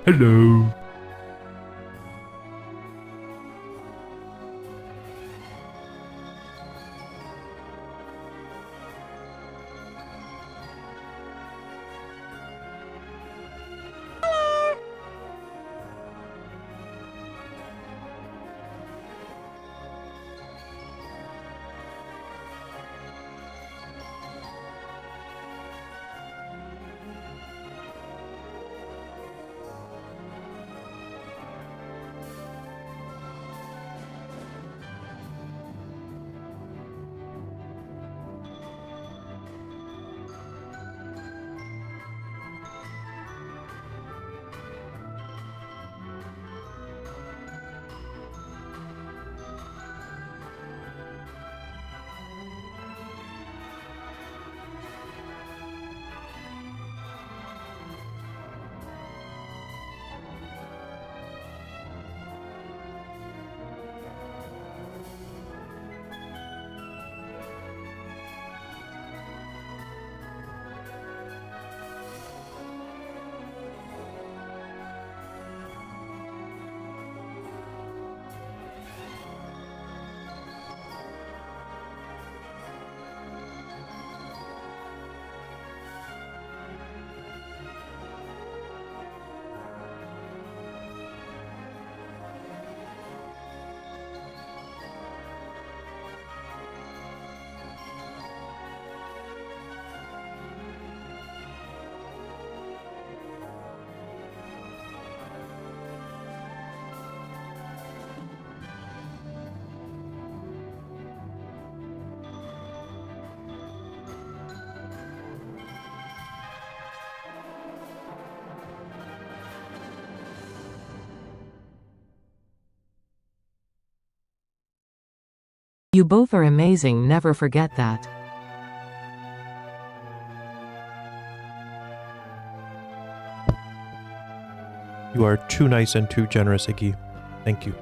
Hello. You both are amazing, never forget that. You are too nice and too generous, Iggy. Thank you.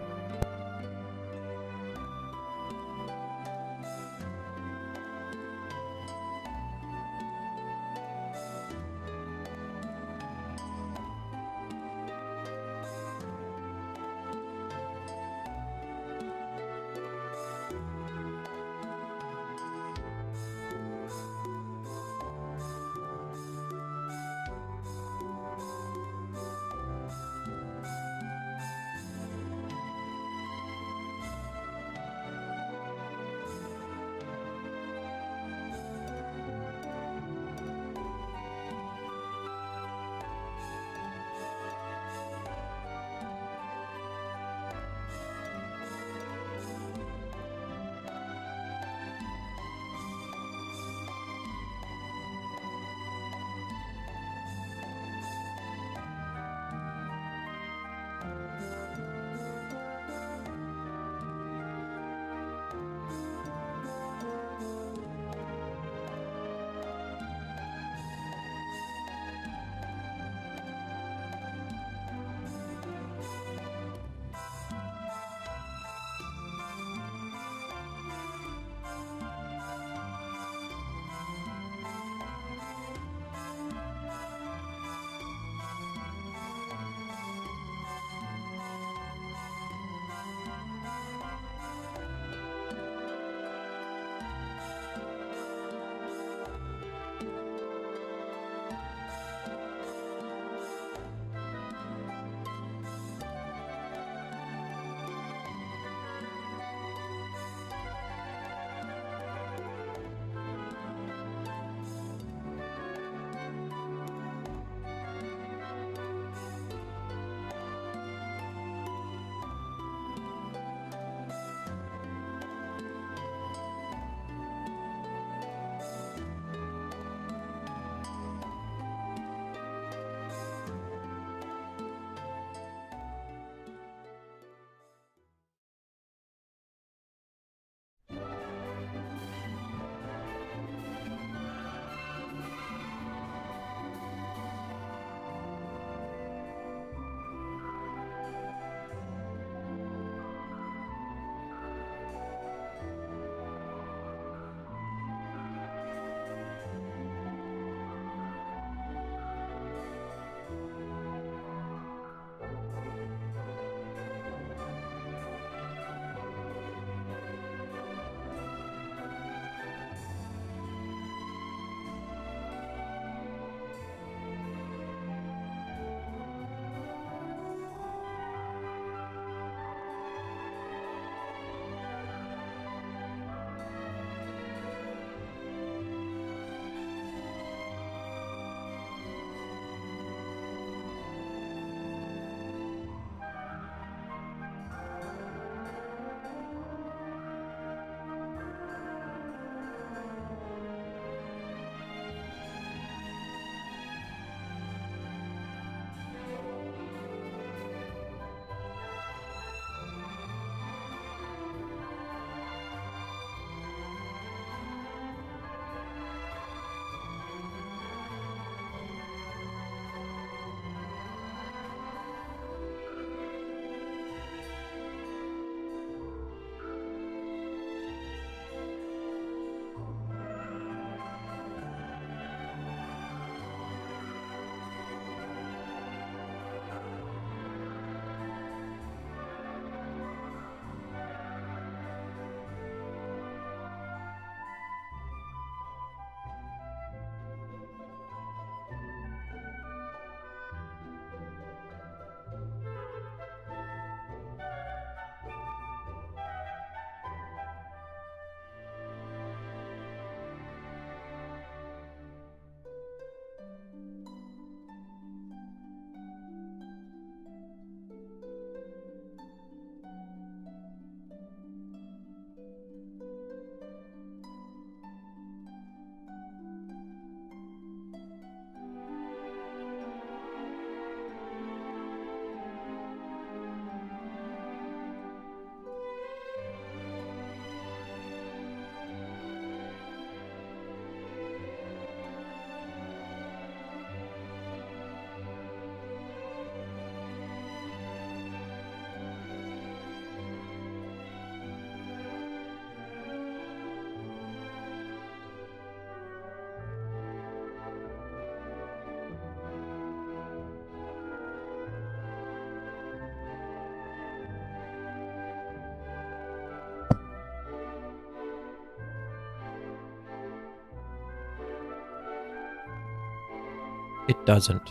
It doesn't.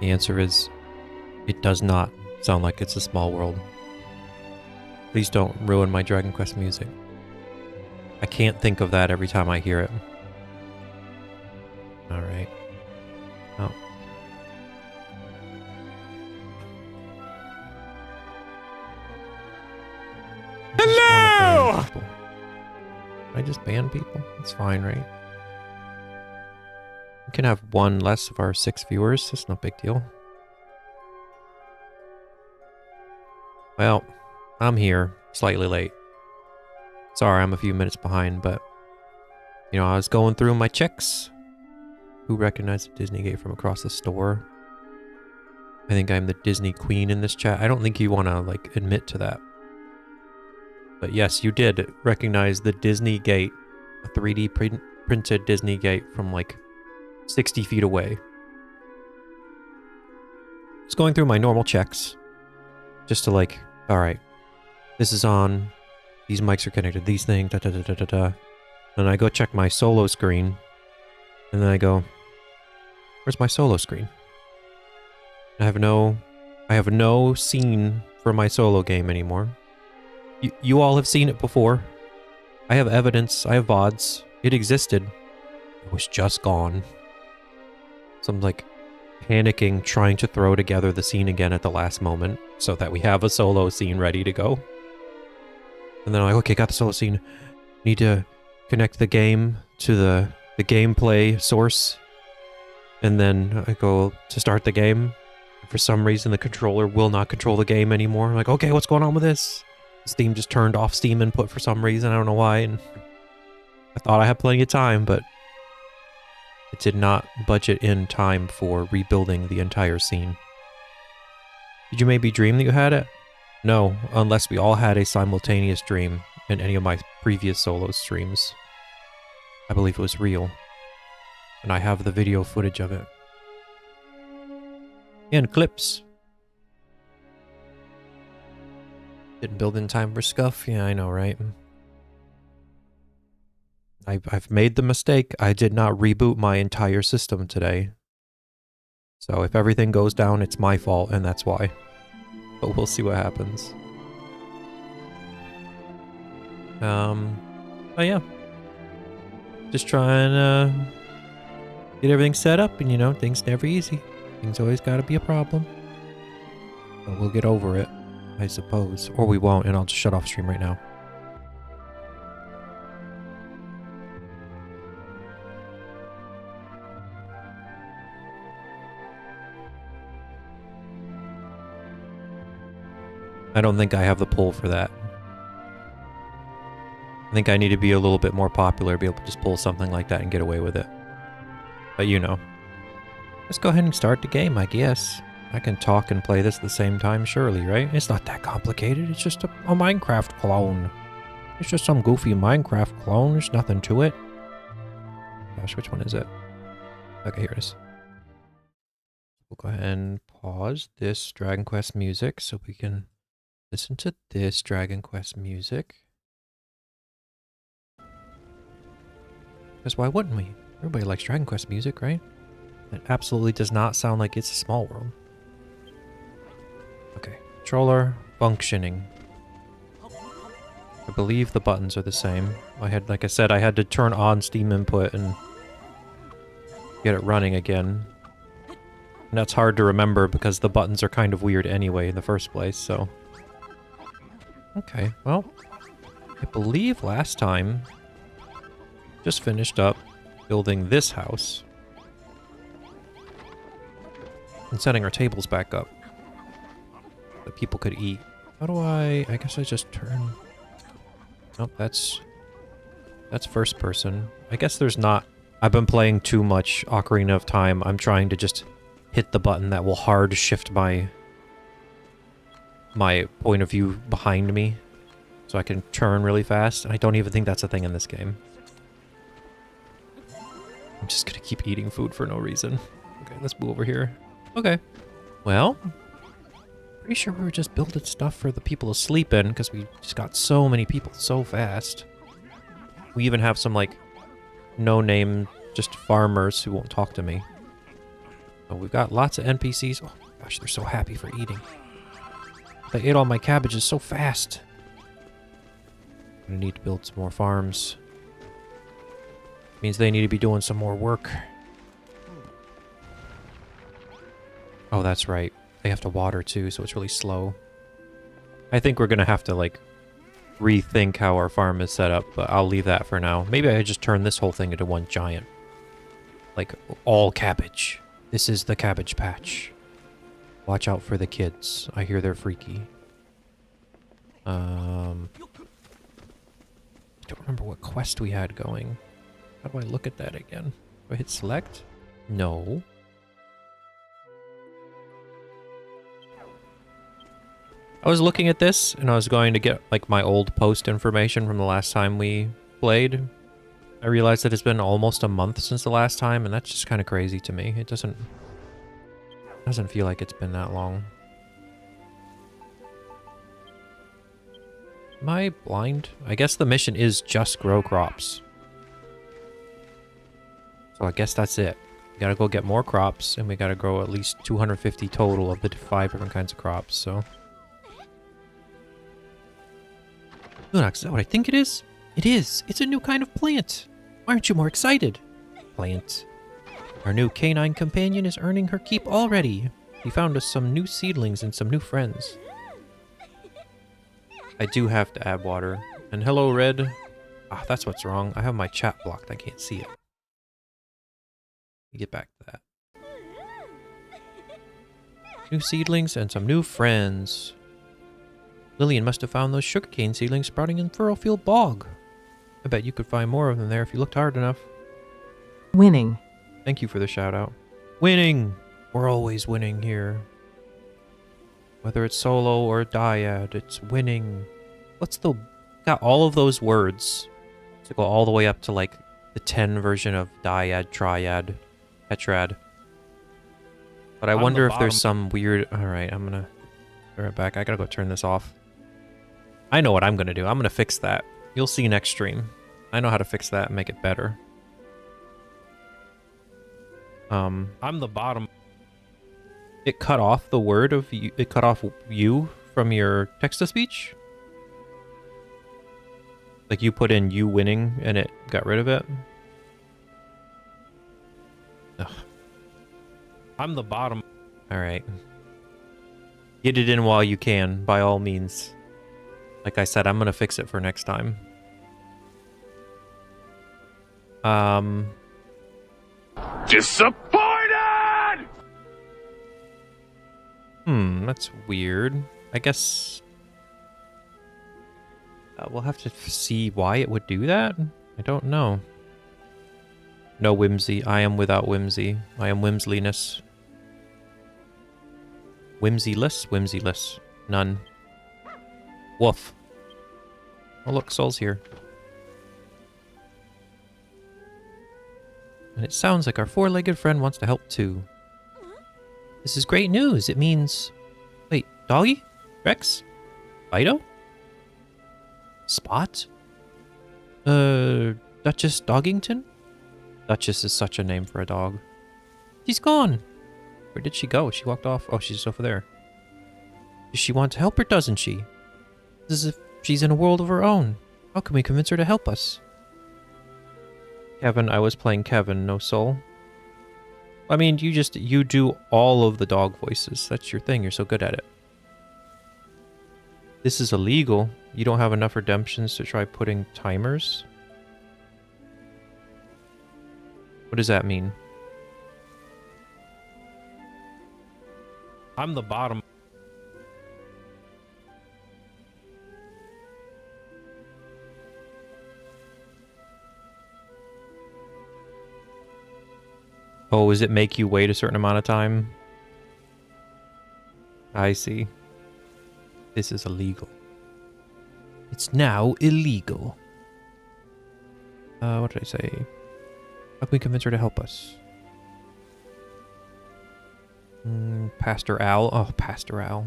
The answer is, it does not sound like it's a small world. Please don't ruin my Dragon Quest music. I can't think of that every time I hear it. Alright. Oh. Hello! I just ban people? It's fine, right? We can have one less of our 6 viewers. That's no big deal. Well, I'm here. Slightly late. Sorry, I'm a few minutes behind, but... You know, I was going through my checks. Who recognized the Disney gate from across the store? I think I'm the Disney queen in this chat. I don't think you want to, like, admit to that. But yes, you did recognize the Disney gate. A 3D printed Disney gate from, like, 60 feet away. Just going through my normal checks. Just to, like, alright. This is on. These mics are connected. These things. Da da da da da da. And I go check my solo screen. And then I go, where's my solo screen? I have no scene for my solo game anymore. You all have seen it before. I have evidence. I have VODs. It existed. It was just gone. So I'm like panicking, trying to throw together the scene again at the last moment so that we have a solo scene ready to go. And then I'm like, okay, got the solo scene. Need to connect the game to the gameplay source. And then I go to start the game. For some reason, the controller will not control the game anymore. I'm like, okay, what's going on with this? Steam just turned off Steam input for some reason. I don't know why. And I thought I had plenty of time, but it did not budget in time for rebuilding the entire scene. Did you maybe dream that you had it? No, unless we all had a simultaneous dream in any of my previous solo streams. I believe it was real. And I have the video footage of it. And clips. Didn't build in time for scuff? Yeah, I know, right? I've made the mistake. I did not reboot my entire system today. So if everything goes down, it's my fault, and that's why. But we'll see what happens. But yeah. Just trying to get everything set up, and you know, things never easy. Things always gotta be a problem. But we'll get over it, I suppose. Or we won't, and I'll just shut off stream right now. I don't think I have the pull for that. I think I need to be a little bit more popular to be able to just pull something like that and get away with it. But you know. Let's go ahead and start the game, I guess. I can talk and play this at the same time, surely, right? It's not that complicated. It's just a Minecraft clone. It's just some goofy Minecraft clone. There's nothing to it. Gosh, which one is it? Okay, here it is. We'll go ahead and pause this Dragon Quest music so we can listen to this Dragon Quest music. Because why wouldn't we? Everybody likes Dragon Quest music, right? It absolutely does not sound like it's a small world. Okay, controller functioning. I believe the buttons are the same. Like I said, I had to turn on Steam input and get it running again. And that's hard to remember because the buttons are kind of weird anyway in the first place, so. Okay, well, I believe last time just finished up building this house. And setting our tables back up. That people could eat. How do I guess I just turn... Nope, that's first person. I guess there's not... I've been playing too much Ocarina of Time. I'm trying to just hit the button that will hard shift my point of view behind me. So I can turn really fast. And I don't even think that's a thing in this game. I'm just gonna keep eating food for no reason. Okay, let's move over here. Okay. Well, pretty sure we were just building stuff for the people to sleep in because we just got so many people so fast. We even have some, like, no-name just farmers who won't talk to me. Oh, we've got lots of NPCs. Oh gosh, they're so happy for eating. They ate all my cabbages so fast. I need to build some more farms. Means they need to be doing some more work. Oh, that's right. They have to water too, so it's really slow. I think we're gonna have to, like, rethink how our farm is set up, but I'll leave that for now. Maybe I just turn this whole thing into one giant, like, all cabbage. This is the cabbage patch. Watch out for the kids. I hear they're freaky. I don't remember what quest we had going. How do I look at that again? Do I hit select? No. I was looking at this, and I was going to get, like, my old post information from the last time we played. I realized that it's been almost a month since the last time, and that's just kind of crazy to me. It doesn't feel like it's been that long. Am I blind? I guess the mission is just grow crops. So I guess that's it. We gotta go get more crops, and we gotta grow at least 250 total of the 5 different kinds of crops, so... Lunox, is that what I think it is? It is! It's a new kind of plant! Why aren't you more excited? Plant. Our new canine companion is earning her keep already. He found us some new seedlings and some new friends. I do have to add water. And hello, Red. Ah, that's what's wrong. I have my chat blocked. I can't see it. Let me get back to that. New seedlings and some new friends. Lillian must have found those sugarcane seedlings sprouting in Furrowfield Bog. I bet you could find more of them there if you looked hard enough. Winning. Thank you for the shout out. Winning! We're always winning here. Whether it's solo or dyad, it's winning. What's the... Got all of those words to go all the way up to, like, the 10 version of dyad, triad, tetrad. But I wonder if there's some weird... Alright, I'm gonna... Turn it back. I gotta go turn this off. I know what I'm gonna do. I'm gonna fix that. You'll see next stream. I know how to fix that and make it better. I'm the bottom. It cut off the word of you. It cut off you from your text-to-speech. Like you put in you winning and it got rid of it. Ugh. I'm the bottom. All right. Get it in while you can, by all means. Like I said, I'm gonna fix it for next time. Disappointed! That's weird. I guess... we'll have to see why it would do that? I don't know. No whimsy. I am without whimsy. I am whimsliness. Whimsyless? Whimsyless. None. Woof. Oh look, Soul's here. And it sounds like our four-legged friend wants to help too. This is great news. It means... Wait, Doggy? Rex? Fido? Spot? Duchess Doggington? Duchess is such a name for a dog. She's gone! Where did she go? She walked off. Oh, she's over there. Does she want to help or doesn't she? This is as if she's in a world of her own. How can we convince her to help us? Kevin, I was playing Kevin, no Soul. I mean, you do all of the dog voices. That's your thing. You're so good at it. This is illegal. You don't have enough redemptions to try putting timers? What does that mean? I'm the bottom. Oh, does it make you wait a certain amount of time? I see. This is illegal. It's now illegal. What did I say? How can we convince her to help us? Pastor Owl. Oh, Pastor Owl.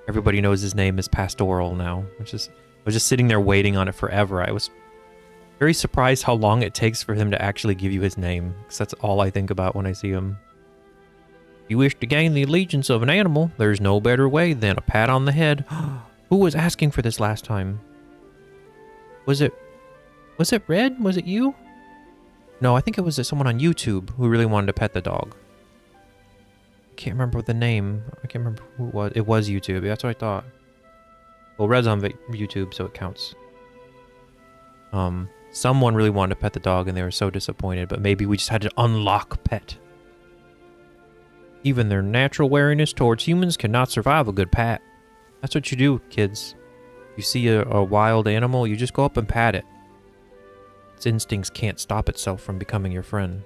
Everybody knows his name is Pastoral now. I was just sitting there waiting on it forever. I was Very surprised how long it takes for him to actually give you his name, because that's all I think about when I see him. If you wish to gain the allegiance of an animal, there's no better way than a pat on the head. Who was asking for this last time? Was it Red? Was it you? No, I think it was someone on YouTube who really wanted to pet the dog. I can't remember the name. I can't remember who it was. It was YouTube. That's what I thought. Well, Red's on YouTube, so it counts. Someone really wanted to pet the dog and they were so disappointed, but maybe we just had to unlock pet. Even their natural wariness towards humans cannot survive a good pat. That's what you do, kids. You see a wild animal, you just go up and pat it. Its instincts can't stop itself from becoming your friend.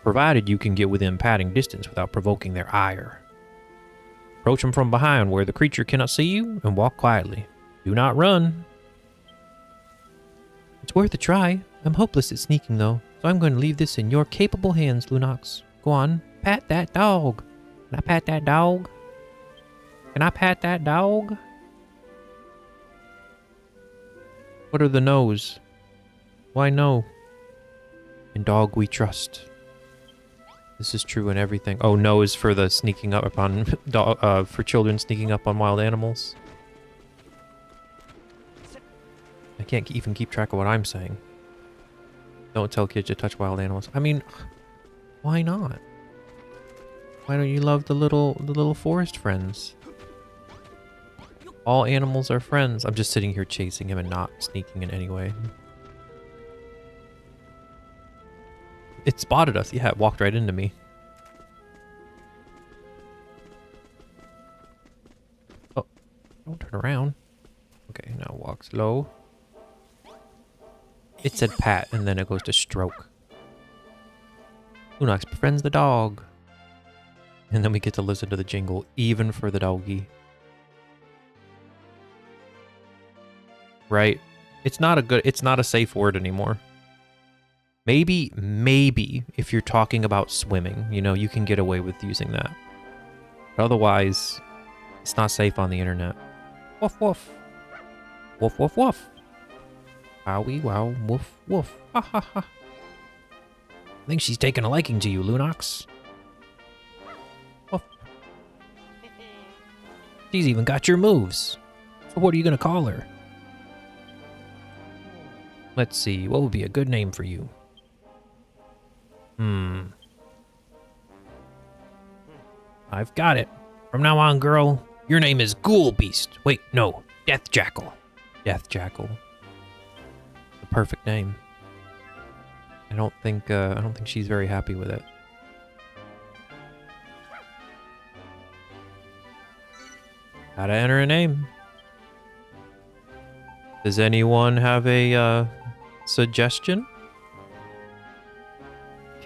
Provided you can get within patting distance without provoking their ire. Approach them from behind where the creature cannot see you and walk quietly. Do not run. It's worth a try. I'm hopeless at sneaking though, so I'm going to leave this in your capable hands, Lunox. Go on, pat that dog. Can I pat that dog? Can I pat that dog? What are the no's? Why no? In dog we trust. This is true in everything. Oh, no is for the sneaking up on for children sneaking up on wild animals. I can't even keep track of what I'm saying. Don't tell kids to touch wild animals. I mean, why not? Why don't you love the little forest friends? All animals are friends. I'm just sitting here chasing him and not sneaking in any way. It spotted us. Yeah, it walked right into me. Oh, don't turn around. Okay, now walk slow. It said pat, and then it goes to stroke. Lunox befriends the dog. And then we get to listen to the jingle, even for the doggy. Right? It's not a safe word anymore. Maybe if you're talking about swimming, you know, you can get away with using that. But otherwise, it's not safe on the internet. Woof woof. Woof woof woof. Wowie wow, woof woof. Ha ha ha. I think she's taken a liking to you, Lunox. Woof. She's even got your moves. So what are you gonna call her? Let's see, what would be a good name for you? I've got it. From now on, girl, your name is Ghoul Beast. Wait, no, Death Jackal. Death Jackal. The perfect name. I don't think she's very happy with it. Gotta enter a name. Does anyone have a suggestion?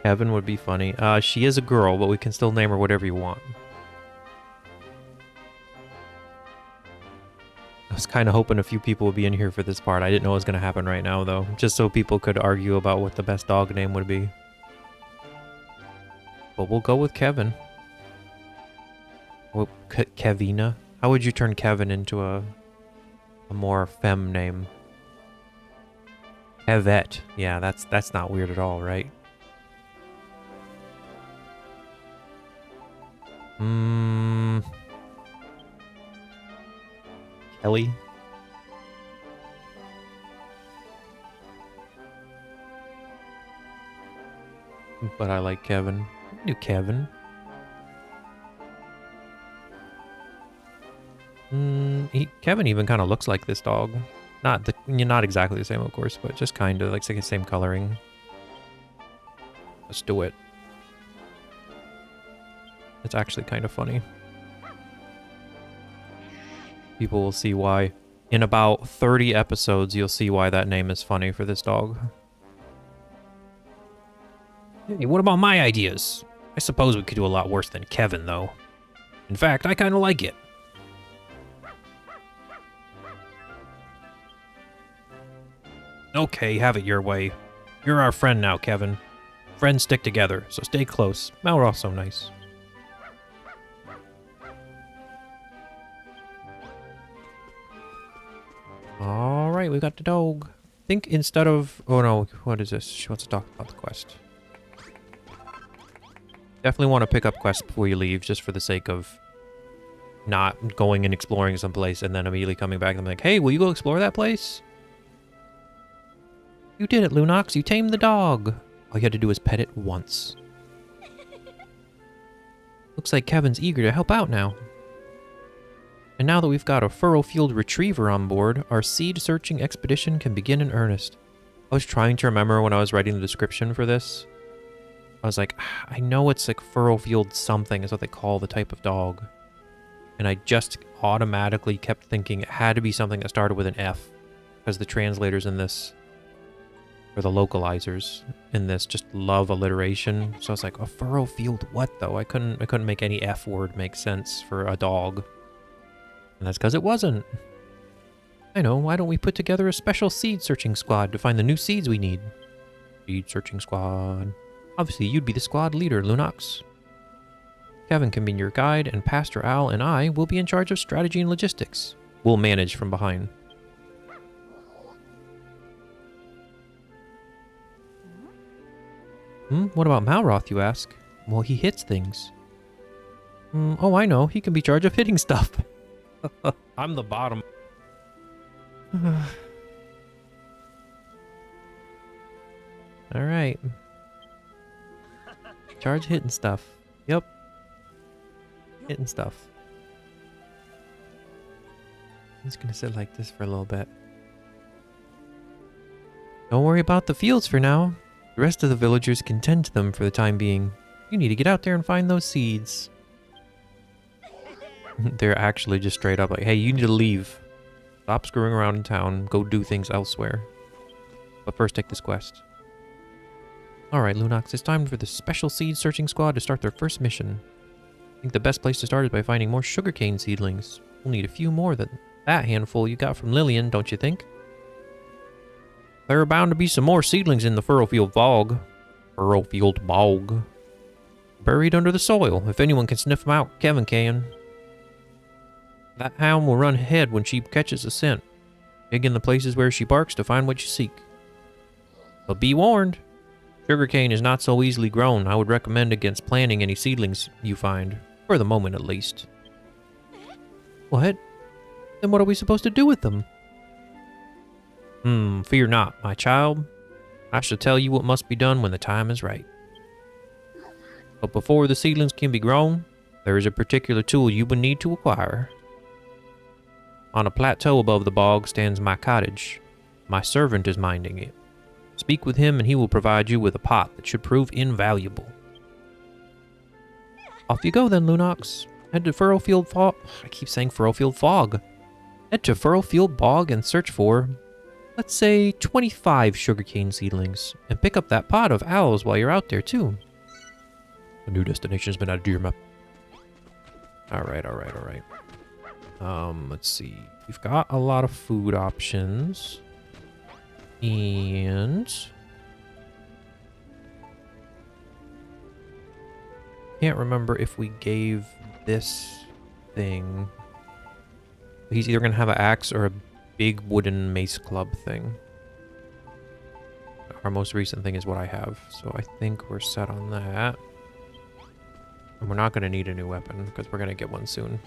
Kevin would be funny. She is a girl, but we can still name her whatever you want. I was kind of hoping a few people would be in here for this part. I didn't know it was going to happen right now, though. Just so people could argue about what the best dog name would be. But we'll go with Kevin. Well, Kevina? How would you turn Kevin into a more femme name? Kevette. Yeah, that's not weird at all, right? Kelly? But I like Kevin. I knew Kevin. Kevin even kind of looks like this dog. Not exactly the same, of course, but just kind of like the same coloring. Let's do it. It's actually kind of funny. People will see why. In about 30 episodes, you'll see why that name is funny for this dog. Hey, what about my ideas? I suppose we could do a lot worse than Kevin, though. In fact, I kind of like it. Okay, have it your way. You're our friend now, Kevin. Friends stick together, so stay close. Now we're also nice. Alright, we got the dog. think instead of... Oh no, what is this? She wants to talk about the quest. Definitely want to pick up quests before you leave, just for the sake of not going and exploring someplace and then immediately coming back and I'm like, hey, will you go explore that place? You did it, Lunox. You tamed the dog. All you had to do was pet it once. Looks like Kevin's eager to help out now. And now that we've got a furrow-field retriever on board, our seed-searching expedition can begin in earnest. I was trying to remember when I was writing the description for this. I was like, I know it's like furrow-field something is what they call the type of dog. And I just automatically kept thinking it had to be something that started with an F. Because the translators in this, or the localizers in this, just love alliteration. So I was like, a furrow-field what though? I couldn't make any F word make sense for a dog. And that's because it wasn't. I know, why don't we put together a special seed-searching squad to find the new seeds we need? Seed-searching squad. Obviously, you'd be the squad leader, Lunox. Kevin can be your guide, and Pastor Al and I will be in charge of strategy and logistics. We'll manage from behind. What about Malroth, you ask? Well, he hits things. Oh, I know. He can be in charge of hitting stuff. I'm the bottom. Alright. Charge hitting stuff. Yep. Hitting stuff. I'm just gonna sit like this for a little bit. Don't worry about the fields for now. The rest of the villagers can tend to them for the time being. You need to get out there and find those seeds. They're actually just straight up like, hey, you need to leave. Stop screwing around in town. Go do things elsewhere. But first, take this quest. Alright, Lunox, it's time for the special seed searching squad to start their first mission. I think the best place to start is by finding more sugarcane seedlings. We'll need a few more than that handful you got from Lillian, don't you think? There are bound to be some more seedlings in the Furrowfield Bog. Furrowfield Bog. Buried under the soil. If anyone can sniff them out, Kevin can. That hound will run ahead when she catches a scent. Dig in the places where she barks to find what you seek. But be warned. Sugarcane is not so easily grown. I would recommend against planting any seedlings you find. For the moment, at least. What? Then what are we supposed to do with them? Fear not, my child. I shall tell you what must be done when the time is right. But before the seedlings can be grown, there is a particular tool you would need to acquire. On a plateau above the bog stands my cottage. My servant is minding it. Speak with him and he will provide you with a pot that should prove invaluable. Off you go then, Lunox. Head to Furrowfield Fog. I keep saying Furrowfield Fog. Head to Furrowfield Bog and search for, let's say, 25 sugarcane seedlings. And pick up that pot of owls while you're out there, too. A new destination has been added to your map. Alright. Let's see. We've got a lot of food options. And can't remember if we gave this thing. He's either going to have an axe or a big wooden mace club thing. Our most recent thing is what I have. So I think we're set on that. And we're not going to need a new weapon because we're going to get one soon.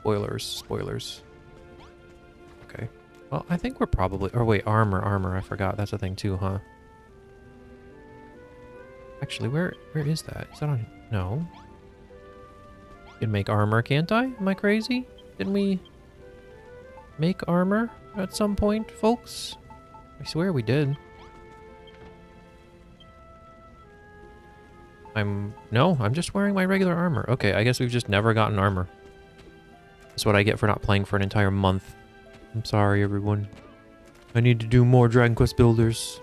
Spoilers. Okay. Well, I think we're probably... Or wait, armor. I forgot. That's a thing too, huh? Actually, where is that? Is that on... No. I can make armor, can't I? Am I crazy? Didn't we make armor at some point, folks? I swear we did. No, I'm just wearing my regular armor. Okay, I guess we've just never gotten armor. That's what I get for not playing for an entire month. I'm sorry, everyone. I need to do more Dragon Quest Builders.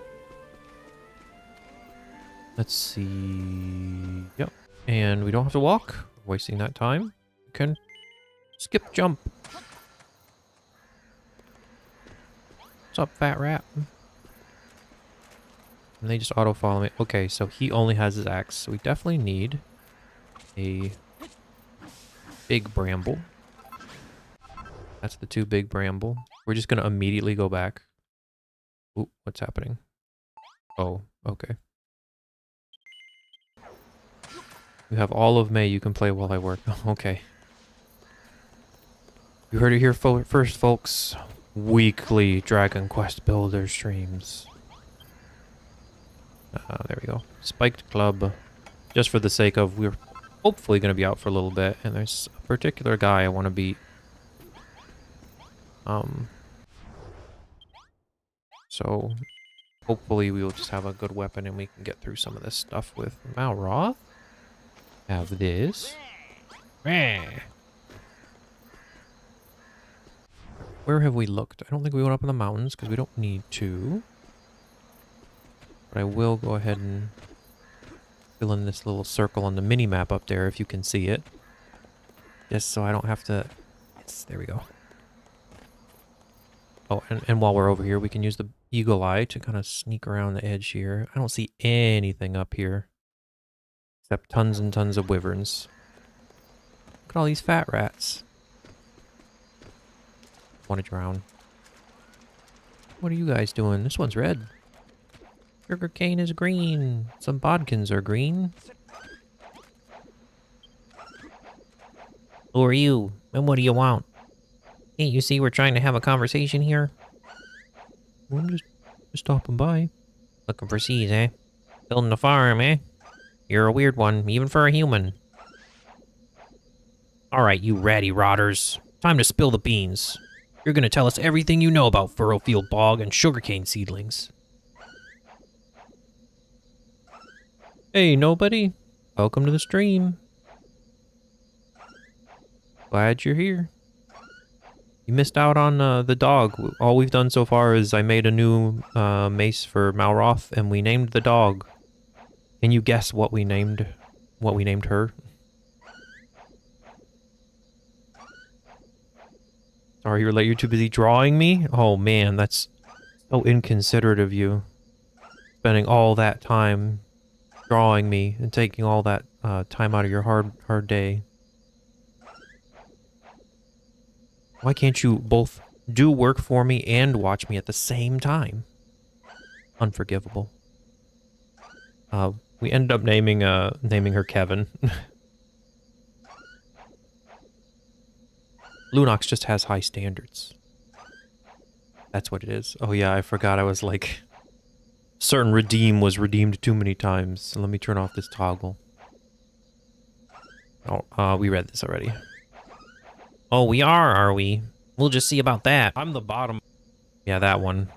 Let's see... Yep. And we don't have to walk. Wasting that time. We can skip jump. What's up, fat rat? And they just auto-follow me. Okay, so he only has his axe. So we definitely need a big bramble. That's the 2 big bramble. We're just going to immediately go back. Ooh, what's happening? Oh, okay. You have all of May you can play while I work. Okay. You heard it here first, folks. Weekly Dragon Quest Builder streams. There we go. Spiked Club. Just for the sake of, we're hopefully going to be out for a little bit, and there's a particular guy I want to beat. So hopefully we will just have a good weapon and we can get through some of this stuff with Malroth. Have this. Where have we looked? I don't think we went up in the mountains because we don't need to. But I will go ahead and fill in this little circle on the mini map up there if you can see it. Just so I don't have to... Yes, there we go. Oh, and while we're over here, we can use the eagle eye to kind of sneak around the edge here. I don't see anything up here. Except tons and tons of wyverns. Look at all these fat rats. Want to drown. What are you guys doing? This one's red. Sugarcane is green. Some bodkins are green. Who are you? And what do you want? Can't you see we're trying to have a conversation here? I'm just stopping by. Looking for seeds, eh? Building a farm, eh? You're a weird one, even for a human. Alright, you ratty rotters. Time to spill the beans. You're gonna tell us everything you know about Furrowfield Bog and sugarcane seedlings. Hey, nobody. Welcome to the stream. Glad you're here. You missed out on the dog. All we've done so far is I made a new mace for Malroth, and we named the dog. Can you guess what we named her? Sorry, you're too busy drawing me? Oh man, that's so inconsiderate of you. Spending all that time drawing me and taking all that time out of your hard day. Why can't you both do work for me and watch me at the same time? Unforgivable. We ended up naming her Kevin. Lunox just has high standards. That's what it is. Oh yeah, I forgot I was like... Certain redeem was redeemed too many times. So let me turn off this toggle. Oh, we read this already. Oh, we are we? We'll just see about that. I'm the bottom. Yeah, that one.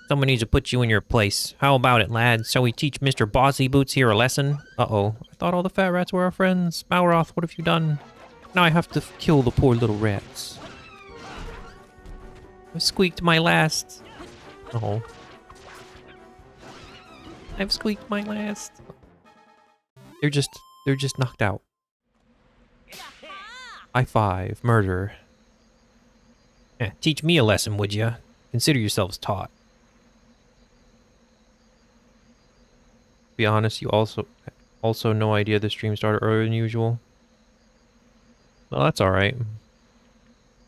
Someone needs to put you in your place. How about it, lad? Shall we teach Mr. Bossy Boots here a lesson? Uh-oh. I thought all the fat rats were our friends. Malroth, what have you done? Now I have to kill the poor little rats. I squeaked my last. Uh-oh. I've squeaked my last. They're just knocked out. High five. Murder. Teach me a lesson, would ya? Consider yourselves taught. Be honest, you also no idea the stream started earlier than usual. Well, that's alright.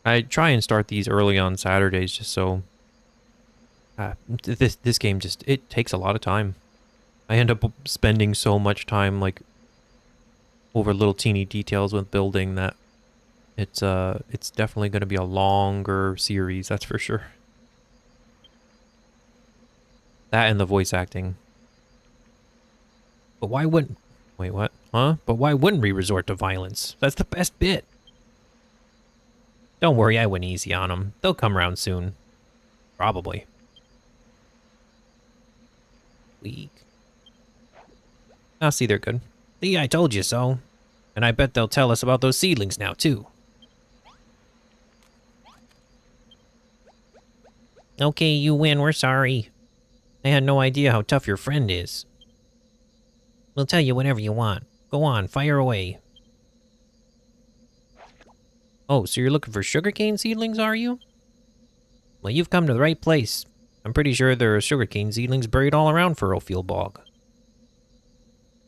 I try and start these early on Saturdays just so... this game just... It takes a lot of time. I end up spending so much time, like, over little teeny details with building that it's definitely going to be a longer series, that's for sure. That and the voice acting. But why wouldn't... Wait, what? Huh? But why wouldn't we resort to violence? That's the best bit. Don't worry, I went easy on them. They'll come around soon. Probably. Weak. I'll see, they're good. See, I told you so. And I bet they'll tell us about those seedlings now, too. Okay, you win, we're sorry. I had no idea how tough your friend is. We'll tell you whenever you want. Go on, fire away. Oh, so you're looking for sugarcane seedlings, are you? Well, you've come to the right place. I'm pretty sure there are sugarcane seedlings buried all around Furrowfield Bog.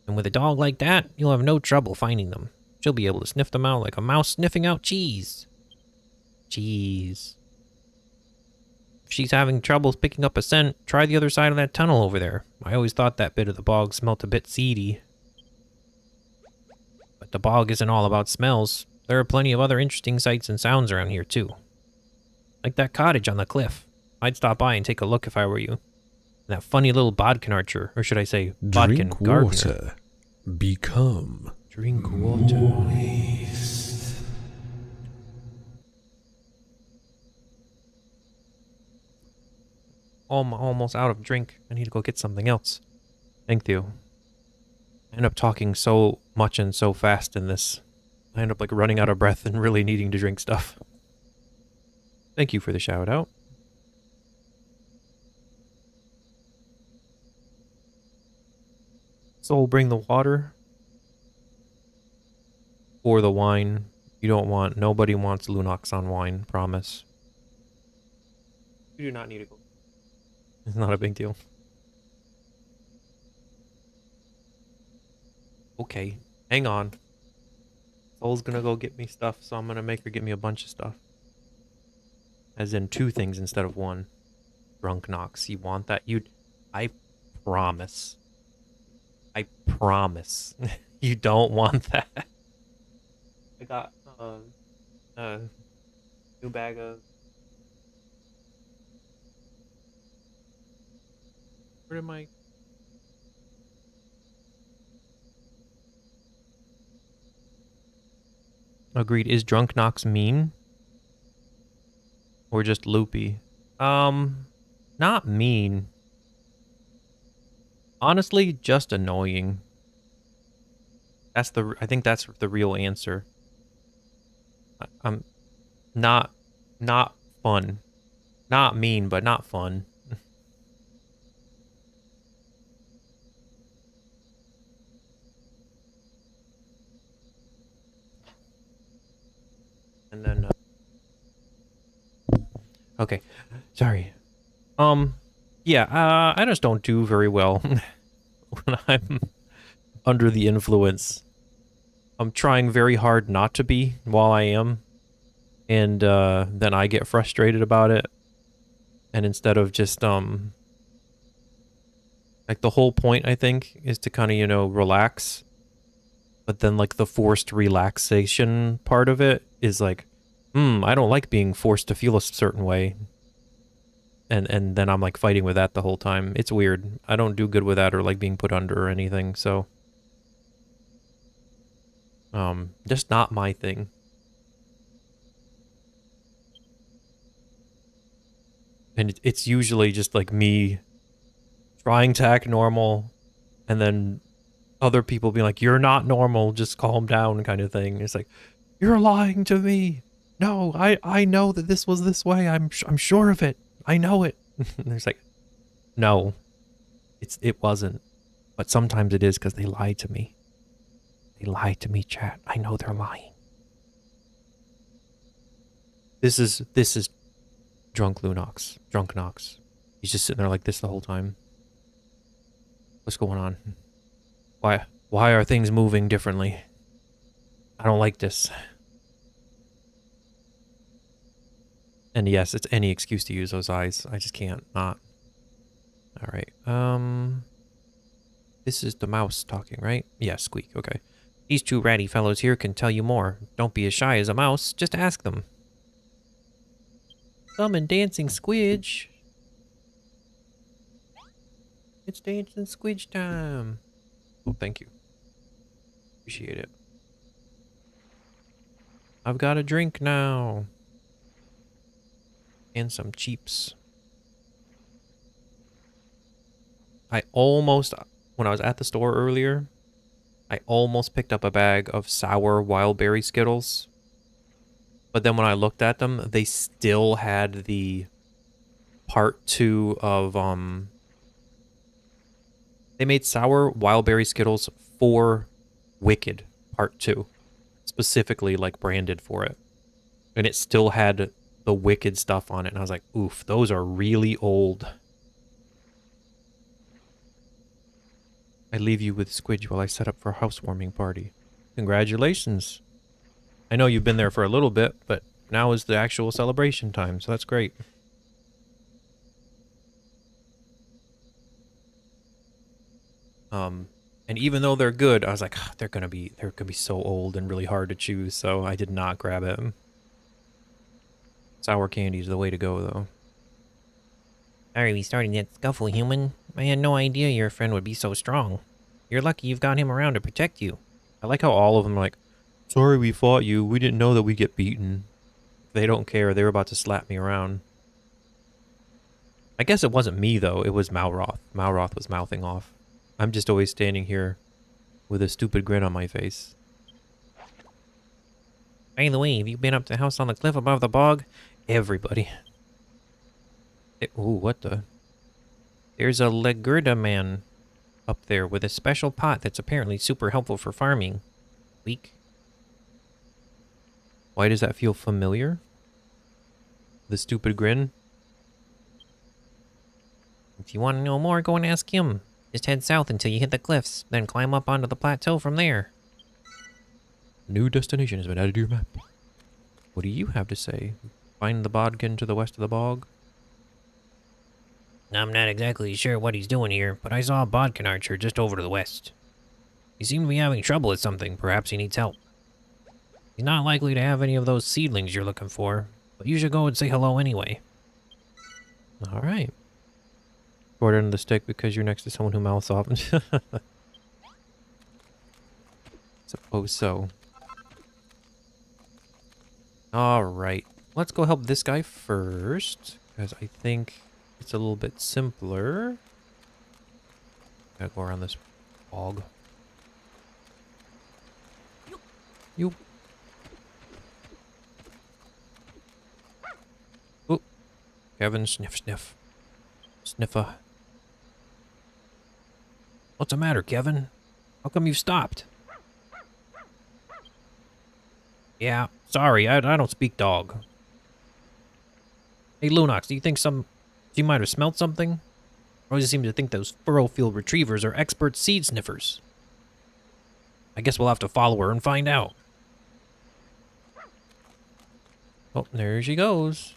And with a dog like that, you'll have no trouble finding them. She'll be able to sniff them out like a mouse sniffing out cheese. Cheese. If she's having trouble picking up a scent, try the other side of that tunnel over there. I always thought that bit of the bog smelt a bit seedy. But the bog isn't all about smells. There are plenty of other interesting sights and sounds around here, too. Like that cottage on the cliff. I'd stop by and take a look if I were you. And that funny little bodkin archer, or should I say, bodkin gardener. Drink water. Become. Drink water. I'm almost out of drink. I need to go get something else. Thank you. I end up talking so much and so fast in this. I end up like running out of breath and really needing to drink stuff. Thank you for the shout out. Soul, bring the water. Or the wine. You don't want, nobody wants Lunox on wine, promise. You do not need to go. It's not a big deal. Okay, hang on. Soul's gonna go get me stuff, so I'm gonna make her get me a bunch of stuff. As in 2 things instead of 1. Drunk Nox, you want that? I promise. I promise. You don't want that. I got new bag of... Where am I? Agreed. Is Drunk Nox mean? Or just loopy? Not mean. Honestly, just annoying. I think that's the real answer. I'm not fun. Not mean, but not fun. And then, okay, sorry. Yeah, I just don't do very well when I'm under the influence. I'm trying very hard not to be while I am, and then I get frustrated about it. And instead of just like the whole point, I think, is to kind of, you know, relax. But then like the forced relaxation part of it is like, I don't like being forced to feel a certain way. And then I'm like fighting with that the whole time. It's weird. I don't do good with that or like being put under or anything, so just not my thing. And it's usually just like me trying to act normal and then other people being like, you're not normal, just calm down kind of thing. It's like, you're lying to me. No, I know that this was this way. I'm sure of it. I know it. And it's like, no, it wasn't. But sometimes it is because they lied to me. They lied to me, chat. I know they're lying. This is drunk Lunox. Drunk Nox. He's just sitting there like this the whole time. What's going on? Why are things moving differently? I don't like this. And yes, it's any excuse to use those eyes. I just can't not. Alright, this is the mouse talking, right? Yeah, Squeak, okay. These 2 ratty fellows here can tell you more. Don't be as shy as a mouse, just ask them. Summon dancing squidge. It's dancing squidge time. Oh, thank you. Appreciate it. I've got a drink now. And some cheeps. I almost, when I was at the store earlier, I almost picked up a bag of sour wild berry Skittles. But then when I looked at them, they still had the part 2 of, they made sour wild berry Skittles for Wicked part 2. Specifically, like, branded for it. And it still had the Wicked stuff on it. And I was like, oof, those are really old. I leave you with Squidge while I set up for a housewarming party. Congratulations. I know you've been there for a little bit, but now is the actual celebration time, so that's great. And even though they're good, I was like, "Ah, they're gonna be so old and really hard to choose, so I did not grab it. Sour candy is the way to go, though. Sorry we started that scuffle, human. I had no idea your friend would be so strong. You're lucky you've got him around to protect you. I like how all of them are like, sorry we fought you. We didn't know that we'd get beaten. They don't care. They were about to slap me around. I guess it wasn't me, though. It was Malroth. Malroth was mouthing off. I'm just always standing here with a stupid grin on my face. By the way, have you been up to the house on the cliff above the bog? Everybody. Ooh, what the? There's a Legurda man up there with a special pot that's apparently super helpful for farming. Weak. Why does that feel familiar? The stupid grin? If you want to know more, go and ask him. Just head south until you hit the cliffs, then climb up onto the plateau from there. New destination has been added to your map. What do you have to say? Find the bodkin to the west of the bog? I'm not exactly sure what he's doing here, but I saw a bodkin archer just over to the west. He seemed to be having trouble with something. Perhaps he needs help. He's not likely to have any of those seedlings you're looking for, but you should go and say hello anyway. Alright. Short end of the stick because you're next to someone who mouths off. Suppose so. Alright. Let's go help this guy first, because I think it's a little bit simpler. Gotta go around this bog. You. Oop. Kevin, sniff, sniff. Sniffer. What's the matter, Kevin? How come you stopped? Yeah, sorry, I don't speak dog. Hey, Lunox, do you think you might have smelled something? I always seem to think those Furrowfield retrievers are expert seed sniffers. I guess we'll have to follow her and find out. Oh, there she goes.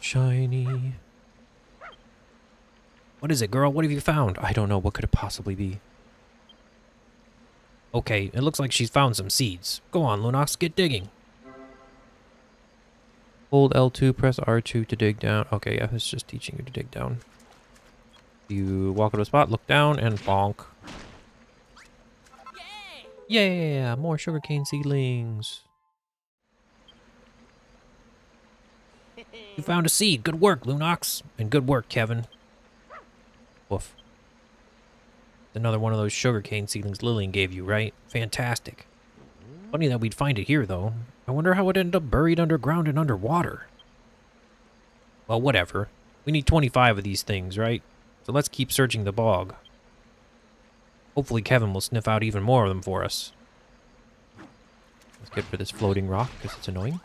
Shiny. What is it, girl? What have you found? I don't know. What could it possibly be? Okay, it looks like she's found some seeds. Go on, Lunox, get digging. Hold L2, press R2 to dig down. Okay, yeah, it's just teaching you to dig down. You walk to a spot, look down, and bonk. Yeah, more sugarcane seedlings. You found a seed. Good work, Lunox. And good work, Kevin. Woof. Another one of those sugarcane seedlings Lillian gave you, right? Fantastic. Funny that we'd find it here, though. I wonder how it ended up buried underground and underwater. Well, whatever. We need 25 of these things, right? So let's keep searching the bog. Hopefully Kevin will sniff out even more of them for us. Let's get rid of this floating rock, because it's annoying.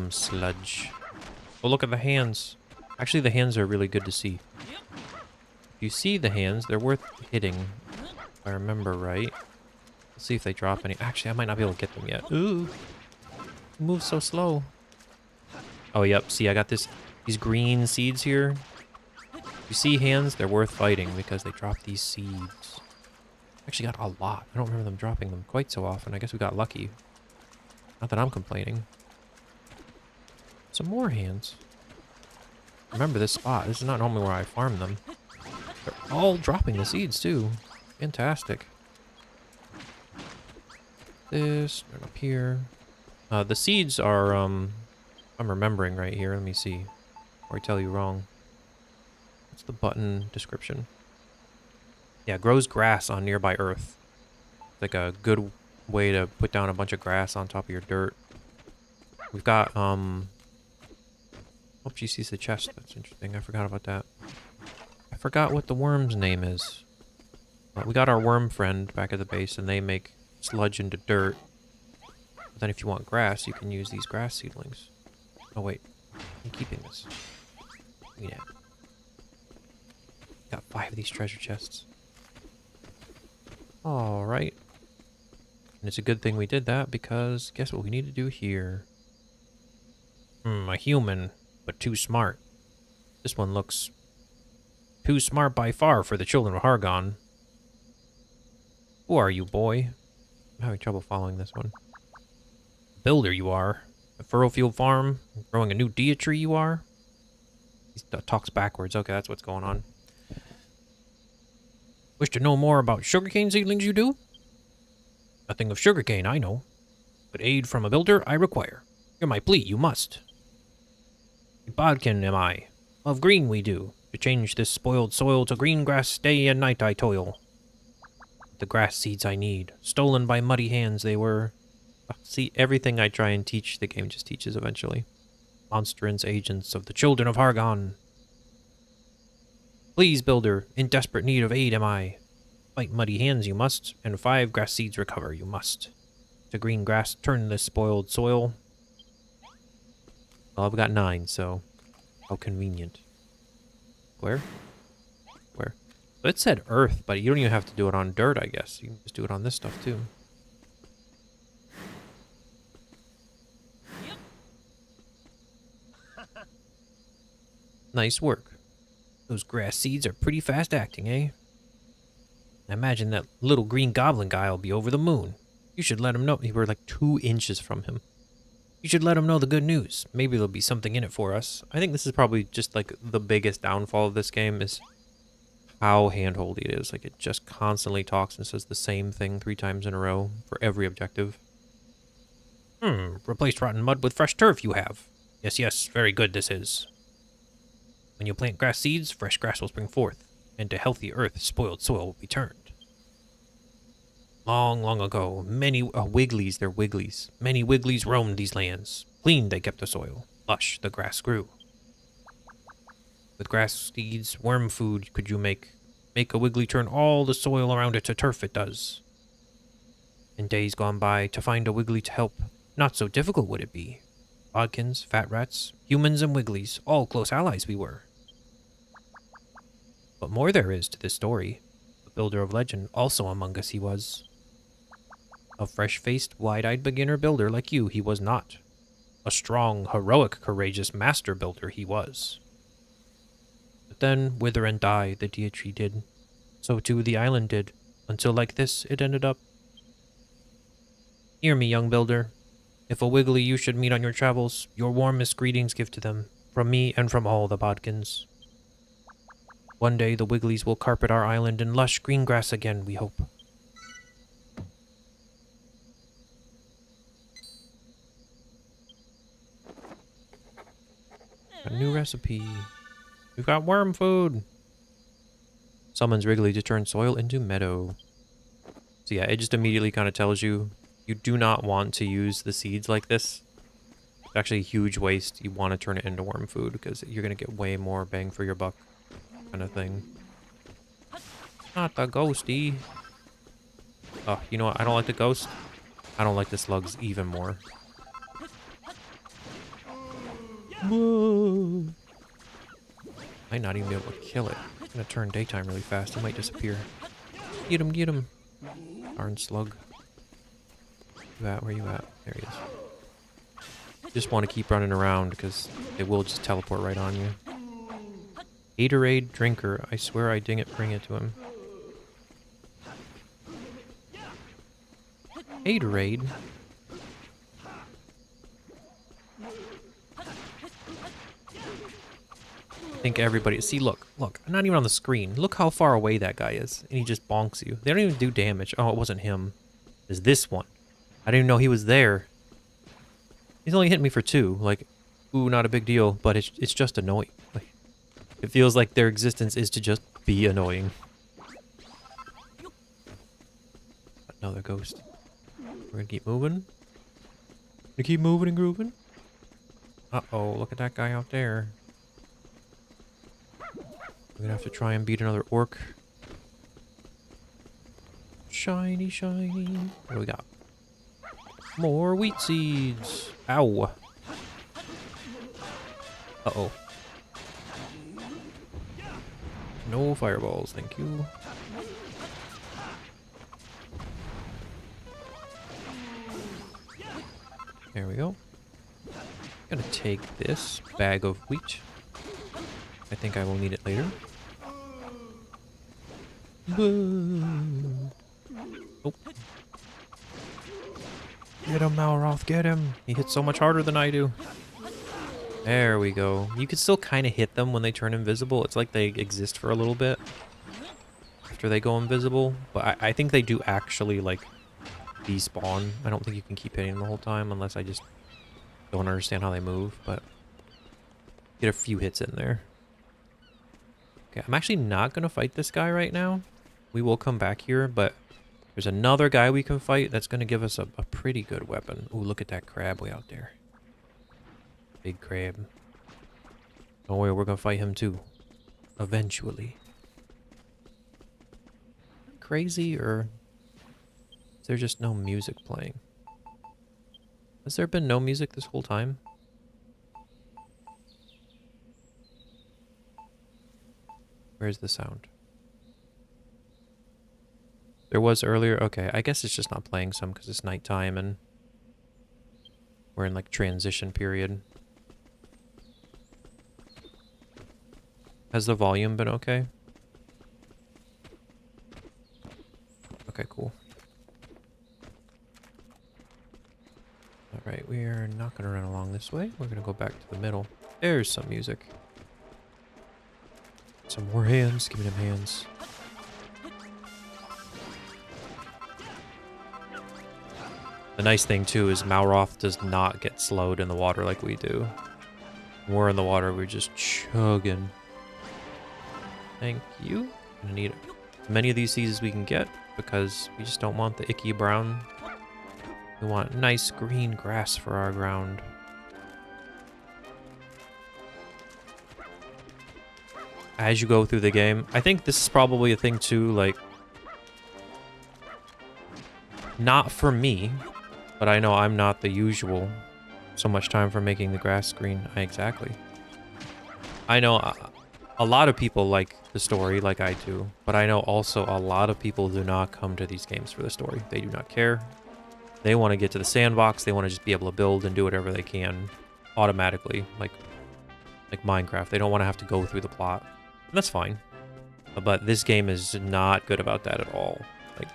Sludge. Oh, look at the hands. Actually, the hands are really good to see. If you see the hands, they're worth hitting. If I remember right. Let's see if they drop any. Actually, I might not be able to get them yet. Ooh. It moves so slow. Oh, yep. See, I got these green seeds here. If you see hands, they're worth fighting because they drop these seeds. Actually got a lot. I don't remember them dropping them quite so often. I guess we got lucky. Not that I'm complaining. Some more hands. Remember this spot. This is not normally where I farm them. They're all dropping the seeds too. Fantastic. This, right up here. The seeds are, I'm remembering right here. Let me see. Or I tell you wrong. What's the button description? Yeah, grows grass on nearby earth. It's like a good way to put down a bunch of grass on top of your dirt. We've got, oh, she sees the chest. That's interesting. I forgot about that. I forgot what the worm's name is. But we got our worm friend back at the base, and they make sludge into dirt. But then if you want grass, you can use these grass seedlings. Oh, wait. I'm keeping this. Yeah. Got 5 of these treasure chests. Alright. And it's a good thing we did that, because guess what we need to do here? A human. but too smart. This one looks too smart by far for the children of Hargon. Who are you, boy? I'm having trouble following this one. Builder you are. A furrowfield farm. Growing a new dia tree you are. He talks backwards. Okay, that's what's going on. Wish to know more about sugarcane seedlings you do? Nothing of sugarcane I know, but aid from a builder I require. Hear my plea, you must. A bodkin am I. Of green we do. To change this spoiled soil to green grass day and night I toil. The grass seeds I need. Stolen by muddy hands they were. See, everything I try and teach, the game just teaches eventually. Monstrance agents of the children of Hargon. Please, builder, in desperate need of aid am I. Fight muddy hands you must, and 5 grass seeds recover you must. To green grass turn this spoiled soil. Well, I've got 9, so how convenient. Where? Where? So it said earth, but you don't even have to do it on dirt, I guess. You can just do it on this stuff, too. Nice work. Those grass seeds are pretty fast acting, eh? I imagine that little green goblin guy will be over the moon. You should let him know. You were like 2 inches from him. You should let him know the good news. Maybe there'll be something in it for us. I think this is probably just like the biggest downfall of this game is how handholdy it is. Like it just constantly talks and says the same thing 3 times in a row for every objective. Replaced rotten mud with fresh turf you have. Yes, yes, very good this is. When you plant grass seeds, fresh grass will spring forth, and to healthy earth, spoiled soil will be turned. Long, long ago, many wigglies, they're wigglies. Many wigglies roamed these lands. Clean they kept the soil. Lush the grass grew. With grass seeds, worm food could you make. Make a wiggly turn all the soil around it to turf it does. In days gone by, to find a wiggly to help, not so difficult would it be. Bodkins, fat rats, humans and wigglies, all close allies we were. But more there is to this story. The builder of legend, also among us he was. A fresh-faced, wide-eyed beginner builder like you he was not. A strong, heroic, courageous master builder he was. But then, wither and die, the dia tree did. So too the island did, until like this it ended up. Hear me, young builder. If a wiggly you should meet on your travels, your warmest greetings give to them, from me and from all the bodkins. One day the wigglies will carpet our island in lush green grass again, we hope. A new recipe. We've got worm food. Summons Wrigley to turn soil into meadow. So yeah, it just immediately kind of tells you you do not want to use the seeds like this. It's actually a huge waste. You want to turn it into worm food because you're going to get way more bang for your buck kind of thing. Not the ghosty. Oh, you know what? I don't like the ghost. I don't like the slugs even more. Whoa. Might not even be able to kill it. It's gonna turn daytime really fast. It might disappear. Get him, get him. Darn slug. Where you at? There he is. Just want to keep running around because it will just teleport right on you. Haterade drinker. I swear I didn't bring it to him. Haterade? I think everybody... See, look. I'm not even on the screen. Look how far away that guy is. And he just bonks you. They don't even do damage. Oh, it wasn't him. It's this one. I didn't even know he was there. He's only hit me for 2. Like, ooh, not a big deal. But it's just annoying. Like, it feels like their existence is to just be annoying. Another ghost. We're gonna keep moving. Gonna keep moving and grooving. Uh-oh, look at that guy out there. We're gonna have to try and beat another orc. Shiny, shiny. What do we got? More wheat seeds. Ow. Uh-oh. No fireballs, thank you. There we go. gonna take this bag of wheat. I think I will need it later. Oh. Get him, Malroth, get him! He hits so much harder than I do. There we go. You can still kind of hit them when they turn invisible. It's like they exist for a little bit after they go invisible. But I think they do actually, like, despawn. I don't think you can keep hitting them the whole time unless I just don't understand how they move. But get a few hits in there. Okay, I'm actually not going to fight this guy right now. We will come back here, but there's another guy we can fight that's going to give us a pretty good weapon. Ooh, look at that crab way out there. Big crab. Don't worry, we're going to fight him too. Eventually. Crazy, or is there just no music playing? Has there been no music this whole time? Where's the sound? There was earlier. Okay, I guess it's just not playing some because it's nighttime and we're in like transition period. Has the volume been okay? Okay, cool. Alright, we are not going to run along this way. We're going to go back to the middle. There's some music. Some more hands. Give me them hands. The nice thing, too, is Malroth does not get slowed in the water like we do. When we're in the water, we're just chugging. Thank you. Gonna need as many of these seeds as we can get because we just don't want the icky brown. We want nice green grass for our ground. As you go through the game, I think this is probably a thing too, like, not for me, but I know I'm not the usual. So much time for making the grass green. Exactly. I know a lot of people like the story like I do, but I know also a lot of people do not come to these games for the story. They do not care. They want to get to the sandbox. They want to just be able to build and do whatever they can automatically, like Minecraft. They don't want to have to go through the plot. And that's fine. But this game is not good about that at all. Like,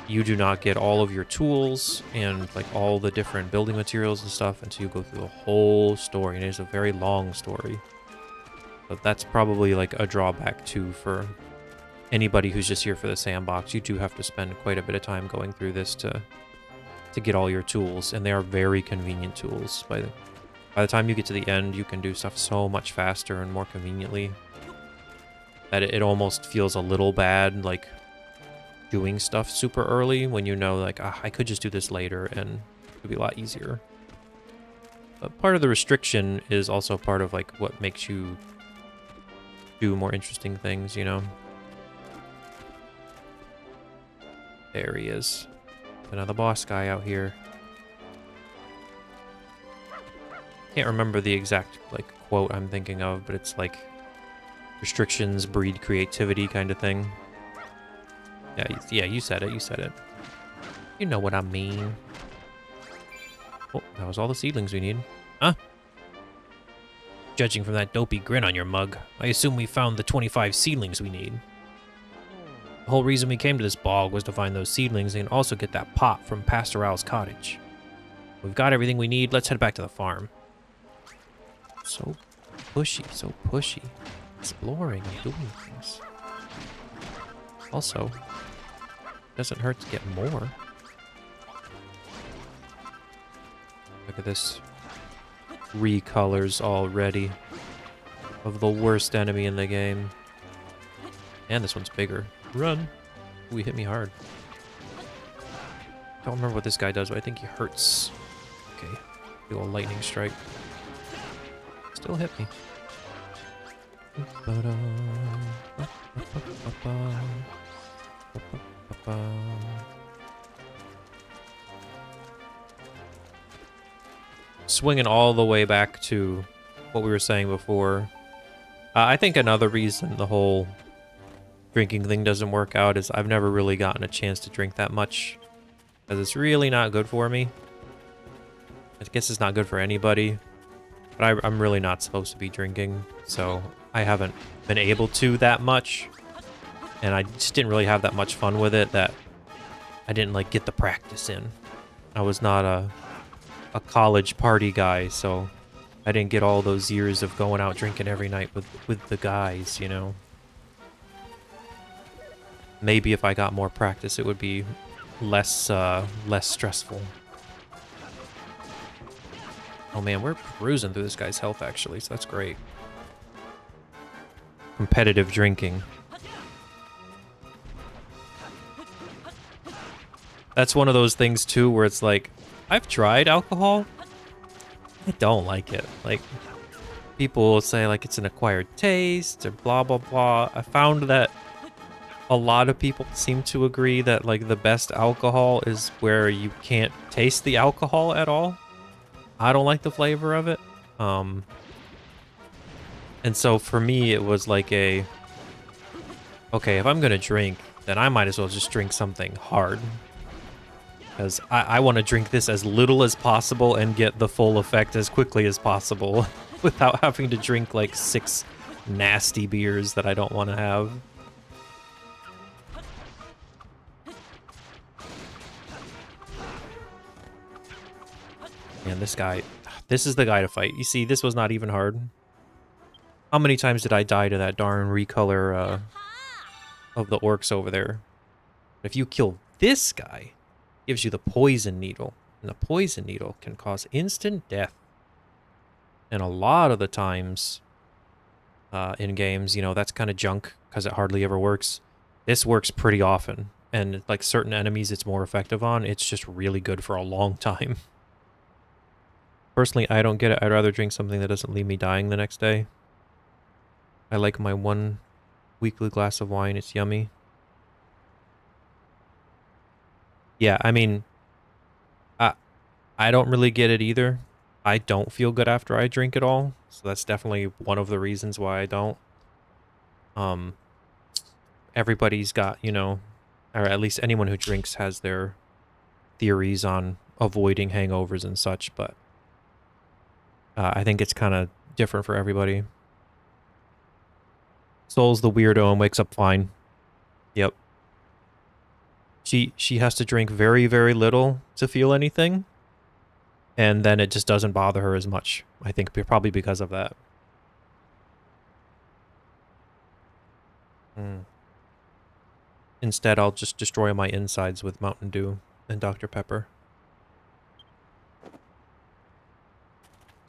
you do not get all of your tools and like all the different building materials and stuff until you go through the whole story, and it's a very long story. But that's probably like a drawback too for anybody who's just here for the sandbox. You do have to spend quite a bit of time going through this to get all your tools, and they are very convenient tools. By the time you get to the end, you can do stuff so much faster and more conveniently that it almost feels a little bad, like doing stuff super early when you know, like, I could just do this later and it would be a lot easier. But part of the restriction is also part of like what makes you do more interesting things, you know? There he is. Another boss guy out here. Can't remember the exact like quote I'm thinking of, but it's like restrictions breed creativity kind of thing. Yeah, you said it, you said it. You know what I mean. Oh, that was all the seedlings we need. Huh? Judging from that dopey grin on your mug, I assume we found the 25 seedlings we need. The whole reason we came to this bog was to find those seedlings and also get that pot from Pastoral's cottage. We've got everything we need, let's head back to the farm. So pushy, so pushy. Exploring and doing things. Also, doesn't hurt to get more. Look at this. 3 colors already of the worst enemy in the game. And this one's bigger. Run! Ooh, he hit me hard. Don't remember what this guy does, but I think he hurts. Okay. Do a lightning strike. Still hit me. Swinging all the way back to what we were saying before. I think another reason the whole drinking thing doesn't work out is I've never really gotten a chance to drink that much, because it's really not good for me. I guess it's not good for anybody, But I'm really not supposed to be drinking, so I haven't been able to that much. And I just didn't really have that much fun with it that I didn't like get the practice in. I was not a college party guy, so I didn't get all those years of going out drinking every night with the guys, you know. Maybe if I got more practice, it would be less stressful. Oh man, we're cruising through this guy's health actually, so that's great. Competitive drinking. That's one of those things too where it's like, I've tried alcohol. I don't like it. Like, people will say like it's an acquired taste or blah blah blah. I found that a lot of people seem to agree that like the best alcohol is where you can't taste the alcohol at all. I don't like the flavor of it. And so for me, it was like okay, if I'm gonna drink, then I might as well just drink something hard. Because I want to drink this as little as possible and get the full effect as quickly as possible without having to drink like 6 nasty beers that I don't want to have. Man, this guy, this is the guy to fight. You see, this was not even hard. How many times did I die to that darn recolor of the orcs over there? If you kill this guy, it gives you the poison needle. And the poison needle can cause instant death. And a lot of the times in games, you know, that's kind of junk because it hardly ever works. This works pretty often. And like certain enemies it's more effective on, it's just really good for a long time. Personally, I don't get it. I'd rather drink something that doesn't leave me dying the next day. I like my 1 weekly glass of wine. It's yummy. Yeah, I mean, I don't really get it either. I don't feel good after I drink it all. So that's definitely one of the reasons why I don't. Everybody's got, you know, or at least anyone who drinks has their theories on avoiding hangovers and such, but I think it's kind of different for everybody. Soul's the weirdo and wakes up fine. Yep. She has to drink very, very little to feel anything. And then it just doesn't bother her as much. I think probably because of that. Instead, I'll just destroy my insides with Mountain Dew and Dr. Pepper.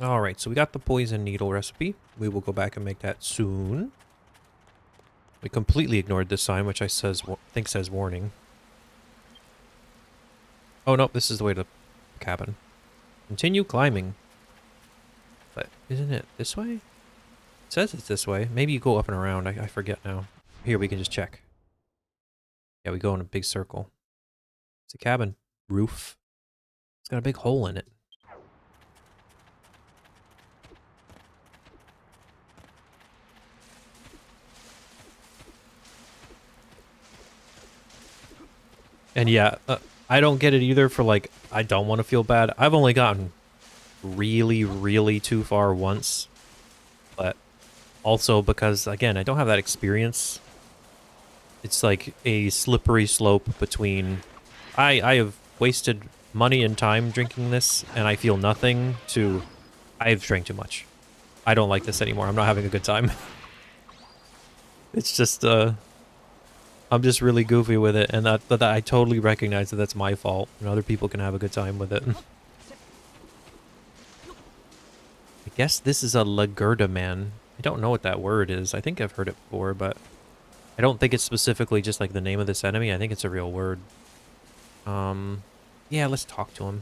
Alright, so we got the poison needle recipe. We will go back and make that soon. We completely ignored this sign, which I think says warning. Oh no, this is the way to the cabin. Continue climbing. But isn't it this way? It says it's this way. Maybe you go up and around. I forget now. Here, we can just check. Yeah, we go in a big circle. It's a cabin roof. It's got a big hole in it. And yeah, I don't get it either for like, I don't want to feel bad. I've only gotten really, really too far once. But also because, again, I don't have that experience. It's like a slippery slope between, I have wasted money and time drinking this and I feel nothing, to I've drank too much. I don't like this anymore. I'm not having a good time. It's just, I'm just really goofy with it, and that I totally recognize that that's my fault, and other people can have a good time with it. I guess this is a Lagerda man. I don't know what that word is. I think I've heard it before, but I don't think it's specifically just like the name of this enemy. I think it's a real word. Yeah, let's talk to him.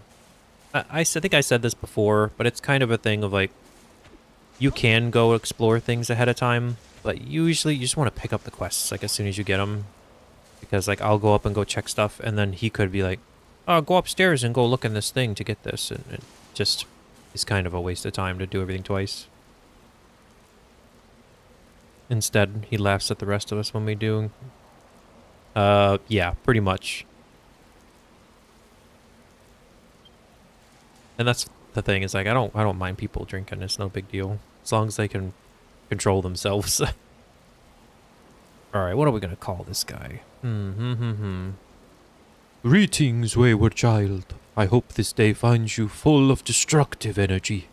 I think I said this before, but it's kind of a thing of like, you can go explore things ahead of time, but usually you just want to pick up the quests like as soon as you get them. Because like I'll go up and go check stuff, and then he could be like, oh, go upstairs and go look in this thing to get this, and it just is kind of a waste of time to do everything twice. Instead, he laughs at the rest of us when we do. Yeah, pretty much. And that's the thing. Is like I don't mind people drinking. It's no big deal as long as they can control themselves. All right, what are we gonna call this guy? Greetings, wayward child. I hope this day finds you full of destructive energy.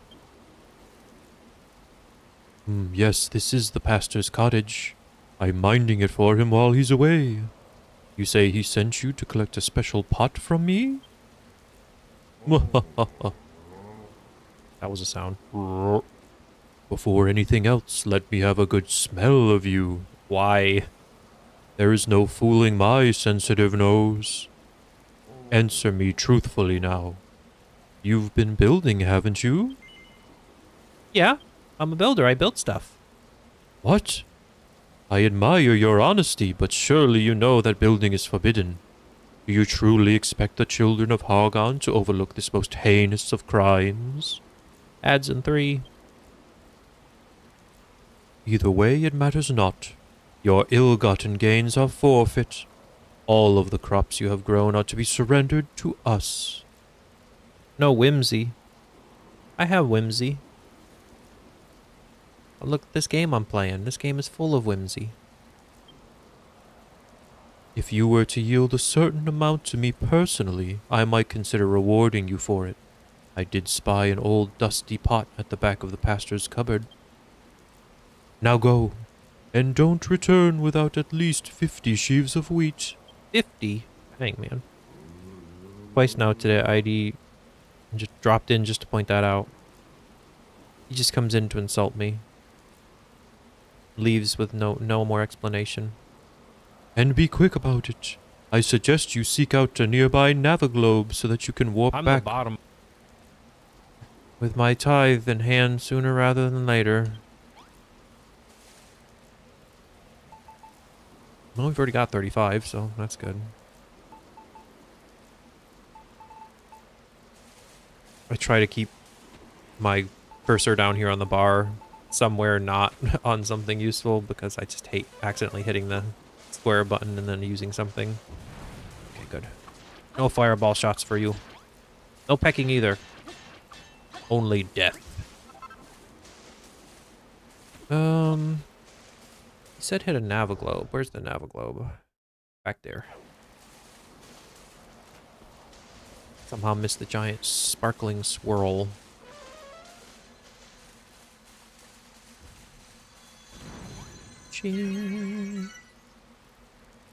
Yes, this is the pastor's cottage. I'm minding it for him while he's away. You say he sent you to collect a special pot from me? That was a sound. Before anything else, let me have a good smell of you. Why? There is no fooling my sensitive nose. Answer me truthfully now. You've been building, haven't you? Yeah, I'm a builder. I build stuff. What? I admire your honesty, but surely you know that building is forbidden. Do you truly expect the children of Hargon to overlook this most heinous of crimes? Adds in 3. Either way, it matters not. Your ill-gotten gains are forfeit. All of the crops you have grown are to be surrendered to us. No whimsy. I have whimsy. Oh, look at this game I'm playing. This game is full of whimsy. If you were to yield a certain amount to me personally, I might consider rewarding you for it. I did spy an old dusty pot at the back of the pastor's cupboard. Now go, and don't return without at least 50 sheaves of wheat. 50? Dang, man. Twice now today, ID just dropped in just to point that out. He just comes in to insult me. Leaves with no more explanation. And be quick about it. I suggest you seek out a nearby Naviglobe so that you can warp back. The bottom. With my tithe in hand sooner rather than later. Well, we've already got 35, so that's good. I try to keep my cursor down here on the bar somewhere not on something useful because I just hate accidentally hitting the square button and then using something. Okay, good. No fireball shots for you. No pecking either. Only death. He said hit a Naviglobe. Where's the Naviglobe? Back there. Somehow missed the giant sparkling swirl. Ching.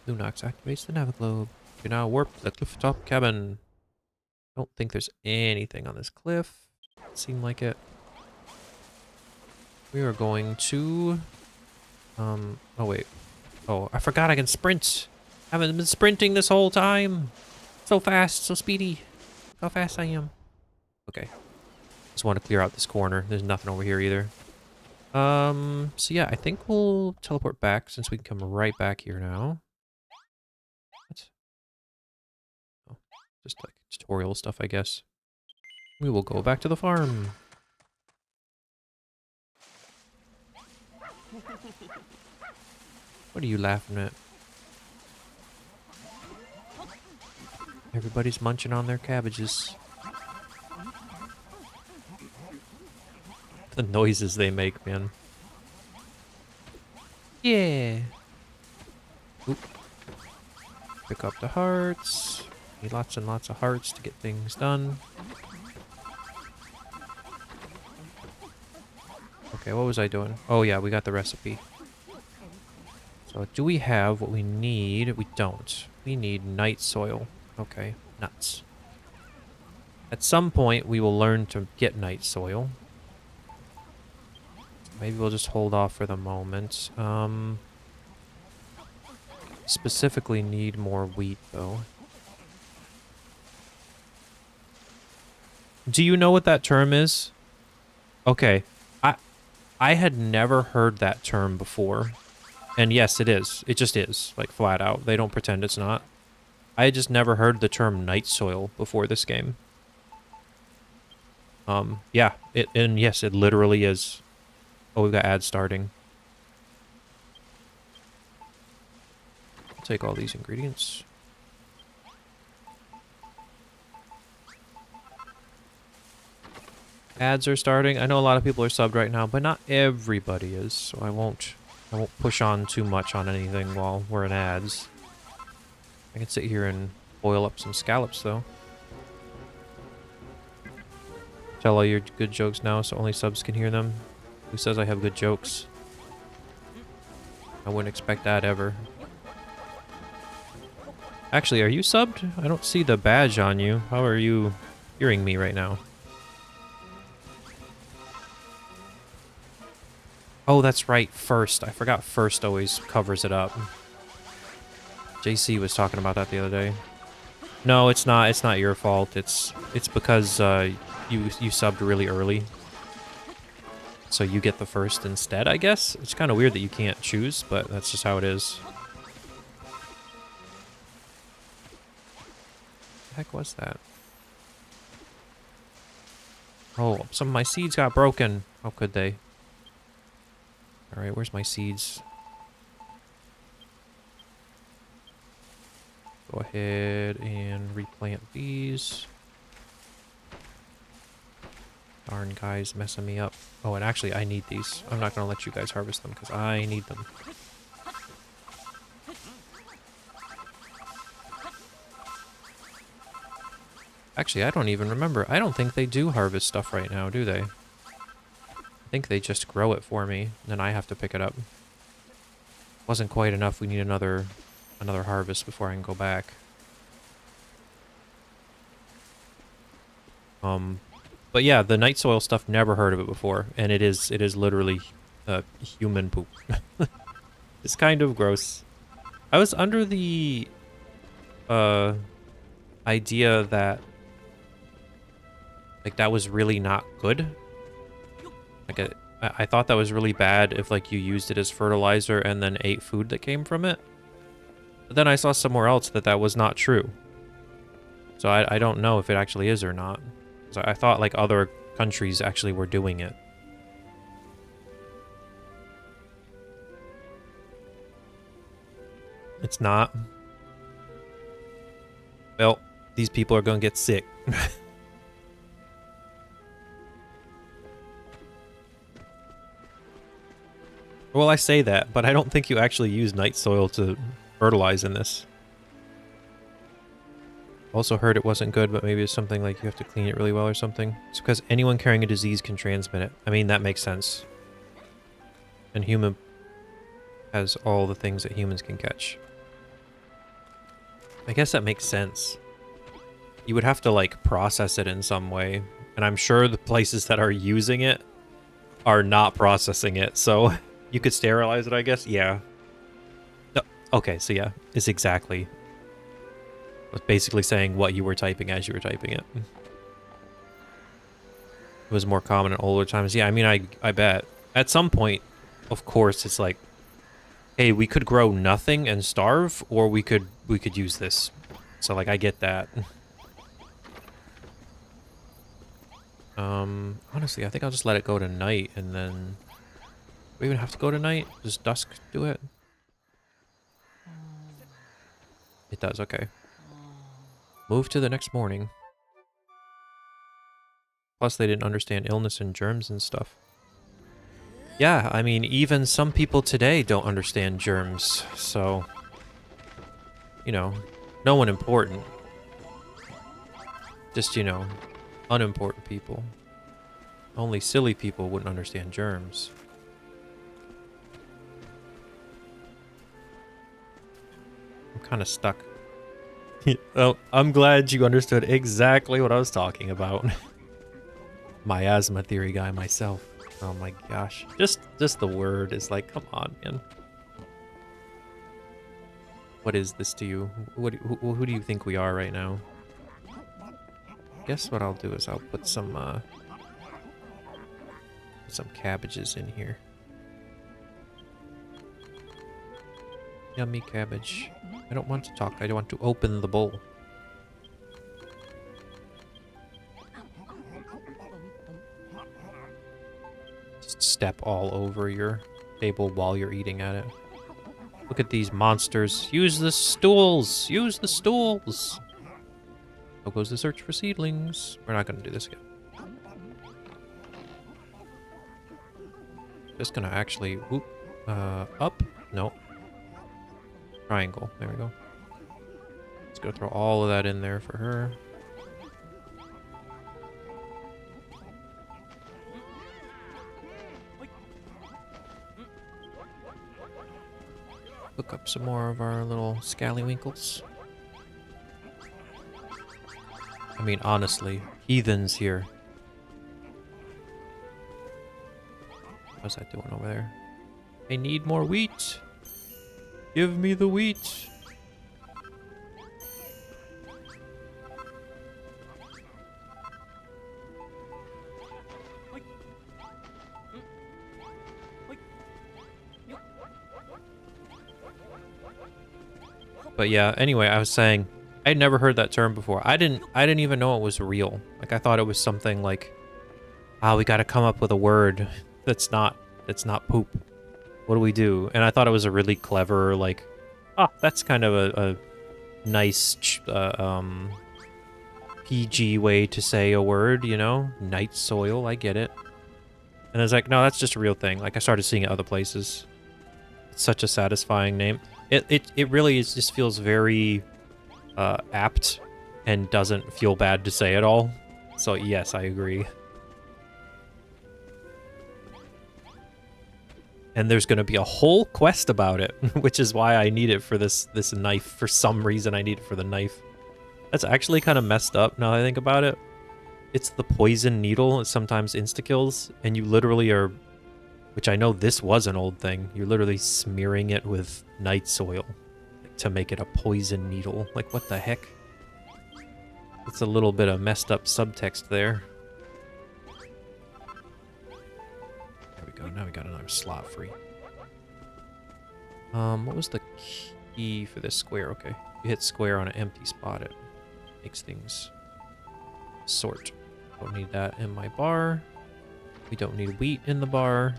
Lunox activates the Naviglobe. You now warp to the clifftop cabin. Don't think there's anything on this cliff. Seem like it. We are going to... oh wait. Oh, I forgot I can sprint. I haven't been sprinting this whole time. So fast, so speedy. How fast I am. Okay. Just want to clear out this corner. There's nothing over here either. So yeah, I think we'll teleport back since we can come right back here now. What? Oh, just like tutorial stuff, I guess. We will go back to the farm. What are you laughing at? Everybody's munching on their cabbages. The noises they make, man. Yeah. Oop. Pick up the hearts. Need lots and lots of hearts to get things done. Okay, what was I doing? Oh yeah, we got the recipe. So do we have what we need? We don't. We need night soil. Okay, nuts. At some point, we will learn to get night soil. Maybe we'll just hold off for the moment. Specifically need more wheat, though. Do you know what that term is? Okay. I had never heard that term before. And yes, it is. It just is. Like, flat out. They don't pretend it's not. I had just never heard the term night soil before this game. Yeah. And yes, it literally is. Oh, we've got ads starting. I'll take all these ingredients. ads are starting. I know a lot of people are subbed right now, but not everybody is, so I won't push on too much on anything while we're in ads. I can sit here and boil up some scallops, though. Tell all your good jokes now so only subs can hear them. Who says I have good jokes? I wouldn't expect that ever. Actually, are you subbed? I don't see the badge on you. How are you hearing me right now? Oh, that's right. First. I forgot First always covers it up. JC was talking about that the other day. No, it's not. It's not your fault. It's because you subbed really early. So you get the first instead, I guess? It's kind of weird that you can't choose, but that's just how it is. What the heck was that? Oh, some of my seeds got broken. How could they? Alright, where's my seeds? Go ahead and replant these. Darn guys messing me up. Oh, and actually I need these. I'm not going to let you guys harvest them because I need them. Actually, I don't even remember. I don't think they do harvest stuff right now, do they? I think they just grow it for me, and then I have to pick it up. Wasn't quite enough. We need another harvest before I can go back. But yeah, the night soil stuff, never heard of it before, and it is literally human poop. It's kind of gross. I was under the idea that like that was really not good. Like I thought that was really bad if like you used it as fertilizer and then ate food that came from it. But then I saw somewhere else that that was not true. So I don't know if it actually is or not. So I thought like other countries actually were doing it. It's not. Well, these people are going to get sick. Well, I say that, but I don't think you actually use night soil to fertilize in this. Also heard it wasn't good, but maybe it's something like you have to clean it really well or something. It's because anyone carrying a disease can transmit it. I mean, that makes sense. And human has all the things that humans can catch. I guess that makes sense. You would have to, like, process it in some way. And I'm sure the places that are using it are not processing it, so you could sterilize it, I guess? Yeah. No, okay, so yeah, it's exactly... I was basically saying what you were typing as you were typing it. It was more common in older times. Yeah, I mean, I bet. At some point, of course, it's like, hey, we could grow nothing and starve, or we could use this. So, like, I get that. Honestly, I think I'll just let it go to night, and then... Do we even have to go to night? Does dusk do it? It does, okay. Move to the next morning. Plus, they didn't understand illness and germs and stuff. Yeah, I mean, even some people today don't understand germs, so... You know, no one important. Just, you know, unimportant people. Only silly people wouldn't understand germs. I'm kind of stuck. Oh, I'm glad you understood exactly what I was talking about. Miasma theory guy myself. Oh my gosh. Just the word is like, come on, man. What is this to you? Who do you think we are right now? Guess what I'll do is I'll put some cabbages in here. Yummy cabbage. I don't want to talk. I want to open the bowl. Just step all over your table while you're eating at it. Look at these monsters. Use the stools! Use the stools! So goes the search for seedlings. We're not going to do this again. Just gonna actually whoop up. No. Triangle. There we go. Let's go throw all of that in there for her. Hook up some more of our little scallywinkles. I mean, honestly, heathens here. How's that doing over there? I need more wheat. Give me the wheat. But yeah, anyway, I was saying I'd never heard that term before. I didn't even know it was real. Like I thought it was something like, ah, we got to come up with a word that's not poop. What do we do? And I thought it was a really clever, like, ah, that's kind of a nice PG way to say a word, you know? Night soil, I get it. And I was like, no, that's just a real thing. Like I started seeing it other places. It's such a satisfying name. It really is, just feels very apt and doesn't feel bad to say at all. So yes, I agree. And there's going to be a whole quest about it, which is why I need it for this knife. For some reason, I need it for the knife. That's actually kind of messed up now that I think about it. It's the poison needle. It sometimes insta-kills, and you literally are, which I know this was an old thing, you're literally smearing it with night soil to make it a poison needle. Like, what the heck? It's a little bit of messed up subtext there. There we go. Now we got another slot free. What was the key for this square? Okay. You hit square on an empty spot, it makes things sort. Don't need that in my bar. We don't need wheat in the bar.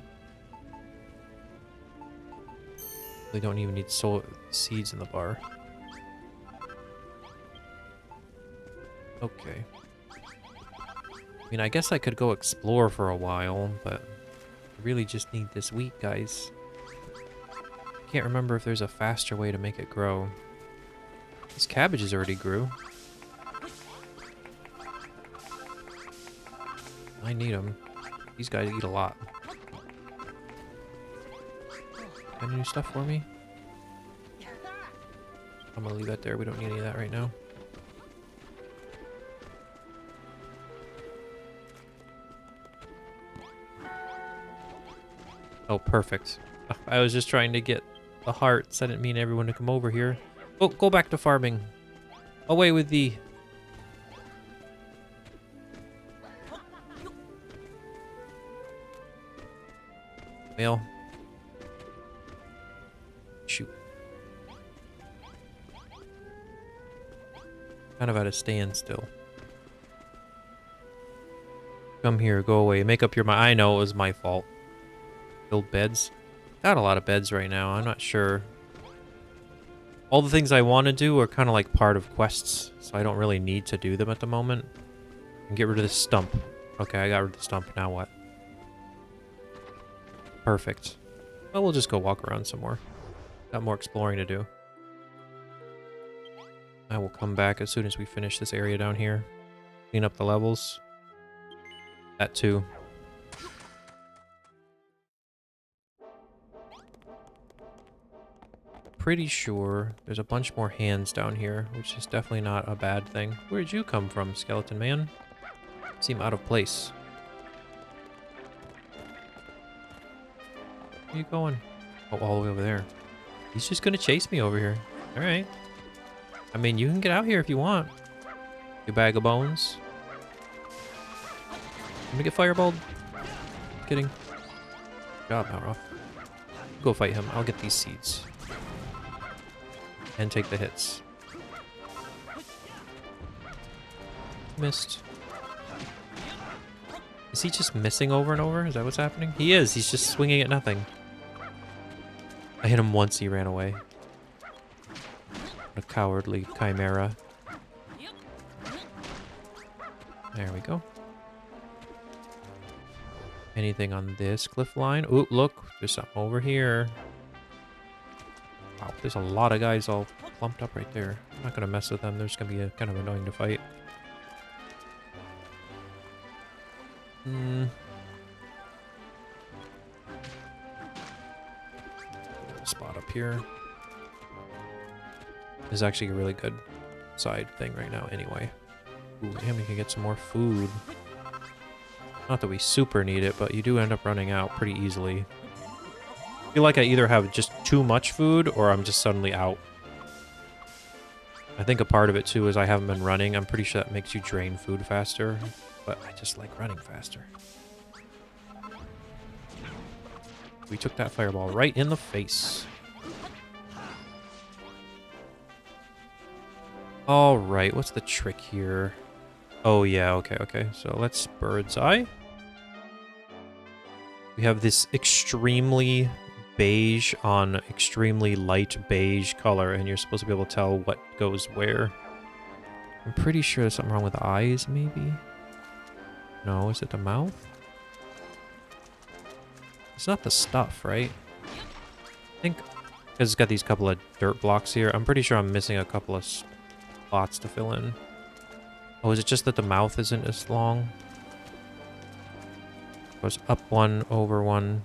We don't even need seeds in the bar. Okay. I mean, I guess I could go explore for a while, but I really just need this wheat, guys. Can't remember if there's a faster way to make it grow. These cabbages already grew. I need them. These guys eat a lot. Got any new stuff for me? I'm gonna leave that there. We don't need any of that right now. Oh, perfect. I was just trying to get the hearts. I didn't mean everyone to come over here. Oh, go back to farming. Away with thee. Well. Shoot. Kind of at a standstill. Come here, go away. Make up your mind. I know it was my fault. Build beds. Got a lot of beds right now. I'm not sure. All the things I want to do are kind of like part of quests, so I don't really need to do them at the moment. And get rid of this stump. Okay, I got rid of the stump. Now what? Perfect. Well, we'll just go walk around some more. Got more exploring to do. I will come back as soon as we finish this area down here. Clean up the levels. That too. Pretty sure there's a bunch more hands down here, which is definitely not a bad thing. Where'd you come from, skeleton man? Seem out of place. Where are you going? Oh, all the way over there. He's just gonna chase me over here. Alright. I mean, you can get out here if you want. You bag of bones. Let me get fireballed. Kidding. Good job, Malroth. Go fight him. I'll get these seeds. And take the hits. Missed. Is he just missing over and over? Is that what's happening? He is. He's just swinging at nothing. I hit him once, he ran away. What a cowardly chimera. There we go. anything on this cliff line. Ooh, look, there's something over here. Wow, there's a lot of guys all clumped up right there. I'm not gonna mess with them. They're just gonna be kind of annoying to fight. Spot up here. This is actually a really good side thing right now anyway. Ooh, and we can get some more food. Not that we super need it, but you do end up running out pretty easily. I feel like I either have just too much food or I'm just suddenly out. I think a part of it too is I haven't been running. I'm pretty sure that makes you drain food faster, but I just like running faster. We took that fireball right in the face. All right, what's the trick here? Oh yeah, okay. So let's bird's eye. We have this extremely beige on extremely light beige color, and you're supposed to be able to tell what goes where. I'm pretty sure there's something wrong with the eyes, maybe? No, is it the mouth? It's not the stuff, right? I think because it's got these couple of dirt blocks here. I'm pretty sure I'm missing a couple of spots to fill in. Oh, is it just that the mouth isn't as long? Goes up one, over one.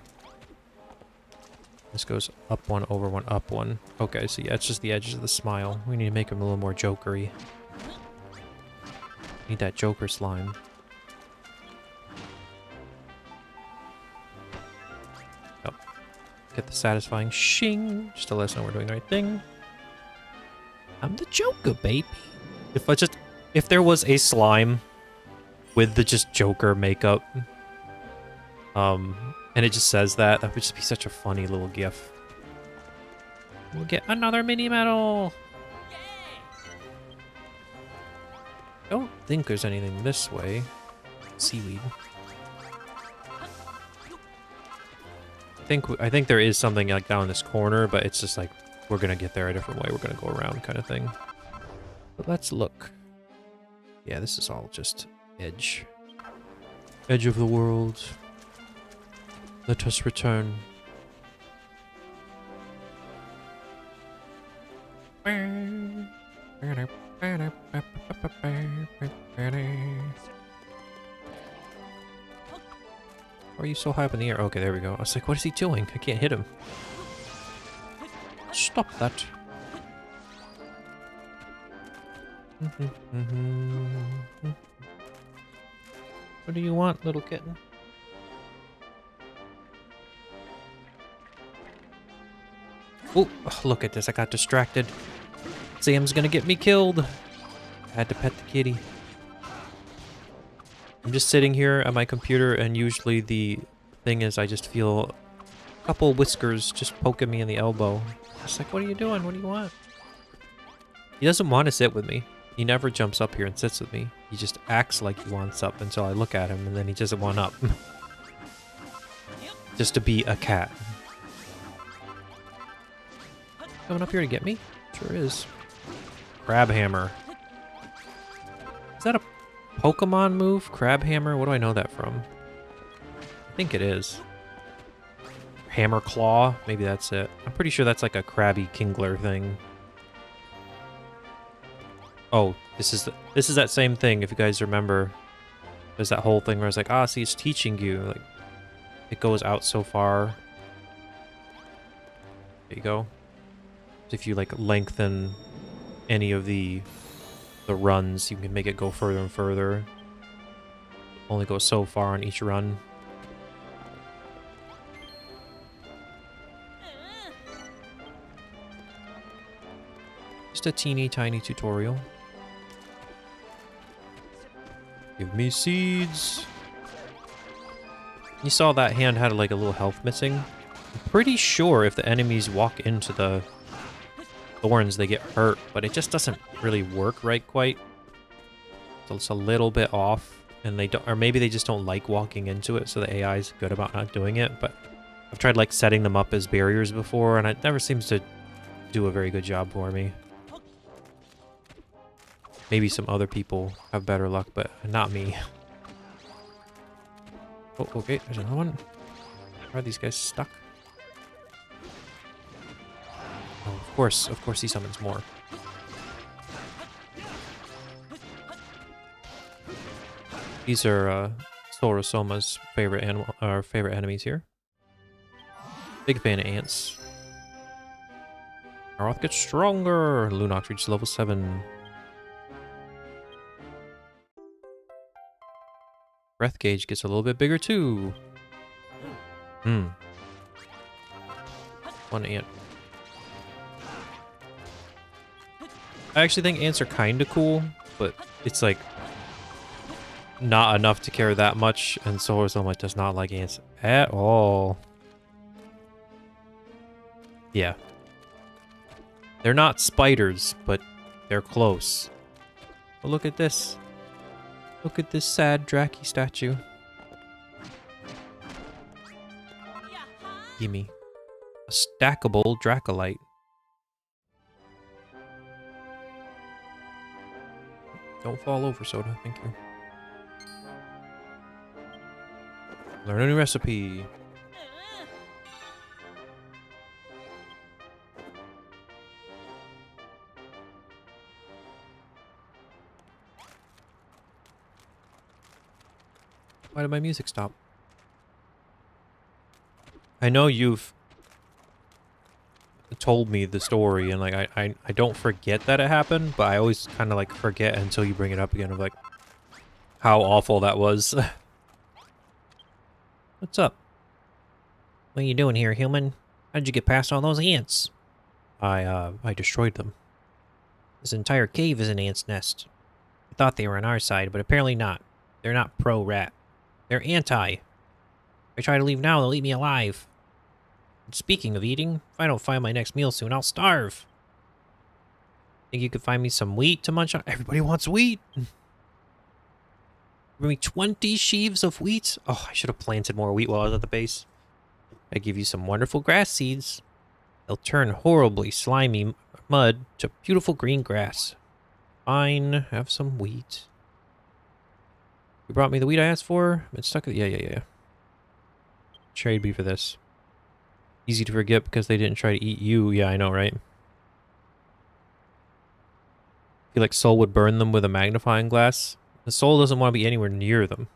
This goes up one, over one, up one. Okay, so yeah, it's just the edges of the smile. We need to make him a little more jokery. Need that Joker slime. Oh. Get the satisfying shing, just to let us know we're doing the right thing. I'm the Joker, baby. If there was a slime with the just Joker makeup, and it just says that would just be such a funny little gif. We'll get another mini medal. Don't think there's anything this way. Seaweed. I think there is something like down in this corner, but it's just like we're gonna get there a different way. We're gonna go around kind of thing. But let's look. Yeah, this is all just edge. Edge of the world. Let us return. Why are you so high up in the air? Okay, there we go. I was like, what is he doing? I can't hit him. Stop that. What do you want, little kitten? Oh, look at this. I got distracted. Sam's gonna get me killed. I had to pet the kitty. I'm just sitting here at my computer, and usually the thing is I just feel a couple whiskers just poking me in the elbow. It's like, what are you doing? What do you want? He doesn't want to sit with me. He never jumps up here and sits with me. He just acts like he wants up until I look at him, and then he doesn't want up. Just to be a cat. Coming up here to get me? Sure is. Crab hammer. Is that a Pokemon move? Crab hammer? What do I know that from? I think it is. Hammer claw? Maybe that's it. I'm pretty sure that's like a Krabby Kingler thing. Oh, this is that same thing, if you guys remember. There's that whole thing where I was like, ah, see, it's teaching you. Like, it goes out so far. There you go. If you like lengthen any of the runs, you can make it go further and further. Only go so far on each run. Just a teeny tiny tutorial. Give me seeds. You saw that hand had like a little health missing. I'm pretty sure if the enemies walk into the thorns, they get hurt, but it just doesn't really work right quite. So it's a little bit off, and they don't, or maybe they just don't like walking into it, so the AI is good about not doing it. But I've tried like setting them up as barriers before, and it never seems to do a very good job for me. Maybe some other people have better luck, but not me. Oh, okay, there's another one. Are these guys stuck? Oh, of course he summons more. These are Solrosoma's favorite animal, favorite enemies here. Big fan of ants. Aroth gets stronger. Lunox reaches level 7. Breath gauge gets a little bit bigger too. One ant. I actually think ants are kind of cool, but it's like not enough to care that much, and Solrosoma does not like ants at all. Yeah. They're not spiders, but they're close. But look at this. Look at this sad Draki statue. Gimme. A stackable Dracolite. Don't fall over, Soda. Thank you. Learn a new recipe. Why did my music stop? I know you've told me the story, and like I don't forget that it happened, but I always kind of like forget until you bring it up again of like how awful that was. What's up? What are you doing here, human? How'd you get past all those ants? I destroyed them. This entire cave is an ant's nest. I thought they were on our side, but apparently not. They're not pro-rat. They're anti. If I try to leave now, they'll eat me alive. And speaking of eating, if I don't find my next meal soon, I'll starve. Think you could find me some wheat to munch on? Everybody wants wheat! Bring me 20 sheaves of wheat? Oh, I should have planted more wheat while I was at the base. I give you some wonderful grass seeds. They'll turn horribly slimy mud to beautiful green grass. Fine, have some wheat. You brought me the wheat I asked for? It's stuck. Yeah. Trade me for this. Easy to forget because they didn't try to eat you. Yeah, I know, right? I feel like Soul would burn them with a magnifying glass. The Soul doesn't want to be anywhere near them.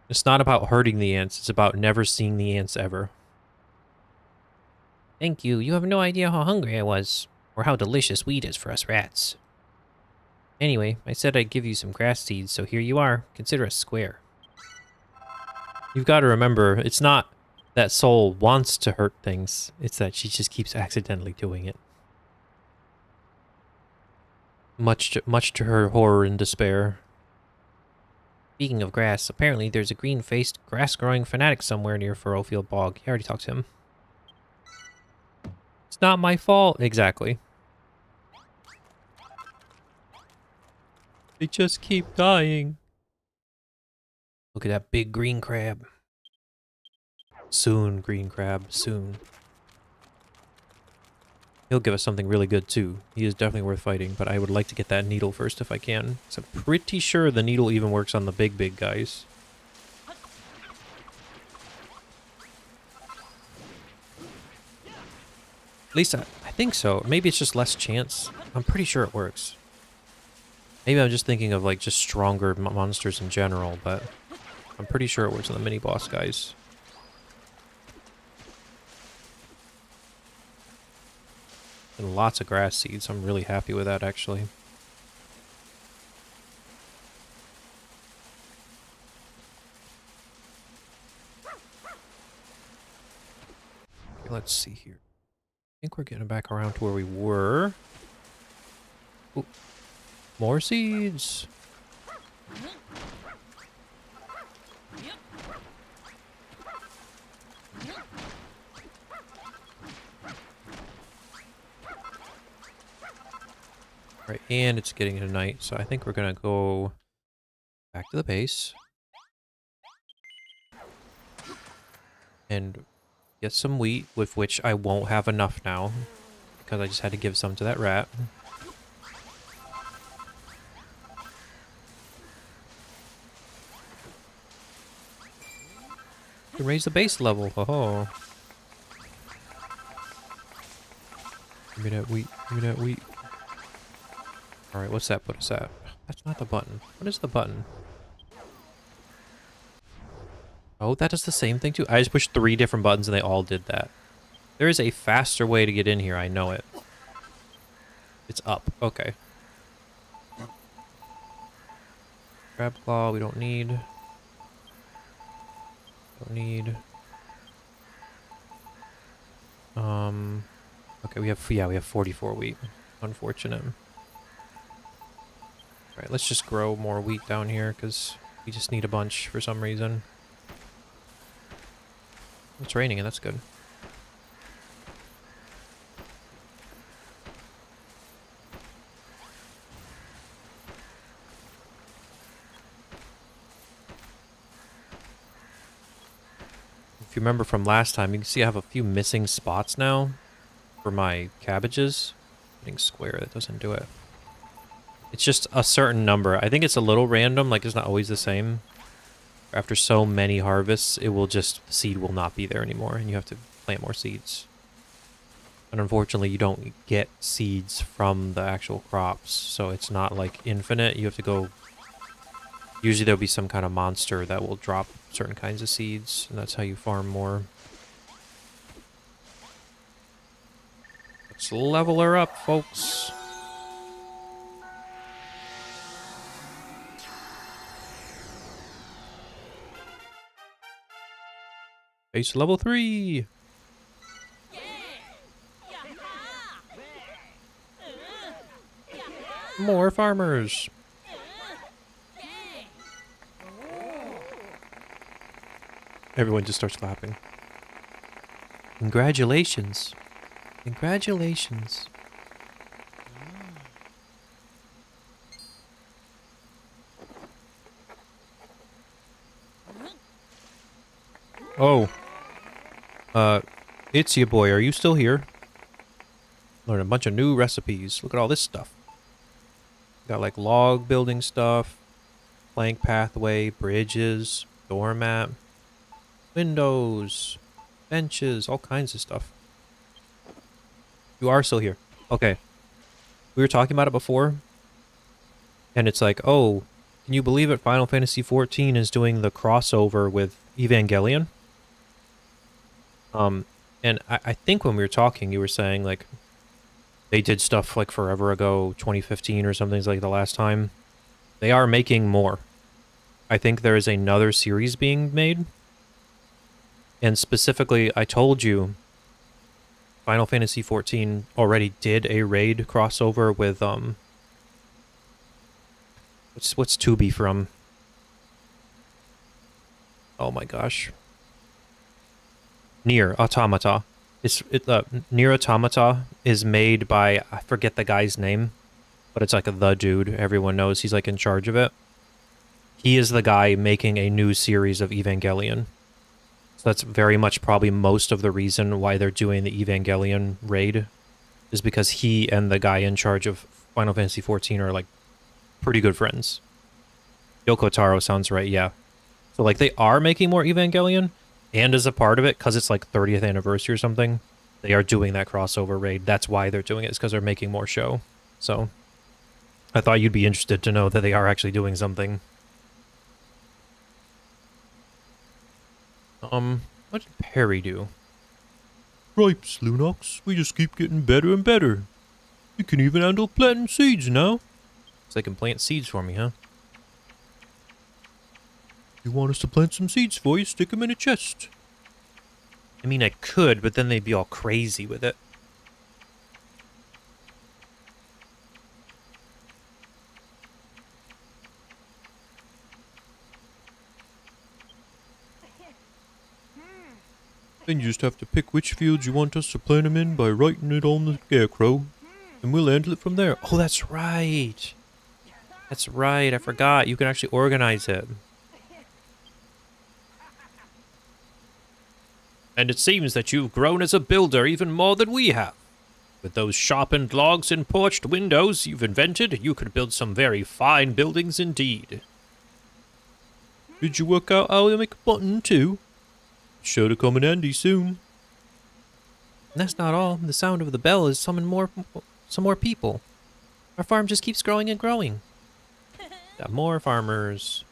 It's not about hurting the ants. It's about never seeing the ants ever. Thank you. You have no idea how hungry I was. Or how delicious wheat is for us rats. Anyway, I said I'd give you some grass seeds, so here you are. Consider us square. You've got to remember, it's not that Soul wants to hurt things. It's that she just keeps accidentally doing it. Much to her horror and despair. Speaking of grass, apparently there's a green-faced, grass-growing fanatic somewhere near Furrowfield Bog. You already talked to him. It's not my fault. Exactly. They just keep dying. Look at that big green crab. Soon, green crab, soon. He'll give us something really good too. He is definitely worth fighting, but I would like to get that needle first if I can. So I'm pretty sure the needle even works on the big guys. At least I think so. Maybe it's just less chance. I'm pretty sure it works. Maybe I'm just thinking of like just stronger monsters in general, but I'm pretty sure it works on the mini boss guys. And lots of grass seeds. I'm really happy with that actually. Okay, let's see here. I think we're getting back around to where we were. Ooh. More seeds! Right, and it's getting into night, so I think we're gonna go back to the base. And get some wheat, with which I won't have enough now. Because I just had to give some to that rat. You raise the base level. Oh. Give me that wheat. Give me that wheat. Alright, what's that put us at? That's not the button. What is the button? Oh, that does the same thing too. I just pushed 3 different buttons and they all did that. There is a faster way to get in here. I know it. It's up. Okay. Crab claw, we don't need. Don't need. Okay, we have 44 wheat. Unfortunate. Alright, let's just grow more wheat down here, because we just need a bunch for some reason. It's raining, and that's good. If you remember from last time, you can see I have a few missing spots now for my cabbages. Getting square, that doesn't do it. It's just a certain number. I think it's a little random, like it's not always the same. After so many harvests, it will just, the seed will not be there anymore, and you have to plant more seeds. And unfortunately, you don't get seeds from the actual crops, so it's not like infinite. You have to go, usually there'll be some kind of monster that will drop certain kinds of seeds, and that's how you farm more. Let's level her up, folks. Base level 3. More farmers. Everyone just starts clapping. Congratulations. Congratulations. Oh. It's your boy. Are you still here? Learn a bunch of new recipes. Look at all this stuff. Got like log building stuff, plank pathway, bridges, doormat, windows, benches, all kinds of stuff. You are still here. Okay. We were talking about it before. And it's like, oh, can you believe it? Final Fantasy XIV is doing the crossover with Evangelion. And I think when we were talking, you were saying, like, they did stuff, like, forever ago, 2015 or something like the last time. They are making more. I think there is another series being made. And specifically, I told you, Final Fantasy XIV already did a raid crossover with, what's 2B from? Oh my gosh. Nier Automata. Nier Automata is made by, I forget the guy's name, but it's like the dude everyone knows. He's like in charge of it. He is the guy making a new series of Evangelion. So that's very much probably most of the reason why they're doing the Evangelion raid, is because he and the guy in charge of Final Fantasy XIV are like pretty good friends. Yoko Taro sounds right, yeah. So like they are making more Evangelion, and as a part of it, because it's like 30th anniversary or something, they are doing that crossover raid. That's why they're doing it, is because they're making more show. So I thought you'd be interested to know that they are actually doing something. What did Perry do? Gripes, Lunox. We just keep getting better and better. You can even handle planting seeds now. So they can plant seeds for me, huh? You want us to plant some seeds for you? Stick them in a chest. I mean, I could, but then they'd be all crazy with it. Then you just have to pick which fields you want us to plant them in by writing it on the scarecrow, and we'll handle it from there. Oh, that's right. That's right. I forgot. You can actually organize it. And it seems that you've grown as a builder even more than we have. With those sharpened logs and porched windows you've invented, you could build some very fine buildings indeed. Did you work out how to make a button too? Sure to come in handy soon. And that's not all. The sound of the bell is summoning some more people. Our farm just keeps growing and growing. Got more farmers.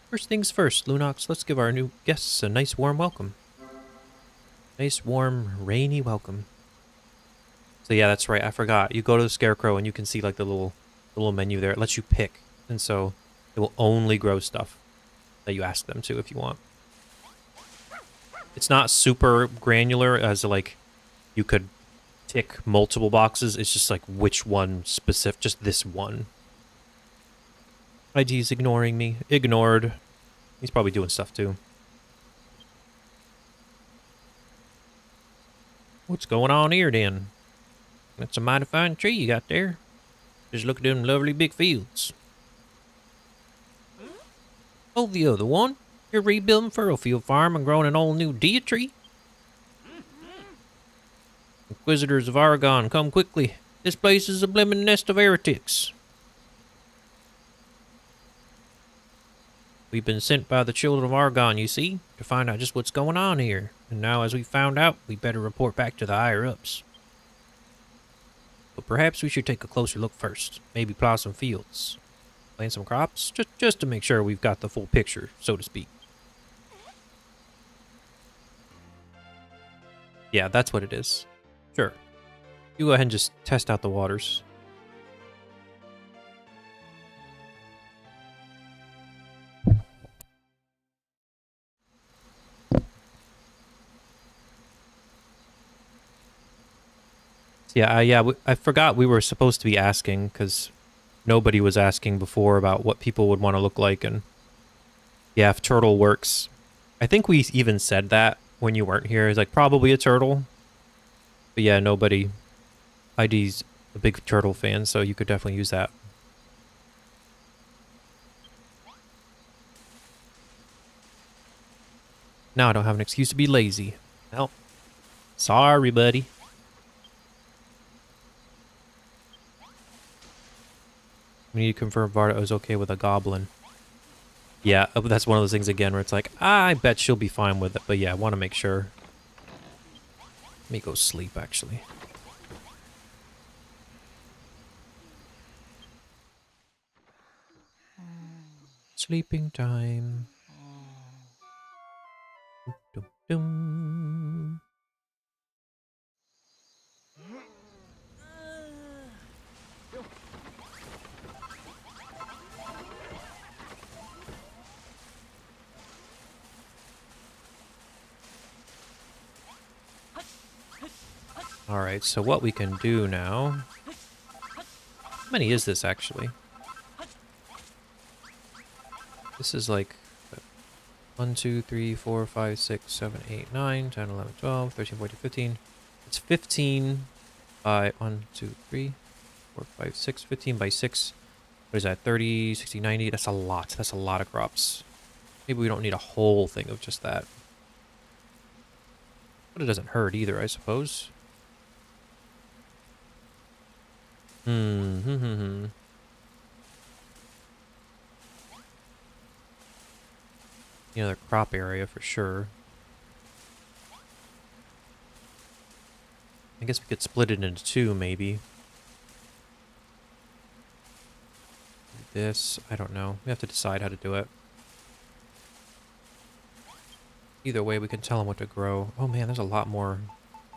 First things first, Lunox, let's give our new guests a nice warm welcome. Nice warm, rainy welcome. So yeah, that's right, I forgot. You go to the Scarecrow and you can see like the little menu there. It lets you pick. And so it will only grow stuff that you ask them to if you want. It's not super granular as like you could tick multiple boxes. It's just like which one specific, just this one. ID's ignoring me. Ignored. He's probably doing stuff too. What's going on here then? That's a mighty fine tree you got there. Just look at them lovely big fields. Oh, the other one? You're rebuilding Furrowfield Farm and growing an all new Dia tree? Inquisitors of Aragon, come quickly. This place is a blimmin' nest of heretics. We've been sent by the children of Aragon, you see, to find out just what's going on here. And now as we found out, we better report back to the higher-ups. But perhaps we should take a closer look first. Maybe plow some fields. Plant some crops, just to make sure we've got the full picture, so to speak. Yeah, that's what it is. Sure. You go ahead and just test out the waters. Yeah, I forgot we were supposed to be asking, because nobody was asking before about what people would want to look like, and yeah, if turtle works. I think we even said that when you weren't here. It's like, probably a turtle. But yeah, nobody. ID's a big turtle fan, so you could definitely use that. Now I don't have an excuse to be lazy. Well, sorry, buddy. We need to confirm Varda is okay with a goblin. Yeah, that's one of those things again where it's like, I bet she'll be fine with it. But yeah, I want to make sure. Let me go sleep, actually. Sleeping time. Dum, dum. Alright, so what we can do now... How many is this, actually? This is like... 1, 2, 3, 4, 5, 6, 7, 8, 9, 10, 11, 12, 13, 14, 15. It's 15 by 1, 2, 3, 4, 5, 6. 15 by 6. What is that? 30, 60, 90. That's a lot. That's a lot of crops. Maybe we don't need a whole thing of just that. But it doesn't hurt either, I suppose. Another crop area for sure. I guess we could split it into two, maybe. This, I don't know. We have to decide how to do it. Either way, we can tell them what to grow. Oh man, there's a lot more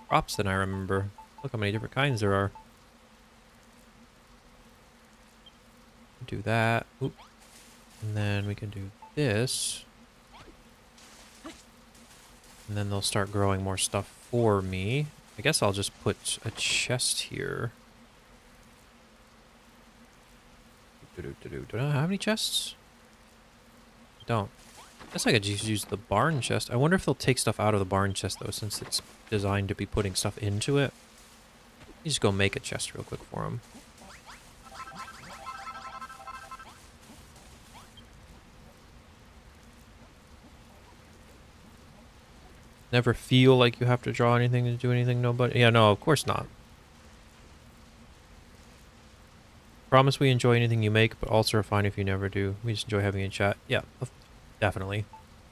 crops than I remember. Look how many different kinds there are. Do that. Oop. And then we can do this. And then they'll start growing more stuff for me. I guess I'll just put a chest here. Do I have any chests? I don't. I guess I could just use the barn chest. I wonder if they'll take stuff out of the barn chest, though, since it's designed to be putting stuff into it. You just go make a chest real quick for them. Never feel like you have to draw anything to do anything, nobody? Yeah, no, of course not. Promise we enjoy anything you make, but also are fine if you never do. We just enjoy having you in chat. Yeah, definitely.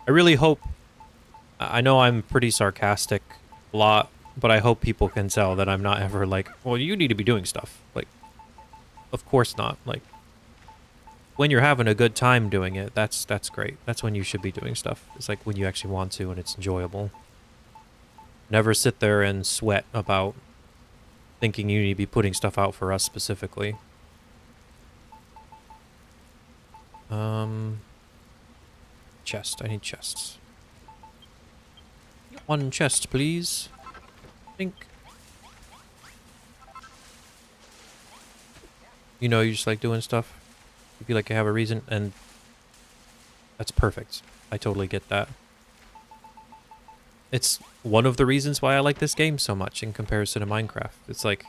I really hope I know I'm pretty sarcastic a lot, but I hope people can tell that I'm not ever like, well, you need to be doing stuff. Like, of course not. Like, when you're having a good time doing it, that's great. That's when you should be doing stuff. It's like when you actually want to and it's enjoyable. Never sit there and sweat about thinking you need to be putting stuff out for us specifically. Chest. I need chests. One chest, please. Think. You know, you just like doing stuff. You feel like you have a reason, and that's perfect. I totally get that. It's one of the reasons why I like this game so much in comparison to Minecraft. It's like,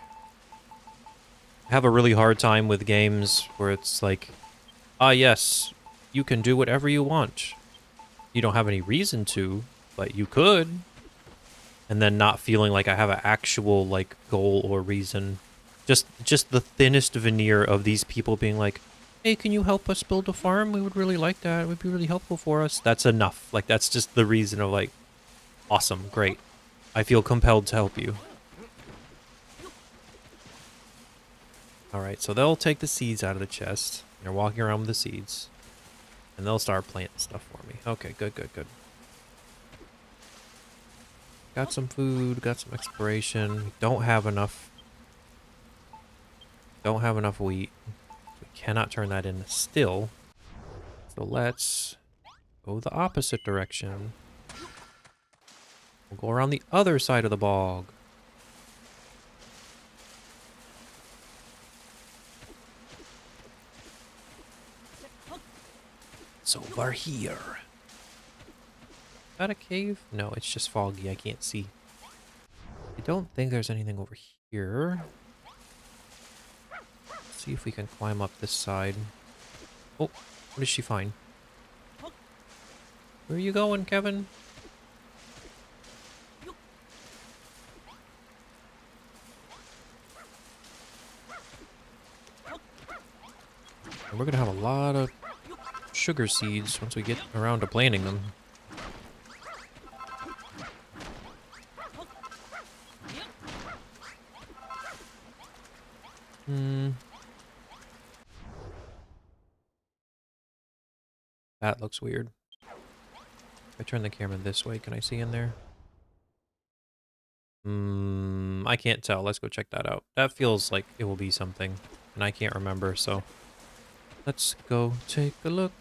I have a really hard time with games where it's like, ah, yes, you can do whatever you want. You don't have any reason to, but you could. And then not feeling like I have an actual, like, goal or reason. Just the thinnest veneer of these people being like, hey, can you help us build a farm? We would really like that. It would be really helpful for us. That's enough. Like, that's just the reason of, like, awesome, great. I feel compelled to help you. Alright, so they'll take the seeds out of the chest. They're walking around with the seeds. And they'll start planting stuff for me. Okay, good, good, good. Got some food, got some exploration. Don't have enough. Don't have enough wheat. We cannot turn that into still. So let's go the opposite direction. We'll go around the other side of the bog. It's over here. Is that a cave? No, it's just foggy. I can't see. I don't think there's anything over here. Let's see if we can climb up this side. Oh, what did she find? Where are you going, Kevin? And we're gonna have a lot of sugar seeds once we get around to planting them. That looks weird. If I turn the camera this way, can I see in there? I can't tell. Let's go check that out. That feels like it will be something, and I can't remember, so let's go take a look.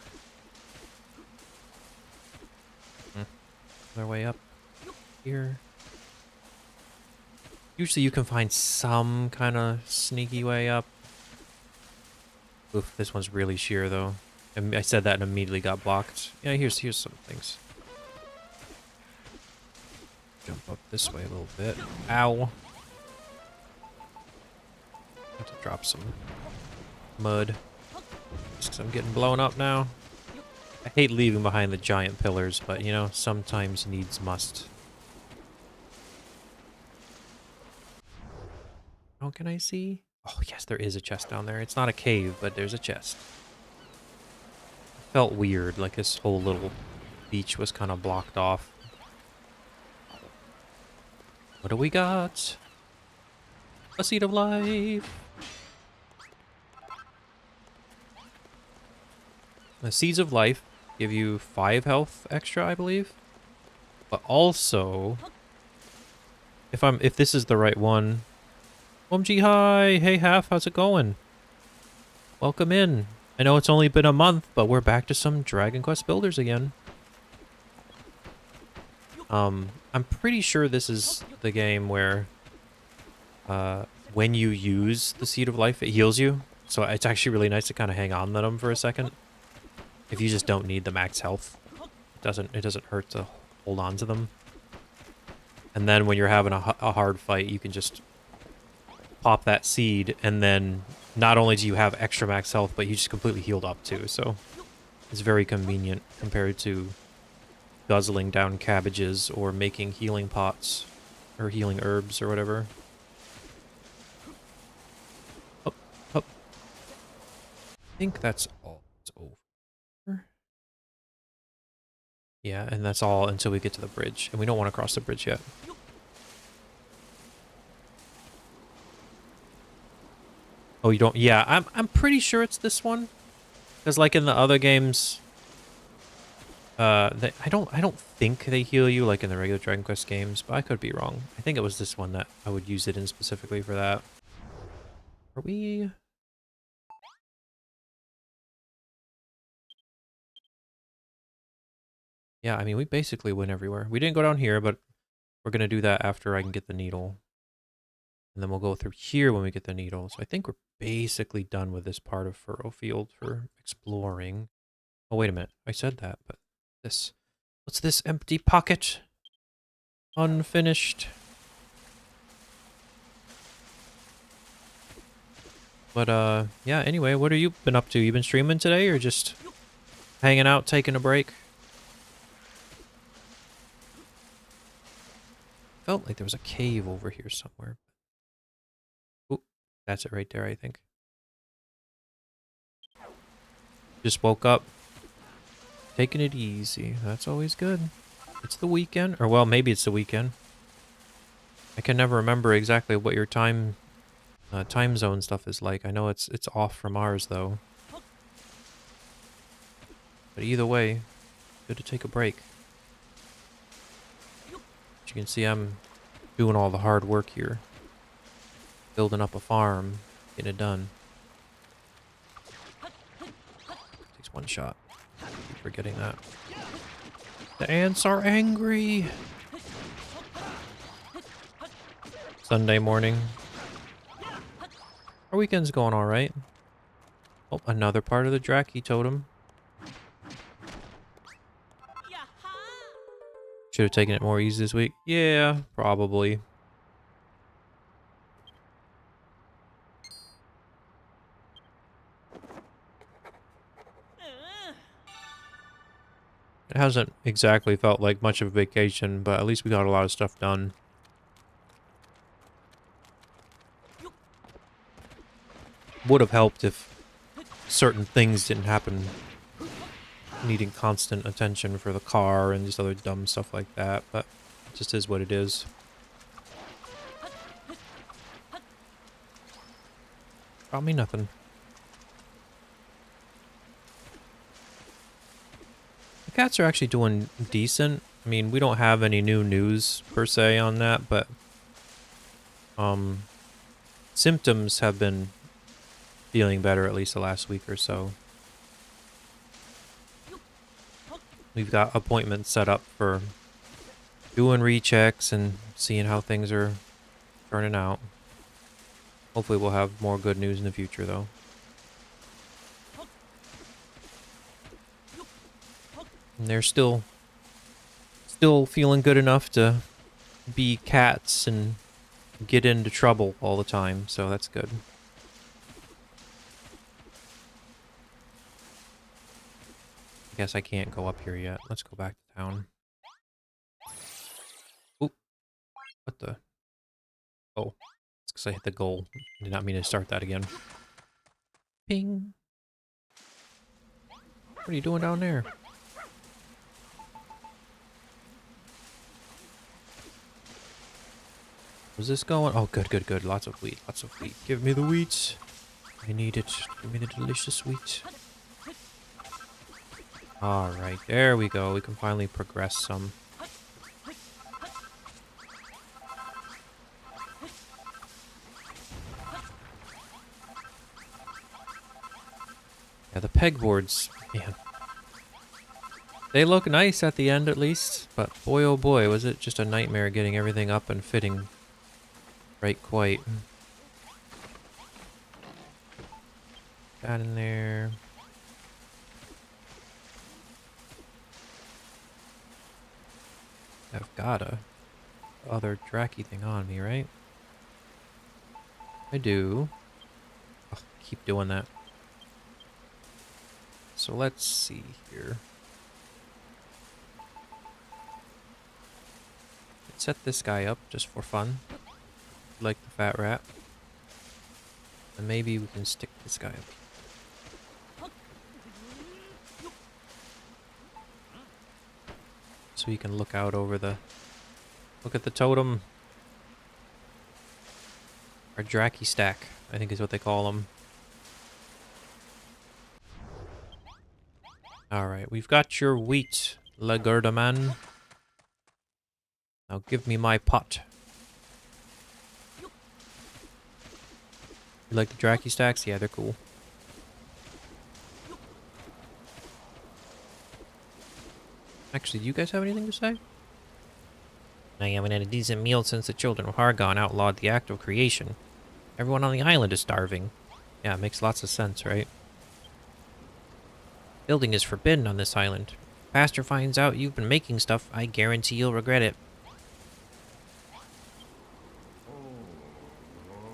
Their way up here. Usually you can find some kind of sneaky way up. Oof, this one's really sheer though. And I said that and immediately got blocked. Yeah, here's some things. Jump up this way a little bit. Ow. Have to drop some mud. Just 'cause I'm getting blown up now. I hate leaving behind the giant pillars, but you know, sometimes needs must. Oh, can I see? Oh, yes, there is a chest down there. It's not a cave, but there's a chest. It felt weird, like this whole little beach was kind of blocked off. What do we got? A seed of life. The seeds of life give you 5 health extra, I believe. But also, if this is the right one. OMG, hi! Hey, Half, how's it going? Welcome in. I know it's only been a month, but we're back to some Dragon Quest builders again. I'm pretty sure this is the game where, when you use the Seed of Life, it heals you. So it's actually really nice to kind of hang on to them for a second. If you just don't need the max health, it doesn't hurt to hold on to them. And then when you're having a hard fight, you can just pop that seed, and then not only do you have extra max health, but you just completely healed up too. So it's very convenient compared to guzzling down cabbages or making healing pots or healing herbs or whatever. Up, up. I think that's all. It's over. Yeah, and that's all until we get to the bridge. And we don't want to cross the bridge yet. Oh, you don't? Yeah, I'm pretty sure it's this one. Because like in the other games, I don't think they heal you like in the regular Dragon Quest games, but I could be wrong. I think it was this one that I would use it in specifically for that. Are we? Yeah, I mean, we basically went everywhere. We didn't go down here, but we're going to do that after I can get the needle. And then we'll go through here when we get the needle. So I think we're basically done with this part of Furrow Field for exploring. Oh, wait a minute. I said that, but this... What's this empty pocket? Unfinished. But, yeah, anyway, what have you been up to? You been streaming today or just hanging out, taking a break? Felt like there was a cave over here somewhere. Oop, that's it right there, I think. Just woke up. Taking it easy. That's always good. It's the weekend. Or, well, maybe it's the weekend. I can never remember exactly what your time zone stuff is like. I know it's off from ours, though. But either way, good to take a break. As you can see, I'm doing all the hard work here. Building up a farm, getting it done. Takes one shot. Keep forgetting that. The ants are angry! Sunday morning. Our weekend's going alright. Oh, another part of the Draki totem. Should have taken it more easy this week. Yeah, probably. It hasn't exactly felt like much of a vacation, but at least we got a lot of stuff done. Would have helped if certain things didn't happen, needing constant attention for the car and just other dumb stuff like that, but it just is what it is. Got me nothing. The cats are actually doing decent. I mean, we don't have any new news per se on that, but symptoms have been feeling better at least the last week or so. We've got appointments set up for doing rechecks and seeing how things are turning out. Hopefully we'll have more good news in the future, though. And they're still feeling good enough to be cats and get into trouble all the time, so that's good. I guess I can't go up here yet. Let's go back to town. Oop. What the? Oh. It's because I hit the goal. Did not mean to start that again. Ping. What are you doing down there? Was this going? Oh, good, good, good. Lots of wheat. Lots of wheat. Give me the wheat. I need it. Give me the delicious wheat. Alright, there we go. We can finally progress some. Yeah, the pegboards, man. They look nice at the end at least, but boy oh boy, was it just a nightmare getting everything up and fitting right quite. Got in there. I've got a other Draki thing on me, right? I do. Oh, keep doing that. So let's see here. Let's set this guy up just for fun. Like the fat rat. And maybe we can stick this guy up. So you can look out over the... Look at the totem. Or Draki stack, I think is what they call them. Alright, we've got your wheat, Legurdaman. Now give me my pot. You like the Draki stacks? Yeah, they're cool. Actually, do you guys have anything to say? I haven't had a decent meal since the children of Hargon outlawed the act of creation. Everyone on the island is starving. Yeah, it makes lots of sense, right? Building is forbidden on this island. If Pastor finds out you've been making stuff, I guarantee you'll regret it.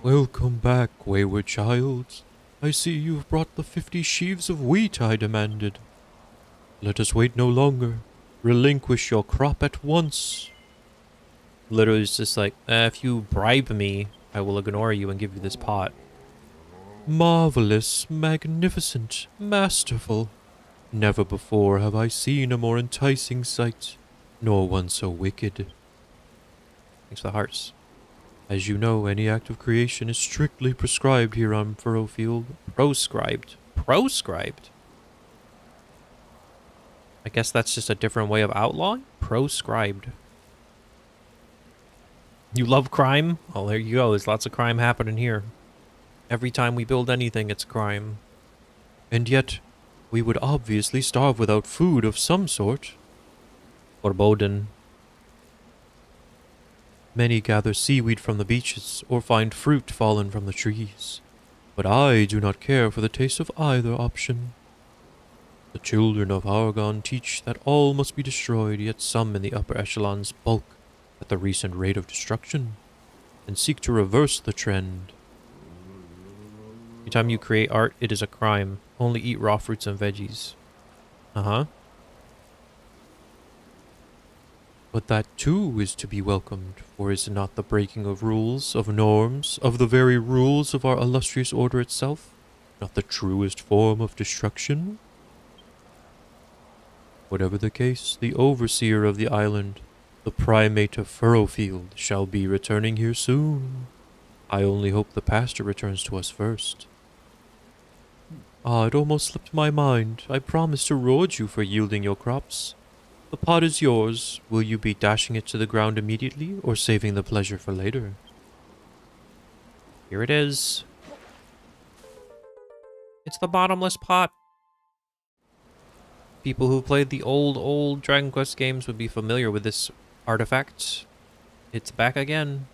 Welcome back, wayward child. I see you've brought the 50 sheaves of wheat I demanded. Let us wait no longer. Relinquish your crop at once. Literally, it's just like, if you bribe me, I will ignore you and give you this pot. Marvelous, magnificent, masterful. Never before have I seen a more enticing sight, nor one so wicked. Thanks for the hearts. As you know, any act of creation is strictly prescribed here on Furrowfield. Proscribed. Proscribed? I guess that's just a different way of outlawing? Proscribed. You love crime? Oh, there you go. There's lots of crime happening here. Every time we build anything, it's crime. And yet, we would obviously starve without food of some sort. Forbodden. Many gather seaweed from the beaches, or find fruit fallen from the trees. But I do not care for the taste of either option. The children of Hargon teach that all must be destroyed, yet some in the upper echelons balk at the recent rate of destruction, and seek to reverse the trend. Every time you create art, it is a crime. Only eat raw fruits and veggies. Uh-huh. But that too is to be welcomed, for is it not the breaking of rules, of norms, of the very rules of our illustrious order itself, not the truest form of destruction? Whatever the case, the overseer of the island, the primate of Furrowfield, shall be returning here soon. I only hope the pastor returns to us first. Ah, it almost slipped my mind. I promised to reward you for yielding your crops. The pot is yours. Will you be dashing it to the ground immediately, or saving the pleasure for later? Here it is. It's the bottomless pot. People who played the old Dragon Quest games would be familiar with this artifact. It's back again.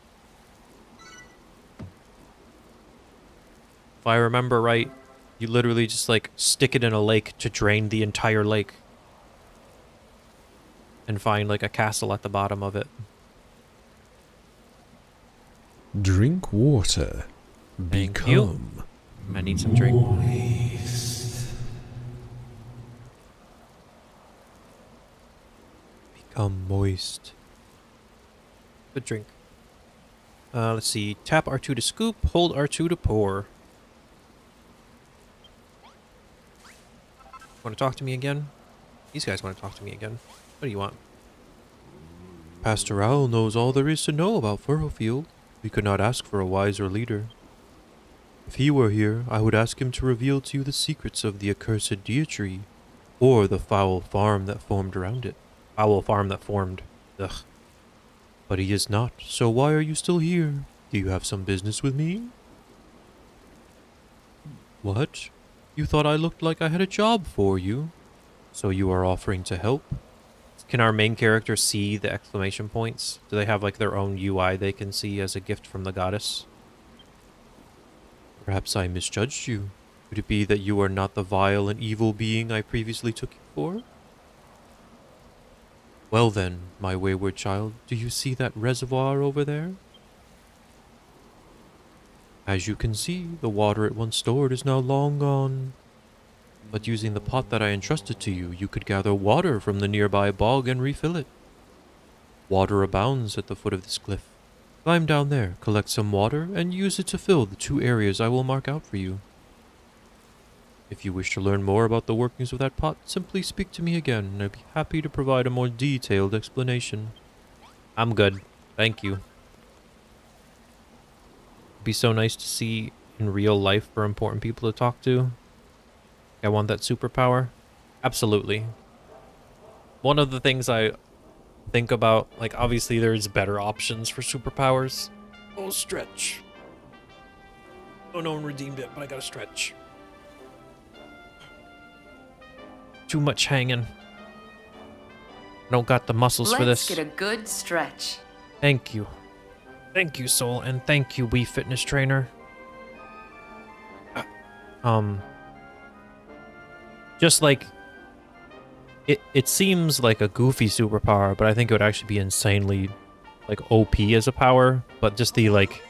If I remember right, you literally just like stick it in a lake to drain the entire lake. And find like a castle at the bottom of it. Drink water. Thank you. I need some drink. Become moist. Good drink. Let's see. Tap R2 to scoop, hold R2 to pour. Want to talk to me again? These guys want to talk to me again. What do you want? Pastor Owl knows all there is to know about Furrowfield. We could not ask for a wiser leader. If he were here, I would ask him to reveal to you the secrets of the accursed Dia tree, or the foul farm that formed around it. Foul farm that formed. Ugh. But he is not, so why are you still here? Do you have some business with me? What? You thought I looked like I had a job for you? So you are offering to help? Can our main character see the exclamation points? Do they have like their own UI they can see as a gift from the goddess? Perhaps I misjudged you. Could it be that you are not the vile and evil being I previously took you for? Well then, my wayward child, do you see that reservoir over there? As you can see, the water it once stored is now long gone. But using the pot that I entrusted to you, you could gather water from the nearby bog and refill it. Water abounds at the foot of this cliff. Climb down there, collect some water, and use it to fill the 2 areas I will mark out for you. If you wish to learn more about the workings of that pot, simply speak to me again, and I'd be happy to provide a more detailed explanation. I'm good. Thank you. It'd be so nice to see in real life for important people to talk to. I want that superpower. Absolutely. One of the things I think about, like, obviously there's better options for superpowers. Oh, stretch. Oh, no one redeemed it, but I gotta stretch. Too much hanging. I don't got the muscles for this. Let's get a good stretch. Thank you. Thank you, Soul, and thank you, Wii Fitness Trainer. Just like, it seems like a goofy superpower, but I think it would actually be insanely, like, OP as a power. But just the, like,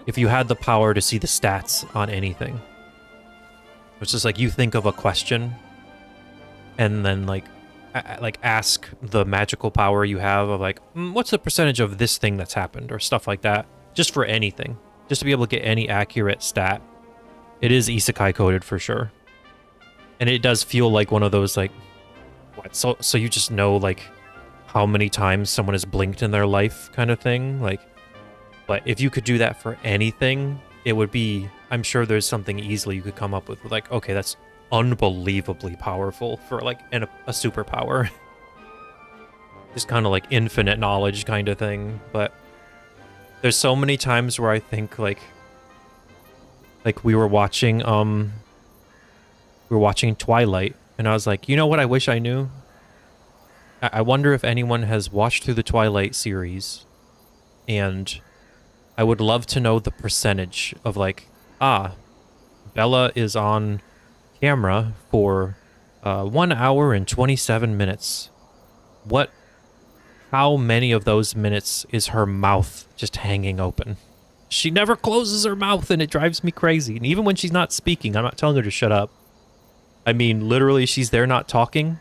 if you had the power to see the stats on anything. It's just like, you think of a question, and then, like ask the magical power you have of, like, what's the percentage of this thing that's happened, or stuff like that. Just for anything. Just to be able to get any accurate stat. It is isekai coded for sure. And it does feel like one of those, like, what? So you just know, like, how many times someone has blinked in their life kind of thing. Like, but if you could do that for anything, it would be, I'm sure there's something easily you could come up with, like, okay, that's unbelievably powerful for, like, a superpower. Just kind of like infinite knowledge kind of thing. But there's so many times where I think, like we were watching Twilight, and I was like, you know what I wish I knew? I wonder if anyone has watched through the Twilight series, and I would love to know the percentage of, like, Bella is on camera for 1 hour and 27 minutes. How many of those minutes is her mouth just hanging open? She never closes her mouth, and it drives me crazy. And even when she's not speaking, I'm not telling her to shut up. I mean, literally, she's there not talking.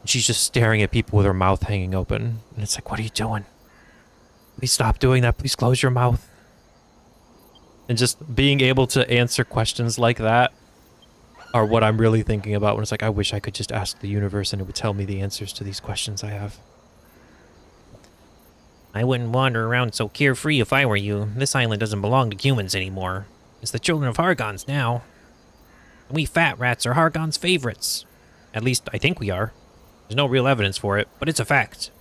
And she's just staring at people with her mouth hanging open. And it's like, what are you doing? Please stop doing that. Please close your mouth. And just being able to answer questions like that are what I'm really thinking about when it's like, I wish I could just ask the universe and it would tell me the answers to these questions I have. I wouldn't wander around so carefree if I were you. This island doesn't belong to humans anymore. It's the children of Hargons now. And we fat rats are Hargon's favorites. At least, I think we are. There's no real evidence for it, but it's a fact.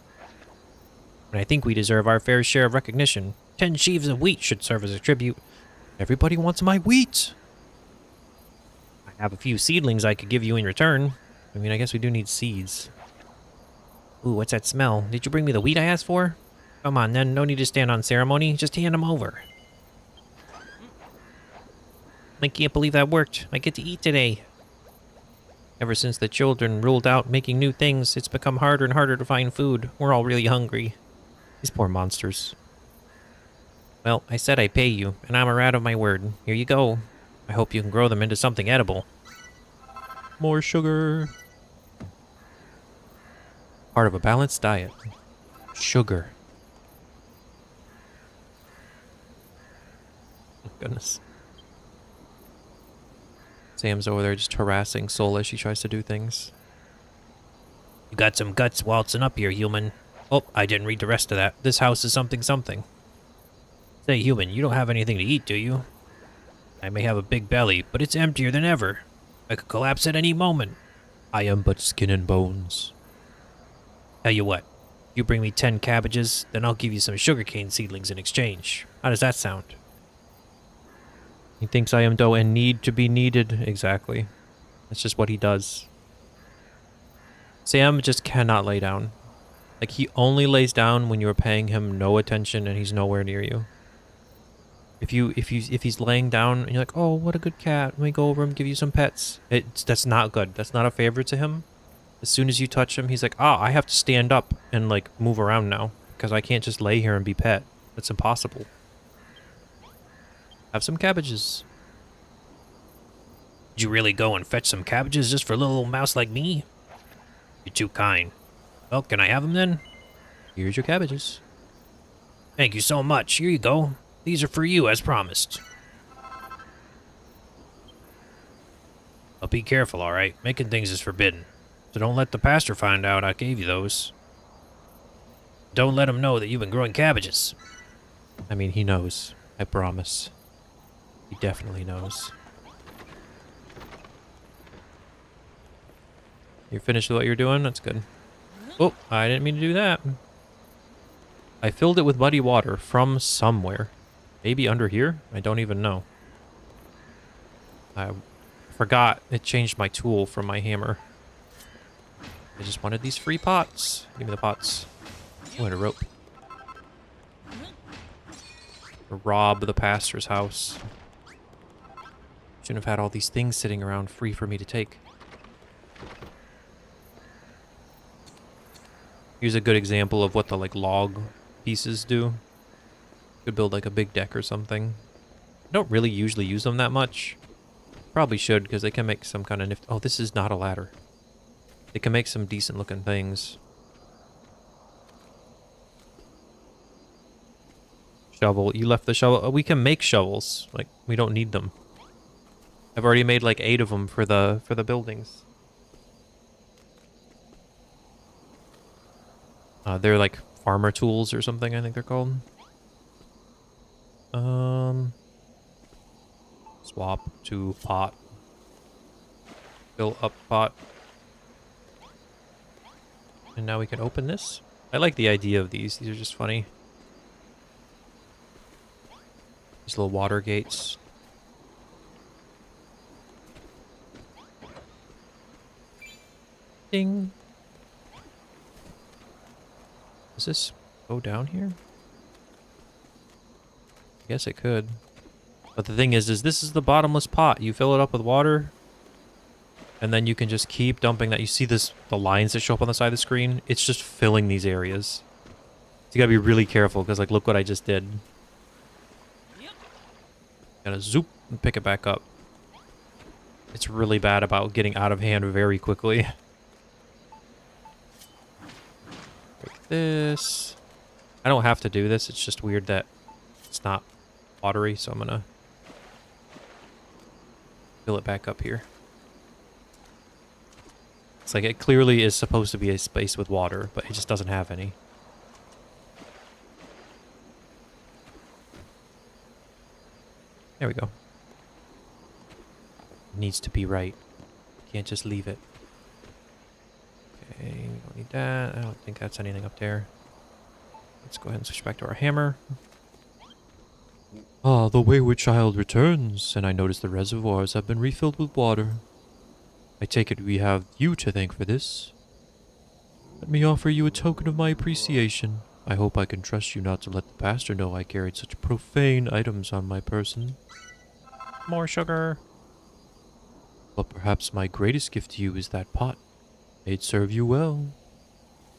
And I think we deserve our fair share of recognition. 10 sheaves of wheat should serve as a tribute. Everybody wants my wheat! I have a few seedlings I could give you in return. I mean, I guess we do need seeds. Ooh, what's that smell? Did you bring me the wheat I asked for? Come on, then. No need to stand on ceremony. Just hand them over. I can't believe that worked. I get to eat today. Ever since the children ruled out making new things, it's become harder and harder to find food. We're all really hungry. These poor monsters. Well, I said I'd pay you, and I'm a rat of my word. Here you go. I hope you can grow them into something edible. More sugar. Part of a balanced diet. Sugar. Oh, goodness. Sam's over there just harassing Soul as she tries to do things. You got some guts waltzing up here, human. Oh, I didn't read the rest of that. This house is something something. Say, human, you don't have anything to eat, do you? I may have a big belly, but it's emptier than ever. I could collapse at any moment. I am but skin and bones. Tell you what, you bring me 10 cabbages, then I'll give you some sugarcane seedlings in exchange. How does that sound? He thinks I am dough and need to be needed. Exactly. That's just what he does. Sam just cannot lay down. Like, he only lays down when you are paying him no attention and he's nowhere near you. If he's laying down and you're like, oh, what a good cat, let me go over and give you some pets. That's not good. That's not a favor to him. As soon as you touch him, he's like, I have to stand up and, like, move around now because I can't just lay here and be pet. That's impossible. Have some cabbages. Did you really go and fetch some cabbages just for a little old mouse like me? You're too kind. Well, can I have them then? Here's your cabbages. Thank you so much. Here you go. These are for you, as promised. be careful, alright? Making things is forbidden. So don't let the pastor find out I gave you those. Don't let him know that you've been growing cabbages. I mean, he knows. I promise. He definitely knows. You're finished with what you're doing? That's good. Oh, I didn't mean to do that. I filled it with muddy water from somewhere. Maybe under here? I don't even know. I forgot it changed my tool from my hammer. I just wanted these free pots. Give me the pots. Oh, and a rope. Rob the pastor's house. Shouldn't have had all these things sitting around free for me to take. Here's a good example of what the like log pieces do. Could build like a big deck or something. I don't really usually use them that much. Probably should because they can make some kind of nifty. Oh, this is not a ladder. They can make some decent looking things. Shovel. You left the shovel. We can make shovels. Like, we don't need them. I've already made like 8 of them for the buildings. They're like farmer tools or something, I think they're called. Swap to pot. Fill up pot. And now we can open this. I like the idea of these. These are just funny. These little water gates. Ding. Does this go down here? I guess it could. But the thing is this is the bottomless pot. You fill it up with water, and then you can just keep dumping that. You see this, the lines that show up on the side of the screen? It's just filling these areas. So you gotta be really careful, because like, look what I just did. Gotta zoop and pick it back up. It's really bad about getting out of hand very quickly. Like this. I don't have to do this. It's just weird that it's not watery, so I'm gonna fill it back up here. It's like it clearly is supposed to be a space with water, but it just doesn't have any. There we go. It needs to be right. Can't just leave it. Okay, we don't need that. I don't think that's anything up there. Let's go ahead and switch back to our hammer. Ah, the wayward child returns, and I notice the reservoirs have been refilled with water. I take it we have you to thank for this. Let me offer you a token of my appreciation. I hope I can trust you not to let the pastor know I carried such profane items on my person. More sugar. But perhaps my greatest gift to you is that pot. May it serve you well.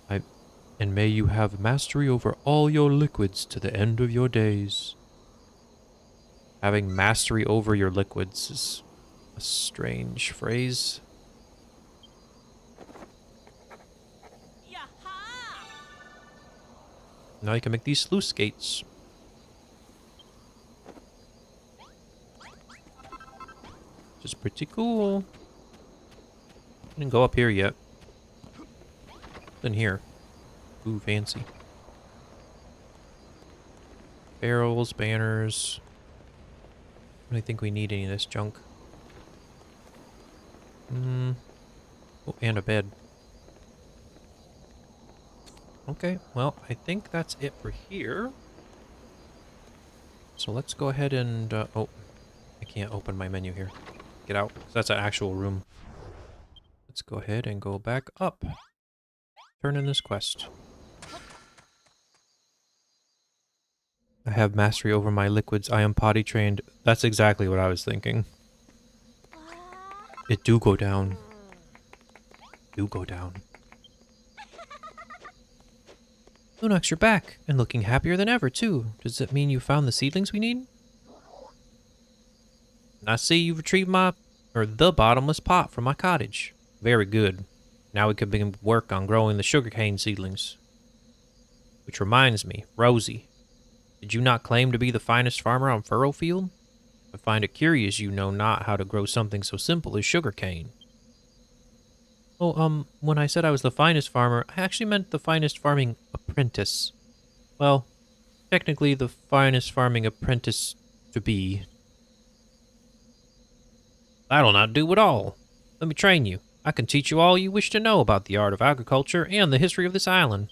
And may you have mastery over all your liquids to the end of your days. Having mastery over your liquids is a strange phrase. Now you can make these sluice gates. Which is pretty cool. Didn't go up here yet. In here. Ooh, fancy. Barrels, banners. I don't think we need any of this junk. Oh, and a bed. Okay, well, I think that's it for here. So let's go ahead and, oh, I can't open my menu here. Get out. That's an actual room. Let's go ahead and go back up. Turn in this quest. I have mastery over my liquids. I am potty trained. That's exactly what I was thinking. It do go down. Do go down. Lunox, you're back, and looking happier than ever, too. Does that mean you found the seedlings we need? I see you've retrieved the bottomless pot from my cottage. Very good. Now we can begin work on growing the sugarcane seedlings. Which reminds me, Rosie, did you not claim to be the finest farmer on Furrowfield? I find it curious you know not how to grow something so simple as sugarcane. Oh, when I said I was the finest farmer, I actually meant the finest farming apprentice. Well, technically the finest farming apprentice to be. That'll not do at all. Let me train you. I can teach you all you wish to know about the art of agriculture and the history of this island.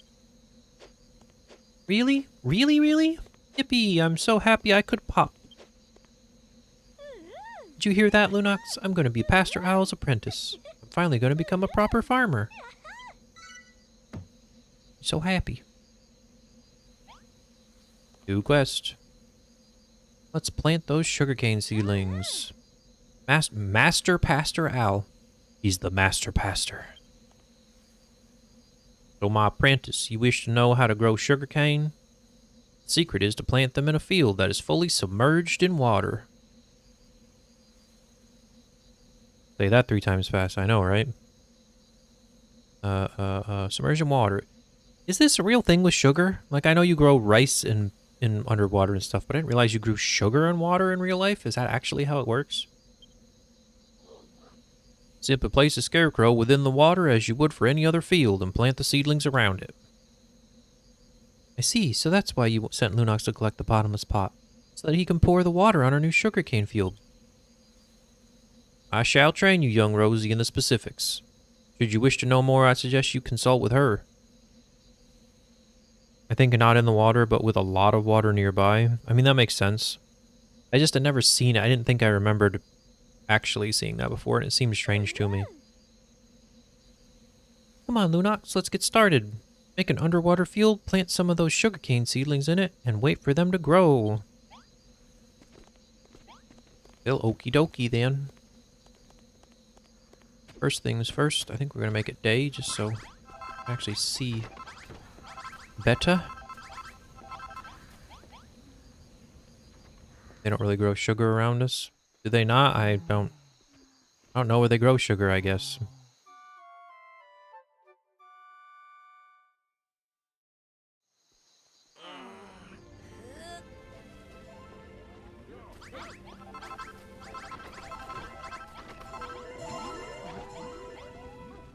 Really? Really, really? Yippee, I'm so happy I could pop. Did you hear that, Lunox? I'm going to be Pastor Owl's apprentice. I'm finally going to become a proper farmer. So happy. New quest. Let's plant those sugarcane seedlings. Master Pastor Owl. He's the Master Pastor. So my apprentice, you wish to know how to grow sugarcane? The secret is to plant them in a field that is fully submerged in water. Say that 3 times fast, I know, right? Submerged in water. Is this a real thing with sugar? Like, I know you grow rice in underwater and stuff, but I didn't realize you grew sugar in water in real life. Is that actually how it works? Simply place a scarecrow within the water as you would for any other field and plant the seedlings around it. I see, so that's why you sent Lunox to collect the bottomless pot, so that he can pour the water on our new sugarcane field. I shall train you, young Rosie, in the specifics. Should you wish to know more, I suggest you consult with her. I think not in the water, but with a lot of water nearby. I mean, that makes sense. I just had never seen it. I didn't think I remembered actually seeing that before, and it seems strange to me. Come on, Lunox, let's get started. Make an underwater field, plant some of those sugarcane seedlings in it, and wait for them to grow. Well, okie dokie then. First things first, I think we're going to make it day, just so I actually see better. They don't really grow sugar around us. Do they not? I don't know where they grow sugar, I guess.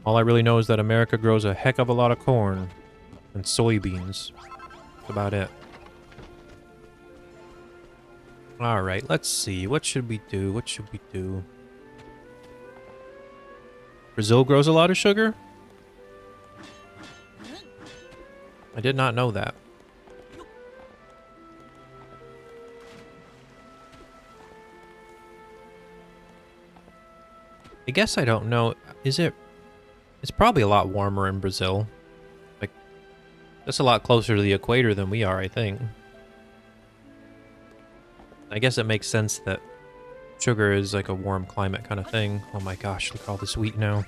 All I really know is that America grows a heck of a lot of corn and soybeans. That's about it. Alright, let's see. What should we do? What should we do? Brazil grows a lot of sugar? I did not know that. I guess I don't know. Is it... It's probably a lot warmer in Brazil. Like, that's a lot closer to the equator than we are, I think. I guess it makes sense that sugar is like a warm climate kind of thing. Oh my gosh, look at all this wheat now.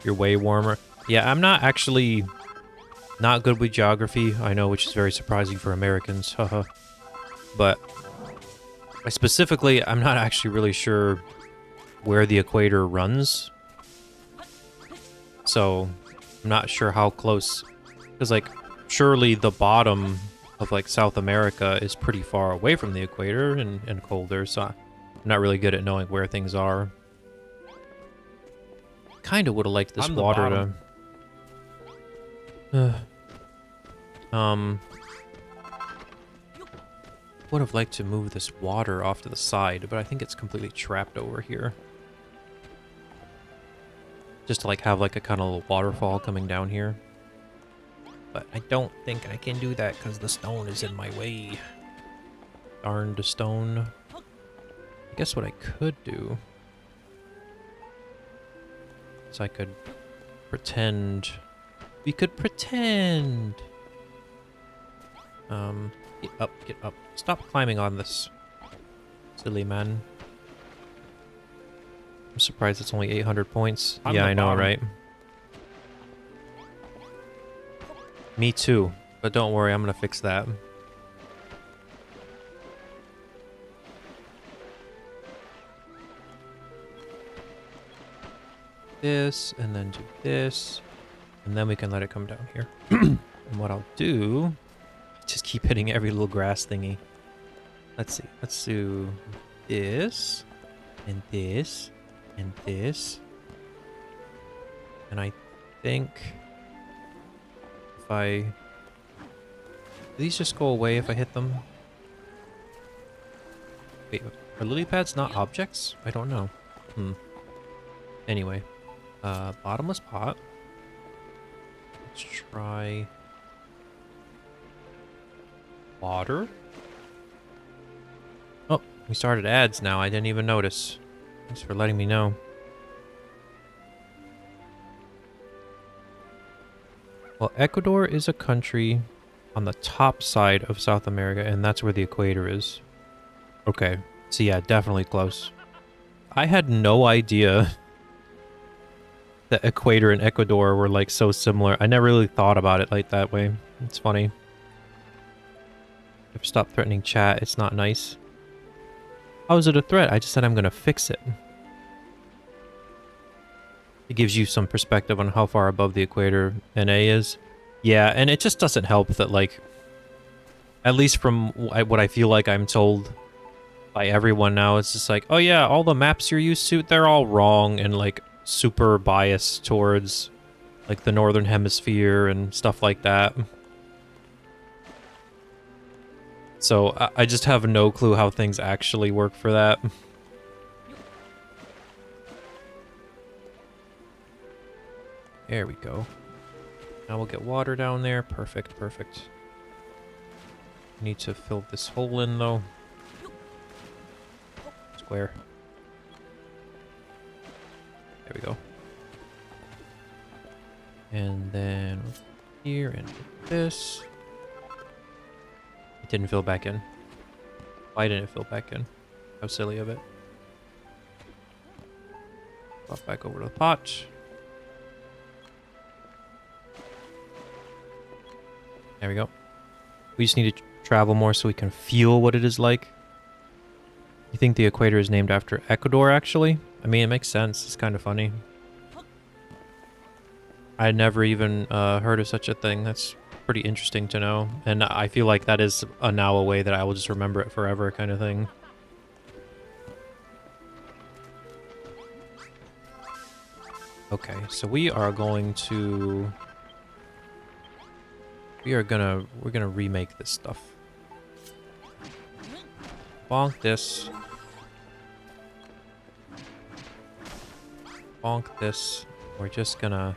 You're way warmer. Yeah, I'm not actually not good with geography, I know, which is very surprising for Americans, haha. But I'm not actually really sure where the equator runs. So, I'm not sure how close, because like, surely the bottom of like South America is pretty far away from the equator and colder, so I'm not really good at knowing where things are. Kinda would have liked this water to... would have liked to move this water off to the side, but I think it's completely trapped over here. Just to like have like a kind of little waterfall coming down here. But I don't think I can do that because the stone is in my way. Darned stone. I guess what I could do is I could pretend. We could pretend. Get up, get up. Stop climbing on this. Silly man. I'm surprised it's only 800 points. Yeah, I know, right? Me too. But don't worry, I'm gonna fix that. This, and then do this. And then we can let it come down here. And what I'll do... Just keep hitting every little grass thingy. Let's see. Let's do this, and this, and this. And I think if I... Do these just go away if I hit them? Wait, are lily pads not objects? I don't know. Anyway, bottomless pot. Let's try water. Oh, we started ads now. I didn't even notice. Thanks for letting me know. Well, Ecuador is a country on the top side of South America, and that's where the equator is. Okay, so yeah, definitely close. I had no idea that equator and Ecuador were like so similar. I never really thought about it like that way. It's funny. If stop threatening chat, it's not nice. How is it a threat? I just said I'm gonna fix it. It gives you some perspective on how far above the equator NA is. Yeah, and it just doesn't help that, like, at least from what I feel like I'm told by everyone now, it's just like, oh yeah, all the maps you're used to, they're all wrong and like super biased towards like the northern hemisphere and stuff like that. So I just have no clue how things actually work for that. There we go. Now we'll get water down there. Perfect, perfect. Need to fill this hole in though. Square. There we go. And then here and this. It didn't fill back in. Why didn't it fill back in? How silly of it. Pop back over to the pot. There we go. We just need to travel more so we can feel what it is like. You think the equator is named after Ecuador, actually? I mean, it makes sense. It's kind of funny. I had never even heard of such a thing. That's pretty interesting to know. And I feel like that is now a way that I will just remember it forever kind of thing. Okay, so we are going to... we're gonna remake this stuff. Bonk this. Bonk this. We're just gonna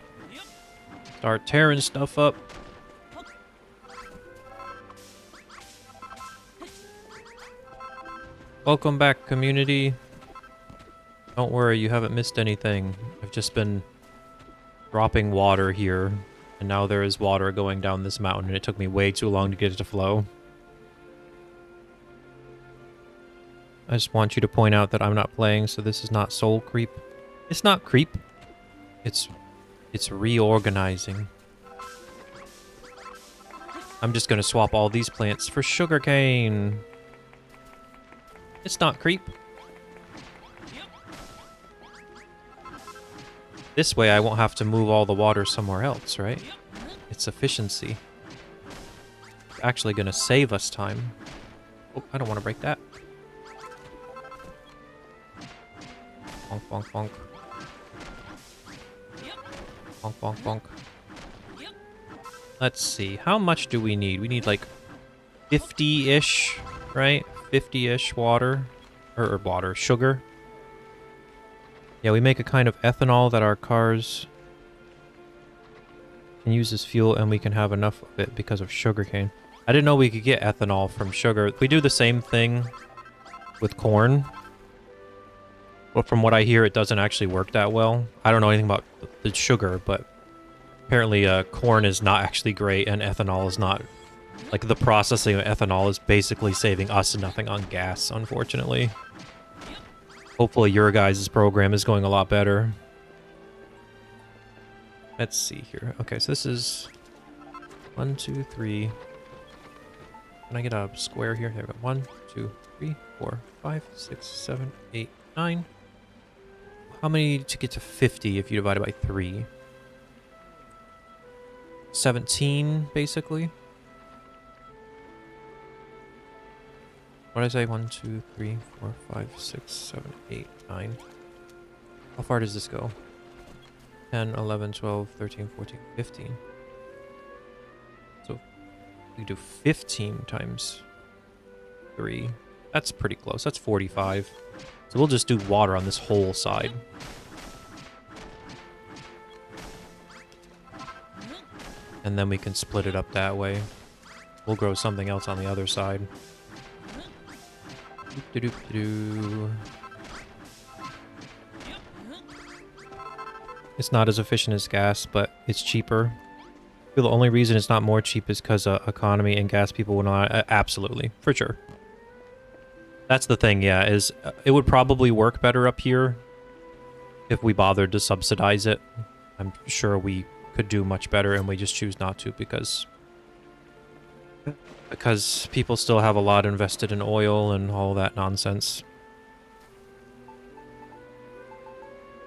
start tearing stuff up. Welcome back, community. Don't worry, you haven't missed anything. I've just been dropping water here. And now there is water going down this mountain, and it took me way too long to get it to flow. I just want you to point out that I'm not playing, so this is not soul creep. It's not creep. It's reorganizing. I'm just gonna swap all these plants for sugarcane. It's not creep. This way I won't have to move all the water somewhere else, right? It's efficiency. It's actually gonna save us time. Oh, I don't want to break that. Bonk, bonk, bonk. Bonk, bonk, bonk. Let's see. How much do we need? We need like 50-ish, right? 50-ish water. Or water. Sugar. Yeah, we make a kind of ethanol that our cars can use as fuel, and we can have enough of it because of sugarcane. I didn't know we could get ethanol from sugar. We do the same thing with corn. But from what I hear, it doesn't actually work that well. I don't know anything about the sugar, but apparently corn is not actually great, and ethanol is not... Like, the processing of ethanol is basically saving us nothing on gas, unfortunately. Hopefully your guys' program is going a lot better. Let's see here. Okay, so this is 1, 2, 3. Can I get a square here? There we go. 1, 2, 3, 4, 5, 6, 7, 8, 9. How many to get to 50 if you divide it by 3? 17, basically. What did I say? 1, 2, 3, 4, 5, 6, 7, 8, 9. How far does this go? 10, 11, 12, 13, 14, 15. So we do 15 times 3. That's pretty close. That's 45. So we'll just do water on this whole side. And then we can split it up that way. We'll grow something else on the other side. It's not as efficient as gas, but it's cheaper. I feel the only reason it's not more cheap is because economy and gas people will not. Absolutely, for sure. That's the thing, yeah, is it would probably work better up here if we bothered to subsidize it. I'm sure we could do much better, and we just choose not to because people still have a lot invested in oil and all that nonsense.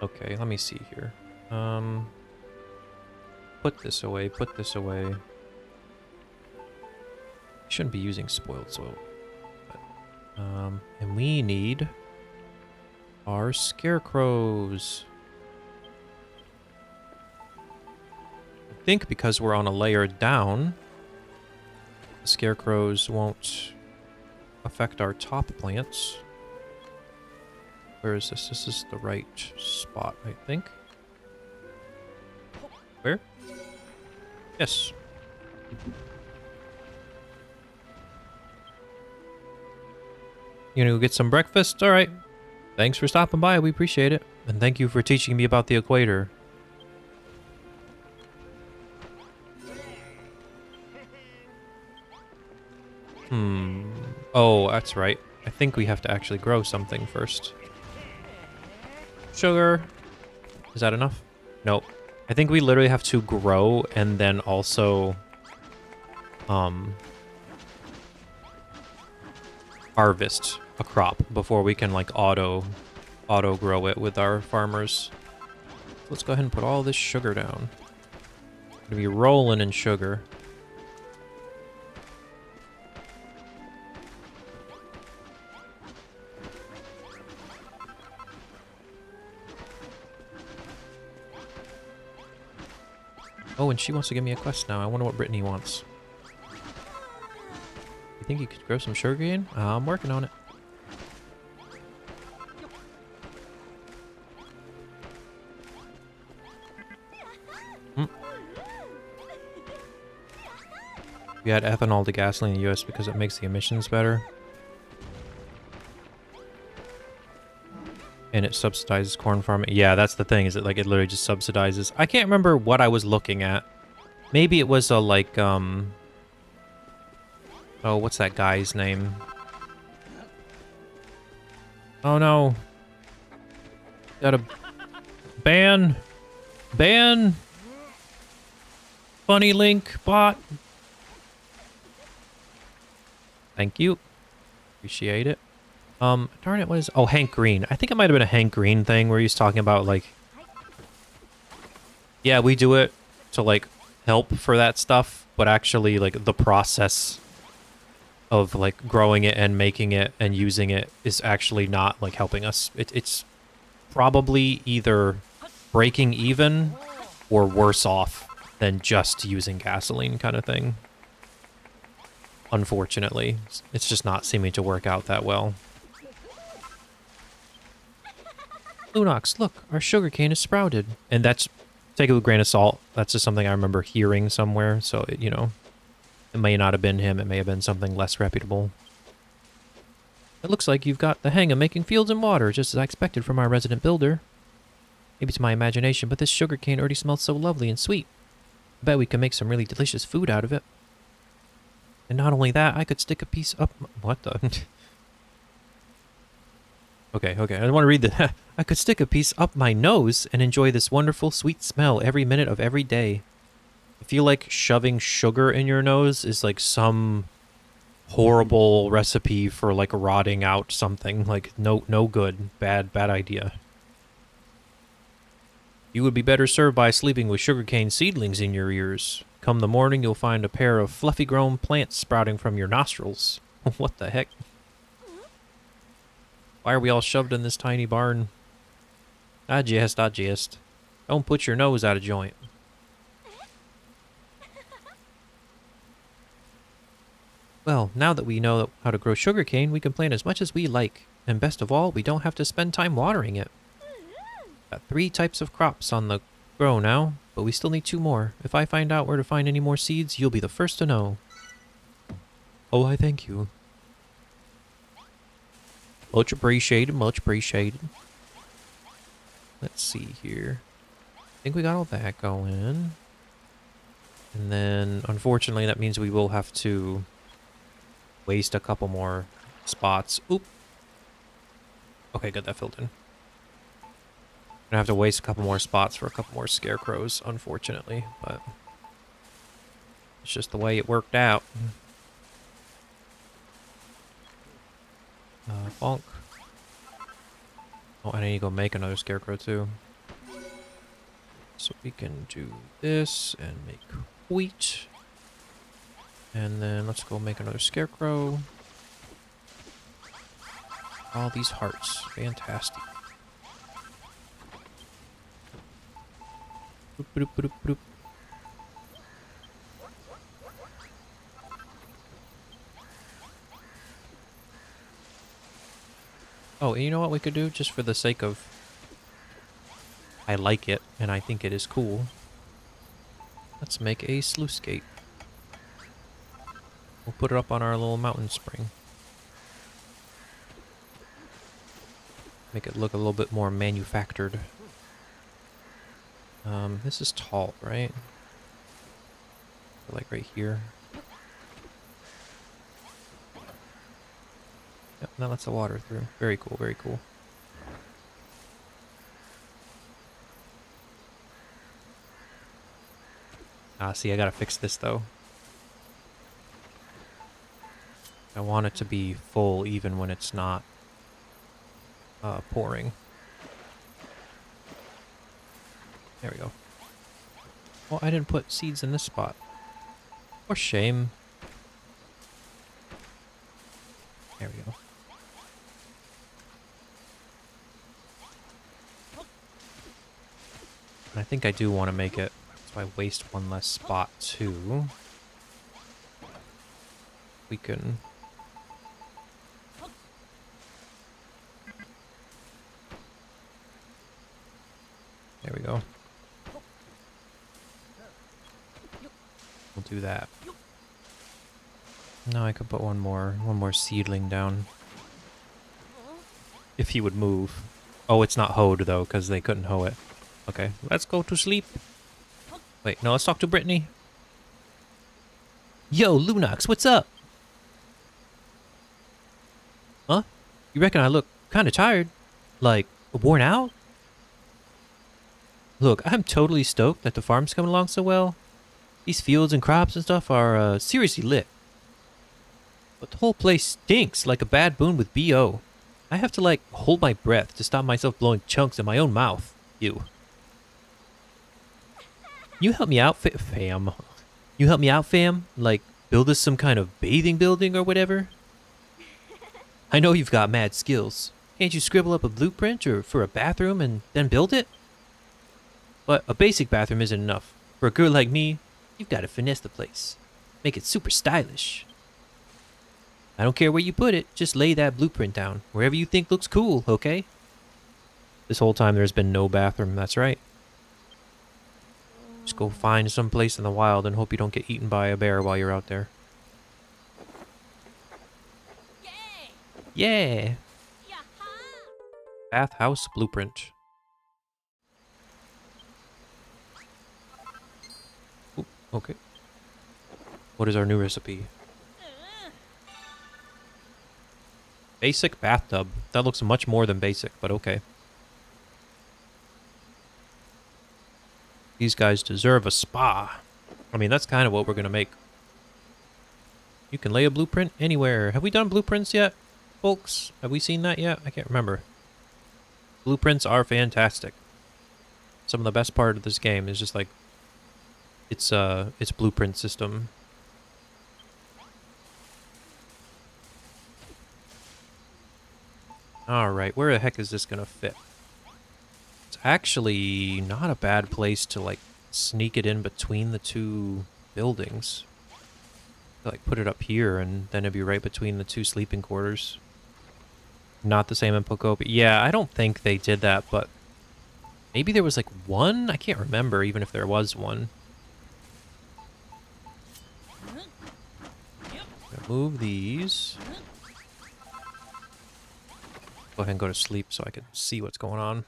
Okay, let me see here. Put this away, put this away. Shouldn't be using spoiled soil. But, and we need our scarecrows. I think because we're on a layer down, the scarecrows won't affect our top plants. Where is this? This is the right spot, I think. Where? Yes. You know, get some breakfast? Alright. Thanks for stopping by, we appreciate it. And thank you for teaching me about the equator. Oh, that's right. I think we have to actually grow something first. Sugar. Is that enough? Nope. I think we literally have to grow and then also harvest a crop before we can like auto grow it with our farmers. So let's go ahead and put all this sugar down. We're gonna be rolling in sugar. Oh, and she wants to give me a quest now. I wonder what Brittany wants. You think you could grow some sugarcane? I'm working on it. We add ethanol to gasoline in the US because it makes the emissions better. And it subsidizes corn farming. Yeah, that's the thing, is it like it literally just subsidizes. I can't remember what I was looking at. Maybe it was a like, oh, what's that guy's name? Oh no. Gotta ban. Funny link bot. Thank you. Appreciate it. Darn it, what is... Oh, Hank Green. I think it might have been a Hank Green thing where he's talking about, like... Yeah, we do it to, like, help for that stuff, but actually, like, the process of, like, growing it and making it and using it is actually not, like, helping us. It's probably either breaking even or worse off than just using gasoline kind of thing. Unfortunately. It's just not seeming to work out that well. Lunox, look, our sugarcane is sprouted. And that's, take it with a grain of salt. That's just something I remember hearing somewhere. So, you know, it may not have been him. It may have been something less reputable. It looks like you've got the hang of making fields and water, just as I expected from our resident builder. Maybe it's my imagination, but this sugarcane already smells so lovely and sweet. I bet we can make some really delicious food out of it. And not only that, I could stick a piece up... What the... Okay, I want to read the... I could stick a piece up my nose and enjoy this wonderful sweet smell every minute of every day. I feel like shoving sugar in your nose is like some horrible recipe for like rotting out something. Like no good. Bad idea. You would be better served by sleeping with sugarcane seedlings in your ears. Come the morning, you'll find a pair of fluffy grown plants sprouting from your nostrils. What the heck? Why are we all shoved in this tiny barn? I jest. Don't put your nose out of joint. Well, now that we know how to grow sugarcane, we can plant as much as we like. And best of all, we don't have to spend time watering it. Got 3 types of crops on the grow now, but we still need 2 more. If I find out where to find any more seeds, you'll be the first to know. Oh, I thank you. Much appreciated, much appreciated. Let's see here. I think we got all that going. And then, unfortunately, that means we will have to waste a couple more spots. Oop. Okay, good, that filled in. Gonna have to waste a couple more spots for a couple more scarecrows, unfortunately, but it's just the way it worked out. Bonk. Oh, I need to go make another scarecrow too. So we can do this and make wheat. And then let's go make another scarecrow. All these hearts. Fantastic. Boop, boop, boop, boop. Oh, and you know what we could do just for the sake of I like it and I think it is cool. Let's make a sluice gate. We'll put it up on our little mountain spring. Make it look a little bit more manufactured. This is tall, right? Like right here. Yep, now lets the water through. Very cool, very cool. See, I gotta fix this though. I want it to be full even when it's not pouring. There we go. Well, I didn't put seeds in this spot. For shame. There we go. And I think I do want to make it so I waste one less spot too. We can... There we go. We'll do that. Now I could put one more seedling down. If he would move. Oh, it's not hoed though, because they couldn't hoe it. Okay, let's go to sleep. Wait, no, let's talk to Brittany. Yo, Lunox, what's up? Huh? You reckon I look kind of tired? Like, worn out? Look, I'm totally stoked that the farm's coming along so well. These fields and crops and stuff are seriously lit. But the whole place stinks like a bad boon with BO. I have to like hold my breath to stop myself blowing chunks in my own mouth. You help me out, fam. You help me out, fam? Like, build us some kind of bathing building or whatever? I know you've got mad skills. Can't you scribble up a blueprint or for a bathroom and then build it? But a basic bathroom isn't enough. For a girl like me, you've got to finesse the place. Make it super stylish. I don't care where you put it, just lay that blueprint down. Wherever you think looks cool, okay? This whole time there's been no bathroom, that's right. Just go find some place in the wild and hope you don't get eaten by a bear while you're out there. Yeah! Bathhouse blueprint. Ooh, okay. What is our new recipe? Basic bathtub. That looks much more than basic, but okay. These guys deserve a spa. I mean, that's kind of what we're going to make. You can lay a blueprint anywhere. Have we done blueprints yet, folks? Have we seen that yet? I can't remember. Blueprints are fantastic. Some of the best part of this game is just like its blueprint system. Alright, where the heck is this gonna fit? It's actually not a bad place to, like, sneak it in between the two buildings. Like, put it up here, and then it'd be right between the two sleeping quarters. Not the same in Pocopia. Yeah, I don't think they did that, but maybe there was, like, one? I can't remember, even if there was one. Move these. Go ahead and go to sleep so I can see what's going on.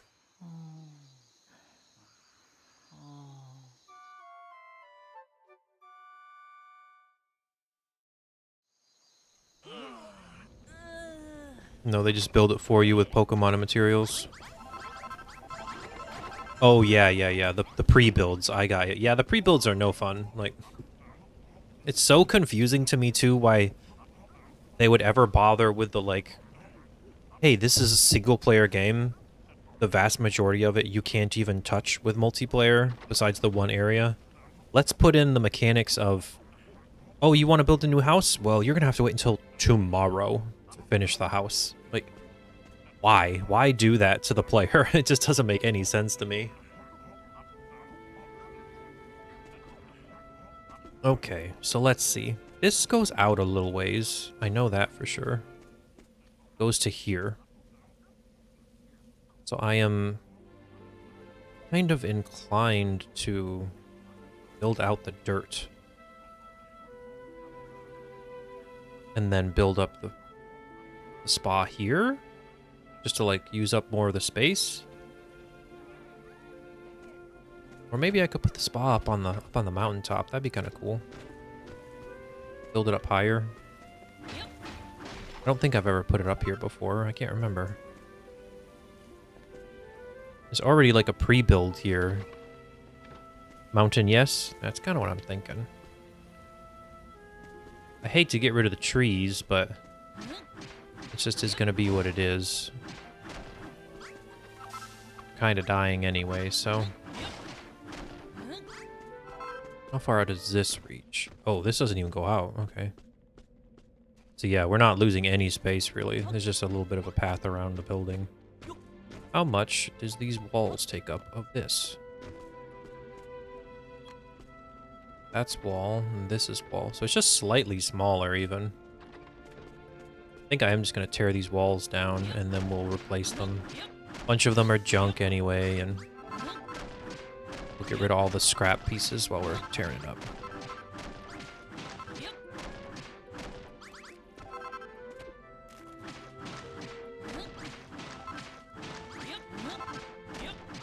No, they just build it for you with Pokemon and materials. Oh, yeah. The pre-builds. I got it. Yeah, the pre-builds are no fun. Like, it's so confusing to me, too, why they would ever bother with the, like, hey, this is a single-player game. The vast majority of it you can't even touch with multiplayer, besides the one area. Let's put in the mechanics of, oh, you want to build a new house? Well, you're going to have to wait until tomorrow to finish the house. Like, why? Why do that to the player? It just doesn't make any sense to me. Okay, so let's see. This goes out a little ways. I know that for sure. Goes to here. So I am kind of inclined to build out the dirt. And then build up the spa here. Just to, like, use up more of the space. Or maybe I could put the spa up on the mountaintop. That'd be kind of cool. Build it up higher. I don't think I've ever put it up here before. I can't remember. There's already, like, a pre-build here. Mountain, yes? That's kind of what I'm thinking. I hate to get rid of the trees, but it just is going to be what it is. Kind of dying anyway, so... How far out does this reach? Oh, this doesn't even go out. Okay. So yeah, we're not losing any space, really. There's just a little bit of a path around the building. How much does these walls take up of this? That's wall, and this is wall. So it's just slightly smaller, even. I think I am just going to tear these walls down, and then we'll replace them. A bunch of them are junk anyway, and we'll get rid of all the scrap pieces while we're tearing it up.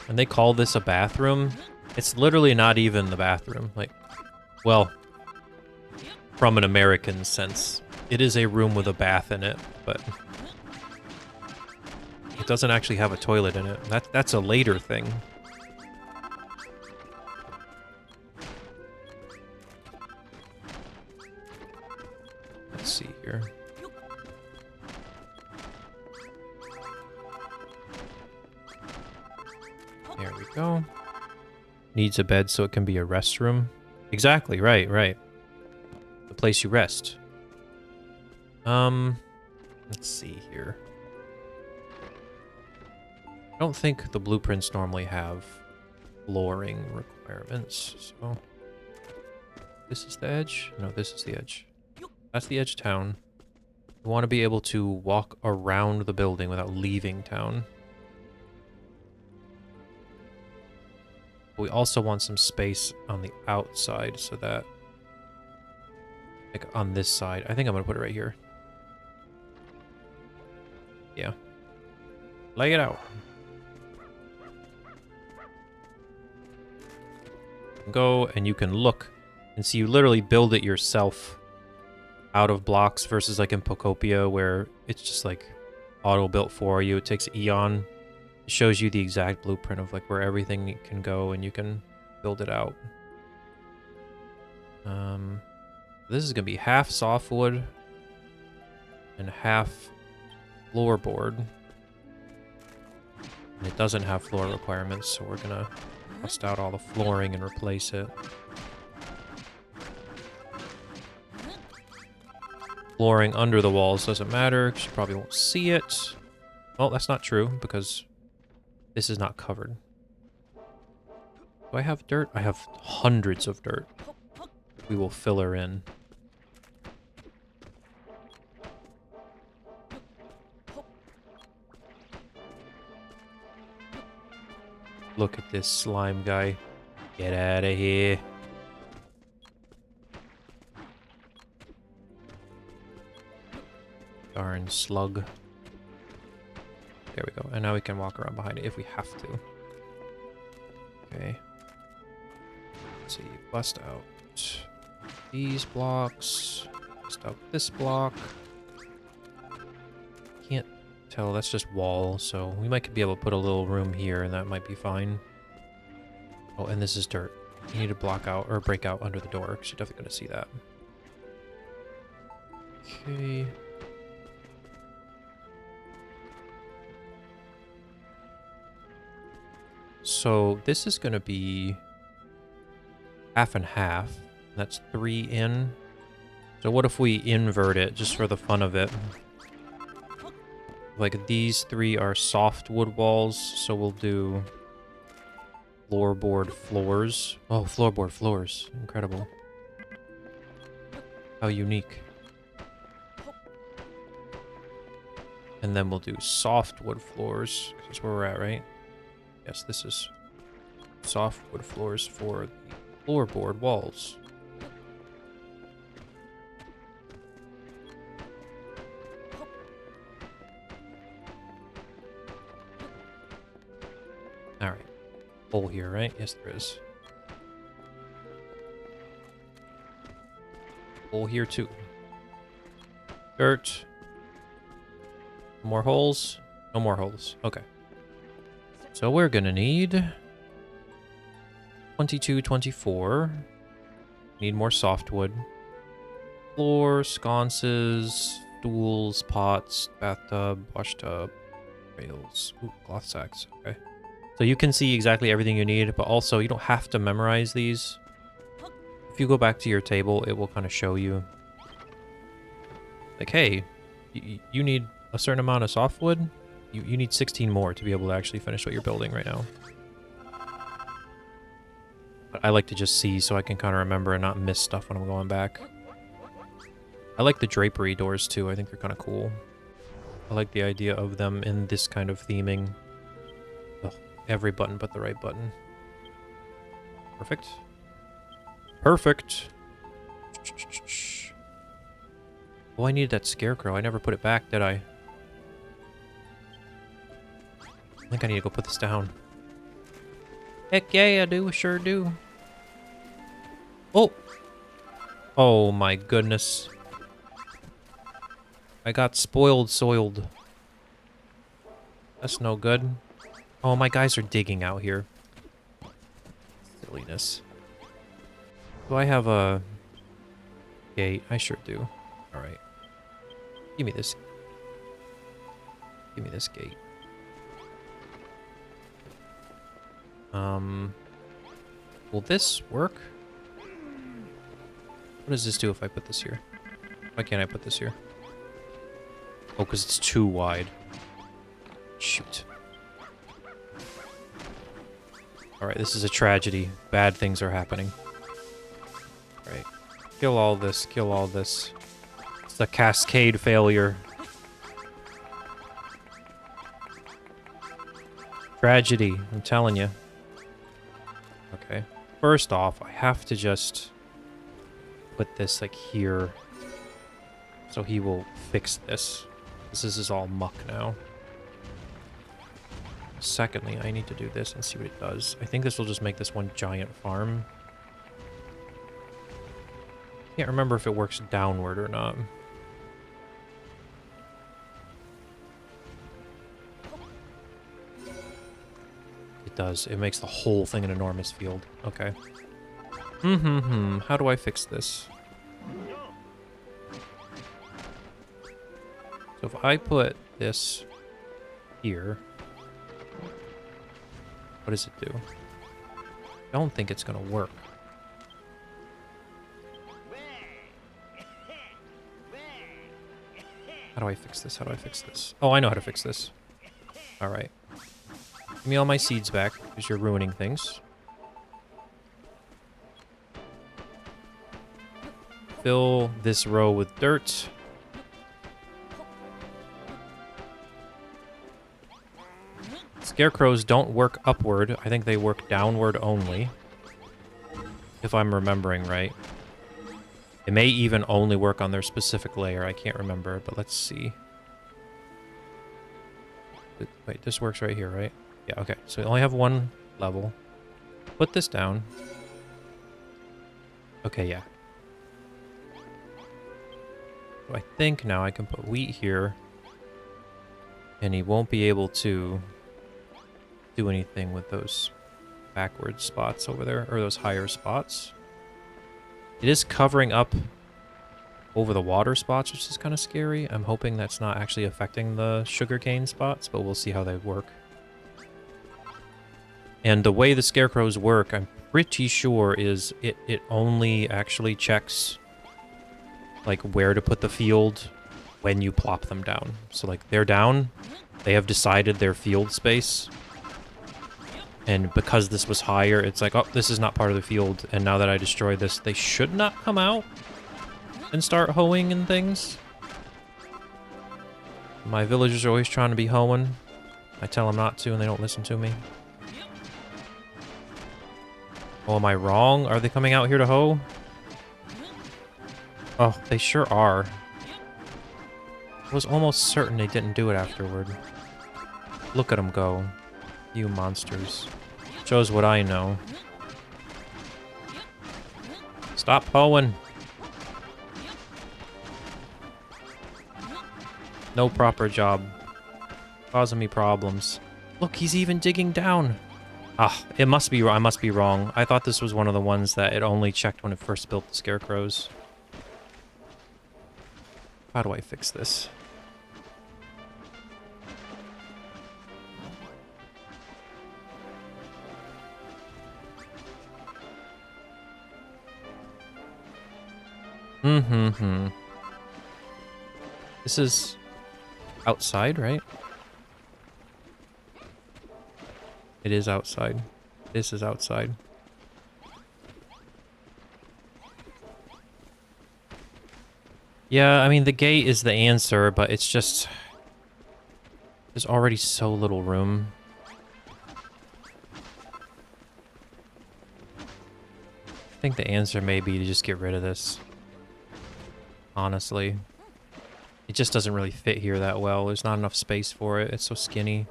And they call this a bathroom. It's literally not even the bathroom. Like, well, from an American sense, it is a room with a bath in it, but it doesn't actually have a toilet in it. That's a later thing. Let's see here. There we go. Needs a bed so it can be a restroom. Exactly, right. The place you rest. Let's see here. I don't think the blueprints normally have flooring requirements, so... This is the edge? No, this is the edge. That's the edge of town. You want to be able to walk around the building without leaving town. We also want some space on the outside so that, like, on this side. I think I'm going to put it right here. Yeah. Lay it out. Go and you can look and see you literally build it yourself out of blocks versus like in Pocopia where it's just like auto built for you. It takes eon. It shows you the exact blueprint of like where everything can go and you can build it out. This is gonna be half softwood and half floorboard. And it doesn't have floor requirements, so we're gonna bust out all the flooring and replace it. Flooring under the walls doesn't matter because you probably won't see it. Well, that's not true, because this is not covered. Do I have dirt? I have hundreds of dirt. We will fill her in. Look at this slime guy. Get out of here. Darn slug. There we go. And now we can walk around behind it if we have to. Okay. Let's see. Bust out these blocks. Bust out this block. Can't tell. That's just wall. So we might be able to put a little room here and that might be fine. Oh, and this is dirt. You need to block out or break out under the door because you're definitely going to see that. Okay. So this is going to be half and half. That's 3 in. So what if we invert it just for the fun of it? Like these 3 are softwood walls, so we'll do floorboard floors. Oh, floorboard floors. Incredible. How unique. And then we'll do softwood floors. That's where we're at, right? Yes, this is softwood floors for the floorboard walls. Alright. Hole here, right? Yes, there is. Hole here, too. Dirt. More holes? No more holes. Okay. So we're gonna need 22, 24. Need more softwood. Floor, sconces, stools, pots, bathtub, washtub, rails. Ooh, cloth sacks. Okay. So you can see exactly everything you need, but also you don't have to memorize these. If you go back to your table, it will kind of show you. Like, hey, you need a certain amount of softwood. You need 16 more to be able to actually finish what you're building right now. But I like to just see so I can kind of remember and not miss stuff when I'm going back. I like the drapery doors too. I think they're kind of cool. I like the idea of them in this kind of theming. Ugh, every button but the right button. Perfect. Perfect. Oh, I needed that scarecrow. I never put it back, did I? I think I need to go put this down. Heck yeah, I do. Sure do. Oh! Oh my goodness. I got soiled. That's no good. Oh, my guys are digging out here. Silliness. Do I have a gate? I sure do. Alright. Give me this. Give me this gate. Will this work? What does this do if I put this here? Why can't I put this here? Oh, because it's too wide. Shoot. Alright, this is a tragedy. Bad things are happening. Alright. Kill all this, kill all this. It's a cascade failure. Tragedy, I'm telling you. Okay. First off, I have to just put this like here so he will fix this. This is all muck now. Secondly, I need to do this and see what it does. I think this will just make this one giant farm. Can't remember if it works downward or not. It does. It makes the whole thing an enormous field. Okay. How do I fix this? So if I put this here, what does it do? I don't think it's going to work. How do I fix this? How do I fix this? Oh, I know how to fix this. Alright. Give me all my seeds back, because you're ruining things. Fill this row with dirt. Scarecrows don't work upward. I think they work downward only. If I'm remembering right. It may even only work on their specific layer. I can't remember, but let's see. Wait, this works right here, right? Yeah, okay. So we only have one level. Put this down. Okay, yeah. So I think now I can put wheat here. And he won't be able to do anything with those backward spots over there, or those higher spots. It is covering up over the water spots, which is kind of scary. I'm hoping that's not actually affecting the sugarcane spots, but we'll see how they work. And the way the scarecrows work, I'm pretty sure, is it only actually checks like where to put the field when you plop them down. So like they're down, they have decided their field space. And because this was higher, it's like, oh, this is not part of the field. And now that I destroyed this, they should not come out and start hoeing and things. My villagers are always trying to be hoeing. I tell them not to, and they don't listen to me. Oh, am I wrong? Are they coming out here to hoe? Oh, they sure are. I was almost certain they didn't do it afterward. Look at them go. You monsters. Shows what I know. Stop hoeing. No proper job. Causing me problems. Look, he's even digging down. Ah, it must be. I must be wrong. I thought this was one of the ones that it only checked when it first built the scarecrows. How do I fix this? This is outside, right? It is outside. This is outside. Yeah, I mean, the gate is the answer, but it's just... There's already so little room. I think the answer may be to just get rid of this. Honestly. It just doesn't really fit here that well. There's not enough space for it. It's so skinny.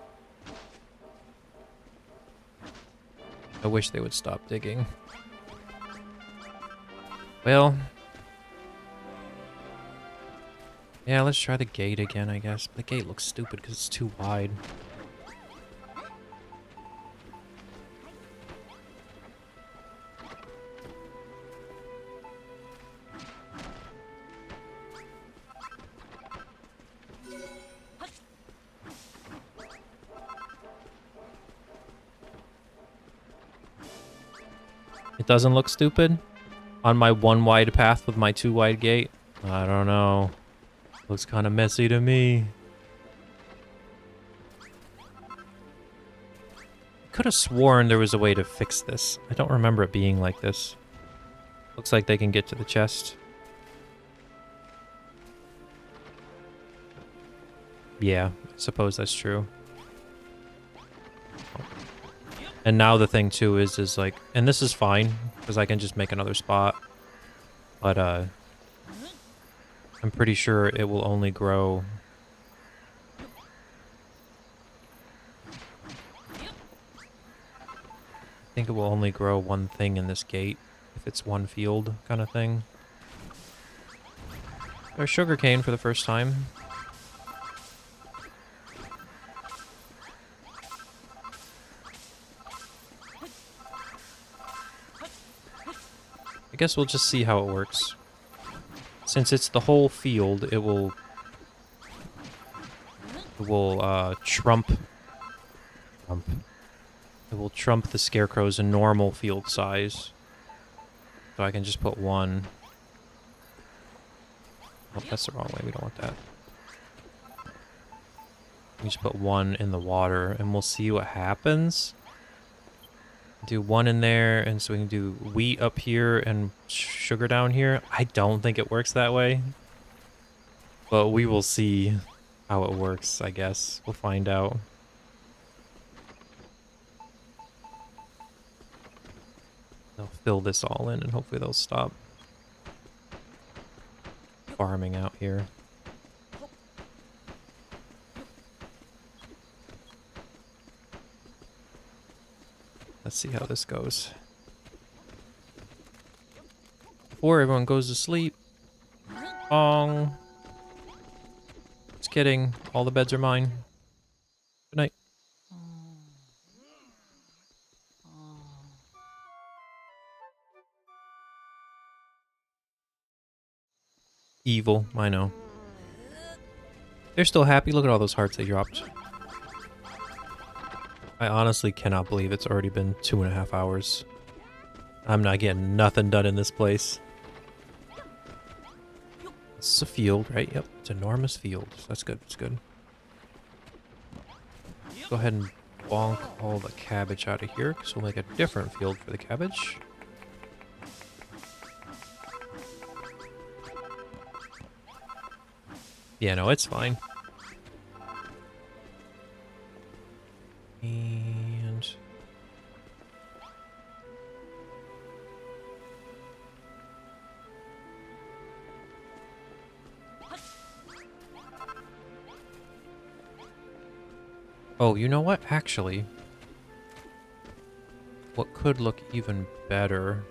I wish they would stop digging. Well... Yeah, let's try the gate again, I guess. The gate looks stupid because it's too wide. It doesn't look stupid on my one wide path with my two wide gate. I don't know. Looks kind of messy to me. Could have sworn there was a way to fix this. I don't remember it being like this. Looks like they can get to the chest. Yeah, I suppose that's true. And now the thing too is like, and this is fine because I can just make another spot. But I'm pretty sure it will only grow. I think it will only grow one thing in this gate if it's one field kind of thing. There's sugarcane for the first time. I guess we'll just see how it works. Since it's the whole field, it will trump. It will trump the scarecrow's normal field size. So I can just put one. Oh, that's the wrong way. We don't want that. We just put one in the water and we'll see what happens. Do one in there, and so we can do wheat up here and sugar down here. I don't think it works that way, but we will see how it works, I guess. We'll find out. They'll fill this all in and hopefully they'll stop farming out here. Let's see how this goes. Before everyone goes to sleep. Bong. Just kidding. All the beds are mine. Good night. Evil, I know. They're still happy. Look at all those hearts they dropped. I honestly cannot believe it's already been 2.5 hours. I'm not getting nothing done in this place. It's a field, right? Yep, it's an enormous field. So that's good, that's good. Go ahead and bonk all the cabbage out of here, because we'll make a different field for the cabbage. Yeah, no, it's fine. And... oh, you know what? Actually, what could look even better...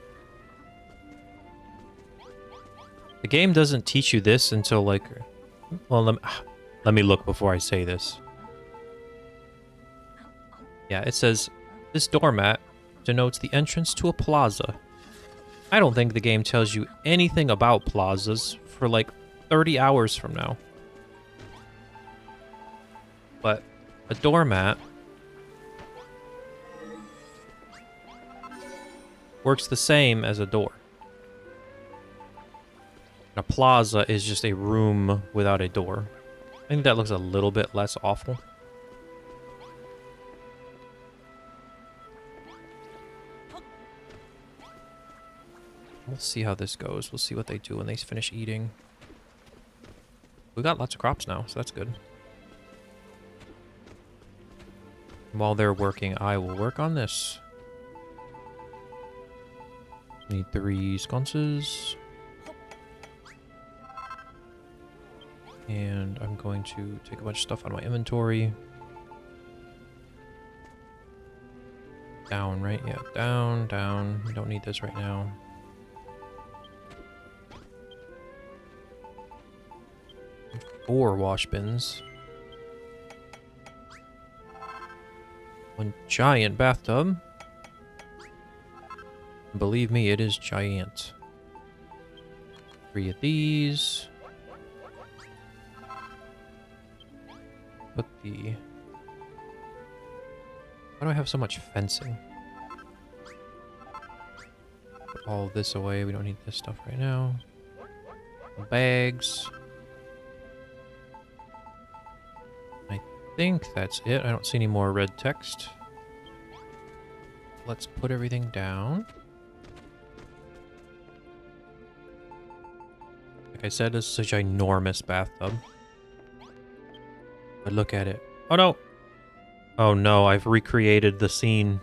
the game doesn't teach you this until, like... well, let me look before I say this. Yeah, it says, this doormat denotes the entrance to a plaza. I don't think the game tells you anything about plazas for like 30 hours from now. But a doormat works the same as a door. A plaza is just a room without a door. I think that looks a little bit less awful. We'll see how this goes. We'll see what they do when they finish eating. We got lots of crops now, so that's good. While they're working, I will work on this. Need 3 sconces. And I'm going to take a bunch of stuff out of my inventory. Down, right? Yeah, down, down. We don't need this right now. Four wash bins. 1 giant bathtub. Believe me, it is giant. 3 of these. Put the... why do I have so much fencing? Put all of this away. We don't need this stuff right now. Bags. I think that's it. I don't see any more red text. Let's put everything down. Like I said, this is a ginormous bathtub. But look at it. Oh no! Oh no, I've recreated the scene.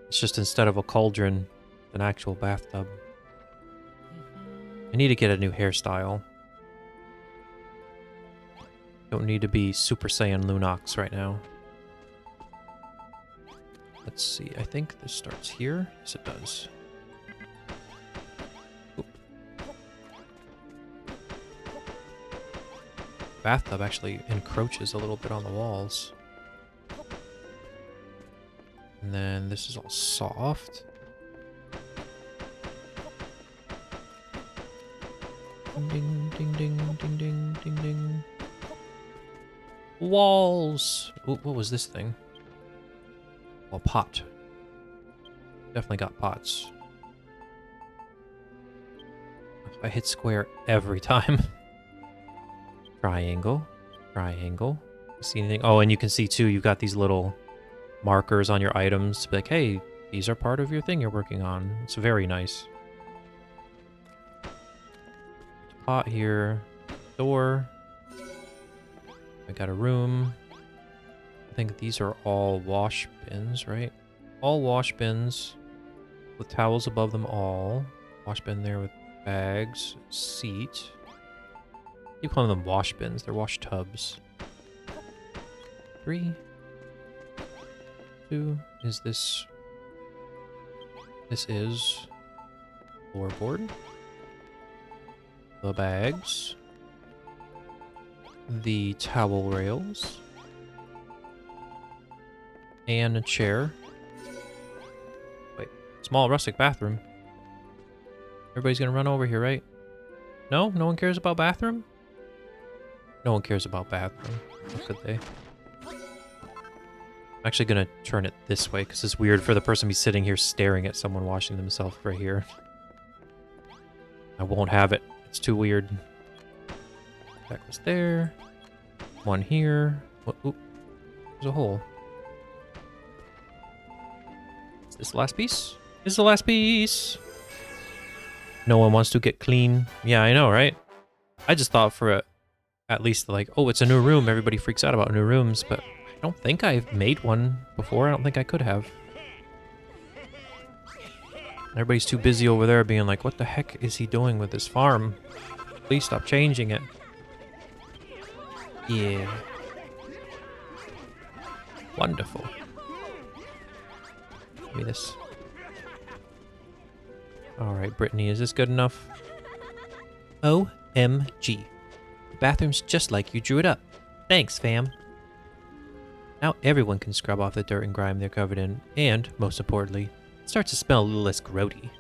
It's just instead of a cauldron, an actual bathtub. I need to get a new hairstyle. Don't need to be Super Saiyan Lunox right now. Let's see, I think this starts here. Yes, it does. Oop. Bathtub actually encroaches a little bit on the walls. And then this is all soft. Ding ding ding ding ding ding ding ding. Walls! Ooh, what was this thing? Well, pot. Definitely got pots. I hit square every time. Triangle. Triangle. See anything? Oh, and you can see too, you've got these little markers on your items to be like, hey, these are part of your thing you're working on. It's very nice. Pot here. Door. I got a room. I think these are all wash bins, right? All wash bins with towels above them all. Wash bin there with bags. Seat. You call them wash bins. They're wash tubs. 3. 2. Is this... This is... floorboard. The bags. The towel rails. And a chair. Wait. Small rustic bathroom. Everybody's gonna run over here, right? No? No one cares about bathroom? No one cares about bathroom. How could they? I'm actually gonna turn it this way because it's weird for the person to be sitting here staring at someone washing themselves right here. I won't have it. It's too weird. That goes there. One here. What? Oop. There's a hole. Is this the last piece? This is the last piece. No one wants to get clean. Yeah, I know, right? I just thought for at least like, oh, it's a new room. Everybody freaks out about new rooms, but I don't think I've made one before. I don't think I could have. Everybody's too busy over there being like, what the heck is he doing with this farm? Please stop changing it. Yeah. Wonderful. Give me this. Alright, Brittany, is this good enough? OMG. The bathroom's just like you drew it up. Thanks, fam. Now everyone can scrub off the dirt and grime they're covered in, and, most importantly, it starts to smell a little less grody.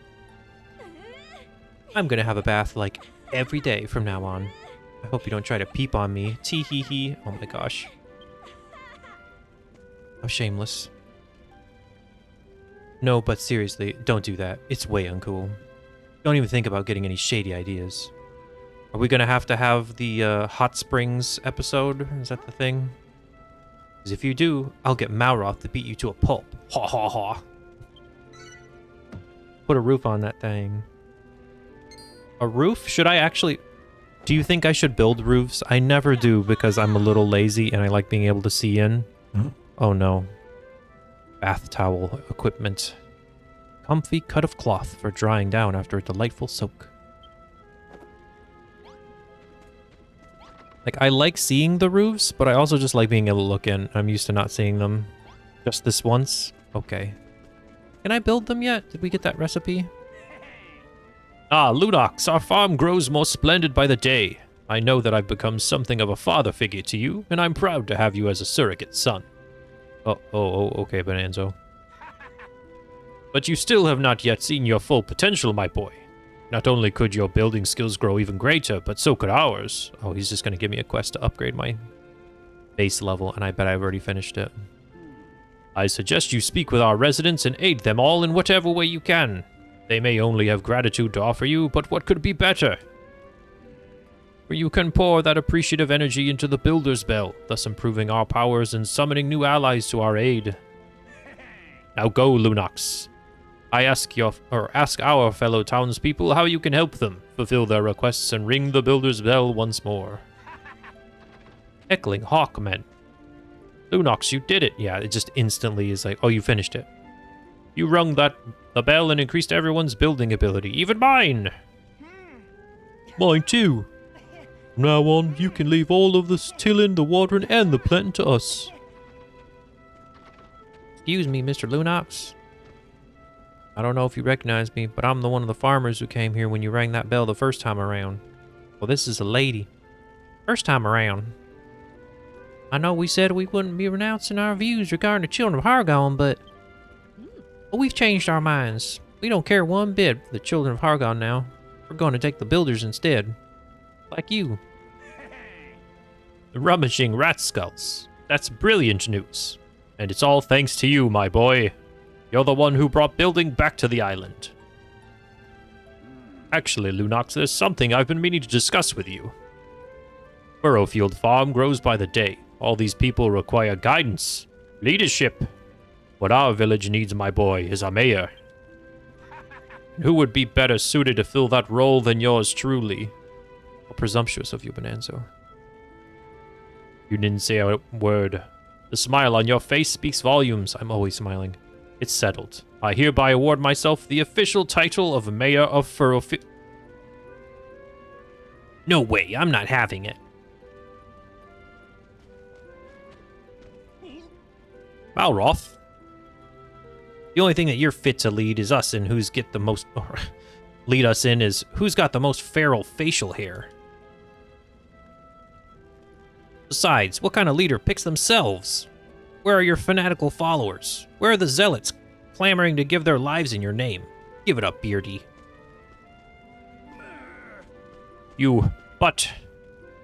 I'm gonna have a bath like every day from now on. I hope you don't try to peep on me. Tee hee hee. Oh my gosh. How shameless. No, but seriously, don't do that. It's way uncool. Don't even think about getting any shady ideas. Are we gonna have to have the hot springs episode? Is that the thing? Because if you do, I'll get Malroth to beat you to a pulp. Ha ha ha. Put a roof on that thing. A roof? Should I actually... Do you think I should build roofs? I never do because I'm a little lazy and I like being able to see in. Oh no. Bath towel equipment. Comfy cut of cloth for drying down after a delightful soak. Like, I like seeing the roofs, but I also just like being able to look in. I'm used to not seeing them. Just this once? Okay. Can I build them yet? Did we get that recipe? Ah, Lunox, our farm grows more splendid by the day. I know that I've become something of a father figure to you, and I'm proud to have you as a surrogate son. Oh, okay, Bonanzo. But you still have not yet seen your full potential, my boy. Not only could your building skills grow even greater, but so could ours. Oh, he's just going to give me a quest to upgrade my base level, and I bet I've already finished it. I suggest you speak with our residents and aid them all in whatever way you can. They may only have gratitude to offer you, but what could be better? For you can pour that appreciative energy into the Builder's Bell, thus improving our powers and summoning new allies to our aid. Now go, Lunox. I ask our fellow townspeople how you can help them, fulfill their requests, and ring the Builder's Bell once more. Heckling Hawkmen. Lunox, you did it. Yeah, it just instantly is like, oh, you finished it. You rung the bell and increased everyone's building ability, even mine. Mine too. From now on, you can leave all of the tilling, the watering, and the planting to us. Excuse me, Mr. Lunox. I don't know if you recognize me, but I'm the one of the farmers who came here when you rang that bell the first time around. Well, this is a lady. First time around. I know we said we wouldn't be renouncing our views regarding the children of Hargon, but we've changed our minds. We don't care one bit for the children of Hargon now. We're going to take the builders instead. Like you. The rummaging rat skulls. That's brilliant news. And it's all thanks to you, my boy. You're the one who brought building back to the island. Actually, Lunox, there's something I've been meaning to discuss with you. Furrowfield Farm grows by the day, All these people require guidance, leadership. What our village needs, my boy, is a mayor. And who would be better suited to fill that role than yours truly? How presumptuous of you, Bonanzo. You didn't say a word. The smile on your face speaks volumes. I'm always smiling. It's settled. I hereby award myself the official title of Mayor of Furrowfield. No way, I'm not having it. Malroth. The only thing that you're fit to lead is us, and who's get the most... lead us in is who's got the most feral facial hair. Besides, what kind of leader picks themselves? Where are your fanatical followers? Where are the zealots clamoring to give their lives in your name? Give it up, Beardy. But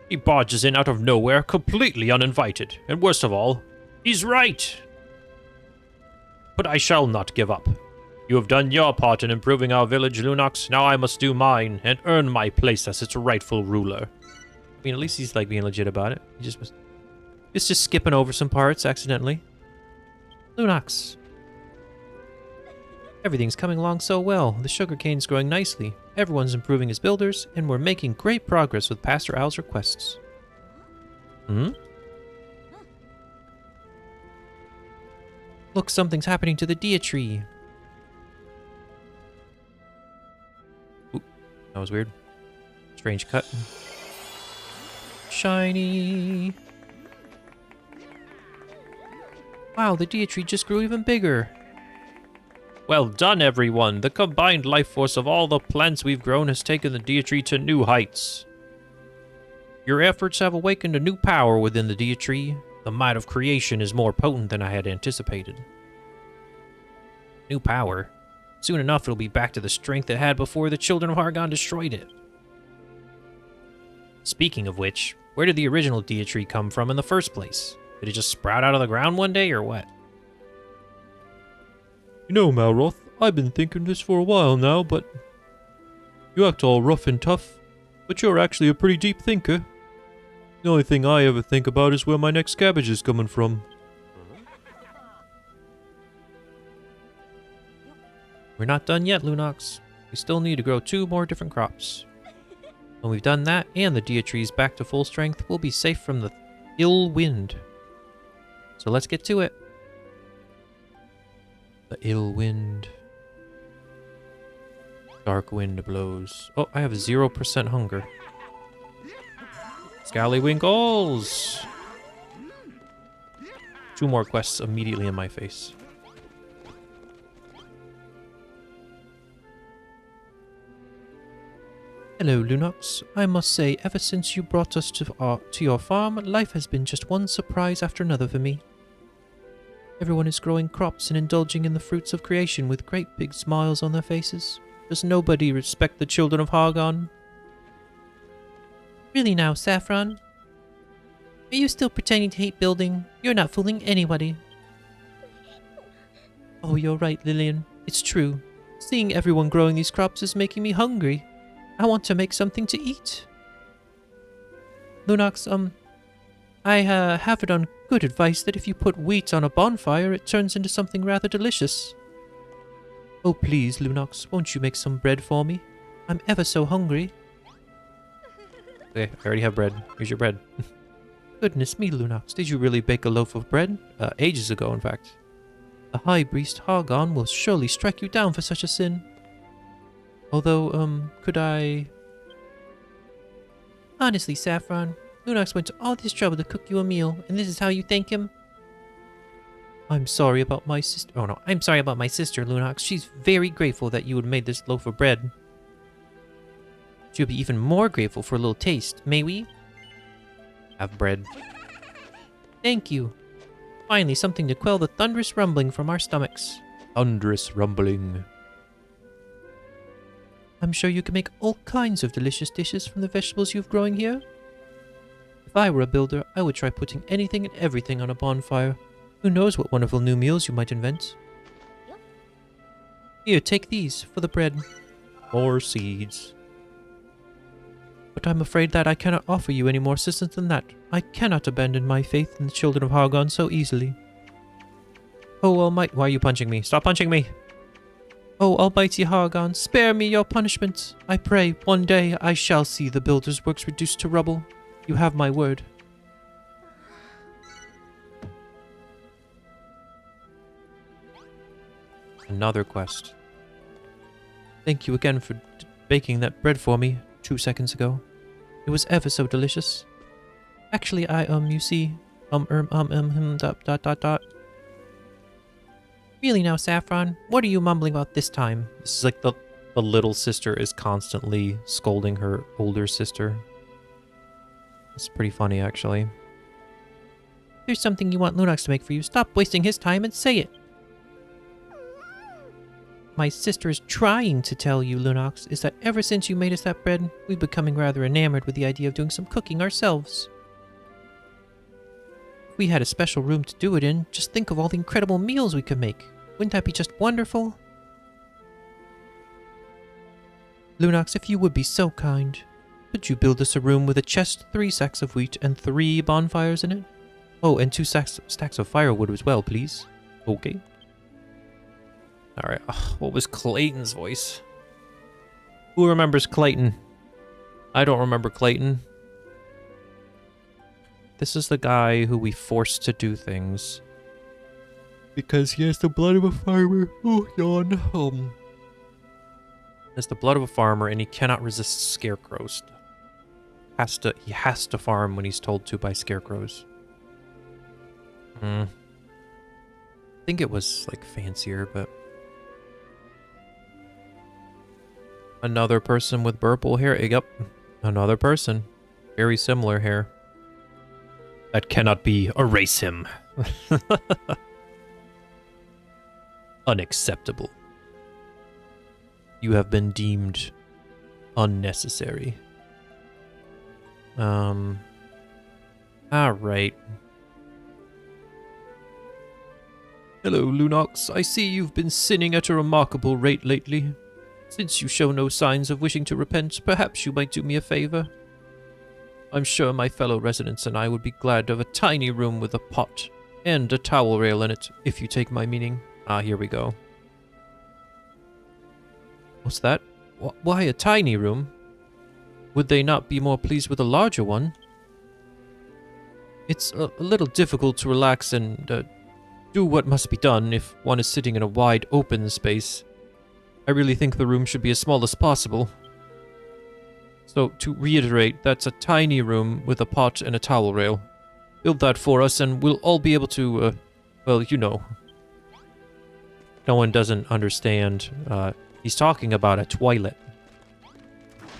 he barges in out of nowhere, completely uninvited. And worst of all, he's right. But I shall not give up. You have done your part in improving our village, Lunox. Now I must do mine and earn my place as its rightful ruler. I mean, at least he's like being legit about it. He's just skipping over some parts accidentally. Lunox. Everything's coming along so well. The sugarcane's growing nicely. Everyone's improving as builders, and we're making great progress with Pastor Owl's requests. Look, something's happening to the Dia tree. Oop, that was weird. Strange cut. Shiny. Wow, the Dia tree just grew even bigger. Well done, everyone. The combined life force of all the plants we've grown has taken the Dia tree to new heights. Your efforts have awakened a new power within the Dia tree. The might of creation is more potent than I had anticipated. New power? Soon enough it'll be back to the strength it had before the children of Hargon destroyed it. Speaking of which, where did the original Dia tree come from in the first place? Did it just sprout out of the ground one day, or what? You know, Malroth, I've been thinking this for a while now, but... You act all rough and tough, but you're actually a pretty deep thinker. The only thing I ever think about is where my next cabbage is coming from. We're not done yet, Lunox. We still need to grow 2 more different crops. When we've done that, and the Dia tree's back to full strength, we'll be safe from the ill wind. So let's get to it. The ill wind. Dark wind blows. Oh, I have 0% hunger. Scallywinkles! 2 more quests immediately in my face. Hello, Lunox. I must say, ever since you brought us to your farm, life has been just one surprise after another for me. Everyone is growing crops and indulging in the fruits of creation with great big smiles on their faces. Does nobody respect the children of Hargon? Really now, Saffron? Are you still pretending to hate building? You're not fooling anybody. Oh, you're right, Lillian. It's true. Seeing everyone growing these crops is making me hungry. I want to make something to eat. Lunox, I have it on good advice that if you put wheat on a bonfire, it turns into something rather delicious. Oh, please, Lunox, won't you make some bread for me? I'm ever so hungry. Okay, I already have bread. Here's your bread. Goodness me, Lunox, did you really bake a loaf of bread? Ages ago, in fact. The High Priest Hargon will surely strike you down for such a sin. Although, could I... Honestly, Saffron, Lunox went to all this trouble to cook you a meal, and this is how you thank him? I'm sorry about my sister. Oh no, I'm sorry about my sister, Lunox. She's very grateful that you had made this loaf of bread. She'll be even more grateful for a little taste. May we? Have bread. Thank you. Finally, something to quell the thunderous rumbling from our stomachs. Thunderous rumbling. I'm sure you can make all kinds of delicious dishes from the vegetables you've growing here. If I were a builder, I would try putting anything and everything on a bonfire. Who knows what wonderful new meals you might invent. Here, take these for the bread. More seeds. But I'm afraid that I cannot offer you any more assistance than that. I cannot abandon my faith in the children of Hargon so easily. Oh, Almighty... Why are you punching me? Stop punching me! Oh, Almighty Hargon, spare me your punishment. I pray one day I shall see the builder's works reduced to rubble. You have my word. Another quest. Thank you again for baking that bread for me 2 seconds ago. It was ever so delicious. Actually, you see, dot. Really now, Saffron, what are you mumbling about this time? This is like the little sister is constantly scolding her older sister. It's pretty funny, actually. If there's something you want Lunox to make for you, stop wasting his time and say it. My sister is trying to tell you, Lunox, is that ever since you made us that bread, we've becoming rather enamored with the idea of doing some cooking ourselves. If we had a special room to do it in, just think of all the incredible meals we could make. Wouldn't that be just wonderful? Lunox, if you would be so kind, could you build us a room with a chest, 3 sacks of wheat, and 3 bonfires in it? Oh, and 2 stacks of firewood as well, please. Okay. Alright, what was Clayton's voice? Who remembers Clayton? I don't remember Clayton. This is the guy who we forced to do things. Because he has the blood of a farmer. Oh, yawn. Has the blood of a farmer and he cannot resist scarecrows. He has to farm when he's told to by scarecrows. I think it was like fancier, but... Another person with purple hair. Yep. Another person. Very similar hair. That cannot be. Erase him. Unacceptable. You have been deemed unnecessary. Alright. Hello, Lunox. I see you've been sinning at a remarkable rate lately. Since you show no signs of wishing to repent, perhaps you might do me a favor. I'm sure my fellow residents and I would be glad of a tiny room with a pot and a towel rail in it, if you take my meaning. Ah, here we go. What's that? Why a tiny room? Would they not be more pleased with a larger one? It's a little difficult to relax and do what must be done if one is sitting in a wide open space. I really think the room should be as small as possible. So, to reiterate, that's a tiny room with a pot and a towel rail. Build that for us and we'll all be able to, well, you know. No one doesn't understand. He's talking about a toilet.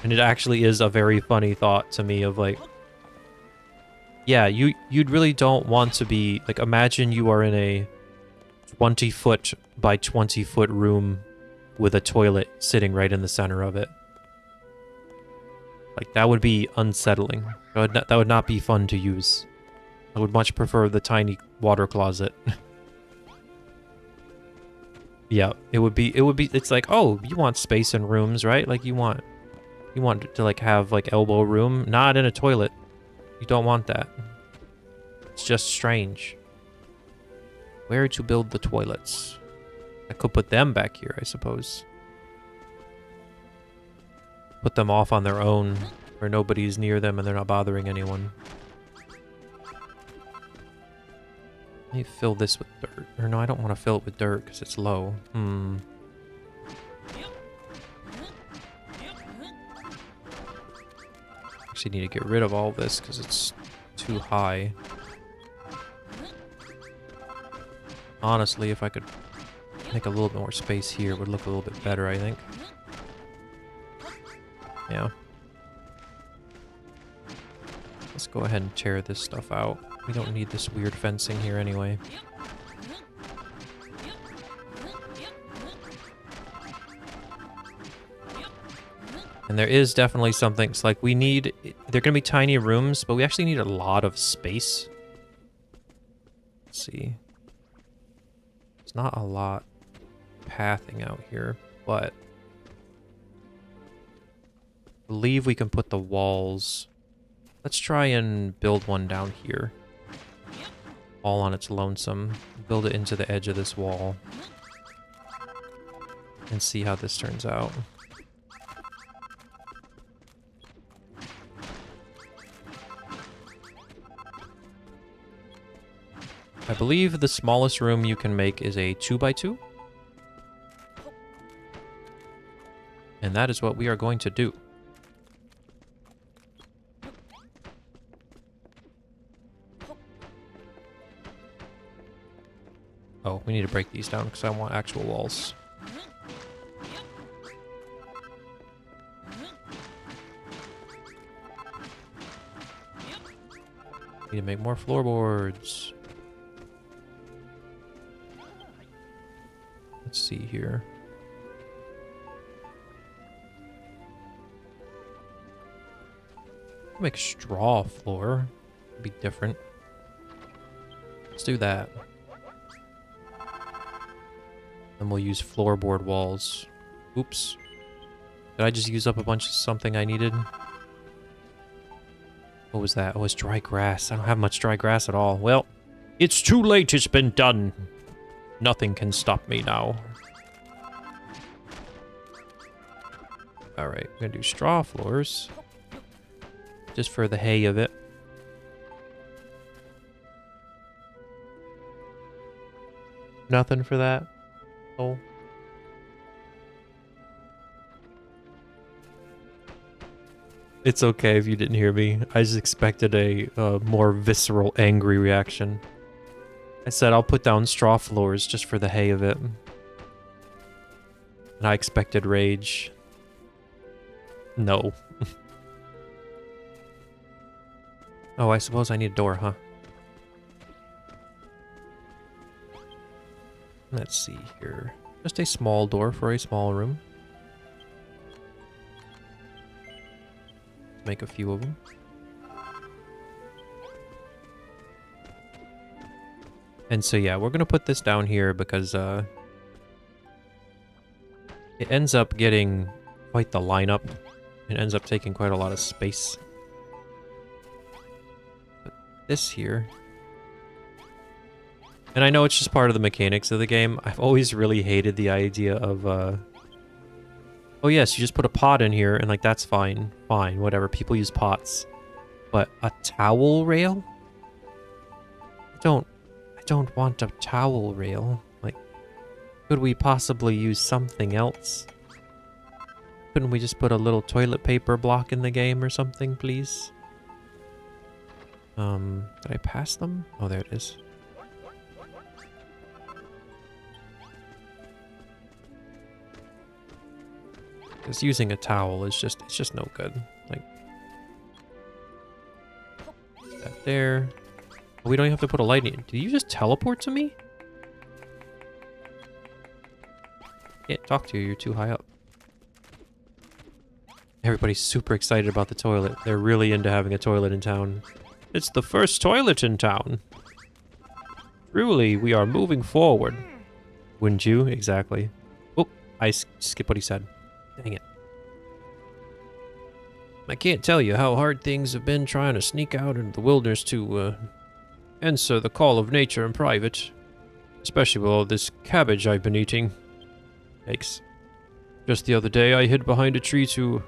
And it actually is a very funny thought to me of like... Yeah, you'd really don't want to be... Like, imagine you are in a 20-foot by 20-foot room with a toilet sitting right in the center of it. Like, that would be unsettling. That would not be fun to use. I would much prefer the tiny water closet. Yeah, it would be, it's like, oh, you want space in rooms, right? Like, you want to, like, have, like, elbow room. Not in a toilet. You don't want that. It's just strange. Where to build the toilets? I could put them back here, I suppose. Put them off on their own, where nobody's near them and they're not bothering anyone. Let me fill this with dirt. Or no, I don't want to fill it with dirt because it's low. Actually need to get rid of all this because it's too high. Honestly, if I could make a little bit more space here, it would look a little bit better, I think. Yeah. Let's go ahead and tear this stuff out. We don't need this weird fencing here anyway. And there is definitely something, it's like we need, they're gonna be tiny rooms, but we actually need a lot of space. Let's see. It's not a lot pathing out here, but believe we can put the walls. Let's try and build one down here. All on its lonesome. Build it into the edge of this wall. And see how this turns out. I believe the smallest room you can make is a 2x2. And that is what we are going to do. Oh, we need to break these down because I want actual walls. Need to make more floorboards. Let's see here. Make a straw floor. Be different. Let's do that. Then we'll use floorboard walls. Oops. Did I just use up a bunch of something I needed? What was that? Oh, it's dry grass. I don't have much dry grass at all. Well, it's too late. It's been done. Nothing can stop me now. Alright, we're gonna do straw floors. Just for the hay of it. Nothing for that? Oh. It's okay if you didn't hear me. I just expected a more visceral, angry reaction. I said I'll put down straw floors just for the hay of it. And I expected rage. No. Oh, I suppose I need a door, huh? Let's see here. Just a small door for a small room. Make a few of them. And so yeah, we're gonna put this down here because it ends up getting quite the lineup. It ends up taking quite a lot of space. Put this here. And I know it's just part of the mechanics of the game. I've always really hated the idea of oh yes, you just put a pot in here and like that's fine. Fine, whatever. People use pots. But a towel rail? I don't want a towel rail. Like, could we possibly use something else? Couldn't we just put a little toilet paper block in the game or something, please? Did I pass them? Oh, there it is. Because using a towel is just, it's just no good. Like, that there. We don't even have to put a light in. Did you just teleport to me? Can't talk to you, you're too high up. Everybody's super excited about the toilet. They're really into having a toilet in town. It's the first toilet in town. Truly, we are moving forward. Wouldn't you? Exactly. Oh, I skipped what he said. Dang it. I can't tell you how hard things have been trying to sneak out into the wilderness to, answer the call of nature in private. Especially with all this cabbage I've been eating. Yikes. Just the other day, I hid behind a tree to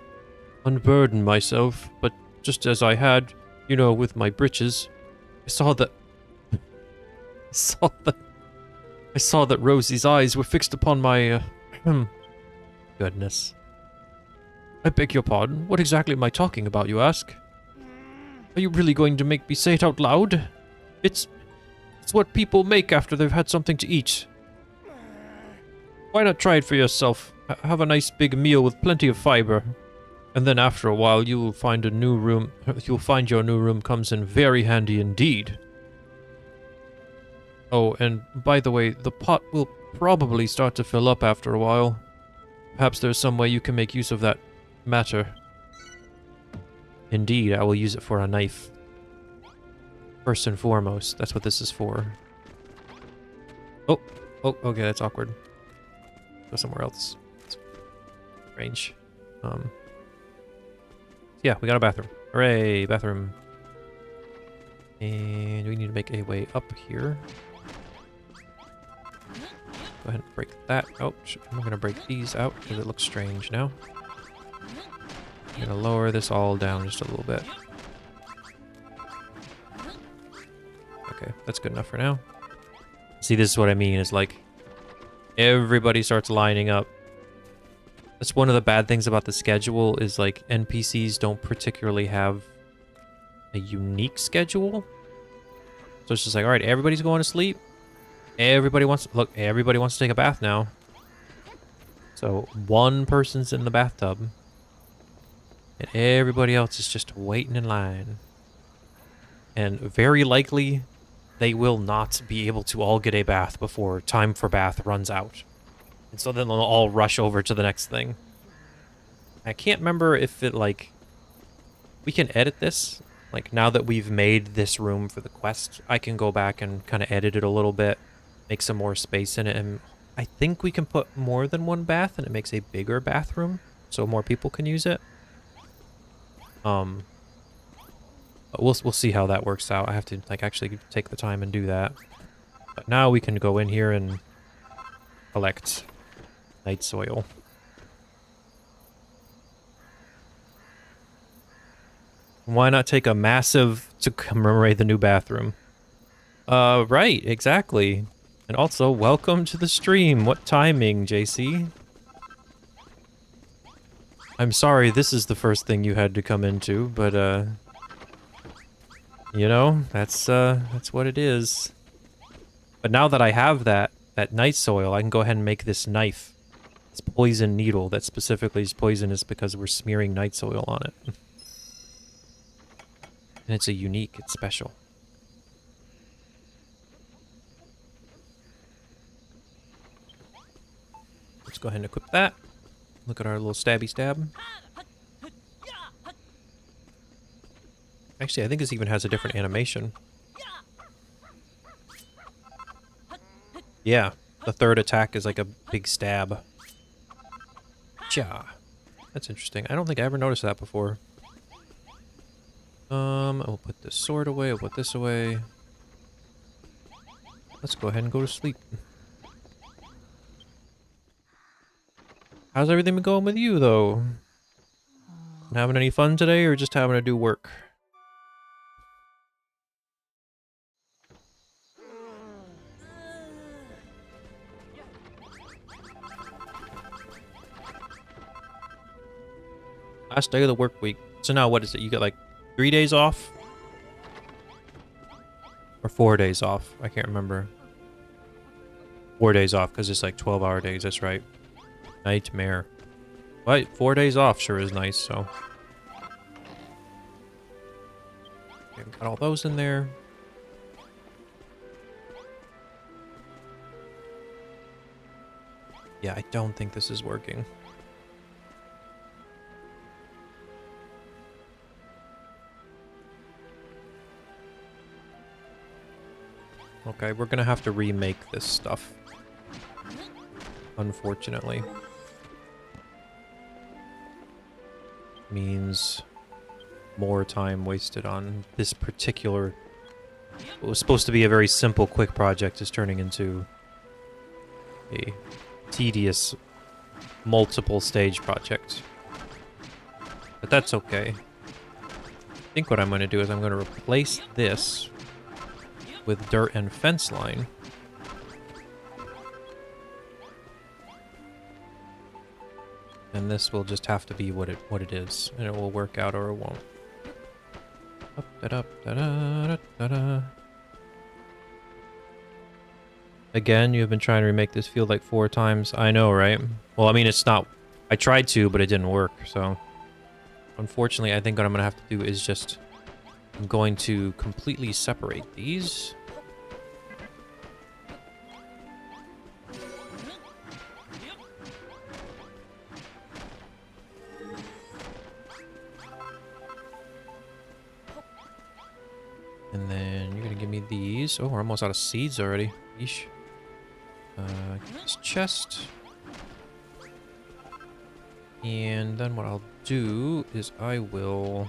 unburden myself, but just as I had, you know, with my britches, I saw that... I saw that Rosie's eyes were fixed upon my, Goodness. I beg your pardon. What exactly am I talking about, you ask? Are you really going to make me say it out loud? It's what people make after they've had something to eat. Why not try it for yourself? Have a nice big meal with plenty of fiber. And then after a while, you'll find your new room comes in very handy indeed. Oh, and by the way, the pot will probably start to fill up after a while. Perhaps there's some way you can make use of that matter. Indeed, I will use it for a knife. First and foremost, that's what this is for. Oh, okay, that's awkward. Go somewhere else. Range. Yeah, we got a bathroom. Hooray, bathroom. And we need to make a way up here. Go ahead and break that out. I'm gonna break these out because it looks strange now. I'm gonna lower this all down just a little bit. Okay, that's good enough for now. See, this is what I mean, is like, everybody starts lining up. That's one of the bad things about the schedule, is like, NPCs don't particularly have a unique schedule. So it's just like, alright, everybody's going to sleep. Everybody wants to, look, everybody wants to take a bath now. So one person's in the bathtub. And everybody else is just waiting in line. And very likely, they will not be able to all get a bath before time for bath runs out. And so then they'll all rush over to the next thing. I can't remember if it, like... We can edit this. Like, now that we've made this room for the quest, I can go back and kind of edit it a little bit. Make some more space in it. And I think we can put more than one bath, and it makes a bigger bathroom. So more people can use it. But we'll see how that works out. I have to, like, actually take the time and do that. But now we can go in here and collect night soil. Why not take a massive to commemorate the new bathroom? Right, exactly. And also, welcome to the stream. What timing, JC? I'm sorry this is the first thing you had to come into, but, you know, that's what it is. But now that I have that night soil, I can go ahead and make this knife. This poison needle that specifically is poisonous because we're smearing night soil on it. And it's a unique, it's special. Let's go ahead and equip that. Look at our little stabby stab. Actually, I think this even has a different animation. Yeah, the third attack is like a big stab. Ja. That's interesting. I don't think I ever noticed that before. I'll put this sword away, I'll put this away. Let's go ahead and go to sleep. How's everything been going with you, though? Having any fun today, or just having to do work? Last day of the work week. So now what is it? You get like 3 days off? Or 4 days off? I can't remember. 4 days off, because it's like 12-hour days, that's right. Nightmare. But 4 days off sure is nice, so. Okay, we got all those in there. Yeah, I don't think this is working. Okay, we're gonna have to remake this stuff. Unfortunately. Means more time wasted on this particular... What was supposed to be a very simple, quick project is turning into a tedious, multiple stage project. But that's okay. I think what I'm gonna do is I'm gonna replace this with dirt and fence line. And this will just have to be what it is, and it will work out or it won't. Up, da, da, da, da, da, da. Again, you've been trying to remake this field like 4 times. I know, right? Well, I mean, it's not... I tried to, but it didn't work, so... Unfortunately, I think what I'm gonna have to do is just... I'm going to completely separate these. And then you're gonna give me these. Oh, we're almost out of seeds already. Yeesh. Get this chest. And then what I'll do is I will...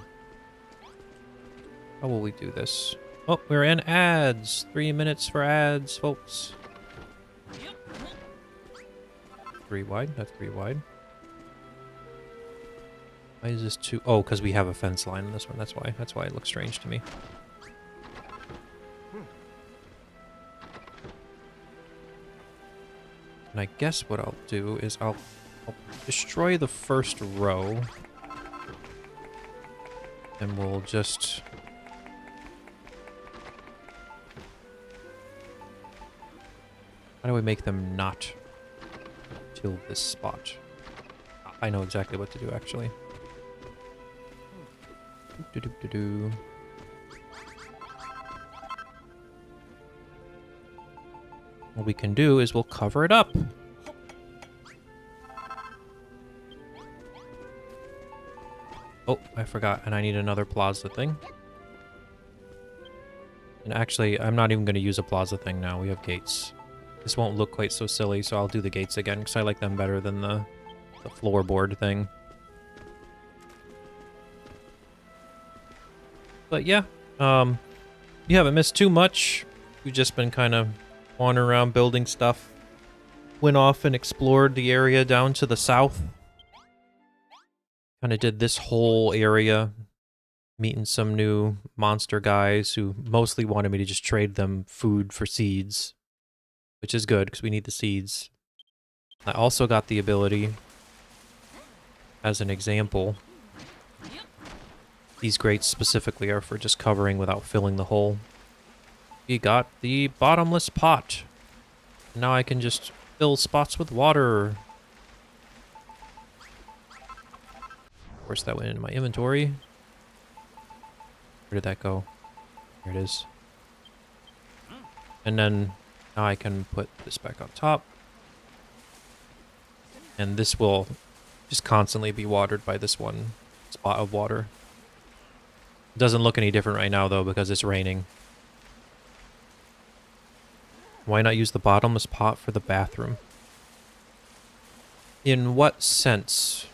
How will we do this? Oh, we're in ads. 3 minutes for ads, folks. 3 wide. That's 3 wide. Why is this 2? Oh, because we have a fence line in this one. That's why. That's why it looks strange to me. And I guess what I'll do is I'll destroy the first row. And we'll just... How do we make them not till this spot? I know exactly what to do, actually. Do-do-do-do-do. What we can do is we'll cover it up. Oh, I forgot, and I need another plaza thing. And actually, I'm not even going to use a plaza thing now. We have gates. This won't look quite so silly, so I'll do the gates again, because I like them better than the floorboard thing. But yeah, you haven't missed too much. We've just been kind of wandering around building stuff. Went off and explored the area down to the south. Kind of did this whole area, meeting some new monster guys who mostly wanted me to just trade them food for seeds, which is good because we need the seeds. I also got the ability, as an example, these grates specifically are for just covering without filling the hole. We got the bottomless pot. Now I can just fill spots with water. Of course, that went into my inventory. Where did that go? Here it is. And then now I can put this back on top. And this will just constantly be watered by this one spot of water. It doesn't look any different right now, though, because it's raining. Why not use the bottomless pot for the bathroom? In what sense?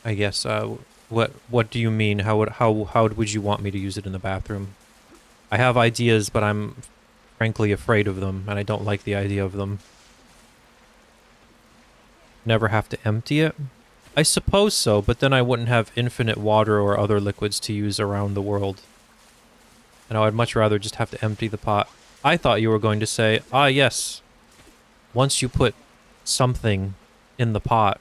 I guess, what do you mean? How would you want me to use it in the bathroom? I have ideas, but I'm frankly afraid of them, and I don't like the idea of them. Never have to empty it? I suppose so, but then I wouldn't have infinite water or other liquids to use around the world. And I would much rather just have to empty the pot. I thought you were going to say, ah yes, once you put something in the pot,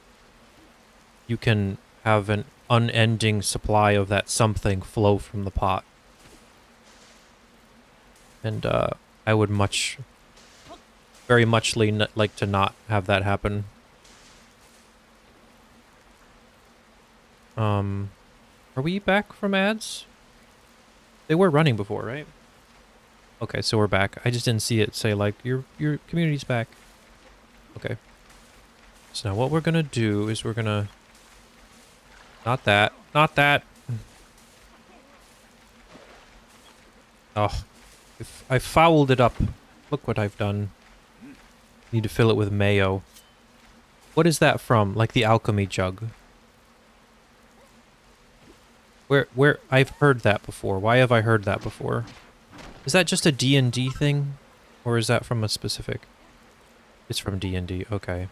you can have an unending supply of that something flow from the pot. And I would very muchly like to not have that happen. Are we back from ads? They were running before, right? Okay, so we're back. I just didn't see it say, like, your community's back. Okay. So now what we're gonna do is we're gonna... Not that. Not that! Oh. I fouled it up. Look what I've done. Need to fill it with mayo. What is that from? Like the alchemy jug. Where I've heard that before. Why have I heard that before? Is that just a D&D thing? Or is that from a specific... It's from D&D, okay.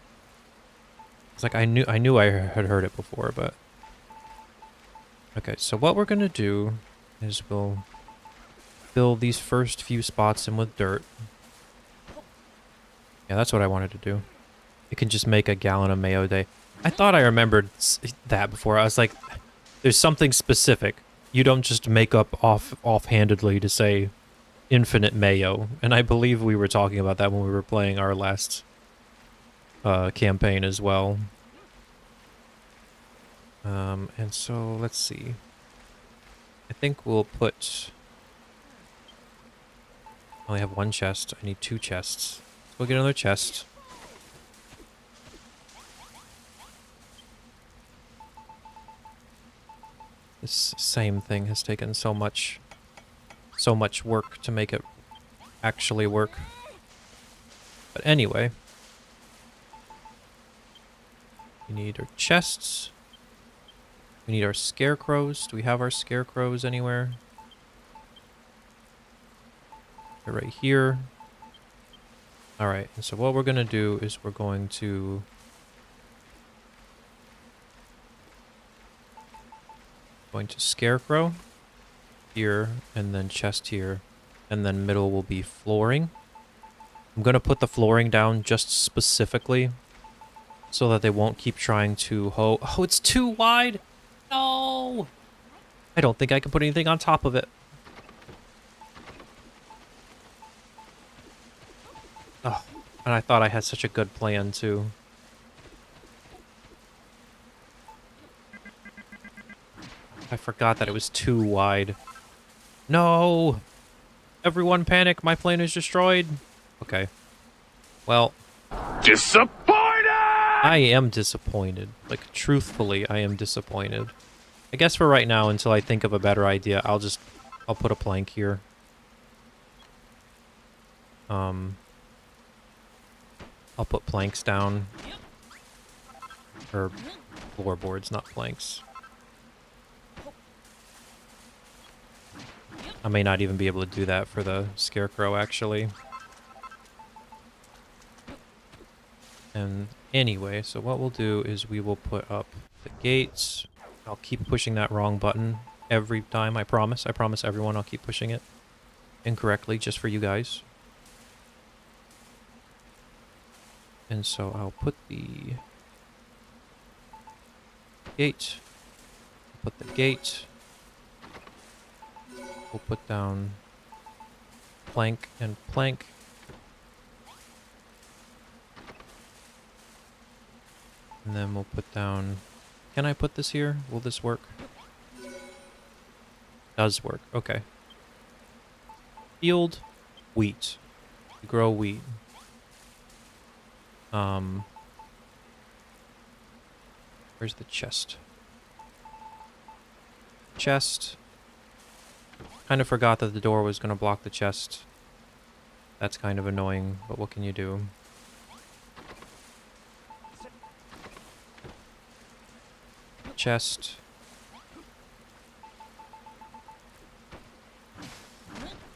It's like I knew I had heard it before, but... Okay, so what we're gonna do is we'll fill these first few spots in with dirt. Yeah, that's what I wanted to do. You can just make a gallon of mayo a day. I thought I remembered that before. I was like... There's something specific. You don't just make up offhandedly to say infinite mayo. And I believe we were talking about that when we were playing our last campaign as well. And so, let's see. I think we'll put... I only have one chest. I need 2 chests. We'll get another chest. This same thing has taken so much work to make it actually work. But anyway. need our chests. We need our scarecrows. Do we have our scarecrows anywhere? They're right here. Alright, and so what we're going to do is we're going to... scarecrow here, and then chest here, and then middle will be flooring. I'm going to put the flooring down just specifically so that they won't keep trying to hoe. Oh, it's too wide! No! I don't think I can put anything on top of it. Oh, and I thought I had such a good plan, too. I forgot that it was too wide. No! Everyone panic, my plane is destroyed. Okay. Well. Disappointed! I am disappointed. Like, truthfully, I am disappointed. I guess for right now, until I think of a better idea, I'll put a plank here. I'll put planks down. Or floorboards, not planks. I may not even be able to do that for the scarecrow, actually. And anyway, so what we'll do is we will put up the gates. I'll keep pushing that wrong button every time, I promise. I promise everyone I'll keep pushing it incorrectly just for you guys. And so I'll put the gate. Put the gate. We'll put down plank and plank. And then we'll put down... Can I put this here? Will this work? Does work. Okay. Field. Wheat. You grow wheat. Where's the chest? Chest. Kind of forgot that the door was going to block the chest. That's kind of annoying, but what can you do? Chest.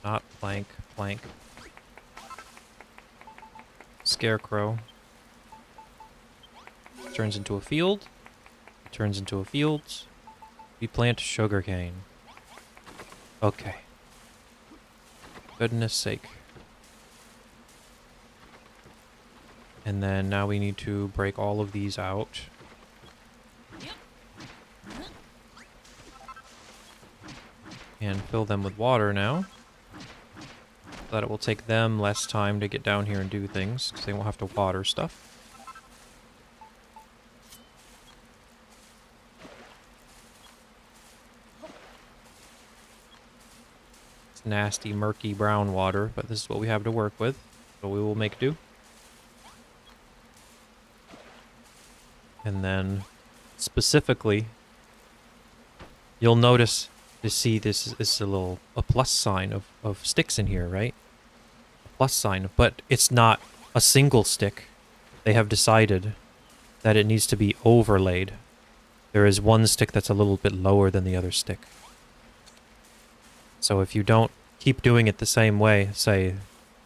Not plank, plank. Scarecrow. Turns into a field. Turns into a field. We plant sugarcane. Okay. Goodness sake. And then now we need to break all of these out. And fill them with water now. So that it will take them less time to get down here and do things, because they won't have to water stuff. It's nasty, murky brown water, but this is what we have to work with. So we will make do. And then, specifically, you'll notice to see this is a plus sign of sticks in here, right? A plus sign, but it's not a single stick. They have decided that it needs to be overlaid. There is one stick that's a little bit lower than the other stick. So if you don't keep doing it the same way, say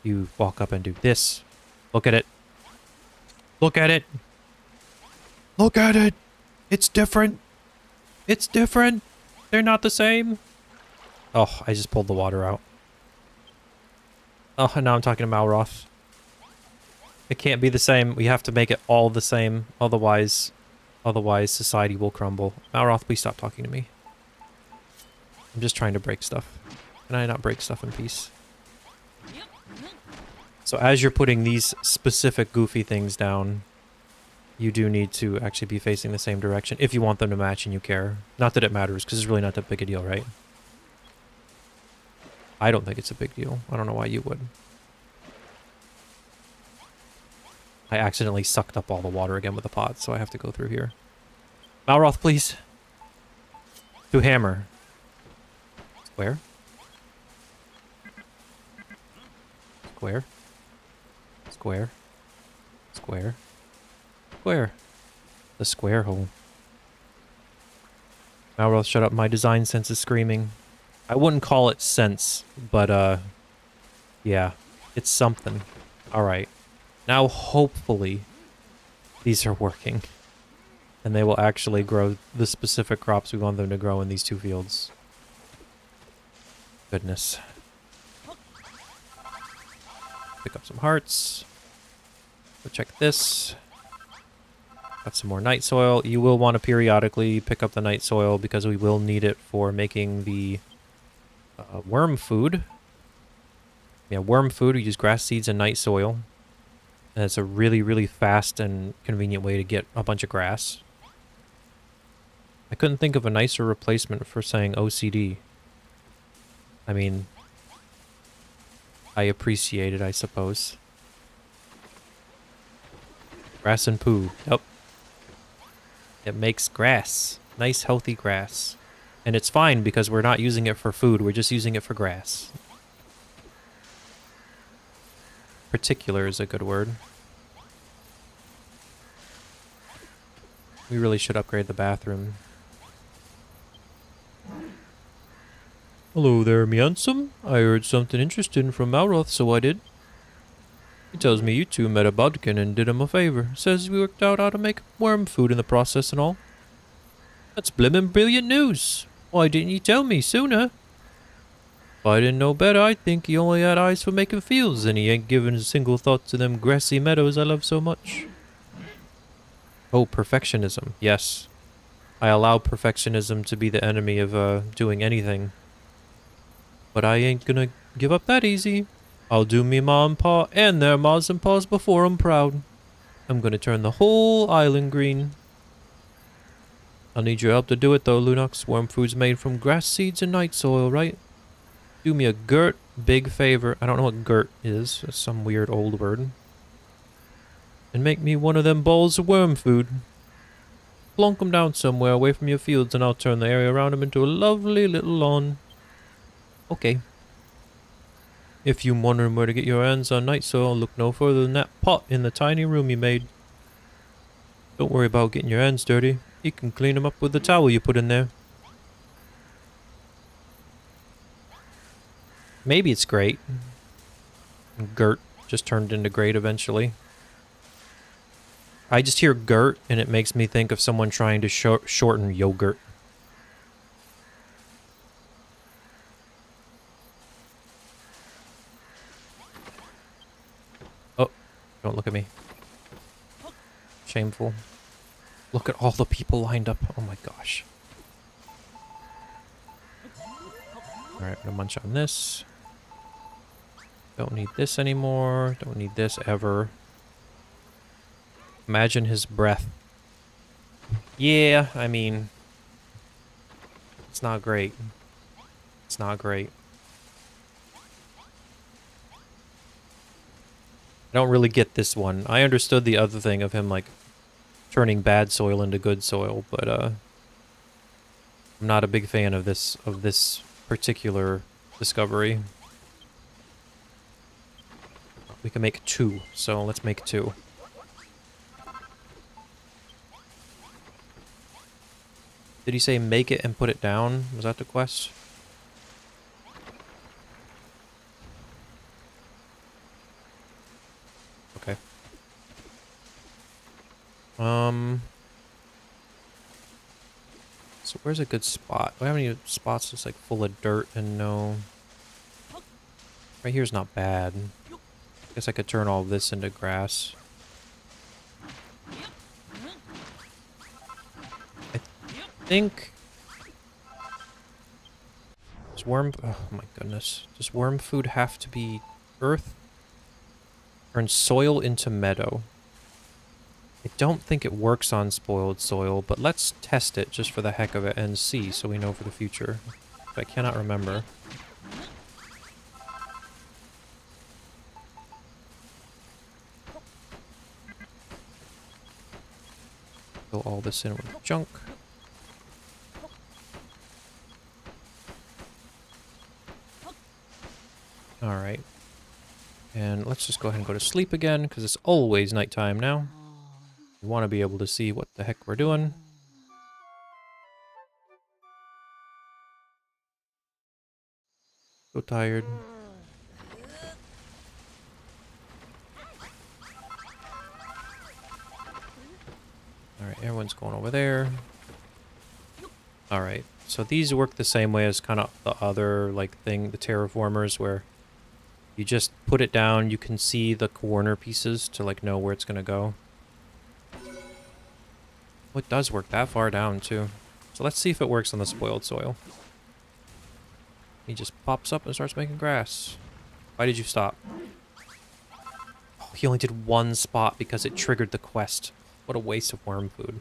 you walk up and do this, look at it. Look at it. Look at it. It's different. It's different. They're not the same. Oh, I just pulled the water out. Oh, and now I'm talking to Malroth. It can't be the same. We have to make it all the same. Otherwise society will crumble. Malroth, please stop talking to me. I'm just trying to break stuff. Can I not break stuff in peace? So as you're putting these specific goofy things down, you do need to actually be facing the same direction if you want them to match and you care. Not that it matters, because it's really not that big a deal, right? I don't think it's a big deal. I don't know why you would. I accidentally sucked up all the water again with the pot, so I have to go through here. Malroth, please. To hammer. Square. Square. Square. Square. Square. The square hole. Malroth, shut up. My design sense is screaming. I wouldn't call it sense, but, yeah. It's something. Alright. Now, hopefully, these are working. And they will actually grow the specific crops we want them to grow in these 2 fields. Goodness. Pick up some hearts. Go check this. Got some more night soil. You will want to periodically pick up the night soil because we will need it for making the worm food. Yeah, worm food. We use grass seeds and night soil. And it's a really, really fast and convenient way to get a bunch of grass. I couldn't think of a nicer replacement for saying OCD. I mean, I appreciate it, I suppose. Grass and poo. Yep. It makes grass. Nice, healthy grass. And it's fine because we're not using it for food. We're just using it for grass. Particular is a good word. We really should upgrade the bathroom. Hello there, me handsome. I heard something interesting from Malroth, so I did. He tells me you two met a Bodkin and did him a favor. Says we worked out how to make worm food in the process and all. That's blimmin' brilliant news. Why didn't you tell me sooner? If I didn't know better, I'd think he only had eyes for making fields and he ain't given a single thought to them grassy meadows I love so much. Oh, perfectionism. Yes. I allow perfectionism to be the enemy of doing anything. But I ain't gonna give up that easy. I'll do me ma and pa and their mas and pas before I'm proud. I'm gonna turn the whole island green. I'll need your help to do it though, Lunox. Worm food's made from grass seeds and night soil, right? Do me a girt big favor. I don't know what girt is. It's some weird old word. And make me one of them bowls of worm food. Plonk 'em down somewhere away from your fields and I'll turn the area around 'em into a lovely little lawn. Okay. If you're wondering where to get your hands on night soil, look no further than that pot in the tiny room you made. Don't worry about getting your hands dirty. You can clean them up with the towel you put in there. Maybe it's great. Gert just turned into great eventually. I just hear Gert and it makes me think of someone trying to shorten yogurt. Oh, don't look at me. Shameful. Look at all the people lined up. Oh my gosh. Alright, I'm gonna munch on this. Don't need this anymore. Don't need this ever. Imagine his breath. Yeah, I mean... It's not great. It's not great. I don't really get this one. I understood the other thing of him, like, turning bad soil into good soil, but, I'm not a big fan of this particular discovery. We can make 2, so let's make 2. Did he say make it and put it down? Was that the quest? Okay. So where's a good spot? Do I have any spots that's like full of dirt and no... Right here's not bad. Guess I could turn all of this into grass. I think... Does worm... Oh my goodness. Does worm food have to be earth? Turn soil into meadow. I don't think it works on spoiled soil, but let's test it just for the heck of it and see so we know for the future. I cannot remember. Fill all this in with junk. Alright. And let's just go ahead and go to sleep again, because it's always nighttime now. We want to be able to see what the heck we're doing. So tired. Alright, everyone's going over there. Alright, so these work the same way as kind of the other, like, thing, the terraformers, where you just put it down, you can see the corner pieces to, like, know where it's gonna go. Oh, it does work that far down, too. So let's see if it works on the spoiled soil. He just pops up and starts making grass. Why did you stop? Oh, he only did one spot because it triggered the quest. What a waste of worm food.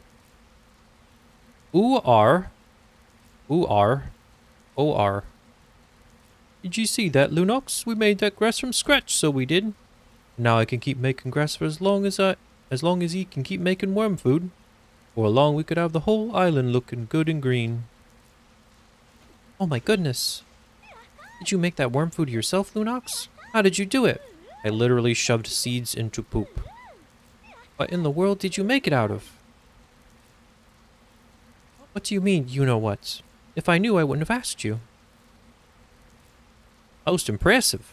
Ooh-R. Ooh-R. O-R. Did you see that, Lunox? We made that grass from scratch, so we did. Now I can keep making grass for as long as he can keep making worm food. For long we could have the whole island looking good and green. Oh my goodness. Did you make that worm food yourself, Lunox? How did you do it? I literally shoved seeds into poop. What in the world did you make it out of? What do you mean, you know what? If I knew, I wouldn't have asked you. Most impressive.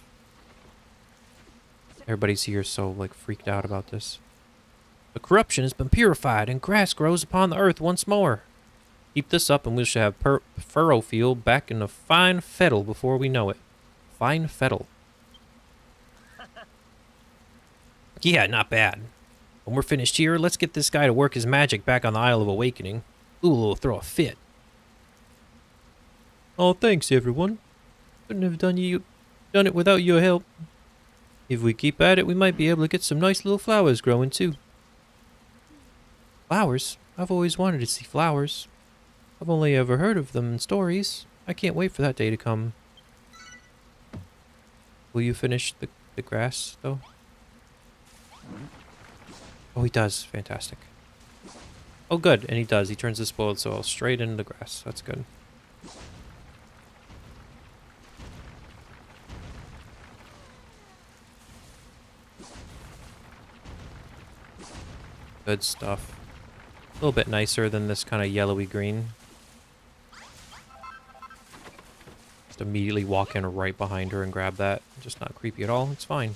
Everybody's here so, like, freaked out about this. The corruption has been purified, and grass grows upon the earth once more. Keep this up, and we shall have furrow field back in a fine fettle before we know it. Fine fettle. Yeah, not bad. When we're finished here, let's get this guy to work his magic back on the Isle of Awakening. Lulu will throw a fit. Oh, thanks, everyone. Couldn't have done it without your help. If we keep at it, we might be able to get some nice little flowers growing, too. Flowers? I've always wanted to see flowers. I've only ever heard of them in stories. I can't wait for that day to come. Will you finish the grass, though? Oh, he does. Fantastic. Oh, good. And he does. He turns the spoiled soil straight into the grass. That's good. Good stuff. A little bit nicer than this kind of yellowy green. Just immediately walk in right behind her and grab that. Just not creepy at all. It's fine.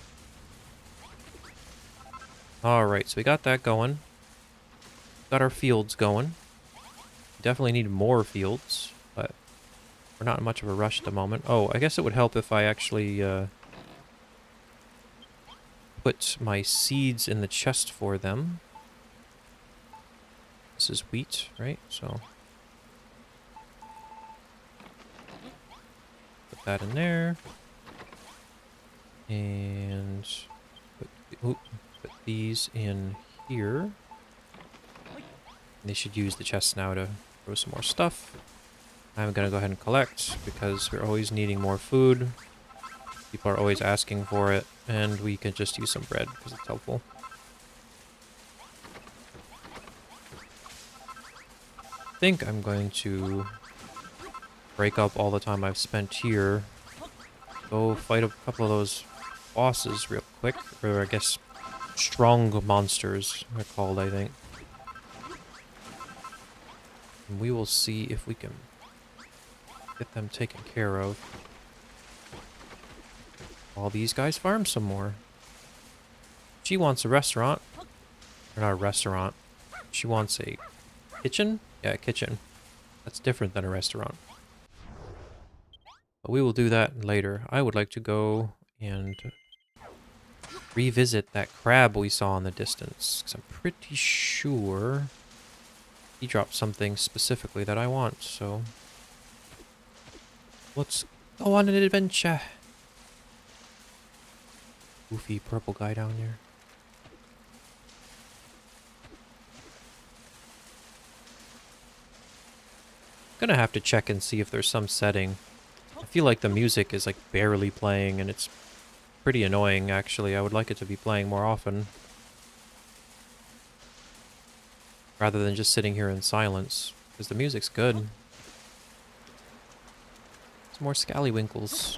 Alright, so we got that going. Got our fields going. Definitely need more fields, but we're not in much of a rush at the moment. Oh, I guess it would help if I actually put my seeds in the chest for them. This is wheat, right? So put that in there. And put these in here. They should use the chest now to grow some more stuff. I'm gonna go ahead and collect because we're always needing more food. People are always asking for it, and we could just use some bread because it's helpful. I think I'm going to break up all the time I've spent here. Go fight a couple of those bosses real quick, or I guess strong monsters they're called, I think. And we will see if we can get them taken care of while these guys farm some more. She wants a restaurant. Or not a restaurant. She wants a kitchen? Yeah, a kitchen. That's different than a restaurant. But we will do that later. I would like to go and revisit that crab we saw in the distance, because I'm pretty sure he dropped something specifically that I want, so let's go on an adventure. Goofy purple guy down there. Gonna have to check and see if there's some setting. I feel like the music is like barely playing and it's pretty annoying, actually. I would like it to be playing more often, rather than just sitting here in silence, because the music's good. Some more scallywinkles.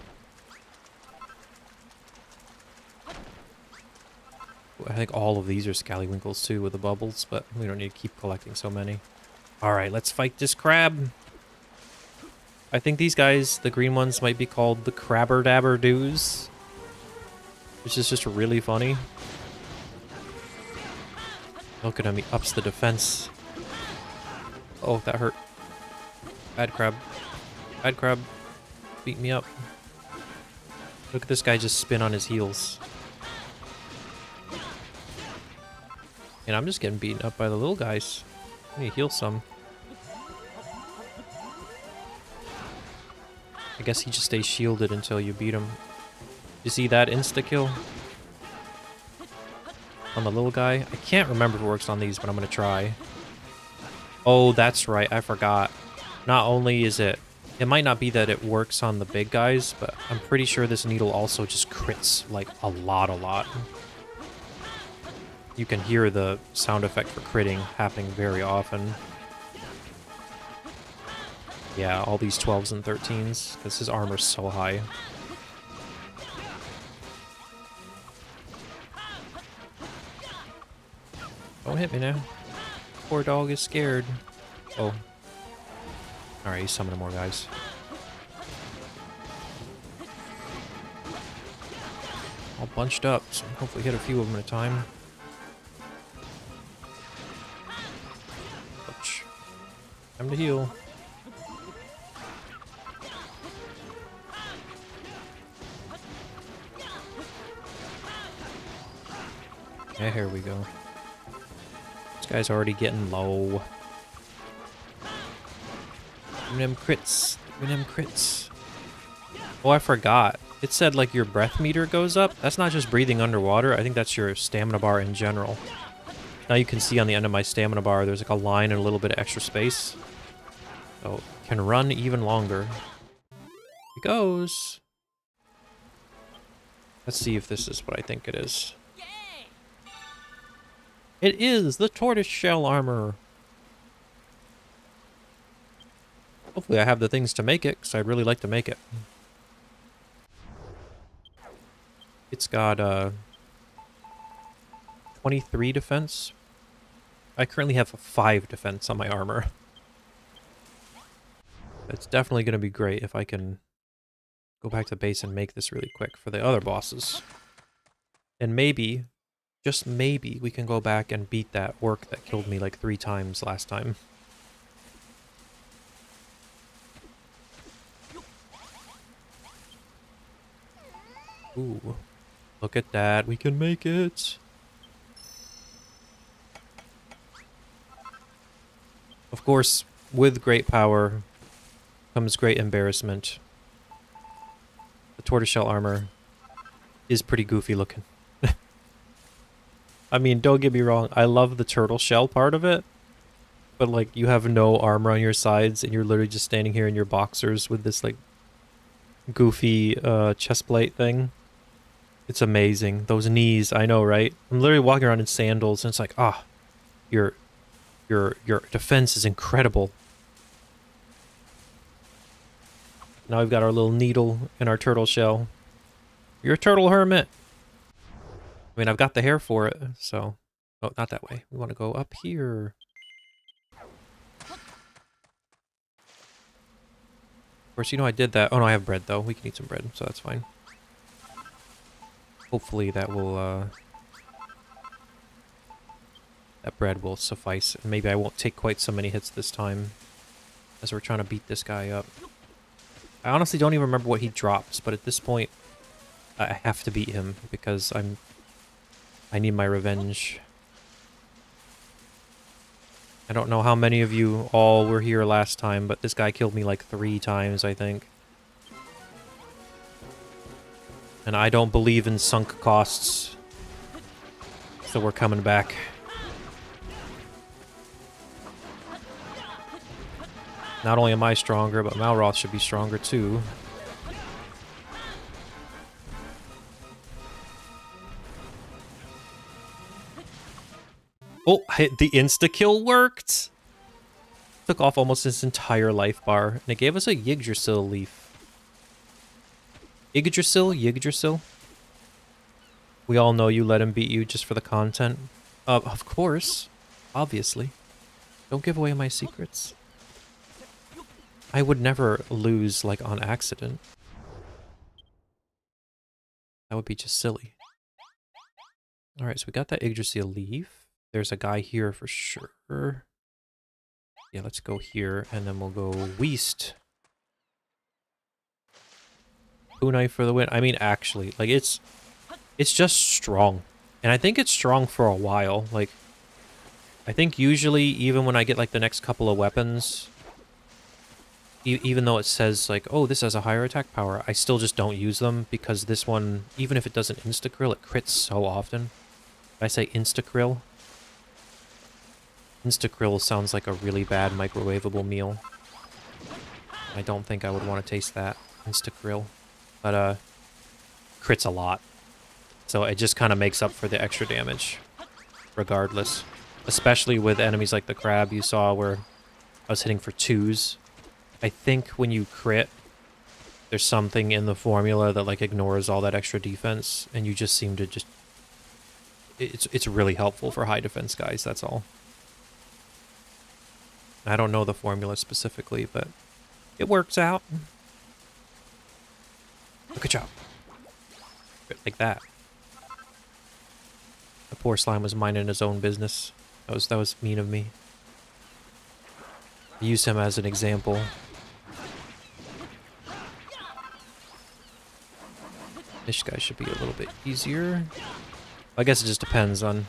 I think all of these are scallywinkles too with the bubbles, but we don't need to keep collecting so many. Alright, let's fight this crab. I think these guys, the green ones, might be called the Crabber Dabber Doos. Which is just really funny. Look at him, he ups the defense. Oh, that hurt. Bad crab. Bad crab. Beat me up. Look at this guy just spin on his heels. And I'm just getting beaten up by the little guys. I need to heal some. I guess he just stays shielded until you beat him. You see that insta-kill? On the little guy? I can't remember if it works on these, but I'm gonna try. Oh, that's right, I forgot. Not only is it... It might not be that it works on the big guys, but I'm pretty sure this needle also just crits, like, a lot. You can hear the sound effect for critting happening very often. Yeah, all these 12s and 13s, because his armor's so high. Don't hit me now. Poor dog is scared. Oh. Alright, he's summoning more guys. All bunched up, so hopefully hit a few of them at a time. Ouch. Time to heal. Yeah, here we go. This guy's already getting low. Giving him crits. Giving him crits. Oh, I forgot. It said, like, your breath meter goes up. That's not just breathing underwater. I think that's your stamina bar in general. Now you can see on the end of my stamina bar, there's, like, a line and a little bit of extra space. So, it can run even longer. Here he goes. Let's see if this is what I think it is. It is the tortoiseshell armor. Hopefully I have the things to make it, because I'd really like to make it. It's got 23 defense. I currently have a 5 defense on my armor. It's definitely going to be great if I can go back to base and make this really quick for the other bosses. And maybe, just maybe, we can go back and beat that orc that killed me like 3 times last time. Ooh, look at that. We can make it. Of course, with great power comes great embarrassment. The tortoiseshell armor is pretty goofy looking. I mean, don't get me wrong. I love the turtle shell part of it. But, like, you have no armor on your sides and you're literally just standing here in your boxers with this, like, goofy chestplate thing. It's amazing. Those knees, I know, right? I'm literally walking around in sandals and it's like, ah, your defense is incredible. Now we've got our little needle and our turtle shell. You're a turtle hermit. I mean, I've got the hair for it, so... Oh, not that way. We want to go up here. Of course, you know I did that. Oh, no, I have bread, though. We can eat some bread, so that's fine. Hopefully that will, that bread will suffice. And maybe I won't take quite so many hits this time as we're trying to beat this guy up. I honestly don't even remember what he drops, but at this point, I have to beat him because I need my revenge. I don't know how many of you all were here last time, but this guy killed me like 3 times, I think. And I don't believe in sunk costs. So we're coming back. Not only am I stronger, but Malroth should be stronger too. Oh, the insta-kill worked! Took off almost his entire life bar, and it gave us a Yggdrasil leaf. Yggdrasil? Yggdrasil? We all know you let him beat you just for the content. Of course. Obviously. Don't give away my secrets. I would never lose, like, on accident. That would be just silly. Alright, so we got that Yggdrasil leaf. There's a guy here for sure. Yeah, let's go here, and then we'll go west. Kunai for the win. I mean, actually, like, it's just strong. And I think it's strong for a while. Like, I think usually, even when I get, like, the next couple of weapons, even though it says, like, oh, this has a higher attack power, I still just don't use them, because this one, even if it doesn't insta-krill, it crits so often. Did I say insta-krill? Insta-krill sounds like a really bad microwavable meal. I don't think I would want to taste that, insta-krill. But, crits a lot. So it just kind of makes up for the extra damage, regardless. Especially with enemies like the crab you saw where I was hitting for 2s. I think when you crit, there's something in the formula that, like, ignores all that extra defense, and you just seem to just... It's really helpful for high defense guys, that's all. I don't know the formula specifically, but it works out. Good job. Like that. The poor slime was minding his own business. That was mean of me. I used him as an example. This guy should be a little bit easier. I guess it just depends on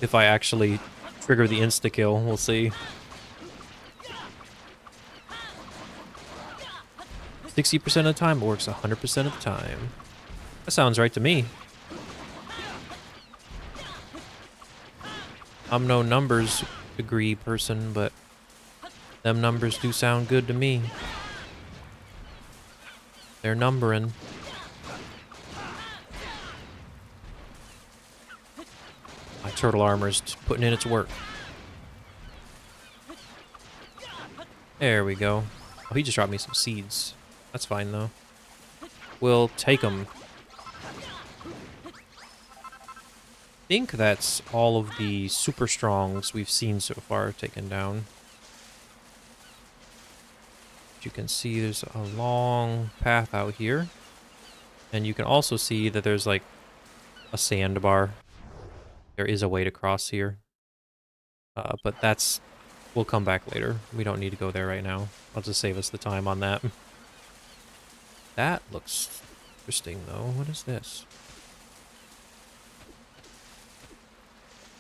if I actually trigger the insta-kill. We'll see. 60% of the time, it works 100% of the time. That sounds right to me. I'm no numbers degree person, but them numbers do sound good to me. They're numbering. My turtle armor's putting in its work. There we go. Oh, he just dropped me some seeds. That's fine, though. We'll take them. I think that's all of the super strongs we've seen so far taken down. As you can see, there's a long path out here. And you can also see that there's, like, a sandbar. There is a way to cross here. But that's... We'll come back later. We don't need to go there right now. I'll just save us the time on that. That looks interesting, though. What is this?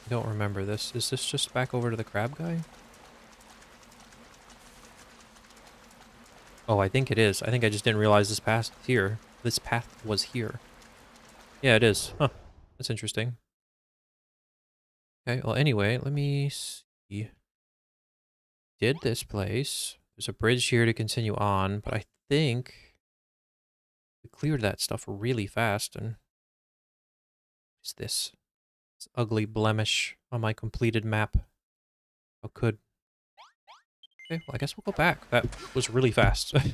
I don't remember this. Is this just back over to the crab guy? Oh, I think it is. I think I just didn't realize this path here. This path was here. Yeah, it is. Huh. That's interesting. Okay, well, anyway, let me see. Did this place. There's a bridge here to continue on, but I think we cleared that stuff really fast, and what's this? This ugly blemish on my completed map. How could? Okay, well, I guess we'll go back. That was really fast. I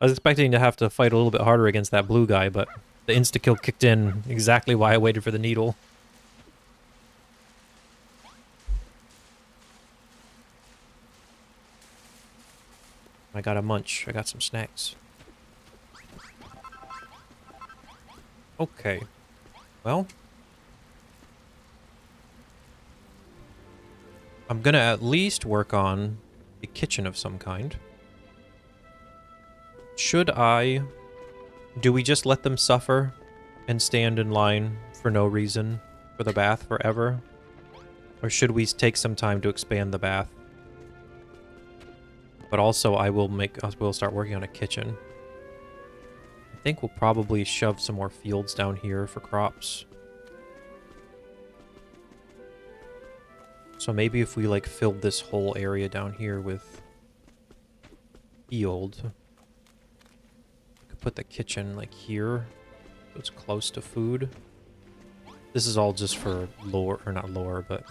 was expecting to have to fight a little bit harder against that blue guy, but the insta-kill kicked in exactly why I waited for the needle. I got a munch. I got some snacks. Okay. Well, I'm gonna at least work on a kitchen of some kind. Should I... Do we just let them suffer and stand in line for no reason for the bath forever? Or should we take some time to expand the bath? But also, we'll start working on a kitchen. I think we'll probably shove some more fields down here for crops. So maybe if we, like, filled this whole area down here with field, we could put the kitchen, like, here, so it's close to food. This is all just for lore, or not lore, but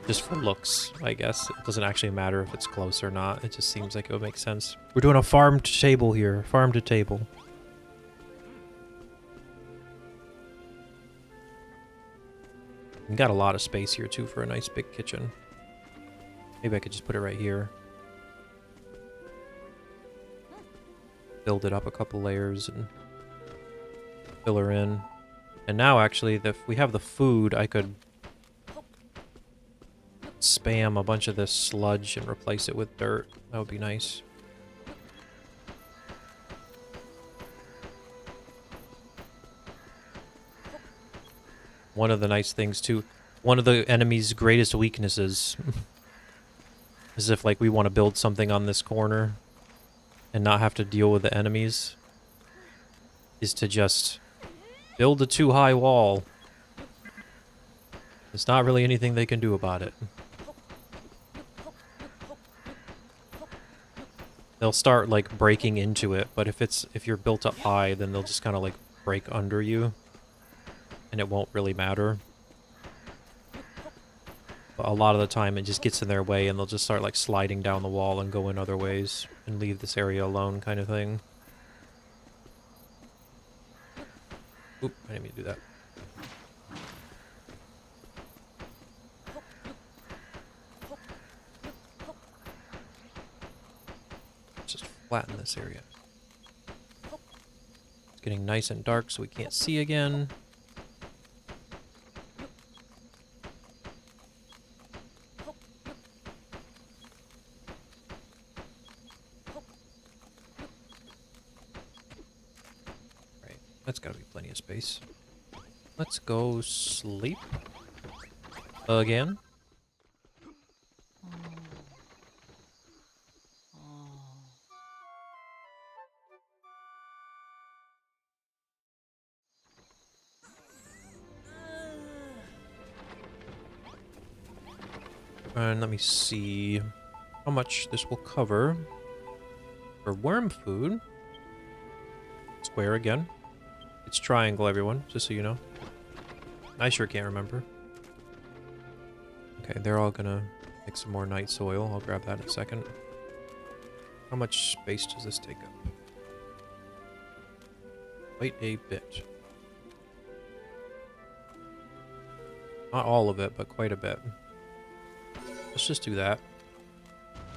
just for looks, I guess. It doesn't actually matter if it's close or not. It just seems like it would make sense. We're doing a farm to table here. Farm to table. We got a lot of space here, too, for a nice big kitchen. Maybe I could just put it right here. Build it up a couple layers and fill her in. And now, actually, if we have the food, I could spam a bunch of this sludge and replace it with dirt. That would be nice. One of the nice things, too, one of the enemy's greatest weaknesses is if, like, we want to build something on this corner and not have to deal with the enemies, is to just build a too high wall. There's not really anything they can do about it. They'll start, like, breaking into it, but if you're built up high, then they'll just kind of, like, break under you, and it won't really matter. But a lot of the time, it just gets in their way, and they'll just start, like, sliding down the wall and go in other ways and leave this area alone, kind of thing. Oop, I didn't mean to do that. Just flatten this area. It's getting nice and dark, so we can't see again. That's gotta be plenty of space. Let's go sleep. Again. And let me see how much this will cover. For worm food. Square again. It's triangle, everyone, just so you know. I sure can't remember. Okay, they're all gonna make some more night soil. I'll grab that in a second. How much space does this take up? Quite a bit. Not all of it, but quite a bit. Let's just do that.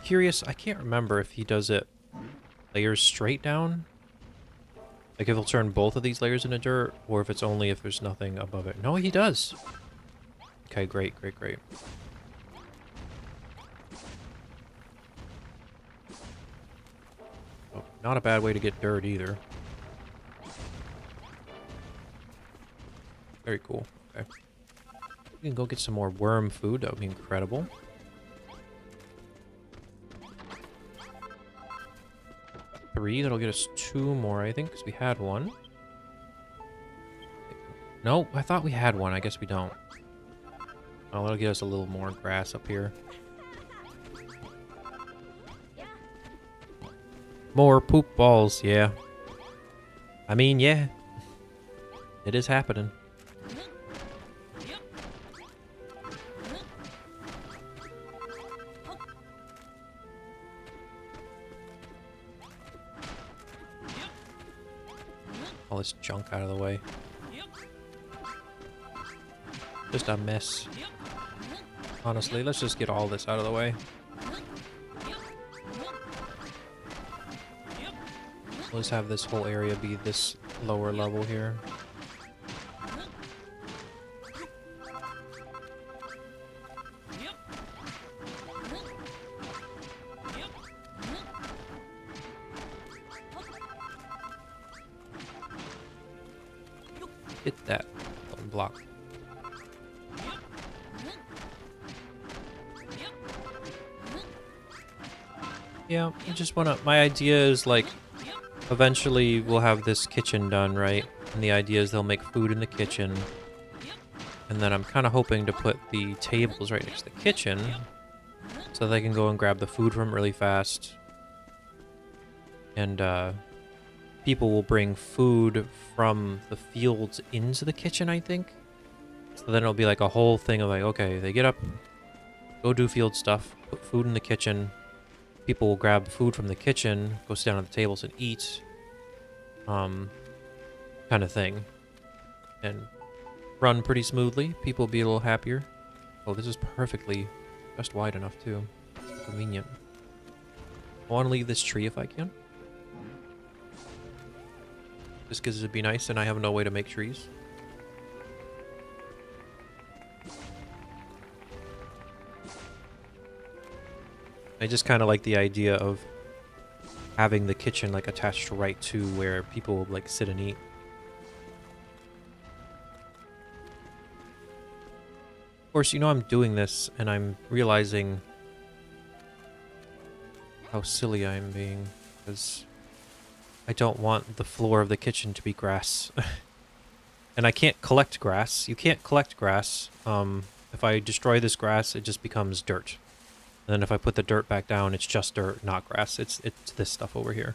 Curious, I can't remember if he does it layers straight down. Like if he'll turn both of these layers into dirt, or if it's only if there's nothing above it. No, he does. Okay, great, great, great. Oh, not a bad way to get dirt either. Very cool. Okay. We can go get some more worm food. That would be incredible. Three, that'll get us 2 more, I think, because we had one. No, I thought we had one. I guess we don't. Oh, that'll get us a little more grass up here. More poop balls, yeah. I mean, yeah. It is happening. All this junk out of the way. Just a mess. Honestly, let's just get all this out of the way. Let's have this whole area be this lower level here. Hit that one block. Yeah, I just wanna, my idea is like, eventually we'll have this kitchen done, right? And the idea is they'll make food in the kitchen. And then I'm kind of hoping to put the tables right next to the kitchen so they can go and grab the food from really fast. And people will bring food from the fields into the kitchen, I think. So then it'll be like a whole thing of like, okay, they get up, go do field stuff, put food in the kitchen. People will grab food from the kitchen, go sit down at the tables and eat. Kind of thing. And run pretty smoothly. People will be a little happier. Oh, this is perfectly just wide enough too. It's convenient. I want to leave this tree if I can. Just because it'd be nice and I have no way to make trees. I just kind of like the idea of having the kitchen like attached right to where people will like sit and eat. Of course, you know I'm doing this and I'm realizing how silly I am being because I don't want the floor of the kitchen to be grass. And I can't collect grass. You can't collect grass. If I destroy this grass, it just becomes dirt. And then if I put the dirt back down, it's just dirt, not grass. It's this stuff over here.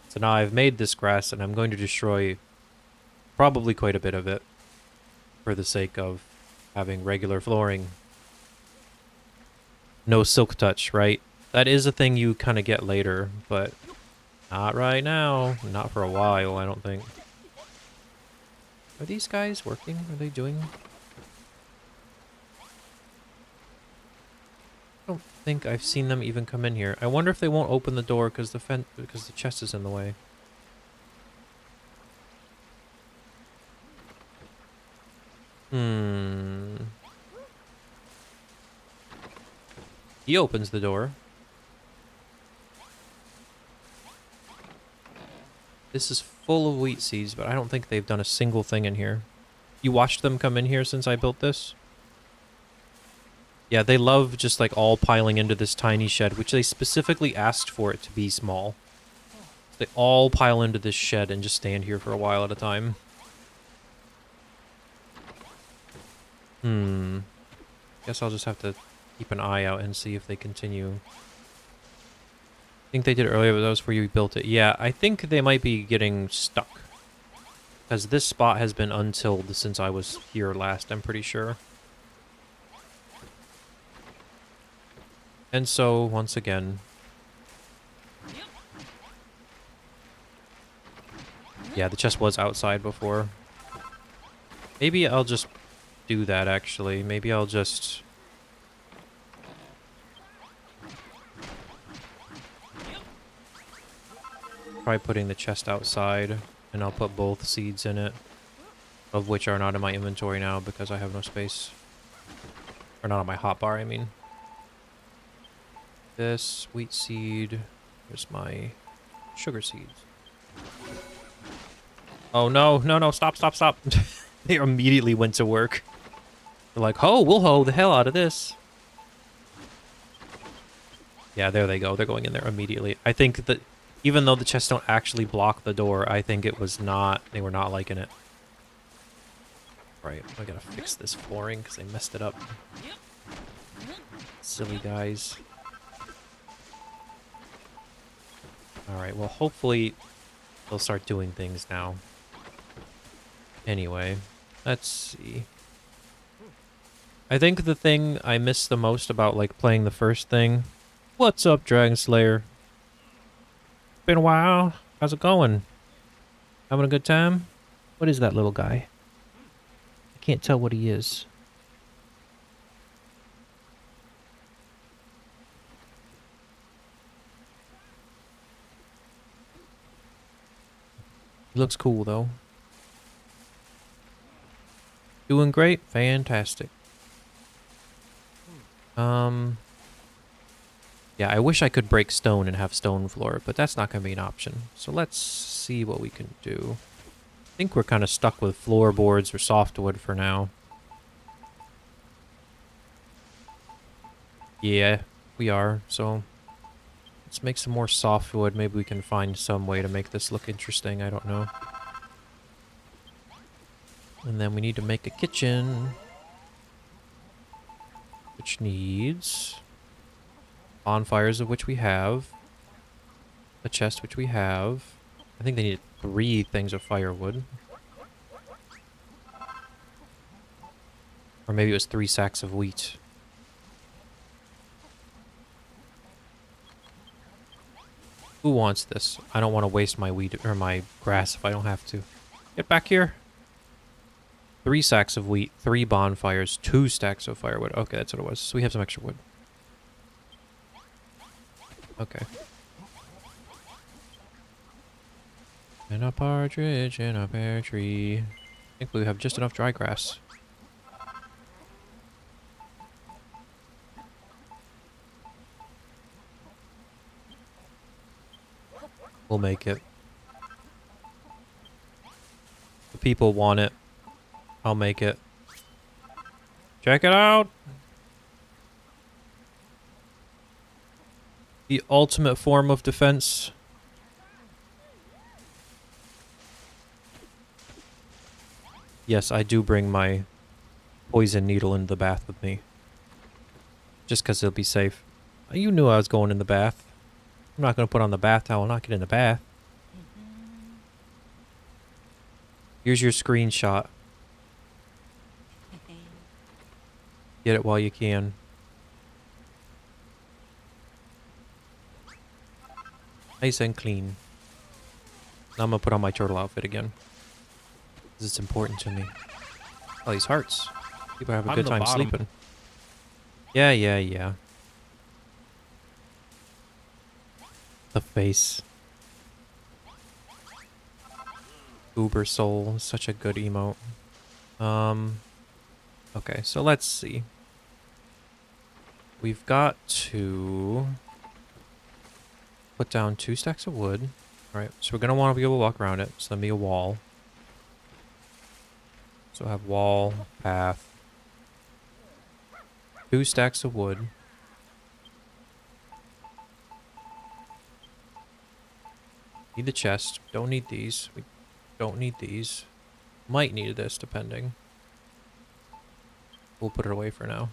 So now I've made this grass, and I'm going to destroy probably quite a bit of it for the sake of having regular flooring. No silk touch, right? That is a thing you kind of get later, but not right now. Not for a while, I don't think. Are these guys working? Are they doing... I don't think I've seen them even come in here. I wonder if they won't open the door because the chest is in the way. He opens the door. This is full of wheat seeds, but I don't think they've done a single thing in here. You watched them come in here since I built this? Yeah, they love just like all piling into this tiny shed, which they specifically asked for it to be small. They all pile into this shed and just stand here for a while at a time. Guess I'll just have to keep an eye out and see if they continue. I think they did it earlier, but that was where you built it. Yeah, I think they might be getting stuck. Because this spot has been untilled since I was here last, I'm pretty sure. And so, once again... Yeah, the chest was outside before. Maybe I'll just do that, actually. Maybe I'll just... try putting the chest outside, and I'll put both seeds in it, of which are not in my inventory now because I have no space. Or not on my hotbar, I mean. This wheat seed. Here's my sugar seeds. Oh no, no, no, stop, stop, stop. They immediately went to work. They're like, oh, we'll hoe the hell out of this. Yeah, there they go. They're going in there immediately. I think that even though the chests don't actually block the door, I think it was not, they were not liking it. Right, I gotta fix this flooring because they messed it up. Silly guys. Alright, well hopefully they'll start doing things now. Anyway, let's see. I think the thing I miss the most about like playing the first thing... What's up, Dragon Slayer? Been a while. How's it going? Having a good time? What is that little guy? I can't tell what he is. He looks cool, though. Doing great? Fantastic. Yeah, I wish I could break stone and have stone floor, but that's not going to be an option. So let's see what we can do. I think we're kind of stuck with floorboards or softwood for now. Yeah, we are. So let's make some more softwood. Maybe we can find some way to make this look interesting. I don't know. And then we need to make a kitchen, which needs bonfires, of which we have, a chest, which we have. I think they need 3 things of firewood. Or maybe it was 3 sacks of wheat. Who wants this? I don't want to waste my wheat or my grass if I don't have to. Get back here. 3 sacks of wheat, 3 bonfires, 2 stacks of firewood. Okay, that's what it was. So we have some extra wood. Okay. And a partridge in a pear tree. I think we have just enough dry grass. We'll make it. The people want it. I'll make it. Check it out! The ultimate form of defense. Yes, I do bring my poison needle into the bath with me. Just because it'll be safe. You knew I was going in the bath. I'm not going to put on the bath towel and not get in the bath. Here's your screenshot. Get it while you can. Nice and clean. Now I'm going to put on my turtle outfit again. Because it's important to me. Oh, these hearts. People have a good time sleeping. Yeah. The face. Uber Soul. Such a good emote. Okay, so let's see. We've got to put down 2 stacks of wood. Alright, so we're going to want to be able to walk around it. So that'll be a wall. So have wall, path. 2 stacks of wood. Need the chest. Don't need these. We don't need these. Might need this, depending. We'll put it away for now.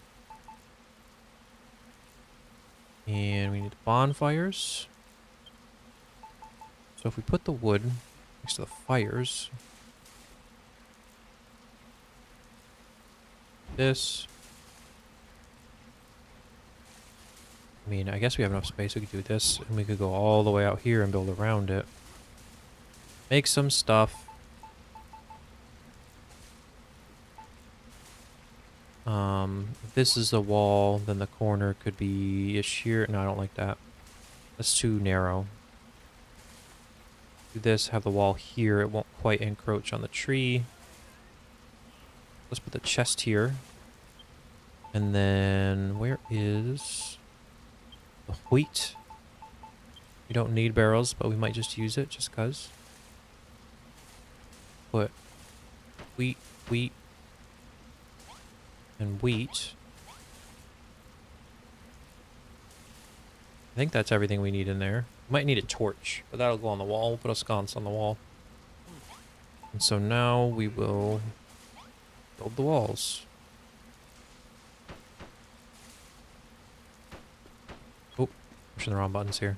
And we need the bonfires. So if we put the wood next to the fires. This. I mean, I guess we have enough space. We could do this, and we could go all the way out here and build around it. Make some stuff. If this is the wall, then the corner could be a sheer... No, I don't like that. That's too narrow. Do this, have the wall here. It won't quite encroach on the tree. Let's put the chest here. And then, where is the wheat? We don't need barrels, but we might just use it just because. Put wheat, and wheat. I think that's everything we need in there. Might need a torch, but that'll go on the wall. We'll put a sconce on the wall. And so now we will build the walls. Oh, pushing the wrong buttons here.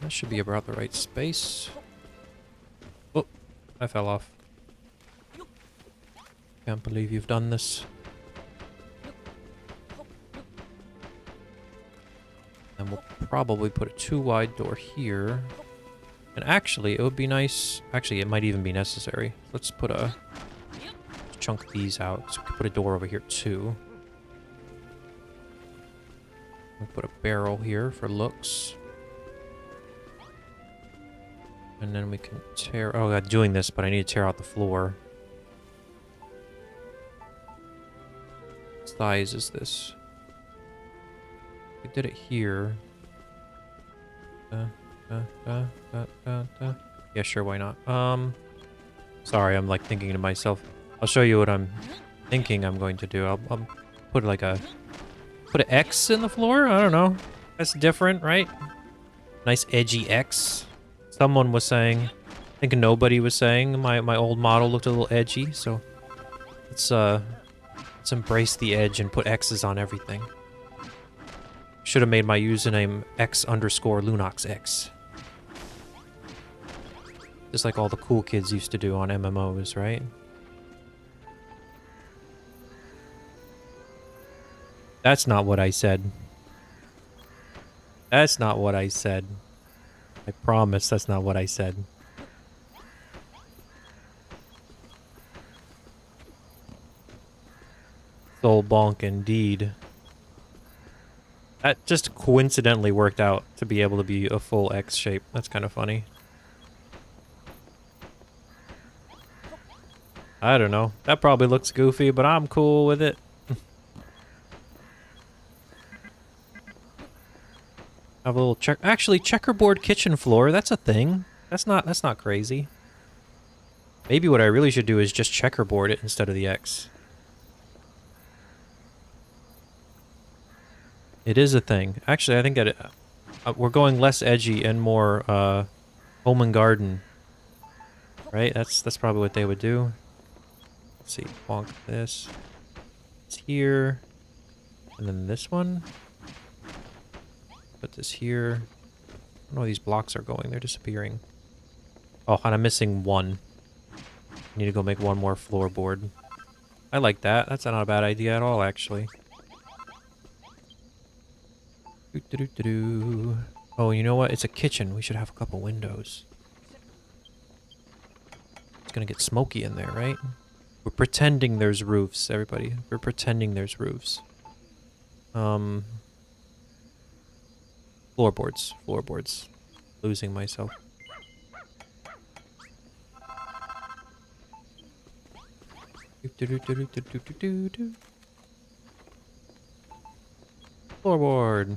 That should be about the right space. Oh, I fell off. Can't believe you've done this. And we'll probably put a 2-wide door here. And actually, it would be nice... Actually, it might even be necessary. Let's put a... chunk these out. So we can put a door over here, too. We'll put a barrel here for looks. And then we can tear... Oh, I'm doing this, but I need to tear out the floor. What size is this? We did it here. Yeah, sure, why not? Sorry, I'm like thinking to myself. I'll show you what I'm thinking I'm going to do. I'll put like a... Put an X in the floor? I don't know. That's different, right? Nice edgy X. Someone was saying, I think nobody was saying my old model looked a little edgy, so let's embrace the edge and put X's on everything. Should have made my username X_Lunox. Just like all the cool kids used to do on MMOs, right? That's not what I said. That's not what I said. I promise that's not what I said. Soul bonk indeed. That just coincidentally worked out to be able to be a full X shape. That's kind of funny. I don't know. That probably looks goofy, but I'm cool with it. Have a little actually checkerboard kitchen floor. That's a thing. That's not crazy. Maybe what I really should do is just checkerboard it instead of the X. It is a thing. Actually, I think that we're going less edgy and more home and garden. Right? That's probably what they would do. Let's see. Bonk this. It's here. And then this one. Put this here. I don't know where these blocks are going. They're disappearing. Oh, and I'm missing one. I need to go make one more floorboard. I like that. That's not a bad idea at all, actually. Oh, you know what? It's a kitchen. We should have a couple windows. It's gonna get smoky in there, right? We're pretending there's roofs, everybody. We're pretending there's roofs. Floorboards. Floorboards. Losing myself. Floorboard.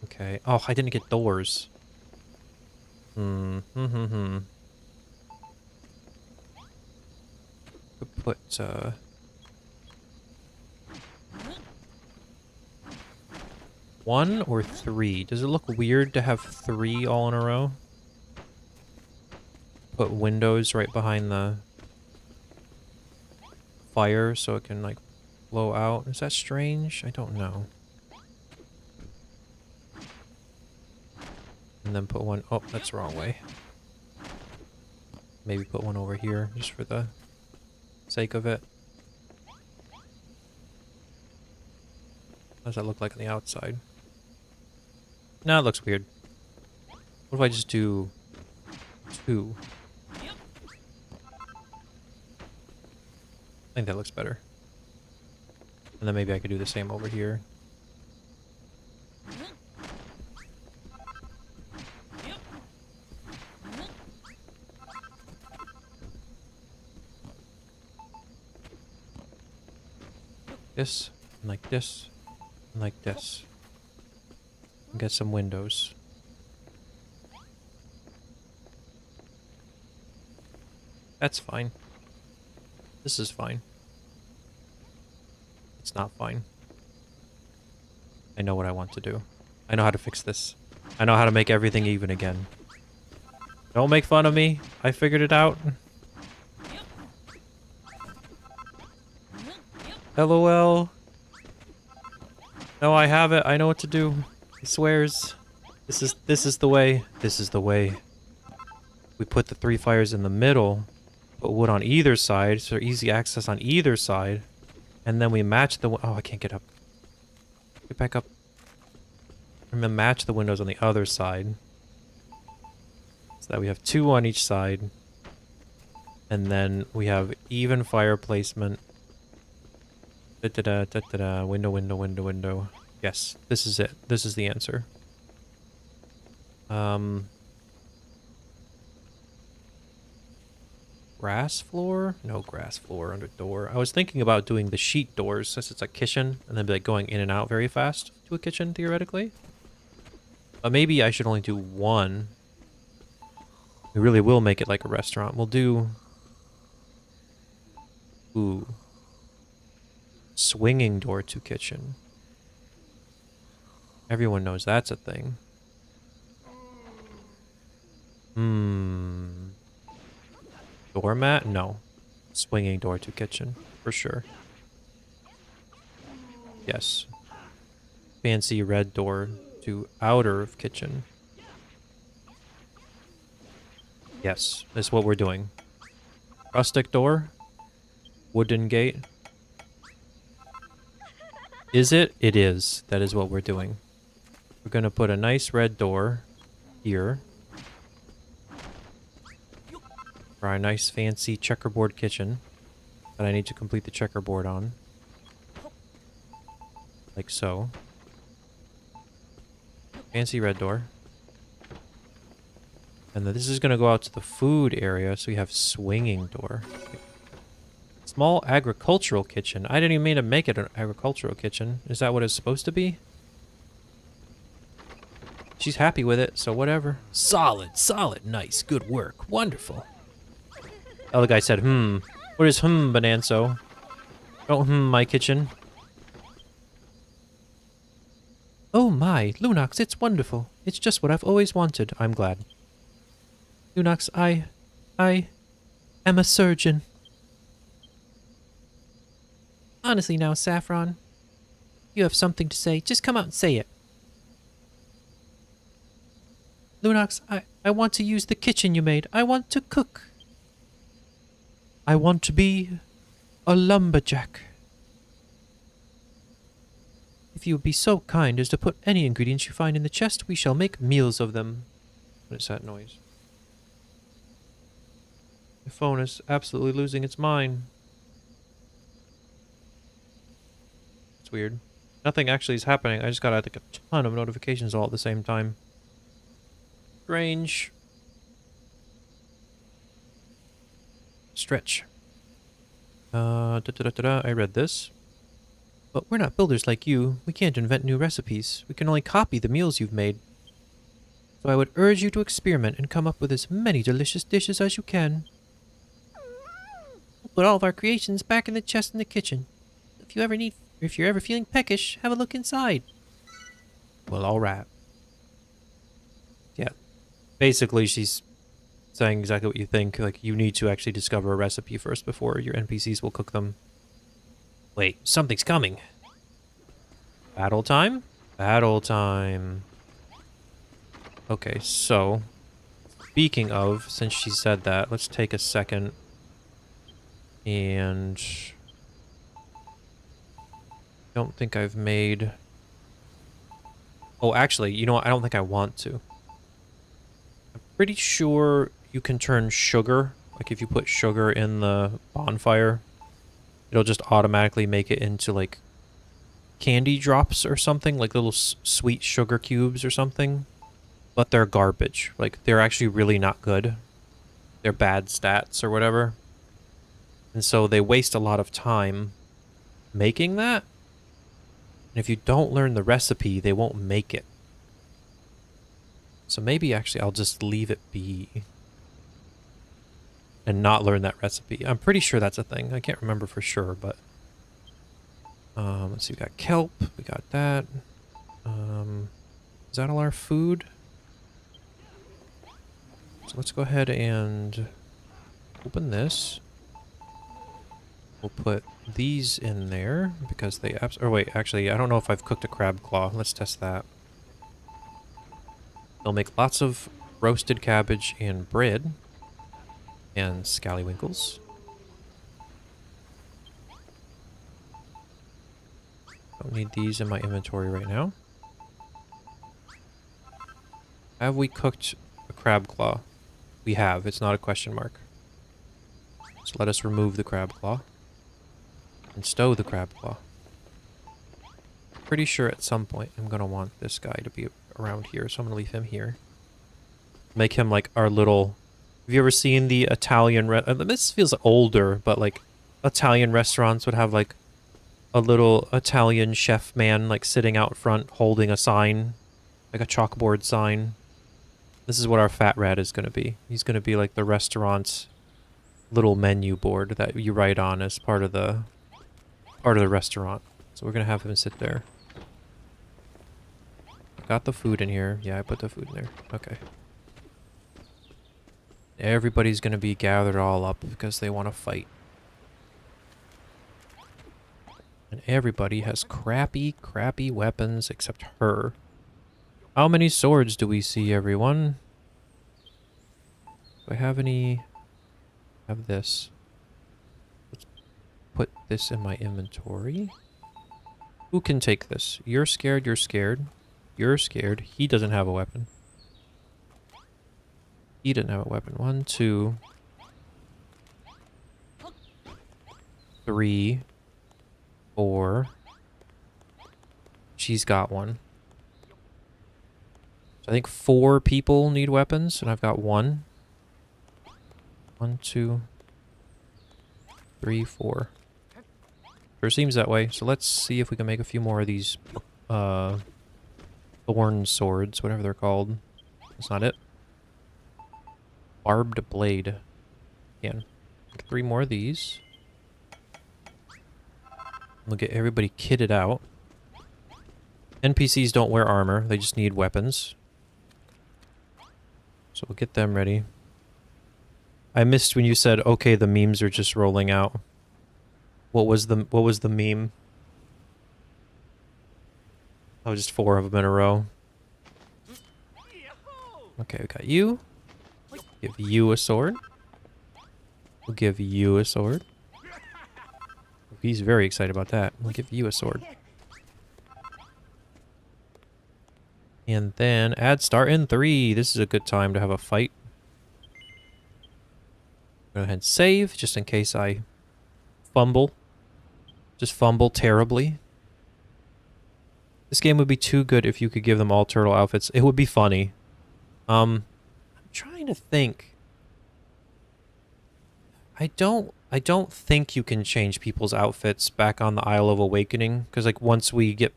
Okay. Oh, I didn't get doors. Could put, one or three? Does it look weird to have three all in a row? Put windows right behind the fire so it can, like, blow out. Is that strange? I don't know. And then put one... Oh, that's the wrong way. Maybe put one over here, just for the sake of it. What does that look like on the outside? No, it looks weird. What if I just do two? I think that looks better. And then maybe I could do the same over here. This, and like this, and like this. And get some windows. That's fine. This is fine. It's not fine. I know what I want to do. I know how to fix this. I know how to make everything even again. Don't make fun of me. I figured it out. LOL. No, I have it. I know what to do. He swears. This is the way. This is the way. We put the three fires in the middle, put wood on either side, so easy access on either side, and then we match the... Oh, I can't get up. Get back up. And then match the windows on the other side. So that we have two on each side. And then we have even fire placement. Da-da-da, window, window, window, window. Yes, this is it. This is the answer. Grass floor? No grass floor under door. I was thinking about doing the sheet doors since it's a kitchen and then be like going in and out very fast to a kitchen theoretically. But maybe I should only do one. We really will make it like a restaurant. We'll do... Ooh. Swinging door to kitchen. Everyone knows that's a thing. Doormat? No. Swinging door to kitchen. For sure. Yes. Fancy red door to outer of kitchen. Yes. That's what we're doing. Rustic door. Wooden gate. Is it? It is. That is what we're doing. We're going to put a nice red door here. for our nice fancy checkerboard kitchen that I need to complete the checkerboard on. Like so. Fancy red door. And then this is going to go out to the food area, so we have swinging door. Small agricultural kitchen. I didn't even mean to make it an agricultural kitchen. Is that what it's supposed to be? She's happy with it, so whatever. Solid, solid, nice, good work, wonderful. The other guy said, What is Bonanzo? Don't my kitchen. Oh my, Lunox, it's wonderful. It's just what I've always wanted. I'm glad. Lunox, I am a surgeon. Honestly now, Saffron, you have something to say. Just come out and say it. Lunox, I want to use the kitchen you made. I want to cook. I want to be a lumberjack. If you would be so kind as to put any ingredients you find in the chest, we shall make meals of them. What is that noise? My phone is absolutely losing its mind. It's weird. Nothing actually is happening. I just got like a ton of notifications all at the same time. Strange. Stretch. I read this. But we're not builders like you. We can't invent new recipes. We can only copy the meals you've made. So I would urge you to experiment and come up with as many delicious dishes as you can. We'll put all of our creations back in the chest in the kitchen. If you're ever feeling peckish, have a look inside. Well, all right. Yeah. Basically, she's saying exactly what you think. Like, you need to actually discover a recipe first before your NPCs will cook them. Wait, something's coming. Battle time? Battle time. Okay, so speaking of, since she said that, let's take a second and don't think I've made... Oh, actually, you know what? I don't think I want to. I'm pretty sure you can turn sugar, like if you put sugar in the bonfire, it'll just automatically make it into like candy drops or something, like little sweet sugar cubes or something. But they're garbage. Like, they're actually really not good. They're bad stats or whatever. And so they waste a lot of time making that. And if you don't learn the recipe, they won't make it. So maybe actually I'll just leave it be. And not learn that recipe. I'm pretty sure that's a thing. I can't remember for sure, but... let's see, we got kelp. We got that. Is that all our food? So let's go ahead and open this. We'll put these in there because they... Or wait, actually, I don't know if I've cooked a crab claw. Let's test that. They'll make lots of roasted cabbage and bread. And scallywinkles. Don't need these in my inventory right now. Have we cooked a crab claw? We have. It's not a question mark. So let us remove the crab claw. And stow the crab claw. Pretty sure at some point I'm going to want this guy to be around here, so I'm going to leave him here. Make him like our little... Have you ever seen the Italian... this feels older, but like Italian restaurants would have like a little Italian chef man like sitting out front holding a sign, like a chalkboard sign. This is what our fat rat is going to be. He's going to be like the restaurant's little menu board that you write on as part of the restaurant. So we're going to have him sit there. Got the food in here. Yeah, I put the food in there. Okay. Everybody's going to be gathered all up because they want to fight. And everybody has crappy, crappy weapons except her. How many swords do we see, everyone? Do I have any... I have this. Let's put this in my inventory. Who can take this? You're scared, you're scared. You're scared. He doesn't have a weapon. He didn't have a weapon. 1, 2, 3, 4. She's got one. So I think 4 people need weapons, and I've got 1. 1, 2, 3, 4. Sure seems that way. So let's see if we can make a few more of these thorn swords, whatever they're called. That's not it. Barbed blade. Again. 3 more of these. We'll get everybody kitted out. NPCs don't wear armor, they just need weapons. So we'll get them ready. I missed when you said, okay, the memes are just rolling out. What was the meme? Oh, just 4 of them in a row. Okay, we got you. Give you a sword. We'll give you a sword. He's very excited about that. We'll give you a sword. And then add start in 3. This is a good time to have a fight. Go ahead and save, just in case I fumble. Just fumble terribly. This game would be too good if you could give them all turtle outfits. It would be funny. I'm trying to think. I don't think you can change people's outfits back on the Isle of Awakening, because like once we get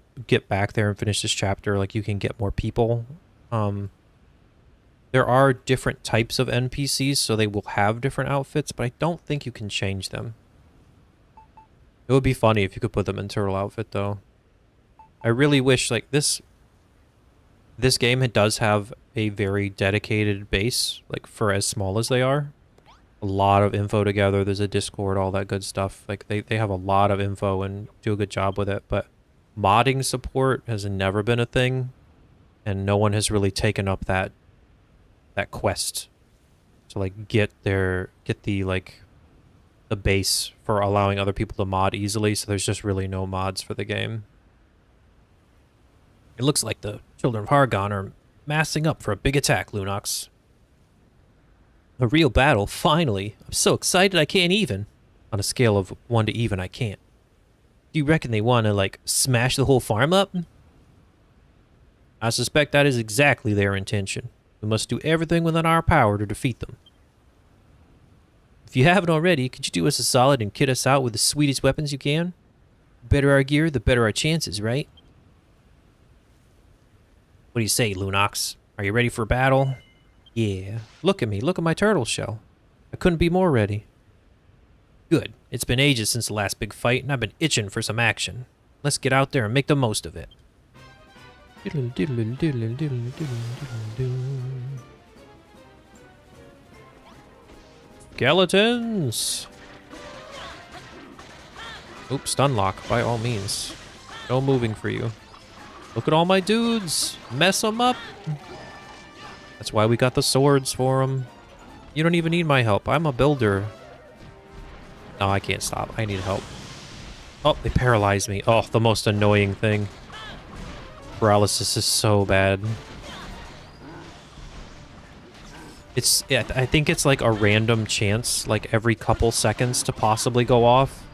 back there and finish this chapter, like you can get more people. There are different types of NPCs, so they will have different outfits, but I don't think you can change them. It would be funny if you could put them in turtle outfit, though. I really wish, like, this game, it does have a very dedicated base, like, for as small as they are. A lot of info together, there's a Discord, all that good stuff. Like, they have a lot of info and do a good job with it, but modding support has never been a thing, and no one has really taken up that quest to, like, get the base for allowing other people to mod easily, so there's just really no mods for the game. It looks like the Children of Hargon are massing up for a big attack, Lunox. A real battle, finally. I'm so excited I can't even. On a scale of 1 to even, I can't. Do you reckon they want to, like, smash the whole farm up? I suspect that is exactly their intention. We must do everything within our power to defeat them. If you haven't already, could you do us a solid and kit us out with the sweetest weapons you can? The better our gear, the better our chances, right? What do you say, Lunox? Are you ready for battle? Yeah. Look at me. Look at my turtle shell. I couldn't be more ready. Good. It's been ages since the last big fight, and I've been itching for some action. Let's get out there and make the most of it. Skeletons! Oops, stun lock, by all means. No moving for you. Look at all my dudes! Mess them up! That's why we got the swords for them. You don't even need my help. I'm a builder. No, I can't stop. I need help. Oh, they paralyzed me. Oh, the most annoying thing. Paralysis is so bad. I think it's like a random chance, like every couple seconds to possibly go off.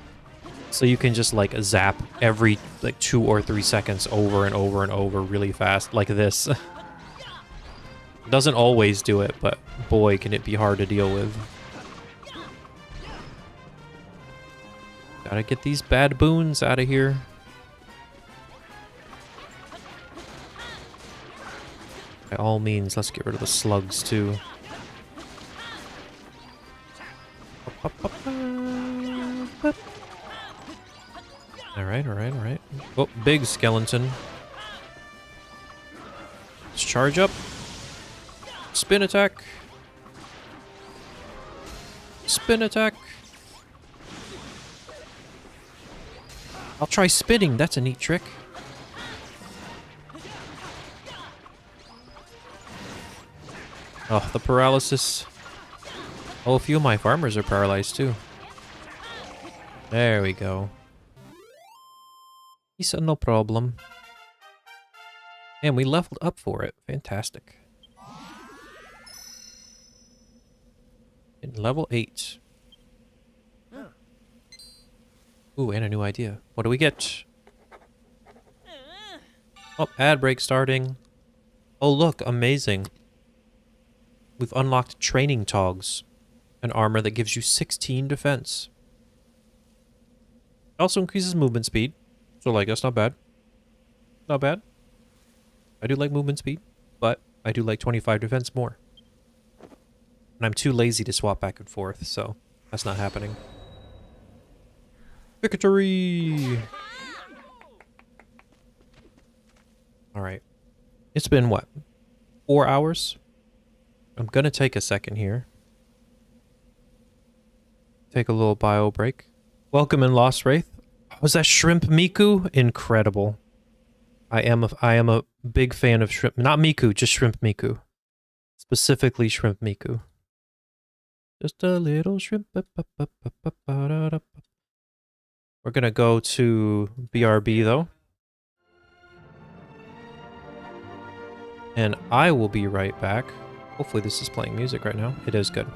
So you can just like zap every like 2 or 3 seconds over and over and over really fast, like this. Doesn't always do it, but boy, can it be hard to deal with. Gotta get these bad boons out of here. By all means, let's get rid of the slugs too. Alright, alright, alright. Oh, big skeleton. Let's charge up. Spin attack. Spin attack. I'll try spinning. That's a neat trick. Oh, the paralysis. Oh, a few of my farmers are paralyzed too. There we go. He said no problem. And we leveled up for it. Fantastic. In level 8. Ooh, and a new idea. What do we get? Oh, ad break starting. Oh, look, amazing. We've unlocked training togs. An armor that gives you 16 defense. It also increases movement speed. So, like, that's not bad. Not bad. I do like movement speed, but I do like 25 defense more. And I'm too lazy to swap back and forth, so that's not happening. Victory! Alright. It's been, what, 4 hours? I'm gonna take a second here. Take a little bio break. Welcome in, Lost Wraith. Was that Shrimp Miku? Incredible. I am a big fan of shrimp. Not Miku, just Shrimp Miku. Specifically Shrimp Miku. Just a little shrimp. We're gonna go to BRB though. And I will be right back. Hopefully this is playing music right now. It is good.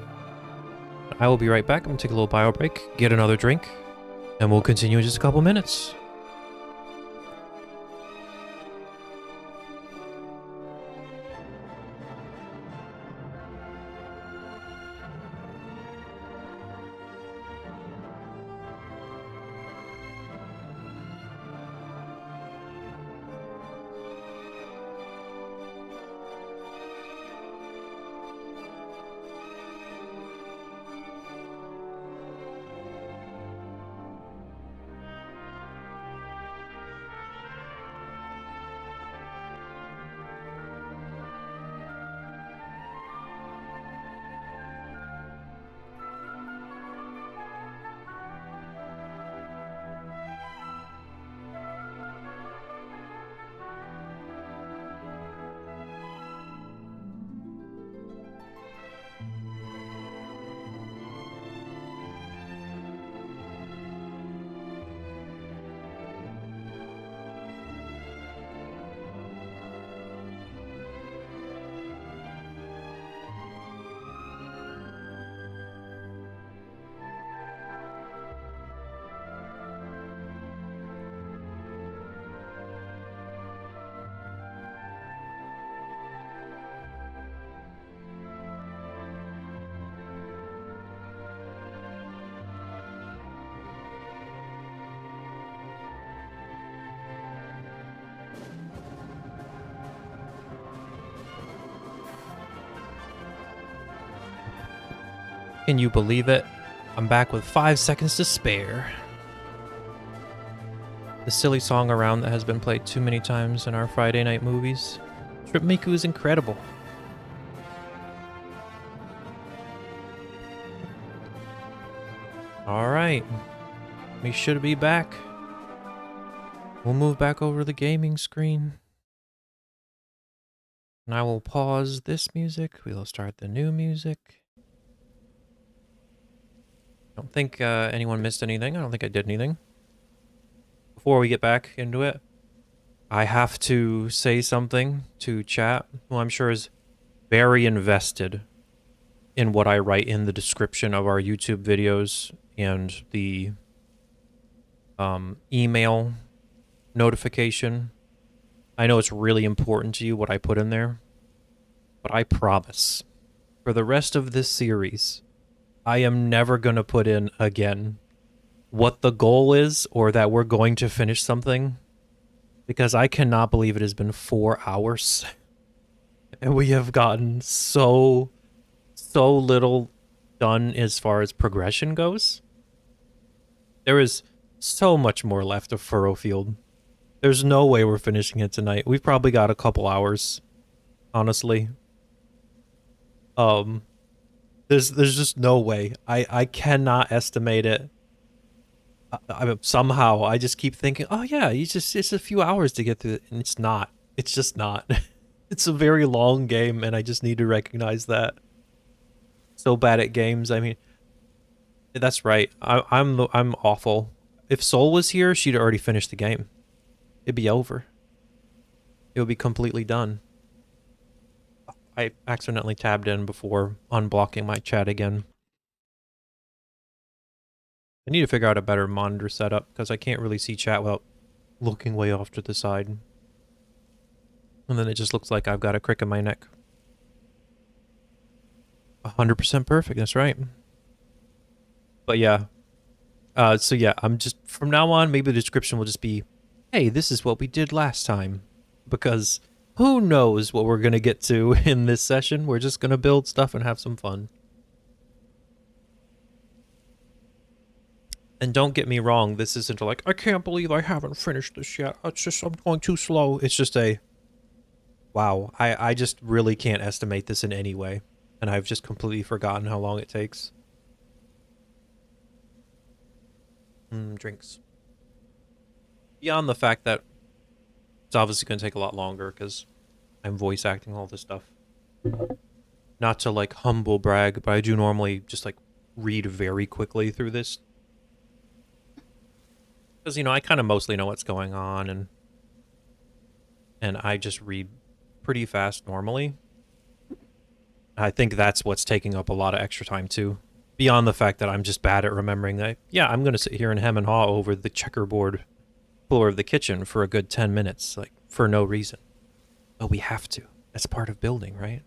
I will be right back. I'm gonna take a little bio break, get another drink, and we'll continue in just a couple minutes. Can you believe it? I'm back with 5 seconds to spare. The silly song around that has been played too many times in our Friday night movies. Shrimp Miku is incredible. Alright. We should be back. We'll move back over to the gaming screen. And I will pause this music. We'll start the new music. I don't think anyone missed anything. I don't think I did anything. Before we get back into it, I have to say something to chat, who I'm sure is very invested in what I write in the description of our YouTube videos and the email notification. I know it's really important to you what I put in there, but I promise, for the rest of this series, I am never going to put in again what the goal is or that we're going to finish something, because I cannot believe it has been 4 hours and we have gotten so little done as far as progression goes. There is so much more left of Furrowfield. There's no way we're finishing it tonight. We've probably got a couple hours, honestly. There's just no way. I cannot estimate it. Somehow I just keep thinking, oh yeah, it's a few hours to get through it, and it's not. It's just not. It's a very long game, and I just need to recognize that. So bad at games. I mean, that's right. I'm awful. If Sol was here, she'd already finished the game. It'd be over. It would be completely done. I accidentally tabbed in before unblocking my chat again. I need to figure out a better monitor setup because I can't really see chat without looking way off to the side. And then it just looks like I've got a crick in my neck. 100% perfect, that's right. But yeah. So yeah, I'm just, from now on, maybe the description will just be, hey, this is what we did last time. Because who knows what we're going to get to in this session. We're just going to build stuff and have some fun. And don't get me wrong, this isn't like, I can't believe I haven't finished this yet. It's just, I'm going too slow. It's just a, wow, I just really can't estimate this in any way. And I've just completely forgotten how long it takes. Drinks. Beyond the fact that it's obviously going to take a lot longer because I'm voice acting all this stuff. Not to like humble brag, but I do normally just like read very quickly through this. Because, you know, I kind of mostly know what's going on, and I just read pretty fast normally. I think that's what's taking up a lot of extra time, too. Beyond the fact that I'm just bad at remembering that, yeah, I'm going to sit here and hem and haw over the checkerboard floor of the kitchen for a good 10 minutes, like, for no reason. But we have to. That's part of building, right?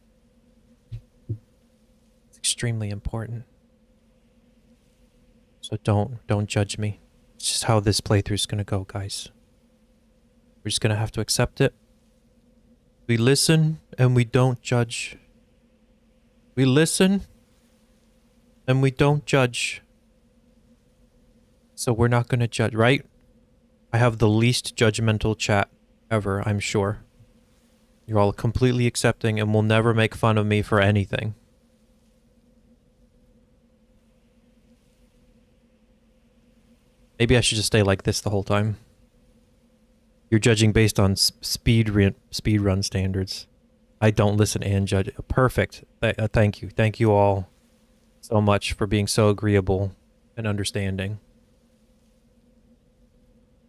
It's extremely important. So don't judge me. It's just how this playthrough's gonna go, guys. We're just gonna have to accept it. We listen and we don't judge. We listen and we don't judge. So we're not gonna judge, right? I have the least judgmental chat ever, I'm sure. You're all completely accepting and will never make fun of me for anything. Maybe I should just stay like this the whole time. You're judging based on speed run standards. I don't listen and judge. Perfect. Thank you. Thank you all so much for being so agreeable and understanding.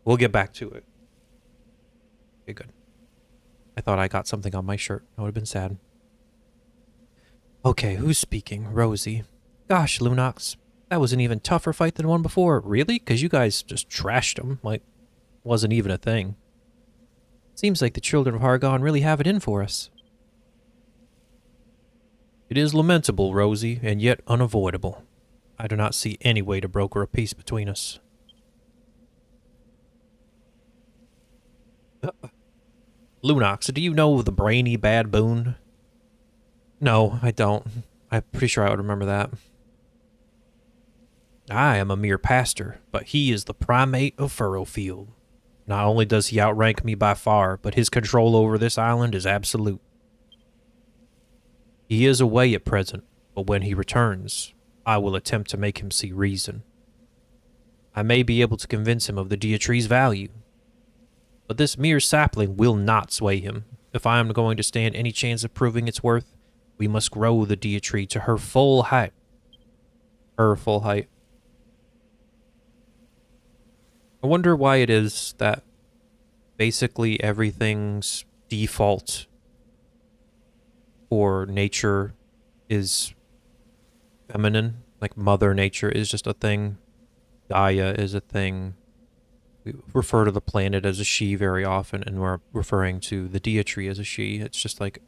We'll get back to it. Okay, good. I thought I got something on my shirt. That would have been sad. Okay, who's speaking? Rosie. Gosh, Lunox. That was an even tougher fight than the one before. Really? Because you guys just trashed him. Like, wasn't even a thing. Seems like the children of Hargon really have it in for us. It is lamentable, Rosie, and yet unavoidable. I do not see any way to broker a peace between us. Lunox, do you know the brainy bad boon? No, I don't. I'm pretty sure I would remember that. I am a mere pastor, but he is the primate of Furrowfield. Not only does he outrank me by far, but his control over this island is absolute. He is away at present, but when he returns, I will attempt to make him see reason. I may be able to convince him of the Deatree's value, but this mere sapling will not sway him. If I am going to stand any chance of proving its worth, we must grow the Deatree to her full height. Her full height. I wonder why it is that basically everything's default for nature is feminine. Like Mother Nature is just a thing. Gaia is a thing. We refer to the planet as a she very often, and we're referring to the Deatree as a she. It's just like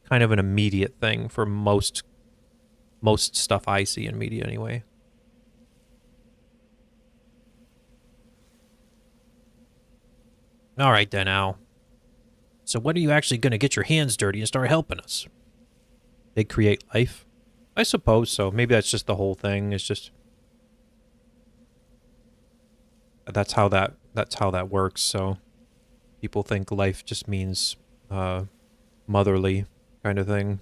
kind of an immediate thing for most stuff I see in media anyway. All right, then, Al. So when are you actually going to get your hands dirty and start helping us? They create life? I suppose so. Maybe that's just the whole thing. It's just... That's how that works, so... People think life just means, motherly kind of thing.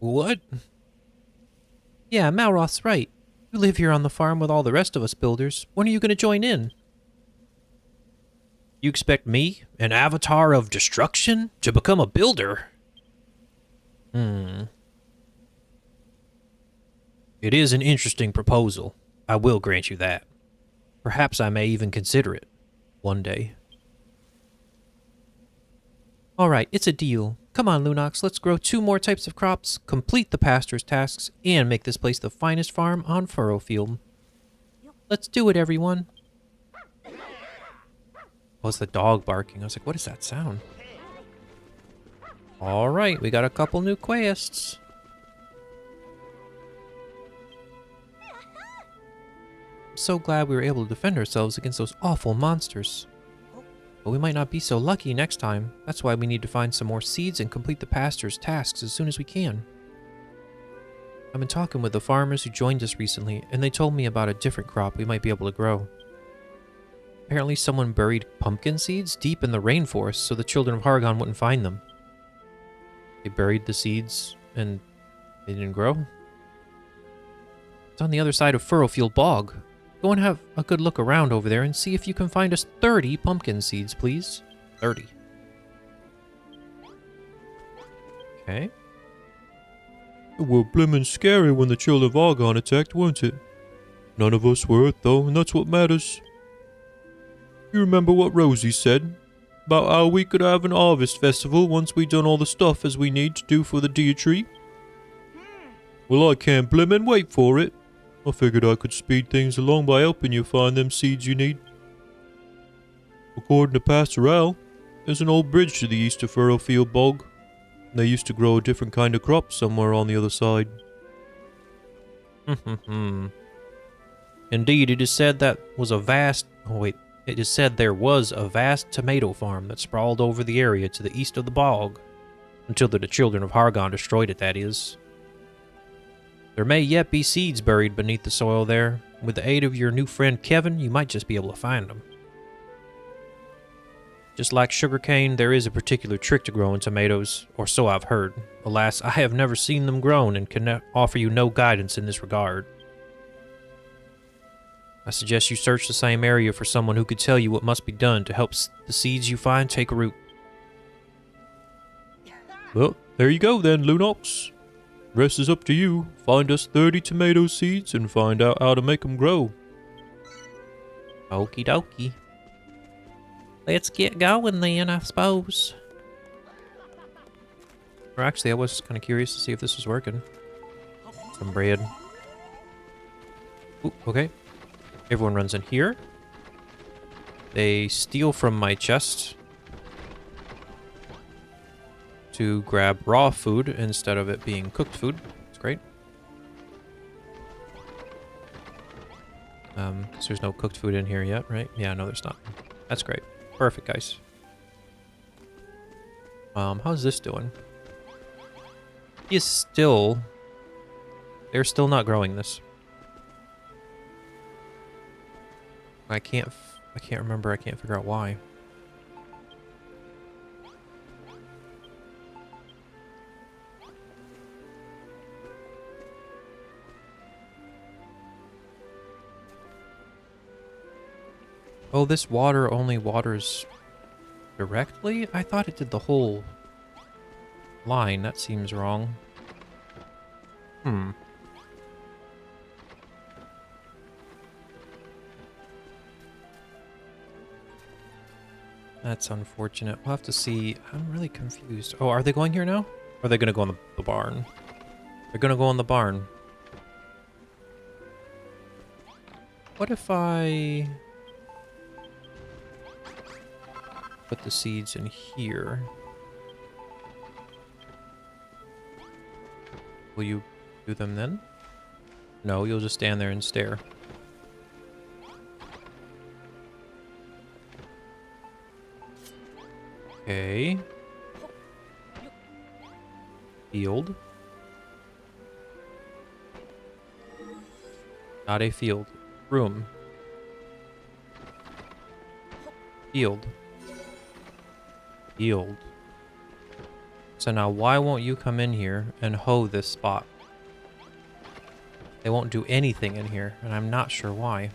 What? Yeah, Malroth's right. You live here on the farm with all the rest of us builders. When are you going to join in? You expect me, an avatar of destruction, to become a builder? It is an interesting proposal. I will grant you that. Perhaps I may even consider it. One day. Alright, it's a deal. Come on, Lunox, let's grow 2 more types of crops, complete the pastor's tasks, and make this place the finest farm on Furrowfield. Let's do it, everyone. Oh, it's the dog barking. I was like, what is that sound? Alright, we got a couple new quests. I'm so glad we were able to defend ourselves against those awful monsters. But we might not be so lucky next time. That's why we need to find some more seeds and complete the pastor's tasks as soon as we can. I've been talking with the farmers who joined us recently, and they told me about a different crop we might be able to grow. Apparently someone buried pumpkin seeds deep in the rainforest so the children of Hargon wouldn't find them. They buried the seeds and they didn't grow. It's on the other side of Furrowfield Bog. Go and have a good look around over there and see if you can find us 30 pumpkin seeds, please. 30. Okay. Well, blimmin' scary when the children of Argon attacked, weren't it? None of us were hurt, though, and that's what matters. You remember what Rosie said? About how we could have an harvest festival once we'd done all the stuff as we need to do for the deer tree? Well, I can't blimmin' wait for it. I figured I could speed things along by helping you find them seeds you need. According to Pastor Al, there's an old bridge to the east of Furrowfield Bog. They used to grow a different kind of crop somewhere on the other side. Indeed, it is said that was a vast... Oh, wait. It is said there was a vast tomato farm that sprawled over the area to the east of the bog. Until the children of Hargon destroyed it, that is. There may yet be seeds buried beneath the soil there. With the aid of your new friend Kevin, you might just be able to find them. Just like sugarcane, there is a particular trick to growing tomatoes, or so I've heard. Alas, I have never seen them grown and can offer you no guidance in this regard. I suggest you search the same area for someone who could tell you what must be done to help the seeds you find take root. Well, there you go then, Lunox. Rest is up to you. Find us 30 tomato seeds and find out how to make them grow. Okie dokie. Let's get going then, I suppose. Or actually, I was kind of curious to see if this was working. Some bread. Ooh, okay. Everyone runs in here. They steal from my chest to grab raw food instead of it being cooked food. It's great. So there's no cooked food in here yet, right? Yeah, no, there's not. That's great. Perfect, guys. How's this doing? He is still... They're still not growing this. I can't remember. I can't figure out why. Oh, this water only waters directly? I thought it did the whole line. That seems wrong. That's unfortunate. We'll have to see. I'm really confused. Oh, are they going here now? Or are they going to go in the barn? They're going to go in the barn. What if I put the seeds in here? Will you do them then? No, you'll just stand there and stare. Okay. Field. Not a field. Room. Field. Field. So now why won't you come in here and hoe this spot? They won't do anything in here, and I'm not sure why.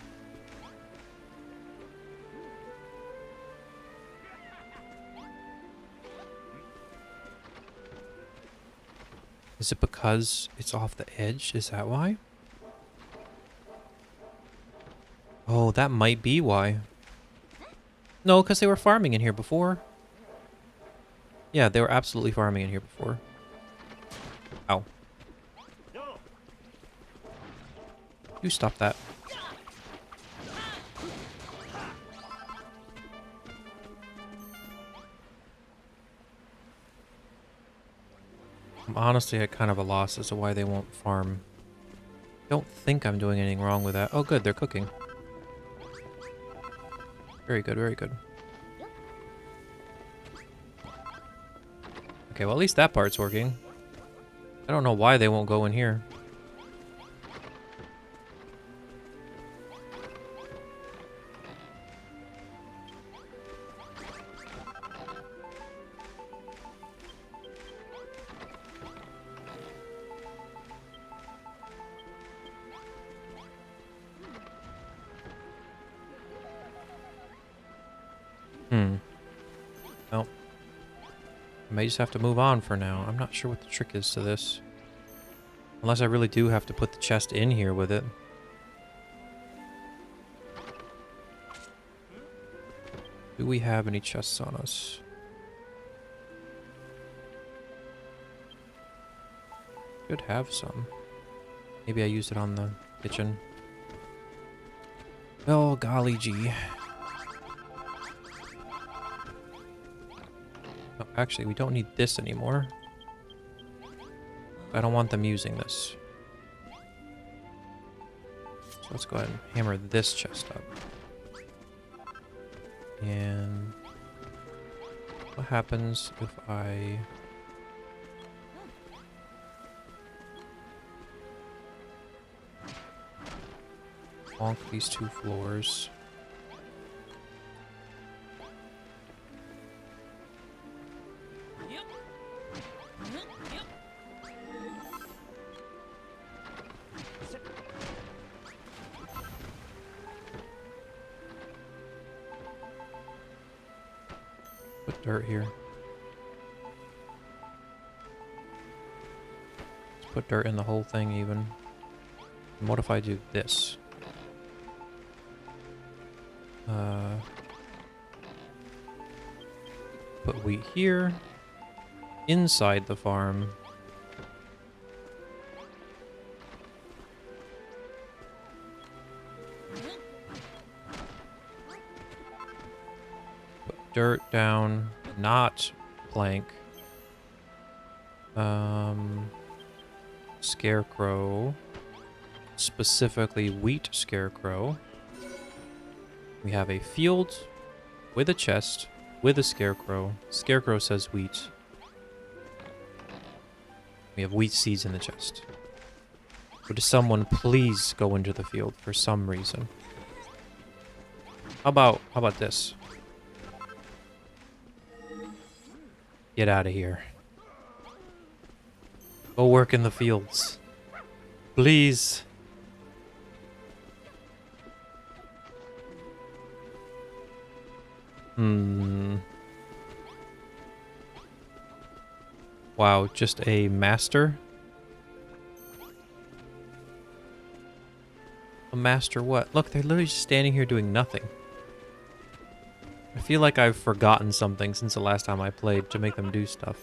Is it because it's off the edge? Is that why? Oh, that might be why. No, because they were farming in here before. Yeah, they were absolutely farming in here before. Ow. You stop that. I'm honestly at kind of a loss as to why they won't farm. Don't think I'm doing anything wrong with that. Oh good, they're cooking. Very good, very good. Okay, well at least that part's working. I don't know why they won't go in here. Well, I may just have to move on for now. I'm not sure what the trick is to this. Unless I really do have to put the chest in here with it. Do we have any chests on us? Should have some. Maybe I used it on the kitchen. Oh, golly gee. Oh, actually, we don't need this anymore. I don't want them using this. So let's go ahead and hammer this chest up. And what happens if I... bonk these two floors? Put dirt here. Let's put dirt in the whole thing even. And what if I do this? Put wheat here. Inside the farm. Put dirt down. Not plank. Scarecrow. Specifically wheat scarecrow. We have a field with a chest with a scarecrow. Scarecrow says wheat. We have wheat seeds in the chest. Would someone please go into the field for some reason? How about this? Get out of here. Go work in the fields. Please. Wow, just a master? A master what? Look, they're literally just standing here doing nothing. I feel like I've forgotten something since the last time I played to make them do stuff.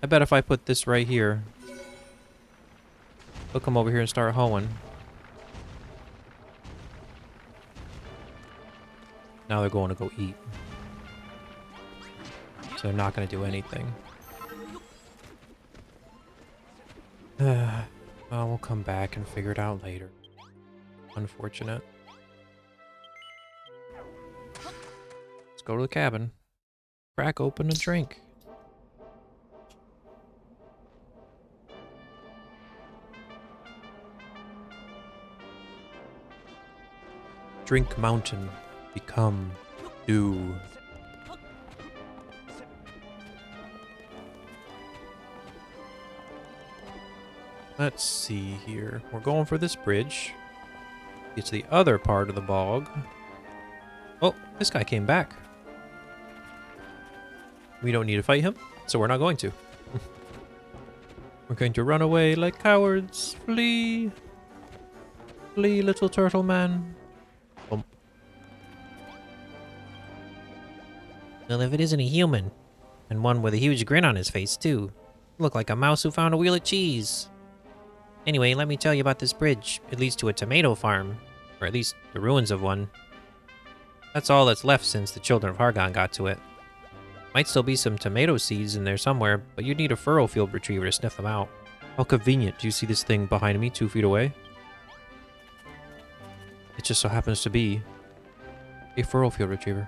I bet if I put this right here, they'll come over here and start hoeing. Now they're going to go eat. So they're not going to do anything. Well, we'll come back and figure it out later. Unfortunate. Let's go to the cabin. Crack open a drink. Drink mountain. Become dew. Let's see here. We're going for this bridge. Get to the other part of the bog. Oh, this guy came back. We don't need to fight him, so we're not going to. We're going to run away like cowards. Flee. Flee, little turtle man. Well, if it isn't a human, and one with a huge grin on his face, too. Look like a mouse who found a wheel of cheese. Anyway, let me tell you about this bridge. It leads to a tomato farm, or at least the ruins of one. That's all that's left since the children of Hargon got to it. Might still be some tomato seeds in there somewhere, but you'd need a furrow field retriever to sniff them out. How convenient. Do you see this thing behind me 2 feet away? It just so happens to be a furrow field retriever.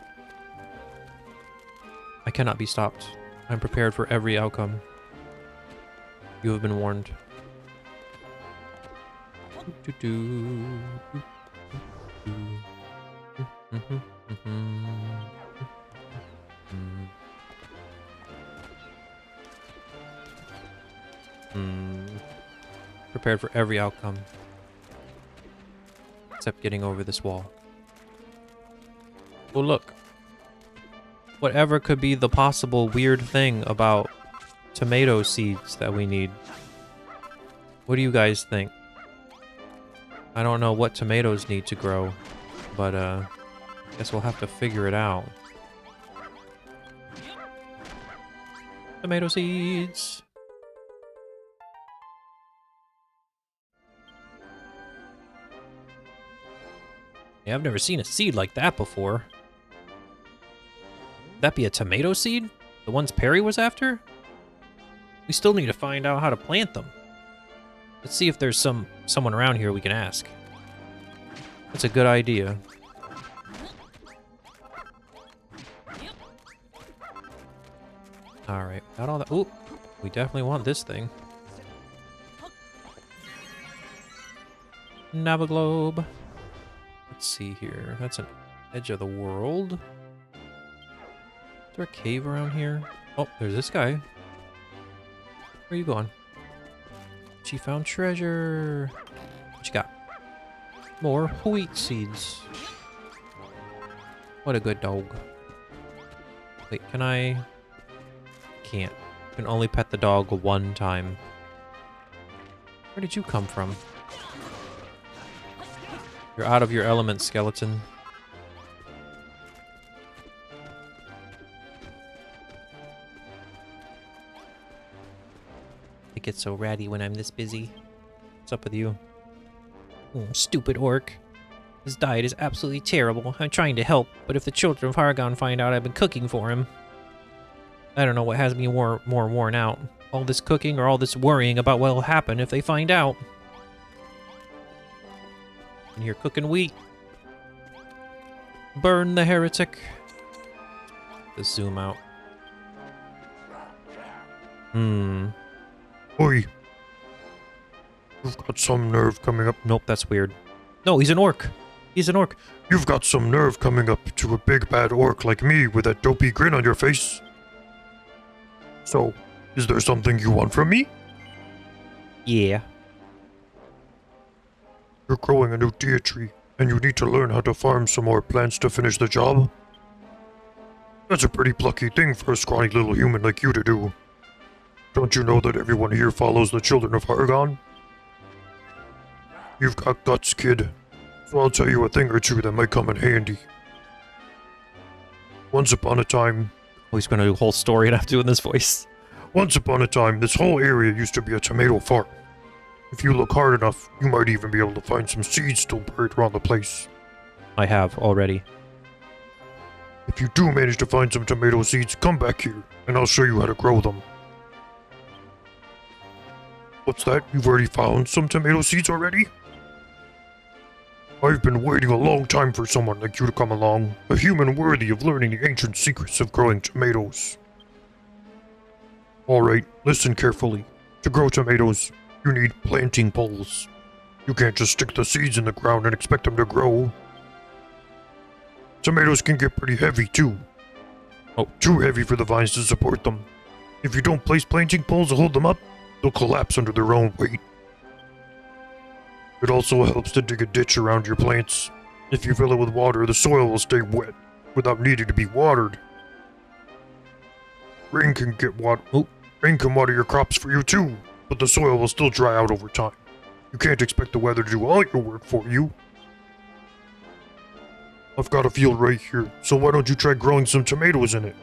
I cannot be stopped. I'm prepared for every outcome. You have been warned. Prepared for every outcome. Except getting over this wall. Oh, look. Whatever could be the possible weird thing about tomato seeds that we need. What do you guys think? I don't know what tomatoes need to grow, but guess we'll have to figure it out. Tomato seeds. Yeah, I've never seen a seed like that before. Would that be a tomato seed? The ones Perry was after? We still need to find out how to plant them. Let's see if there's someone around here we can ask. That's a good idea. Alright, got all that. Ooh, we definitely want this thing. Naviglobe. Let's see here. That's an edge of the world. Is there a cave around here? Oh, there's this guy. Where are you going? She found treasure. What you got? More wheat seeds. What a good dog. Wait, can I? Can't. Can only pet the dog 1 time. Where did you come from? You're out of your element, skeleton. I get so ratty when I'm this busy. What's up with you? Oh, stupid orc. His diet is absolutely terrible. I'm trying to help, but if the children of Hargon find out I've been cooking for him... I don't know what has me more worn out. All this cooking or all this worrying about what will happen if they find out. And you're cooking wheat. Burn the heretic. Let's zoom out. Oi. You've got some nerve coming up. Nope, that's weird. No, he's an orc. He's an orc. You've got some nerve coming up to a big bad orc like me with that dopey grin on your face. So, is there something you want from me? Yeah. You're growing a new Dia tree, and you need to learn how to farm some more plants to finish the job. That's a pretty plucky thing for a scrawny little human like you to do. Don't you know that everyone here follows the children of Hargon? You've got guts, kid, so I'll tell you a thing or two that might come in handy. Once upon a time... Oh, he's gonna do a whole story and I'm doing this voice. Once upon a time, this whole area used to be a tomato farm. If you look hard enough, you might even be able to find some seeds still buried around the place. I have already. If you do manage to find some tomato seeds, come back here, and I'll show you how to grow them. What's that? You've already found some tomato seeds already? I've been waiting a long time for someone like you to come along, a human worthy of learning the ancient secrets of growing tomatoes. Alright, listen carefully. To grow tomatoes, you need planting poles. You can't just stick the seeds in the ground and expect them to grow. Tomatoes can get pretty heavy too. Oh, too heavy for the vines to support them. If you don't place planting poles to hold them up, they'll collapse under their own weight. It also helps to dig a ditch around your plants. If you fill it with water, the soil will stay wet, without needing to be watered. Rain can water your crops for you too, but the soil will still dry out over time. You can't expect the weather to do all your work for you. I've got a field right here, so why don't you try growing some tomatoes in it?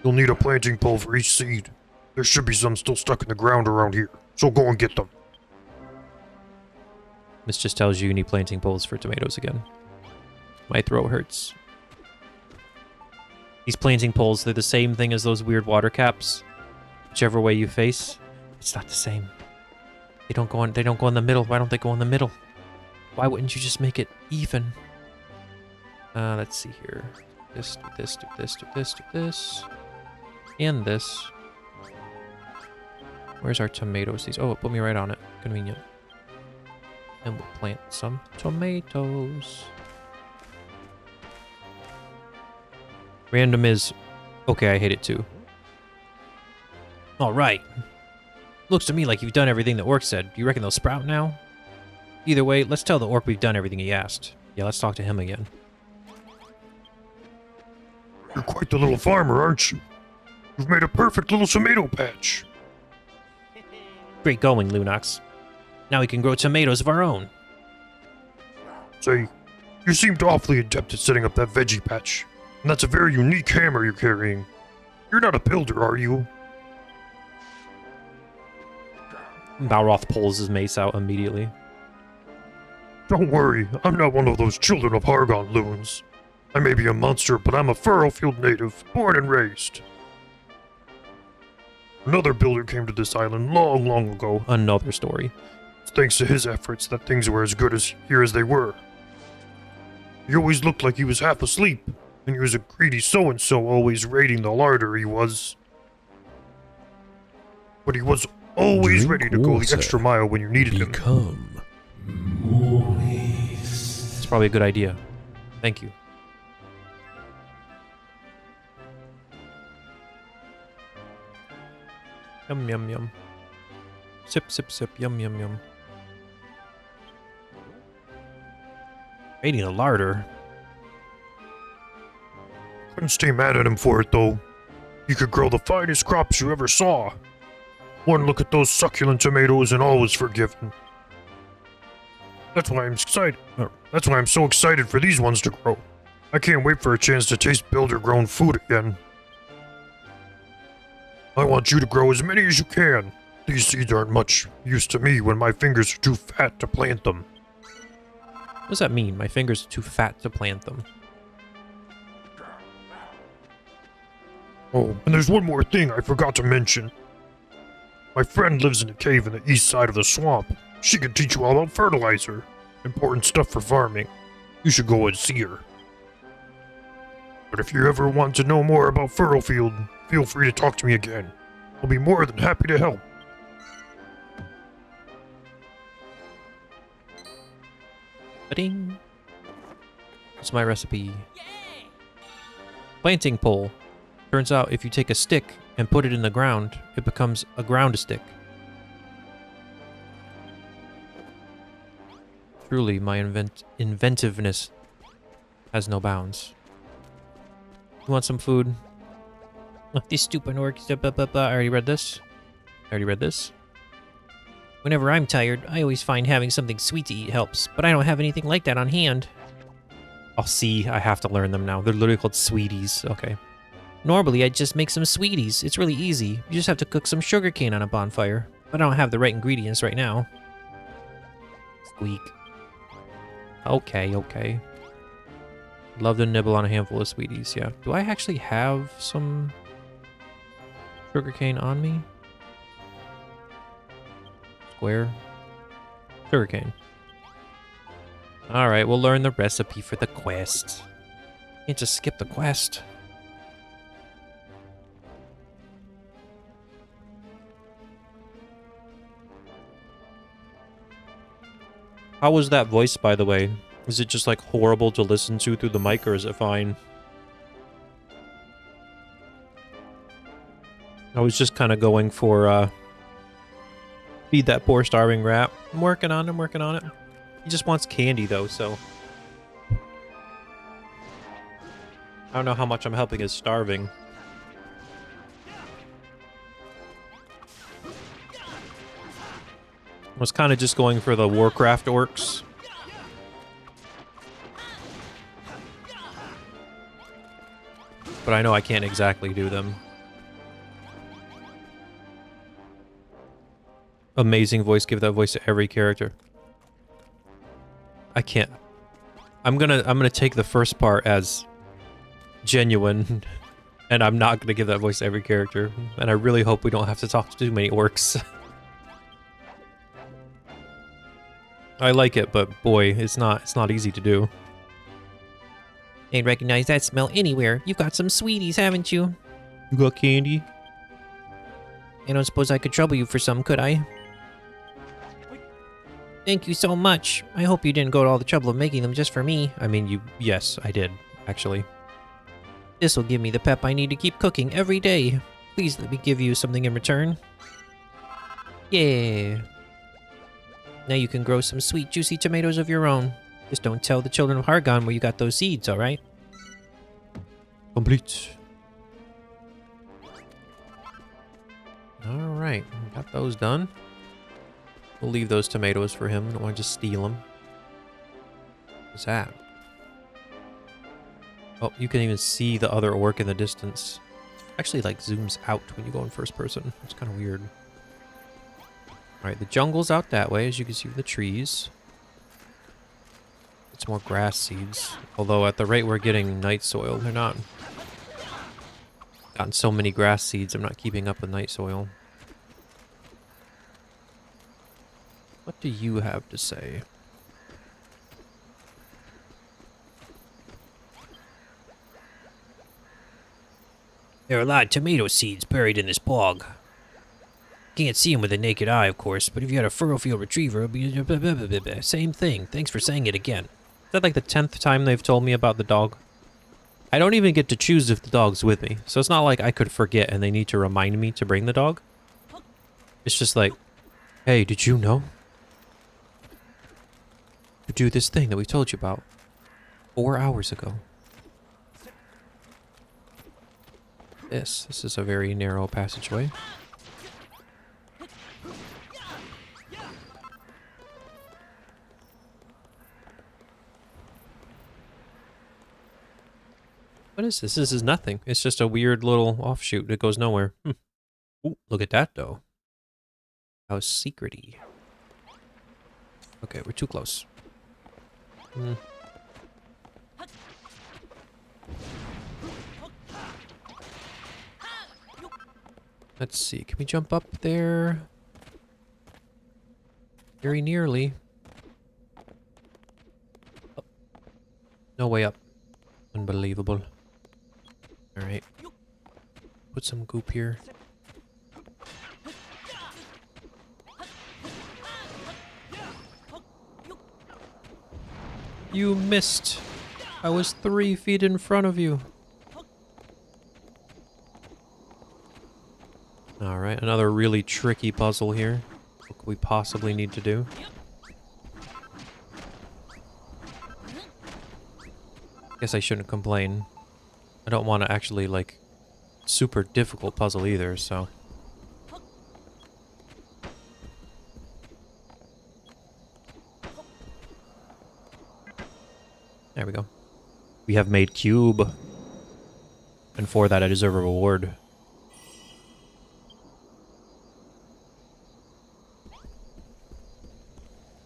You'll need a planting pole for each seed. There should be some still stuck in the ground around here, so go and get them. This just tells you need planting poles for tomatoes again. My throat hurts. These planting poles, they're the same thing as those weird water caps. Whichever way you face, it's not the same. They don't go in the middle. Why don't they go in the middle? Why wouldn't you just make it even? Let's see here. This, do this, do this, do this, do this. And this. Where's our tomato seeds? Oh, it put me right on it. Convenient. And we'll plant some tomatoes. Random is... Okay, I hate it too. Alright. Looks to me like you've done everything the orc said. Do you reckon they'll sprout now? Either way, let's tell the orc we've done everything he asked. Yeah, let's talk to him again. You're quite the little farmer, aren't you? You've made a perfect little tomato patch. Great going, Lunox. Now we can grow tomatoes of our own. Say, you seemed awfully adept at setting up that veggie patch. And that's a very unique hammer you're carrying. You're not a builder, are you? Balroth pulls his mace out immediately. Don't worry, I'm not one of those children of Hargon loons. I may be a monster, but I'm a Furrowfield native, born and raised. Another builder came to this island long, long ago. Another story. It's thanks to his efforts that things were as good as here as they were. He always looked like he was half asleep, and he was a greedy so-and-so always raiding the larder he was. But he was always Drink ready to go the water. extra mile when you needed him. Become It's probably a good idea. Thank you. Yum, yum, yum. Sip, sip, sip. Yum, yum, yum. Raiding a larder? Couldn't stay mad at him for it, though. He could grow the finest crops you ever saw. One look at those succulent tomatoes and all was forgiven. That's why I'm excited. That's why I'm so excited for these ones to grow. I can't wait for a chance to taste builder-grown food again. I want you to grow as many as you can. These seeds aren't much use to me when my fingers are too fat to plant them. What does that mean? My fingers are too fat to plant them. Oh, and there's one more thing I forgot to mention. My friend lives in a cave in the east side of the swamp. She can teach you all about fertilizer. Important stuff for farming. You should go and see her. But if you ever want to know more about Furrowfield, feel free to talk to me again. I'll be more than happy to help. Ba-ding. What's my recipe? Planting pole. Turns out if you take a stick and put it in the ground, it becomes a ground stick. Truly, my inventiveness has no bounds. You want some food? Oh, these stupid orcs. I already read this. Whenever I'm tired, I always find having something sweet to eat helps, but I don't have anything like that on hand. Oh, see, I have to learn them now. They're literally called sweeties. Okay. Normally, I'd just make some sweeties. It's really easy. You just have to cook some sugarcane on a bonfire. But I don't have the right ingredients right now. Squeak. Okay. Love to nibble on a handful of sweeties, yeah. Do I actually have some sugarcane on me? Square. Sugarcane. Alright, we'll learn the recipe for the quest. Can't just skip the quest. How was that voice, by the way? Is it just, like, horrible to listen to through the mic, or is it fine? I was just kind of going for, feed that poor starving rat. I'm working on it. He just wants candy, though, so... I don't know how much I'm helping his starving. I was kind of just going for the Warcraft orcs. But I know I can't exactly do them. amazing voice. Give that voice to every character. I can't. I'm gonna take the first part as genuine, and I'm not gonna give that voice to every character. And I really hope we don't have to talk to too many orcs. I like it, but boy, it's not easy to do. Ain't recognize that smell anywhere. You've got some sweeties, haven't you? You got candy? I don't suppose I could trouble you for some, could I? Thank you so much. I hope you didn't go to all the trouble of making them just for me. I mean, yes, I did, actually. This'll give me the pep I need to keep cooking every day. Please let me give you something in return. Yeah. Now you can grow some sweet, juicy tomatoes of your own. Just don't tell the children of Hargon where you got those seeds, alright? Complete. Alright, got those done. We'll leave those tomatoes for him. Don't want to just steal them. What's that? Oh, you can even see the other orc in the distance. Actually, like, zooms out when you go in first person. It's kind of weird. Alright, the jungle's out that way, as you can see with the trees. It's more grass seeds. Although, at the rate we're getting night soil, they're not... Gotten so many grass seeds, I'm not keeping up with night soil. What do you have to say? There are a lot of tomato seeds buried in this bog. Can't see them with the naked eye, of course, but if you had a Furrowfield Retriever, it would be... Same thing. Thanks for saying it again. Is that like the 10th time they've told me about the dog? I don't even get to choose if the dog's with me, so it's not like I could forget and they need to remind me to bring the dog. It's just like, hey, did you know? To do this thing that we told you about 4 hours ago. This is a very narrow passageway. What is this? This is nothing. It's just a weird little offshoot that goes nowhere. Ooh, look at that, though. How secret-y. Okay, we're too close. Let's see. Can we jump up there? Very nearly. Oh. No way up. Unbelievable. Alright. Put some goop here. You missed. I was 3 feet in front of you. Alright, another really tricky puzzle here. What could we possibly need to do? Guess I shouldn't complain. I don't want to actually, like, super difficult puzzle either, so... There we go. We have made cube. And for that I deserve a reward.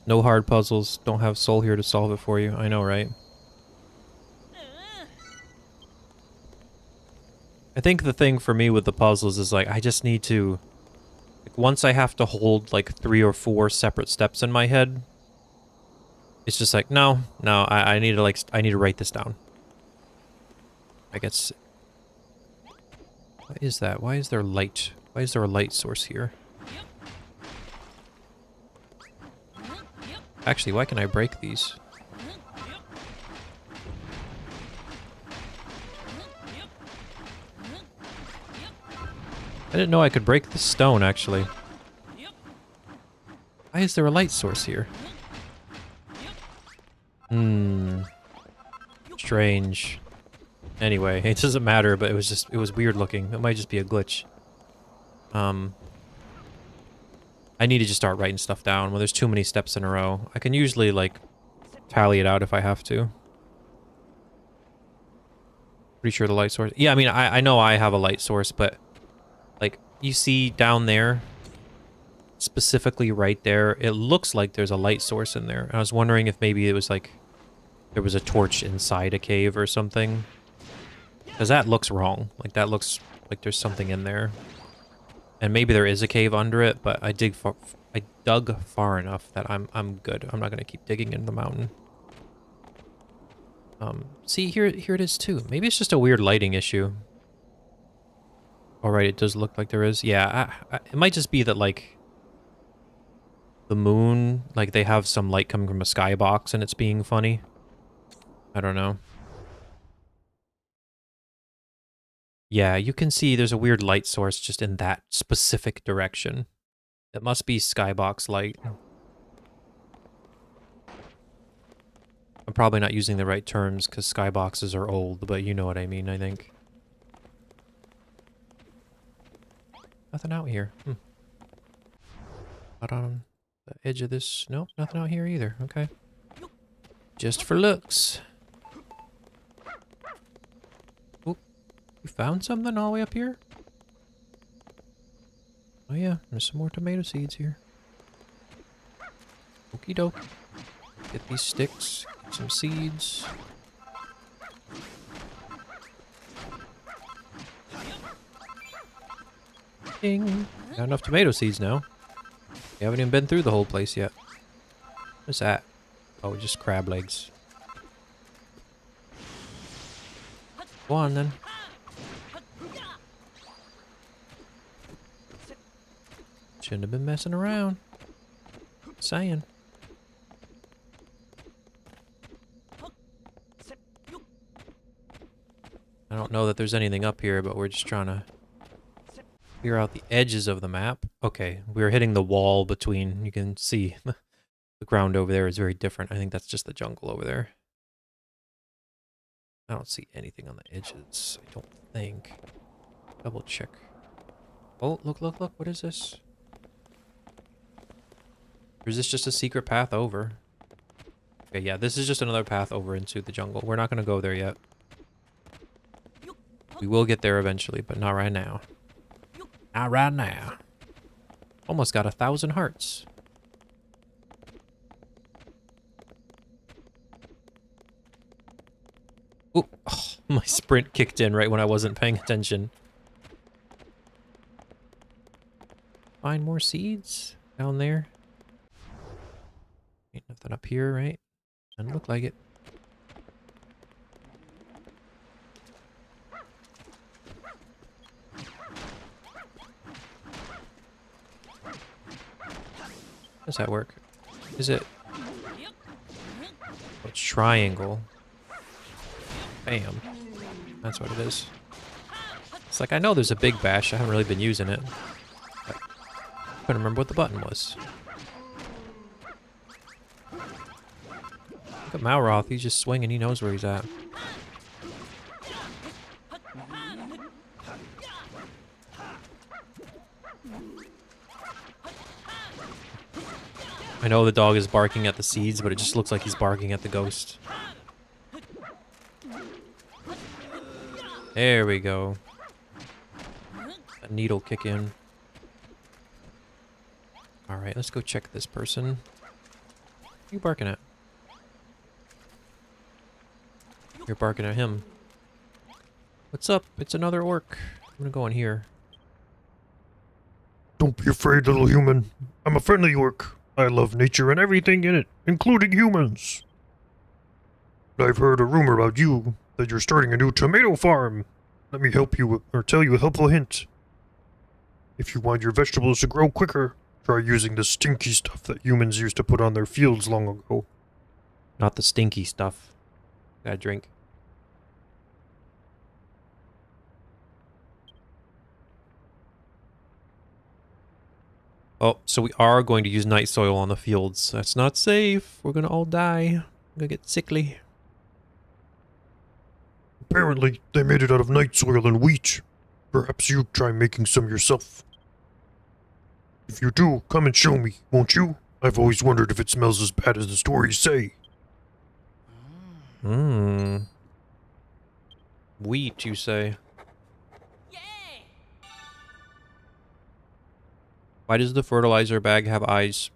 No hard puzzles. Don't have Soul here to solve it for you. I know, right? I think the thing for me with the puzzles is, like, I just need to... Like, once I have to hold, like, 3 or 4 separate steps in my head, it's just like, no, I need to, like, I need to write this down. I guess... What is that? Why is there light? Why is there a light source here? Actually, why can I break these? I didn't know I could break the stone, actually. Why is there a light source here? Strange. Anyway, it doesn't matter, but it was weird looking. It might just be a glitch. I need to just start writing stuff down when there's too many steps in a row. I can usually, like, tally it out if I have to. Pretty sure the light source... Yeah, I mean, I know I have a light source, but... Like, you see down there... specifically right there, it looks like there's a light source in there. I was wondering if maybe it was like there was a torch inside a cave or something. Because that looks wrong. Like, that looks like there's something in there. And maybe there is a cave under it, but I dug far enough that I'm good. I'm not going to keep digging into the mountain. See, here it is too. Maybe it's just a weird lighting issue. All right, it does look like there is. Yeah, it might just be that, like, the moon, like, they have some light coming from a skybox and it's being funny. I don't know. Yeah, you can see there's a weird light source just in that specific direction. It must be skybox light. I'm probably not using the right terms because skyboxes are old, but you know what I mean, I think. Nothing out here. Not on the edge of this. Nope, nothing out here either. Okay. Just for looks. Oop. You found something all the way up here? Oh yeah, there's some more tomato seeds here. Okie doke. Get these sticks. Get some seeds. Ding. Got enough tomato seeds now. We haven't even been through the whole place yet. What's that? Oh, just crab legs. Go on then. Shouldn't have been messing around. Saying. I don't know that there's anything up here, but we're just trying to clear out the edges of the map. Okay, we're hitting the wall between, you can see the ground over there is very different. I think that's just the jungle over there. I don't see anything on the edges, I don't think. Double check. Oh, look, look, look, what is this? Or is this just a secret path over? Okay, yeah, this is just another path over into the jungle. We're not going to go there yet. We will get there eventually, but not right now. Not right now. Almost got 1,000 hearts. Oop. Oh, my sprint kicked in right when I wasn't paying attention. Find more seeds down there. Ain't nothing up here, right? Doesn't look like it. How does that work? Is it... Oh, it's triangle. Bam. That's what it is. It's like, I know there's a big bash. I haven't really been using it. But I couldn't remember what the button was. Look at Malroth. He's just swinging. He knows where he's at. I know the dog is barking at the seeds, but it just looks like he's barking at the ghost. There we go. That needle kick in. Alright, let's go check this person. What are you barking at? You're barking at him. What's up? It's another orc. I'm gonna go in here. Don't be afraid, little human. I'm a friendly orc. I love nature and everything in it, including humans. But I've heard a rumor about you, that you're starting a new tomato farm. Let me help you, or tell you a helpful hint. If you want your vegetables to grow quicker, try using the stinky stuff that humans used to put on their fields long ago. Not the stinky stuff. Gotta drink. Oh, so we are going to use night soil on the fields. That's not safe. We're gonna all die. I'm gonna get sickly. Apparently, they made it out of night soil and wheat. Perhaps you try making some yourself. If you do, come and show me, won't you? I've always wondered if it smells as bad as the stories say. Wheat, you say? Why does the fertilizer bag have eyes?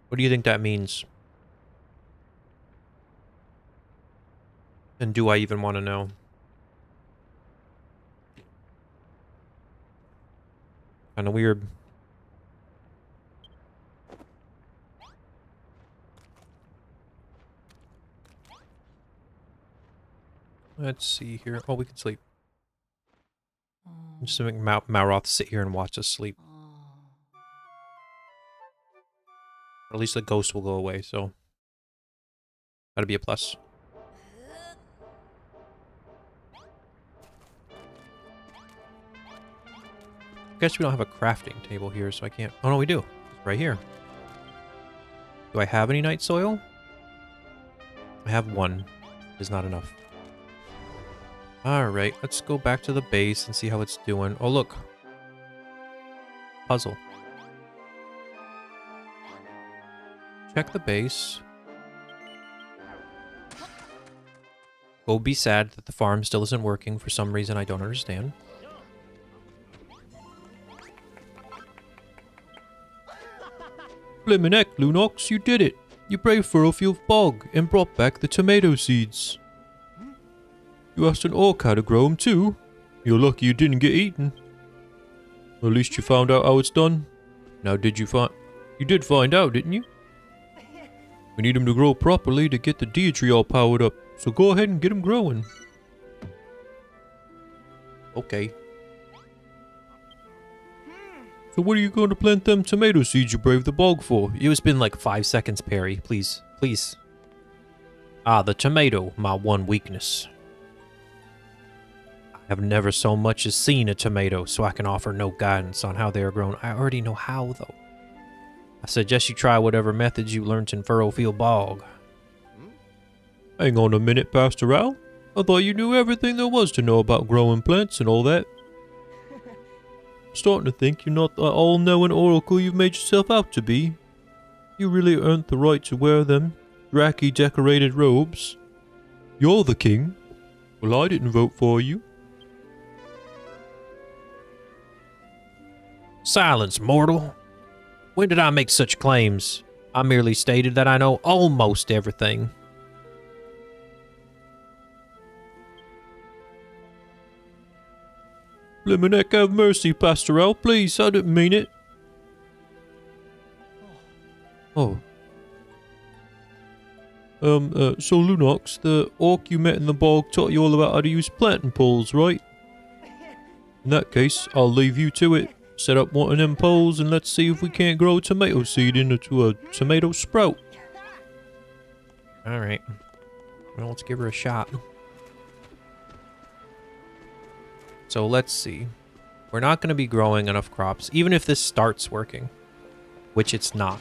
What do you think that means? And do I even want to know? Kind of weird. Let's see here. Oh, we can sleep. Just to make Malroth sit here and watch us sleep. Or at least the ghost will go away, so that'll be a plus. Guess we don't have a crafting table here, so I can't. Oh no, we do. It's right here. Do I have any night soil? I have one. Is not enough. Alright, let's go back to the base and see how it's doing. Oh, look. Puzzle. Check the base. Go be sad that the farm still isn't working for some reason I don't understand. Blimmin' heck, Lunox, you did it! You braved Furrowfield Bog and brought back the tomato seeds. You asked an orc how to grow them too. You're lucky you didn't get eaten. At least you found out how it's done. Now did you find... You did find out, didn't you? We need them to grow properly to get the Dia tree all powered up. So go ahead and get them growing. Okay. So what are you going to plant them tomato seeds you braved the bog for? It's been like 5 seconds, Perry. Please. Please. Ah, the tomato, my one weakness. I have never so much as seen a tomato, so I can offer no guidance on how they are grown. I already know how, though. I suggest you try whatever methods you learnt in Furrowfield Bog. Hang on a minute, Pastor Al. I thought you knew everything there was to know about growing plants and all that. I'm starting to think you're not the all-knowing oracle you've made yourself out to be. You really earned the right to wear them Draki-decorated robes. You're the king. Well, I didn't vote for you. Silence, mortal. When did I make such claims? I merely stated that I know almost everything. Blimmin' heck, have mercy, Pastoral, please, I didn't mean it. Oh. So Lunox, the orc you met in the bog taught you all about how to use planting poles, right? In that case, I'll leave you to it. Set up one of them poles and let's see if we can't grow a tomato seed into a tomato sprout. Alright. Well, let's give her a shot. So let's see. We're not going to be growing enough crops, even if this starts working. Which it's not.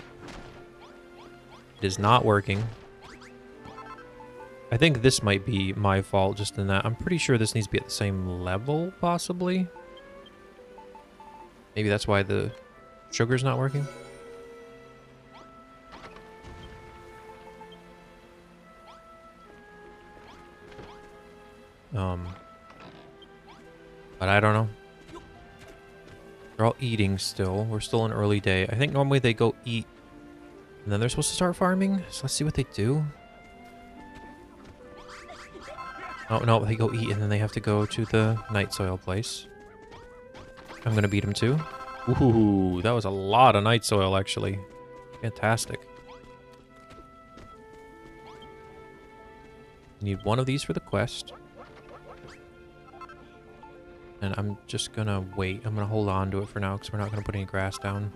It is not working. I think this might be my fault just in that. I'm pretty sure this needs to be at the same level, possibly. Maybe that's why the sugar's not working. But I don't know. They're all eating still. We're still in early day. I think normally they go eat and then they're supposed to start farming. So let's see what they do. Oh, no, they go eat and then they have to go to the night soil place. I'm gonna beat him too. Ooh, that was a lot of night soil, actually. Fantastic. Need one of these for the quest. And I'm just gonna wait. I'm gonna hold on to it for now because we're not gonna put any grass down.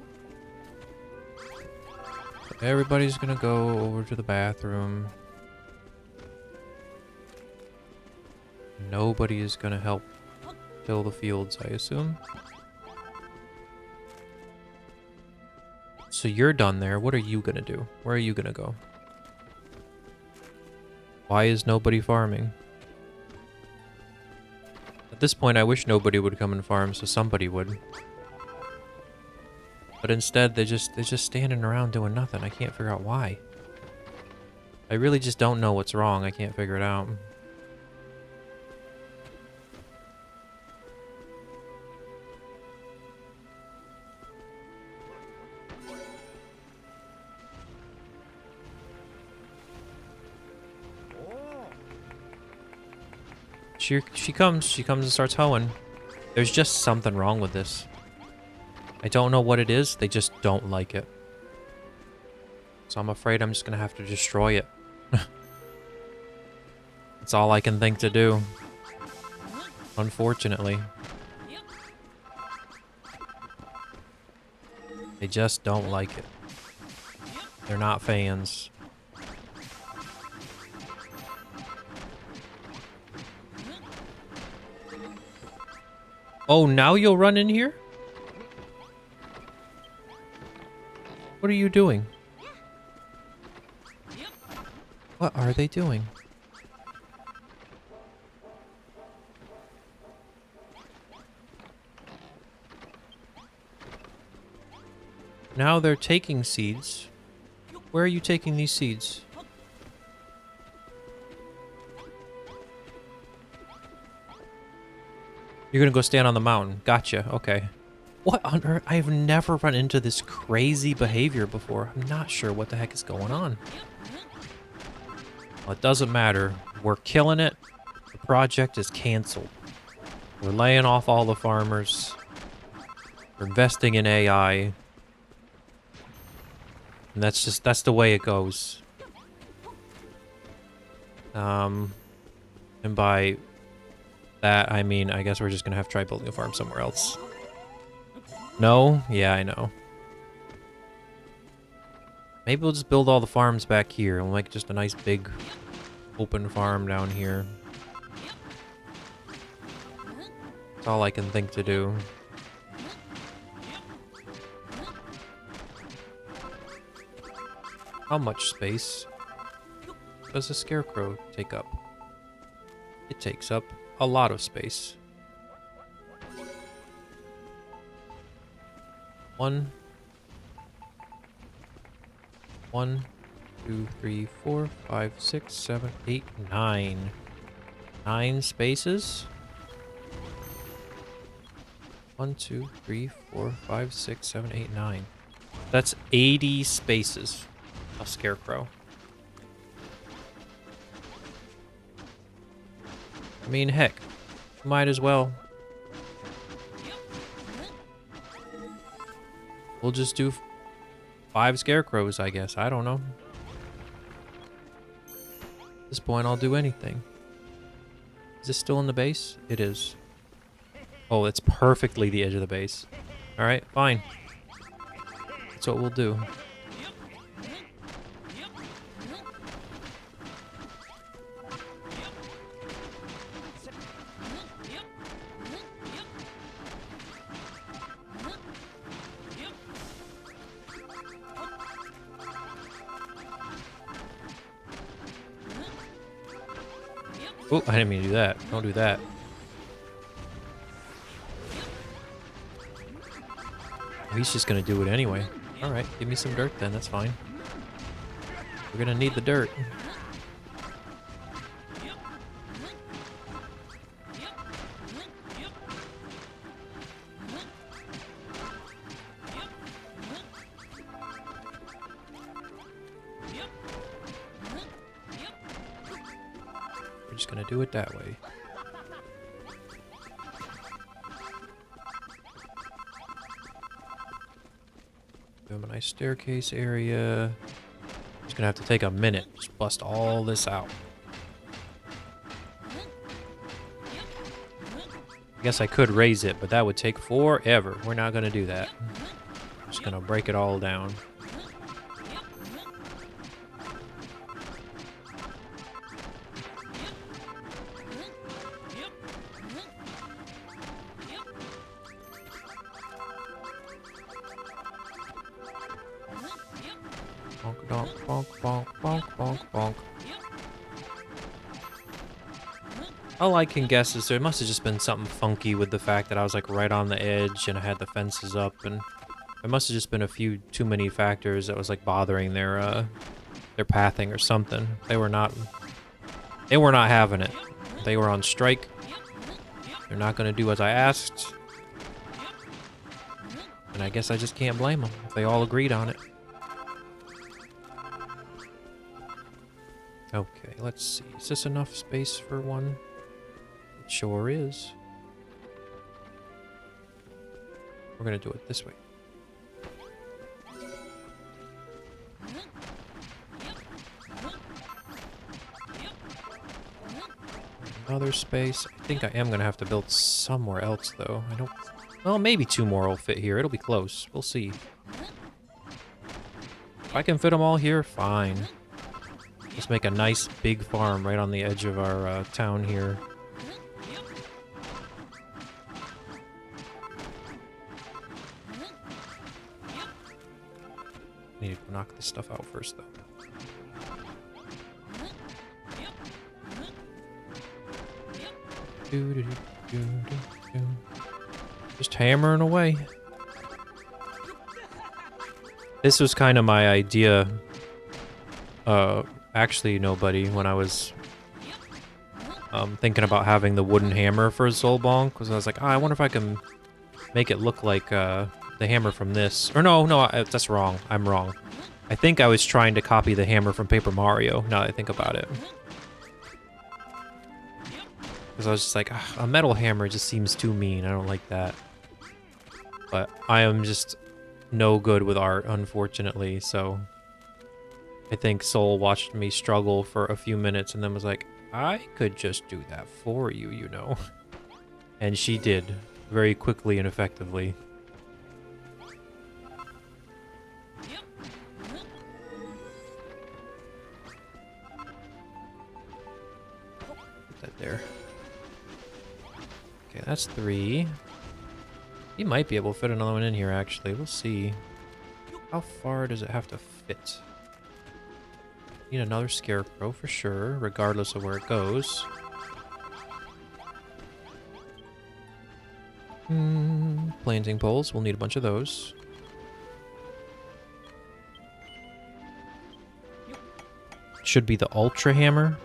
So everybody's gonna go over to the bathroom. Nobody is gonna help till the fields, I assume. So you're done there. What are you gonna do? Where are you gonna go? Why is nobody farming? At this point, I wish nobody would come and farm, so somebody would. But instead, they're just standing around doing nothing. I can't figure out why. I really just don't know what's wrong. I can't figure it out. watch, here she comes. She comes and starts hoeing. There's just something wrong with this. I don't know what it is. They just don't like it. So I'm afraid I'm just gonna have to destroy it. That's all I can think to do. Unfortunately. They just don't like it. They're not fans. Oh, now you'll run in here? What are you doing? What are they doing? Now they're taking seeds. Where are you taking these seeds? You're gonna go stand on the mountain. Gotcha, okay. What on earth? I've never run into this crazy behavior before. I'm not sure what the heck is going on. Well, it doesn't matter. We're killing it. The project is canceled. We're laying off all the farmers. We're investing in AI. And that's the way it goes. And by that, I mean, I guess we're just gonna have to try building a farm somewhere else. No? Yeah, I know. Maybe we'll just build all the farms back here. We'll make just a nice big open farm down here. That's all I can think to do. How much space does a scarecrow take up? It takes up a lot of space. 1, 2, 3, 4, 5, 6, 7, 8, 9. 9 spaces. 1, 2, 3, 4, 5, 6, 7, 8, 9. That's 80 spaces. A scarecrow. I mean, heck, might as well. We'll just do 5 scarecrows, I guess. I don't know. At this point, I'll do anything. Is this still in the base? It is. Oh, it's perfectly the edge of the base. Alright, fine. That's what we'll do. Oh, I didn't mean to do that. Don't do that. Oh, he's just gonna do it anyway. Alright, give me some dirt then, that's fine. We're gonna need the dirt. We're just gonna do it that way. We have a nice staircase area. Just gonna have to take a minute. Just bust all this out. I guess I could raise it, but that would take forever. We're not gonna do that. I'm just gonna break it all down. Bonk, donk, bonk, bonk, bonk, bonk, bonk. All I can guess is there must have just been something funky with the fact that I was like right on the edge and I had the fences up, and there must have just been a few too many factors that was like bothering their pathing or something. They were not having it. They were on strike. They're not going to do as I asked. And I guess I just can't blame them if they all agreed on it. Okay, let's see. Is this enough space for one? It sure is. We're gonna do it this way. Another space. I think I am gonna have to build somewhere else though. I don't... Well, maybe 2 more will fit here. It'll be close. We'll see. If I can fit them all here, fine. Just make a nice big farm right on the edge of our town here. Need to knock this stuff out first though. Just hammering away. This was kind of my idea. Actually, nobody, when I was thinking about having the wooden hammer for Zolbong, because I was like, oh, I wonder if I can make it look like the hammer from this. Or no, that's wrong. I'm wrong. I think I was trying to copy the hammer from Paper Mario, now that I think about it. Because I was just like, a metal hammer just seems too mean. I don't like that. But I am just no good with art, unfortunately, so... I think Soul watched me struggle for a few minutes and then was like, I could just do that for you, you know. And she did, very quickly and effectively. Put that there. Okay, that's 3. You might be able to fit another one in here, actually. We'll see. How far does it have to fit? Need another scarecrow for sure, regardless of where it goes. Planting poles. We'll need a bunch of those. Should be the Ultra Hammer.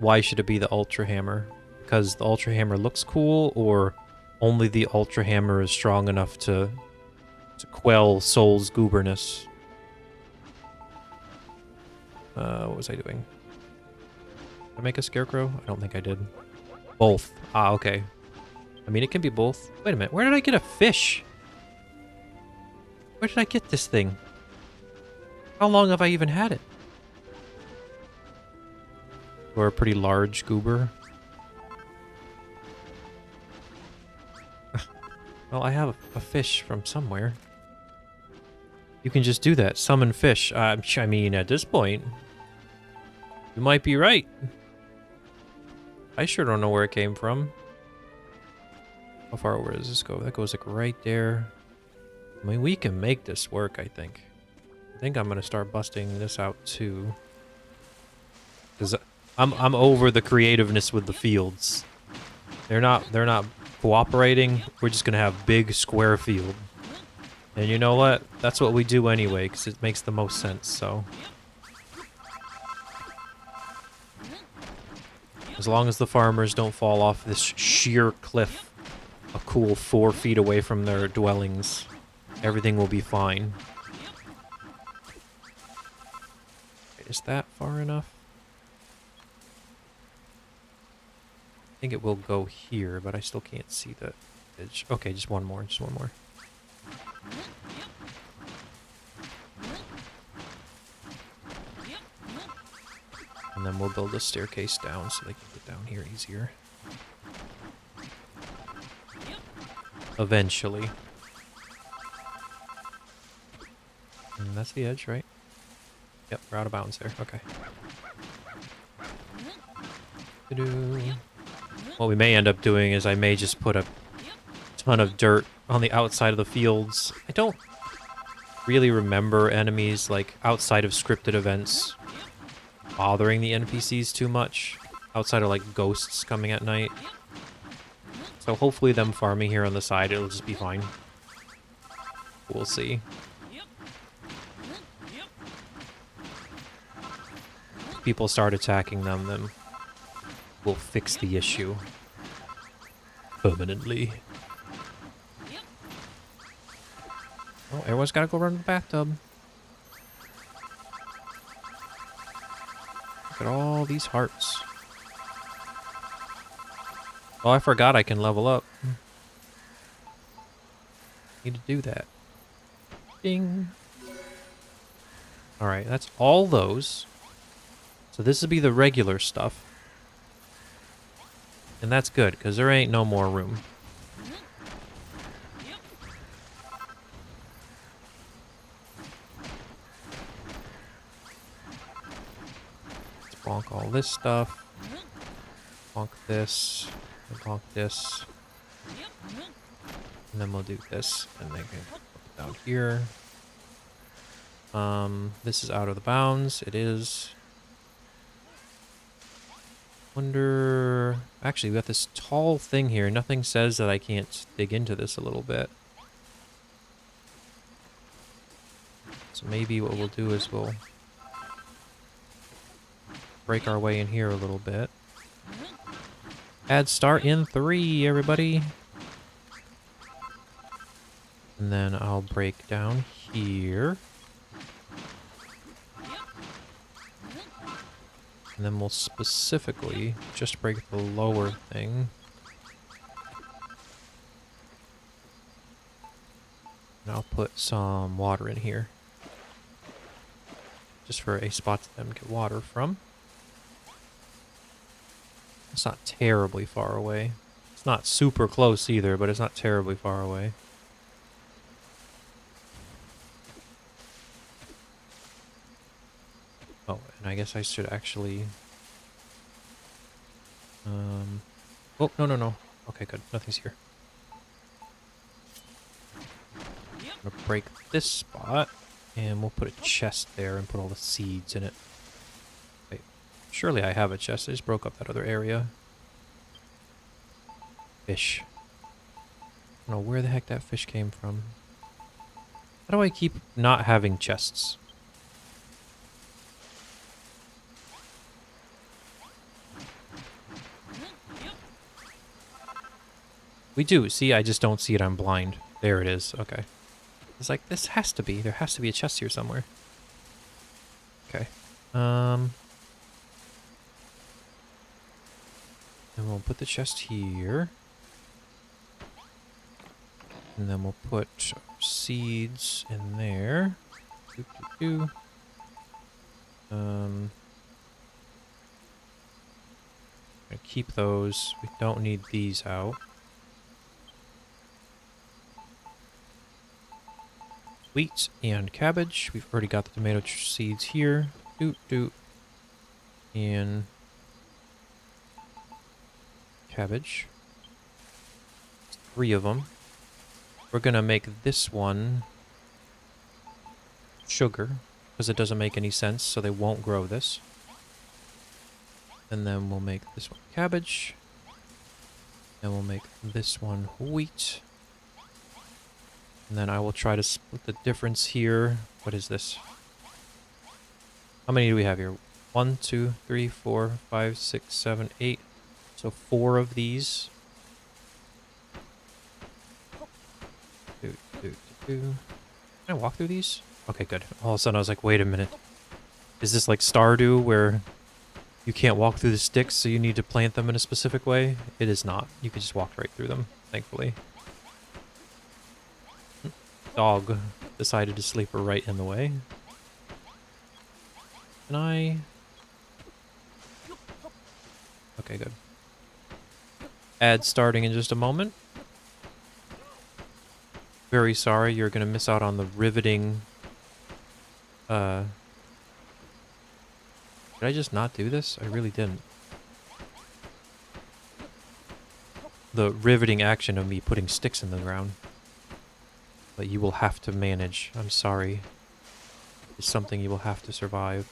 Why should it be the Ultra Hammer? Because the Ultra Hammer looks cool, or only the Ultra Hammer is strong enough to quell Soul's gooberness? What was I doing? Did I make a scarecrow? I don't think I did. Both. Ah, okay. I mean, it can be both. Wait a minute. Where did I get a fish? Where did I get this thing? How long have I even had it? Or a pretty large goober. Well, I have a fish from somewhere. You can just do that. Summon fish. I mean, at this point, you might be right. I sure don't know where it came from. How far over does this go? That goes like right there. I mean, we can make this work, I think. I think I'm gonna start busting this out too. Cause I'm over the creativeness with the fields. They're not cooperating. We're just gonna have big square field. And you know what? That's what we do anyway, because it makes the most sense, so. As long as the farmers don't fall off this sheer cliff a cool 4 feet away from their dwellings, everything will be fine. Is that far enough? I think it will go here, but I still can't see the edge. Okay, just one more, just one more. And then we'll build a staircase down so they can get down here easier. Eventually. And that's the edge, right? Yep, we're out of bounds there. Okay. What we may end up doing is I may just put a ton of dirt on the outside of the fields. I don't really remember enemies, like, outside of scripted events bothering the NPCs too much, outside of, like, ghosts coming at night. So hopefully them farming here on the side, it'll just be fine. We'll see. If people start attacking them, then we'll fix the issue permanently. Oh, everyone's gotta go run to the bathtub. Look at all these hearts. Oh, I forgot I can level up. Need to do that. Ding. Alright, that's all those. So this would be the regular stuff. And that's good, because there ain't no more room. Let's bonk all this stuff. Bonk this. Bonk this. And then we'll do this. And then put it down here. This is out of the bounds. It is. Wonder... Actually, we got this tall thing here. Nothing says that I can't dig into this a little bit. So maybe what we'll do is we'll break our way in here a little bit. Add start in 3, everybody. And then I'll break down here. And then we'll specifically just break the lower thing. And I'll put some water in here. Just for a spot for them to get water from. It's not terribly far away. It's not super close either, but it's not terribly far away. Oh, and I guess I should actually... Oh, no. Okay, good. Nothing's here. I'm gonna break this spot, and we'll put a chest there and put all the seeds in it. Wait, surely I have a chest. I just broke up that other area. Fish. I don't know where the heck that fish came from. How do I keep not having chests? We do. See, I just don't see it. I'm blind. There it is. Okay. It's like, this has to be. There has to be a chest here somewhere. Okay. And we'll put the chest here. And then we'll put seeds in there. Gonna keep those. We don't need these out. Wheat and cabbage. We've already got the tomato seeds here. And cabbage. 3 of them. We're gonna make this one sugar, because it doesn't make any sense, so they won't grow this. And then we'll make this one cabbage. And we'll make this one wheat. And then I will try to split the difference here. What is this? How many do we have here? 1, 2, 3, 4, 5, 6, 7, 8. So 4 of these. Can I walk through these? Okay, good. All of a sudden I was like, wait a minute. Is this like Stardew where you can't walk through the sticks, so you need to plant them in a specific way? It is not. You can just walk right through them, thankfully. Dog decided to sleep right in the way. Can I... Okay, good. Ad starting in just a moment. Very sorry, you're gonna miss out on the riveting... Did I just not do this? I really didn't. The riveting action of me putting sticks in the ground. But you will have to manage. I'm sorry. It's something you will have to survive.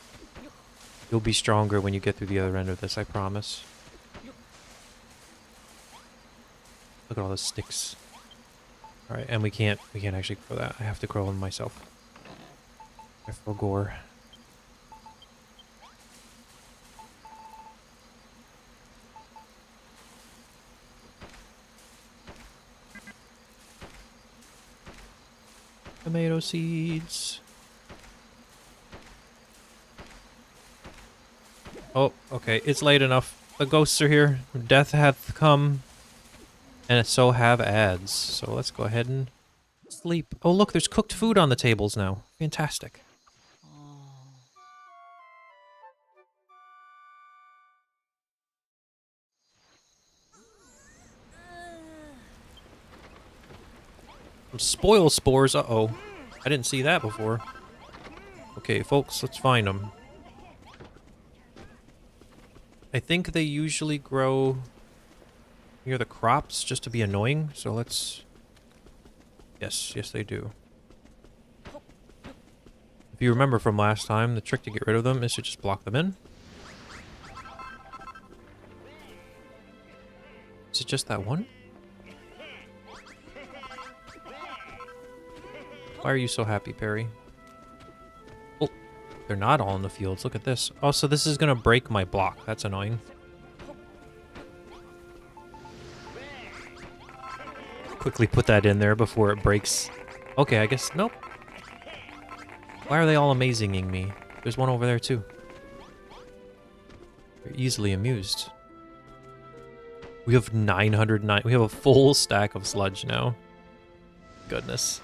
You'll be stronger when you get through the other end of this, I promise. Look at all the sticks. Alright, and we can't actually grow that. I have to grow them myself. I forgore. Tomato seeds. Oh, okay. It's late enough. The ghosts are here. Death hath come. And so have ads. So let's go ahead and sleep. Oh, look, there's cooked food on the tables now. Fantastic. Spoil spores. Uh-oh. I didn't see that before. Okay, folks, let's find them. I think they usually grow near the crops just to be annoying, so let's... Yes, they do. If you remember from last time, the trick to get rid of them is to just block them in. Is it just that one? Why are you so happy, Perry? Oh, they're not all in the fields. Look at this. Oh, so this is going to break my block. That's annoying. Quickly put that in there before it breaks. Okay, I guess... Nope. Why are they all amazinging me? There's one over there, too. They're easily amused. We have 909... We have a full stack of sludge now. Goodness.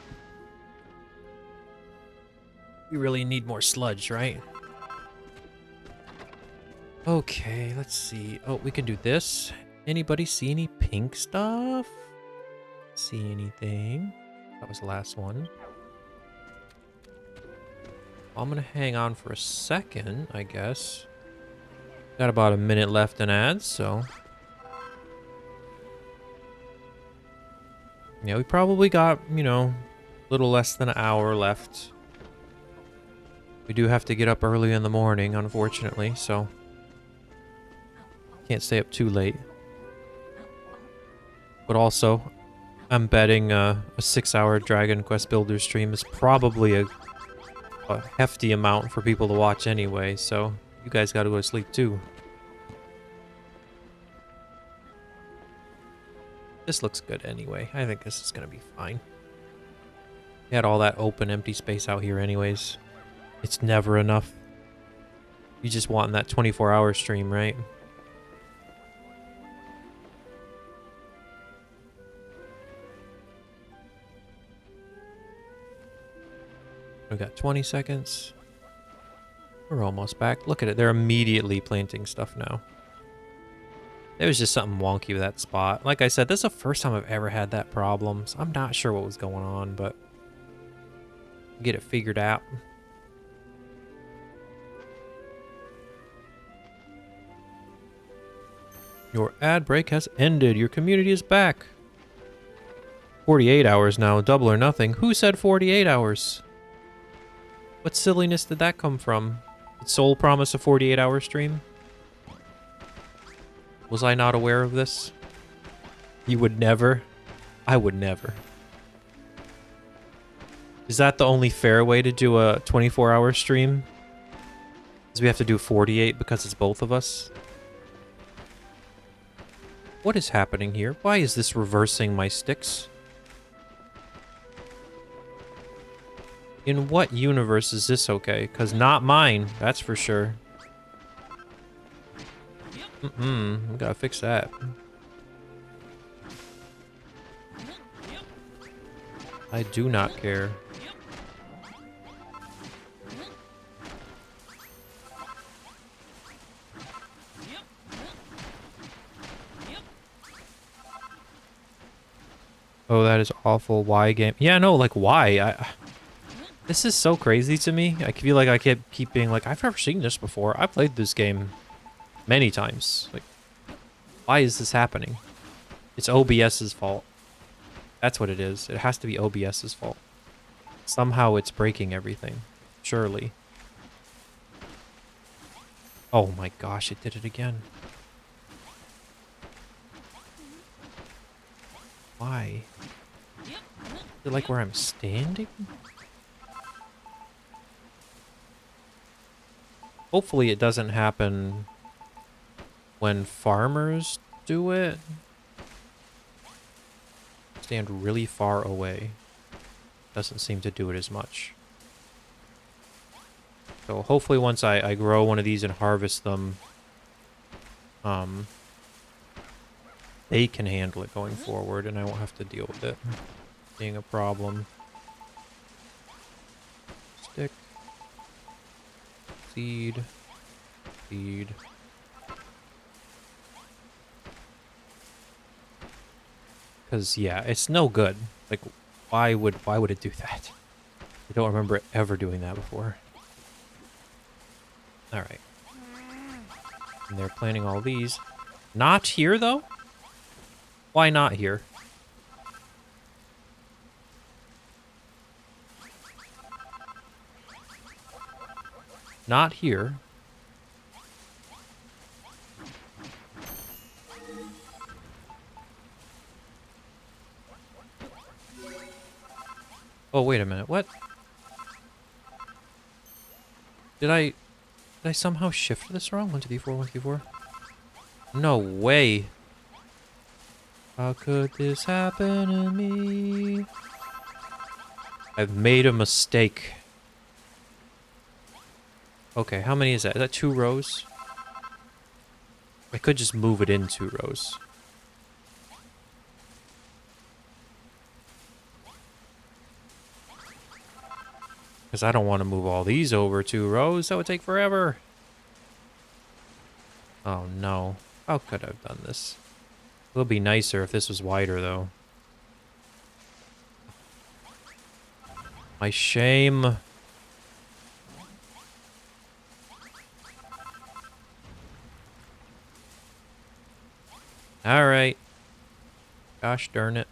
We really need more sludge, right? Okay, let's see. Oh, we can do this. Anybody see any pink stuff? See anything? That was the last one. I'm gonna hang on for a second, I guess. Got about a minute left in ads, so... Yeah, we probably got, you know, a little less than an hour left. We do have to get up early in the morning, unfortunately, so... Can't stay up too late. But also, I'm betting a 6-hour Dragon Quest Builder stream is probably a hefty amount for people to watch anyway, so you guys gotta go to sleep too. This looks good anyway. I think this is gonna be fine. We had all that open empty space out here anyways. It's never enough. You just want that 24-hour stream, right? We got 20 seconds. We're almost back. Look at it. They're immediately planting stuff now. There was just something wonky with that spot. Like I said, this is the first time I've ever had that problem. So I'm not sure what was going on, but get it figured out. Your ad break has ended. Your community is back. 48 hours now. Double or nothing. Who said 48 hours? What silliness did that come from? Did Soul promise a 48-hour stream? Was I not aware of this? You would never? I would never. Is that the only fair way to do a 24-hour stream? Because we have to do 48 because it's both of us? What is happening here? Why is this reversing my sticks? In what universe is this okay? Because not mine, that's for sure. We gotta fix that. I do not care. Oh, that is awful. Why game? Yeah, no, like why? This is so crazy to me. I feel like I keep being like, I've never seen this before. I played this game many times. Like, why is this happening? It's OBS's fault. That's what it is. It has to be OBS's fault. Somehow it's breaking everything. Surely. Oh my gosh, it did it again. Why? Is it like where I'm standing? Hopefully it doesn't happen when farmers do it. Stand really far away. Doesn't seem to do it as much. So hopefully once I grow one of these and harvest them, they can handle it going forward, and I won't have to deal with it being a problem. Stick. Seed. Seed. Because, yeah, it's no good. Like, why would it do that? I don't remember it ever doing that before. Alright. And they're planting all these. Not here, though? Why not here? Not here. Oh, wait a minute. What? Did I somehow shift this wrong? 1, 2, 3, 4, 1, 2, 3, 4. No way. How could this happen to me? I've made a mistake. Okay, how many is that? Is that 2 rows? I could just move it in 2 rows. Because I don't want to move all these over 2 rows. That would take forever. Oh no. How could I have done this? It would be nicer if this was wider, though. My shame. Alright. Gosh darn it.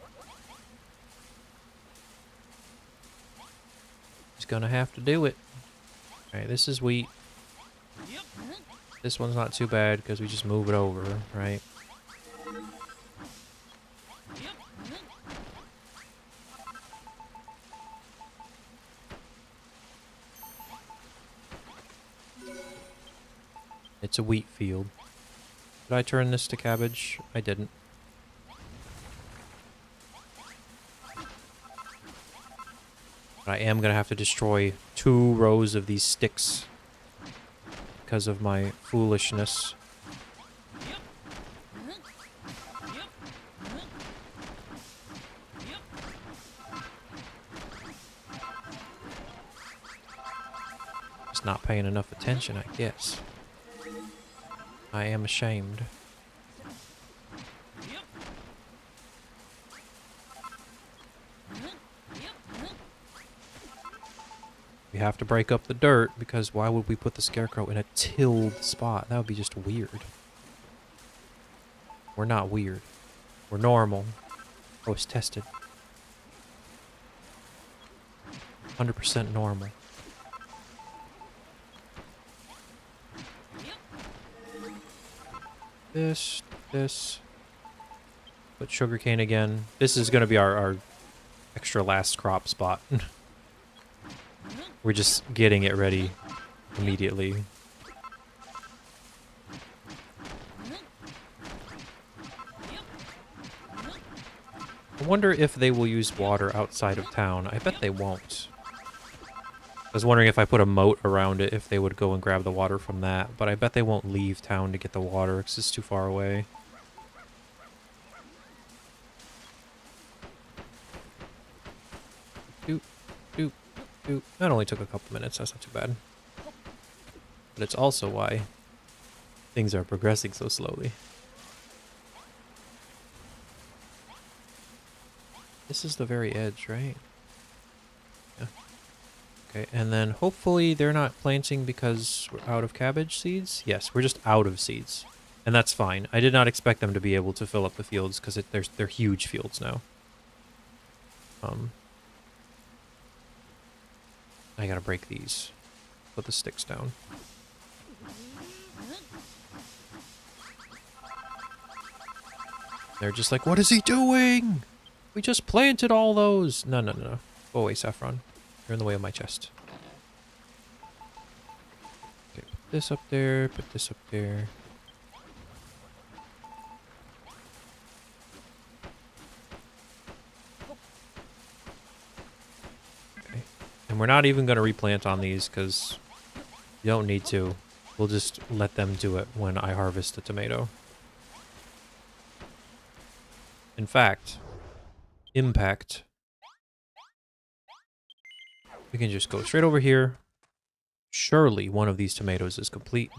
Just gonna have to do it. Alright, this is wheat. This one's not too bad because we just move it over, right? It's a wheat field. Did I turn this to cabbage? I didn't. But I am gonna have to destroy 2 rows of these sticks because of my foolishness. Just not paying enough attention, I guess. I am ashamed. We have to break up the dirt, because why would we put the scarecrow in a tilled spot? That would be just weird. We're not weird. We're normal. Oh, it's tested. 100% normal. This. Put sugarcane again. This is going to be our extra last crop spot. We're just getting it ready immediately. I wonder if they will use water outside of town. I bet they won't. I was wondering if I put a moat around it, if they would go and grab the water from that. But I bet they won't leave town to get the water because it's too far away. Doop, doop, doop. That only took a couple minutes. That's not too bad. But it's also why things are progressing so slowly. This is the very edge, right? Yeah. Okay, and then hopefully they're not planting because we're out of cabbage seeds. Yes, we're just out of seeds. And that's fine. I did not expect them to be able to fill up the fields because they're huge fields now. I gotta break these. Put the sticks down. They're just like, what is he doing? We just planted all those. No. Go away, Saffron. You're in the way of my chest. Okay, put this up there. Put this up there. Okay. And we're not even going to replant on these because you don't need to. We'll just let them do it when I harvest the tomato. In fact, impact. We can just go straight over here. Surely one of these tomatoes is complete.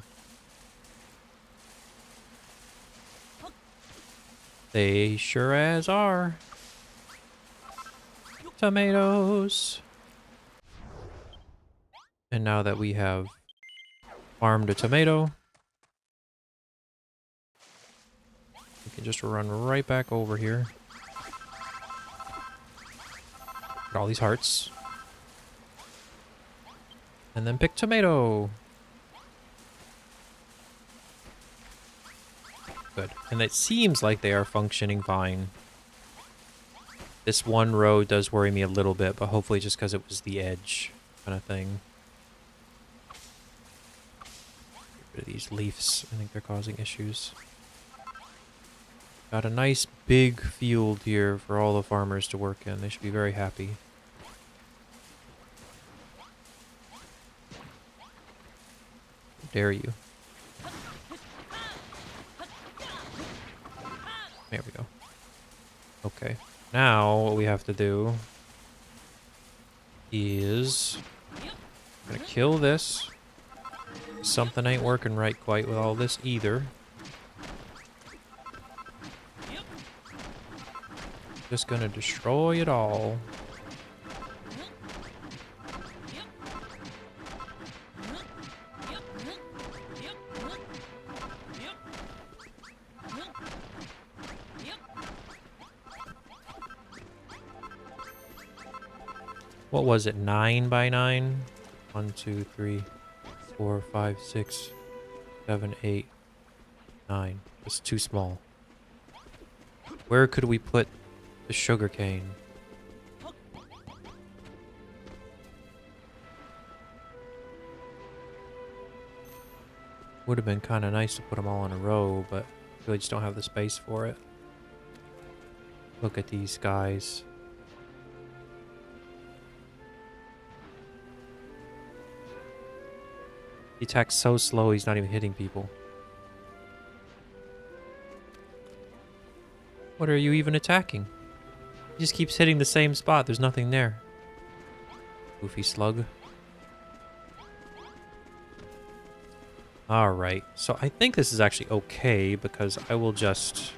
They sure as are. Tomatoes. And now that we have farmed a tomato, we can just run right back over here. Get all these hearts. And then pick tomato. Good. And it seems like they are functioning fine. This one row does worry me a little bit, but hopefully just because it was the edge kind of thing. Get rid of these leaves. I think they're causing issues. Got a nice big field here for all the farmers to work in. They should be very happy. How dare you? There we go. Okay. Now what we have to do is I'm gonna kill this. Something ain't working right quite with all this either. Just gonna destroy it all. What was it? 9 by 9? 1, 2, 3, 4, 5, 6, 7, 8, 9. It's too small. Where could we put the sugar cane? Would have been kind of nice to put them all in a row, but we just don't have the space for it. Look at these guys. He attacks so slow, he's not even hitting people. What are you even attacking? He just keeps hitting the same spot. There's nothing there. Goofy slug. Alright, so I think this is actually okay because I will just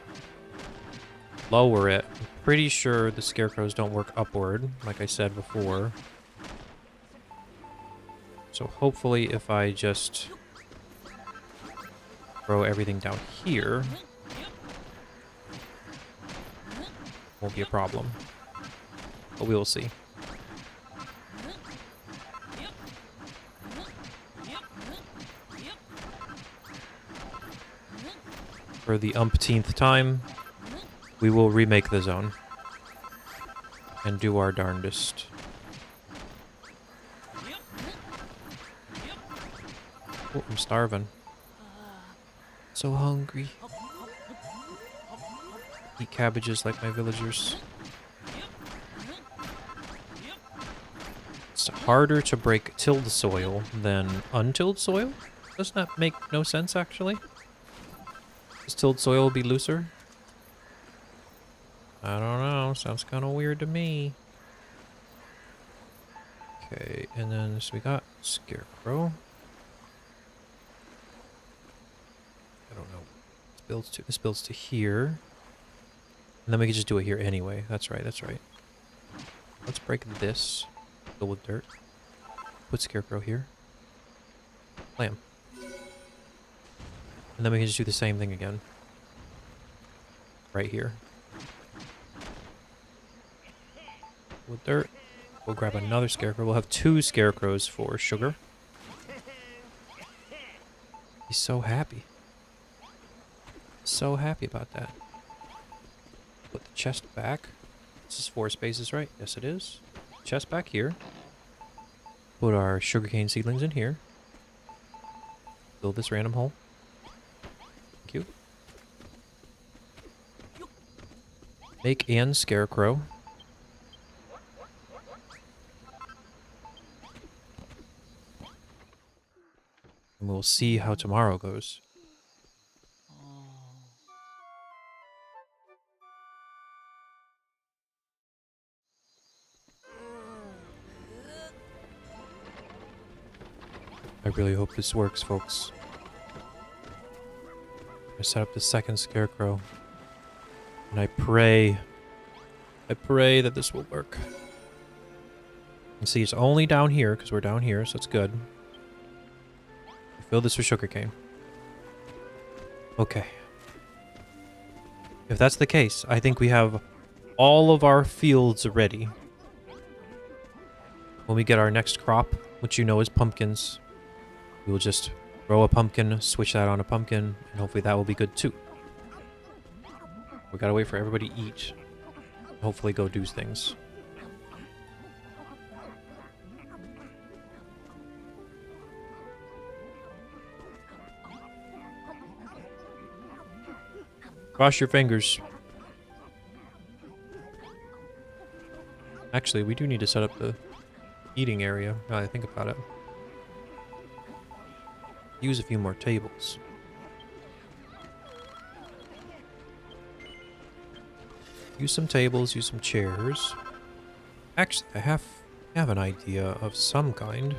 lower it. I'm pretty sure the scarecrows don't work upward, like I said before. So hopefully if I just throw everything down here, won't be a problem. But we will see. For the umpteenth time, we will remake the zone and do our darndest. Oh, I'm starving. So hungry. Eat cabbages like my villagers. It's harder to break tilled soil than untilled soil? Doesn't that make no sense, actually? Does tilled soil be looser? I don't know. Sounds kind of weird to me. Okay, and then so we got scarecrow. I don't know. This builds to here. And then we can just do it here anyway. That's right, that's right. Let's break this. Fill with dirt. Put scarecrow here. Blam. And then we can just do the same thing again. Right here. With dirt. We'll grab another scarecrow. We'll have 2 scarecrows for sugar. He's so happy. So happy about that. Put the chest back. This is 4 spaces, right? Yes, it is. Chest back here. Put our sugarcane seedlings in here. Fill this random hole. Thank you. Make and scarecrow. And we'll see how tomorrow goes. I really hope this works, folks. I set up the second scarecrow. And I pray that this will work. And see, it's only down here, because we're down here, so it's good. Fill this with sugarcane. Okay. If that's the case, I think we have all of our fields ready. When we get our next crop, which you know is pumpkins, we will just grow a pumpkin, switch that on a pumpkin, and hopefully that will be good too. We gotta wait for everybody to eat. Hopefully go do things. Cross your fingers. Actually, we do need to set up the eating area, now that I think about it. Use a few more tables. Use some tables, use some chairs. Actually, I have an idea of some kind.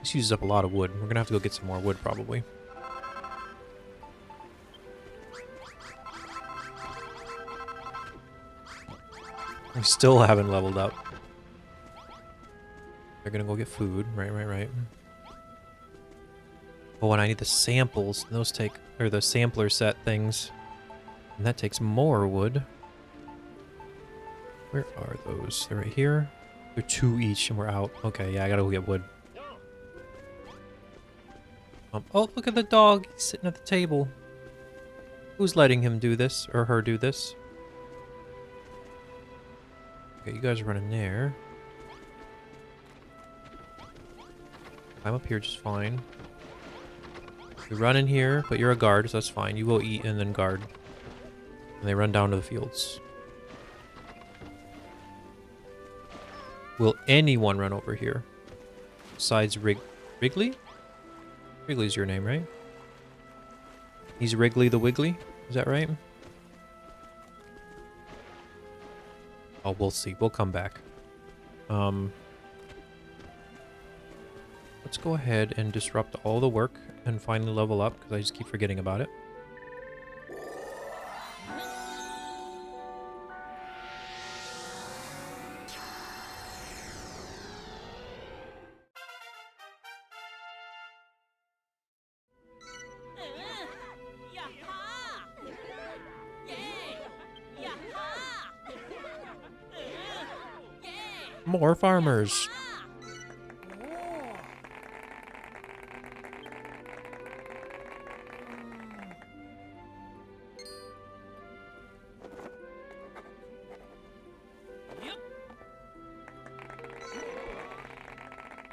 This uses up a lot of wood. We're gonna have to go get some more wood, probably. We still haven't leveled up. They're gonna go get food. Right. Oh, and I need the samples. Those take, or the sampler set things. And that takes more wood. Where are those? They're right here. They're 2 each and we're out. Okay, yeah, I gotta go get wood. Oh, look at the dog. He's sitting at the table. Who's letting him do this? Or her do this? Okay, you guys are running there. I'm up here just fine. You run in here, but you're a guard, so that's fine. You will eat and then guard. And they run down to the fields. Will anyone run over here? Besides Wrigley? Wrigley's your name, right? He's Wrigley the Wiggly? Is that right? Oh, we'll see. We'll come back. Let's go ahead and disrupt all the work and finally level up, because I just keep forgetting about it. More farmers.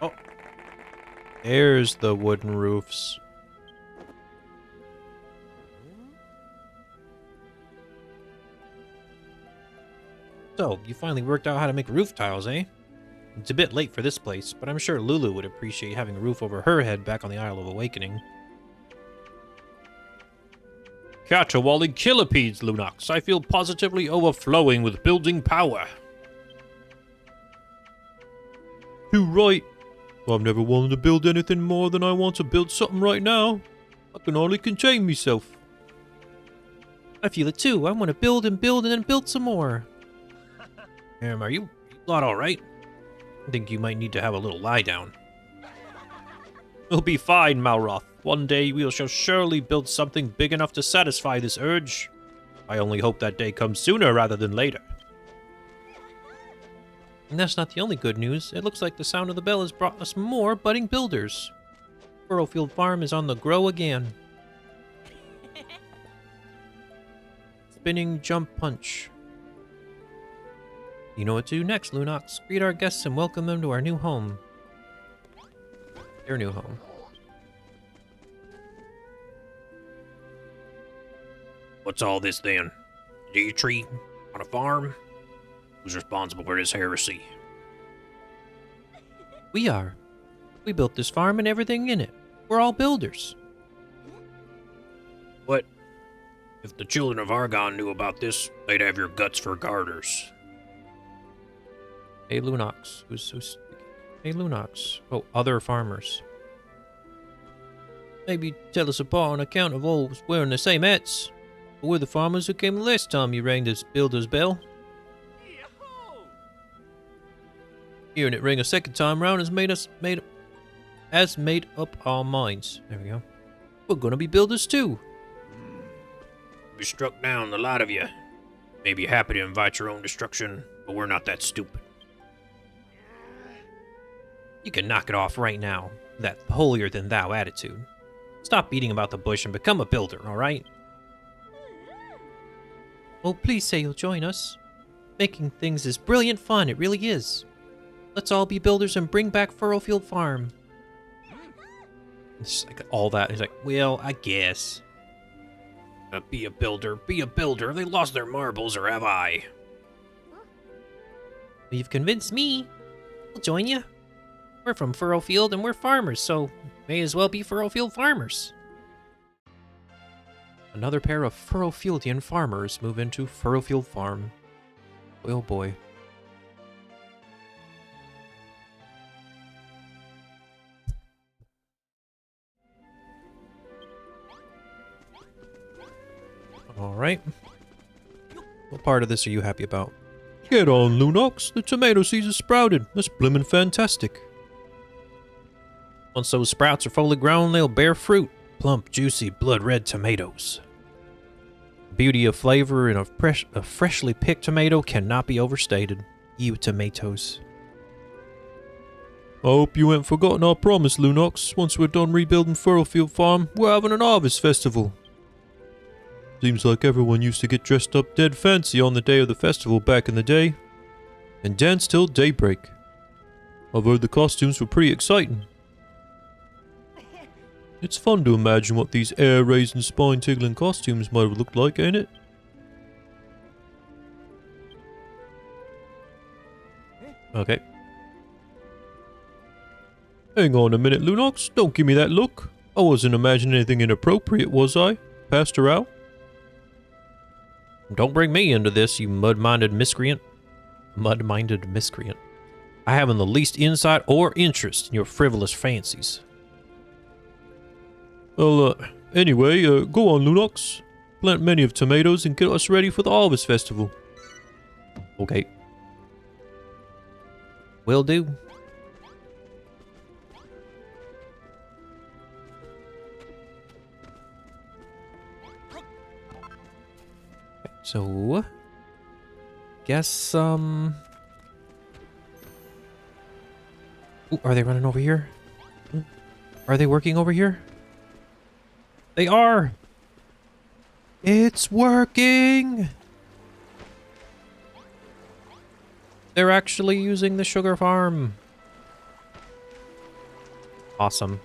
Oh, there's the wooden roofs. So, you finally worked out how to make roof tiles, eh? It's a bit late for this place, but I'm sure Lulu would appreciate having a roof over her head back on the Isle of Awakening. Caterwauling killipedes, Lunox. I feel positively overflowing with building power. Too right. I've never wanted to build anything more than I want to build something right now. I can hardly contain myself. I feel it too. I want to build and then build some more. Are you not alright? I think you might need to have a little lie down. We'll be fine, Malroth. One day we shall surely build something big enough to satisfy this urge. I only hope that day comes sooner rather than later. And that's not the only good news. It looks like the sound of the bell has brought us more budding builders. Furrowfield Farm is on the grow again. Spinning jump punch. You know what to do next, Lunox. Greet our guests and welcome them to our new home. Their new home. What's all this then? Day tree? On a farm? Who's responsible for this heresy? We are. We built this farm and everything in it. We're all builders. What? If the children of Argon knew about this, they'd have your guts for garters. Hey, Lunox. Who's Hey, Lunox. Oh, other farmers. Maybe tell us apart on account of all wearing the same hats. But we're the farmers who came last time you rang this builder's bell. Hearing it ring a second time round has made up our minds. There we go. We're gonna be builders too. We struck down, a lot of you. Maybe you're happy to invite your own destruction, but we're not that stupid. You can knock it off right now, that holier-than-thou attitude. Stop beating about the bush and become a builder, alright? Oh, please say you'll join us. Making things is brilliant fun, it really is. Let's all be builders and bring back Furrowfield Farm. It's like all that. He's like, well, I guess. Be a builder, be a builder. Have they lost their marbles, or have I? You've convinced me. We'll join you. We're from Furrowfield and we're farmers, so may as well be Furrowfield farmers. Another pair of Furrowfieldian farmers move into Furrowfield Farm. Oh boy. Alright. What part of this are you happy about? Get on, Lunox. The tomato seeds are sprouted. That's blimmin' fantastic. Once those sprouts are fully grown, they'll bear fruit. Plump, juicy, blood-red tomatoes. The beauty of flavor in a freshly picked tomato cannot be overstated. You tomatoes. I hope you ain't forgotten our promise, Lunox. Once we're done rebuilding Furrowfield Farm, we're having an harvest festival. Seems like everyone used to get dressed up dead fancy on the day of the festival back in the day, and dance till daybreak. I've heard the costumes were pretty exciting. It's fun to imagine what these air-raising, spine-tingling costumes might have looked like, ain't it? Okay. Hang on a minute, Lunox. Don't give me that look. I wasn't imagining anything inappropriate, was I? Passed her out? Don't bring me into this, you mud-minded miscreant. Mud-minded miscreant. I haven't the least insight or interest in your frivolous fancies. Well, anyway, go on, Lunox. Plant many of tomatoes and get us ready for the harvest festival. Okay. Will do. So, guess, Ooh, are they running over here? Are they working over here? They are! It's working! They're actually using the sugar farm. Awesome.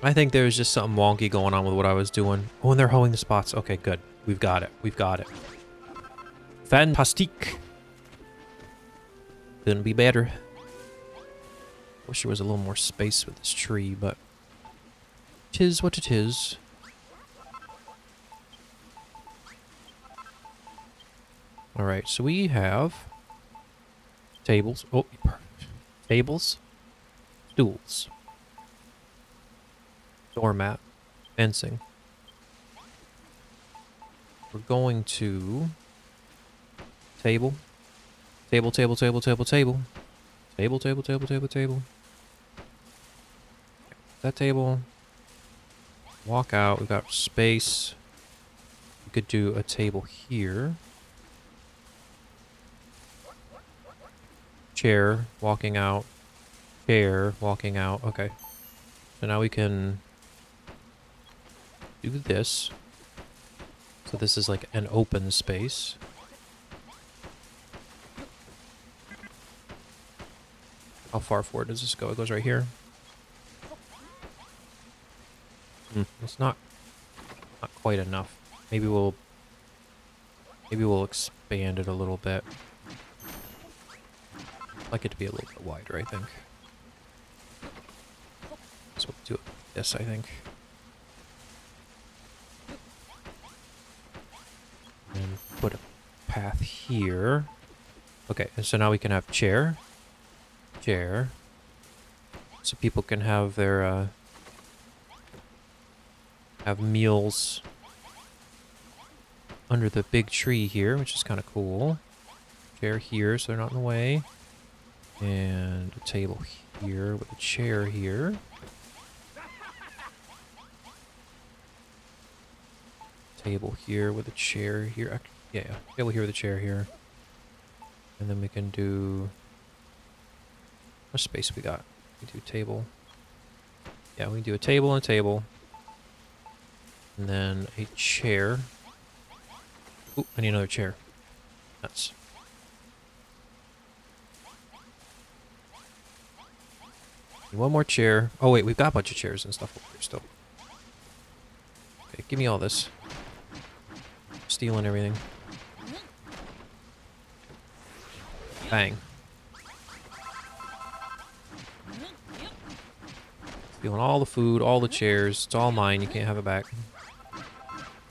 I think there's just something wonky going on with what I was doing. Oh, and they're hoeing the spots. Okay, good. We've got it. We've got it. Fantastique. Couldn't be better. Wish there was a little more space with this tree, but... 'tis what it is. Alright, so we have... tables. Oh, perfect. Tables. Stools. Doormat, fencing. We're going to table, table, table, table, table, table, table, table, table, table, table. That table. Walk out. We've got space. We could do a table here. Chair, walking out. Chair, walking out. Okay. So now we can do this. So this is like an open space. How far forward does this go? It goes right here. It's not quite enough. Maybe we'll expand it a little bit. I'd like it to be a little bit wider, I think. So we'll do it like this, I think. And put a path here. Okay, and so now we can have chair, chair. So people can have their, have meals under the big tree here, which is kind of cool. Chair here so they're not in the way. And a table here with a chair here. Table here with a chair here. Yeah, table here with a chair here. And then we can do... How much space we got? We do table. Yeah, we can do a table and a table. And then a chair. Ooh, I need another chair. Nuts. Need one more chair. Oh wait, we've got a bunch of chairs and stuff over here still. Okay, give me all this. Stealing everything. Bang. Stealing all the food, all the chairs. It's all mine. You can't have it back.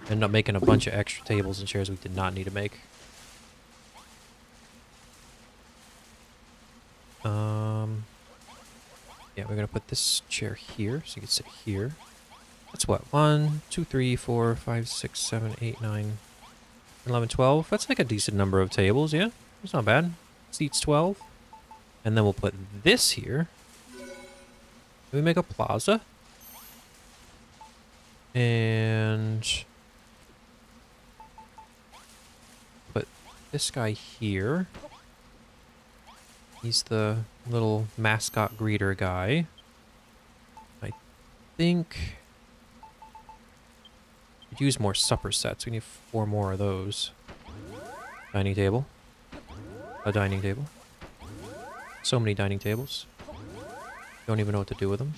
End up making a bunch of extra tables and chairs we did not need to make. Yeah, we're gonna put this chair here so you can sit here. That's what? 1, 2, 3, 4, 5, 6, 7, 8, 9, 11, 12. That's like a decent number of tables, yeah? It's not bad. Seats 12. And then we'll put this here. Can we make a plaza? And put this guy here. He's the little mascot greeter guy. I think we'd use more supper sets. We need 4 more of those. Dining table. A dining table. So many dining tables. Don't even know what to do with them.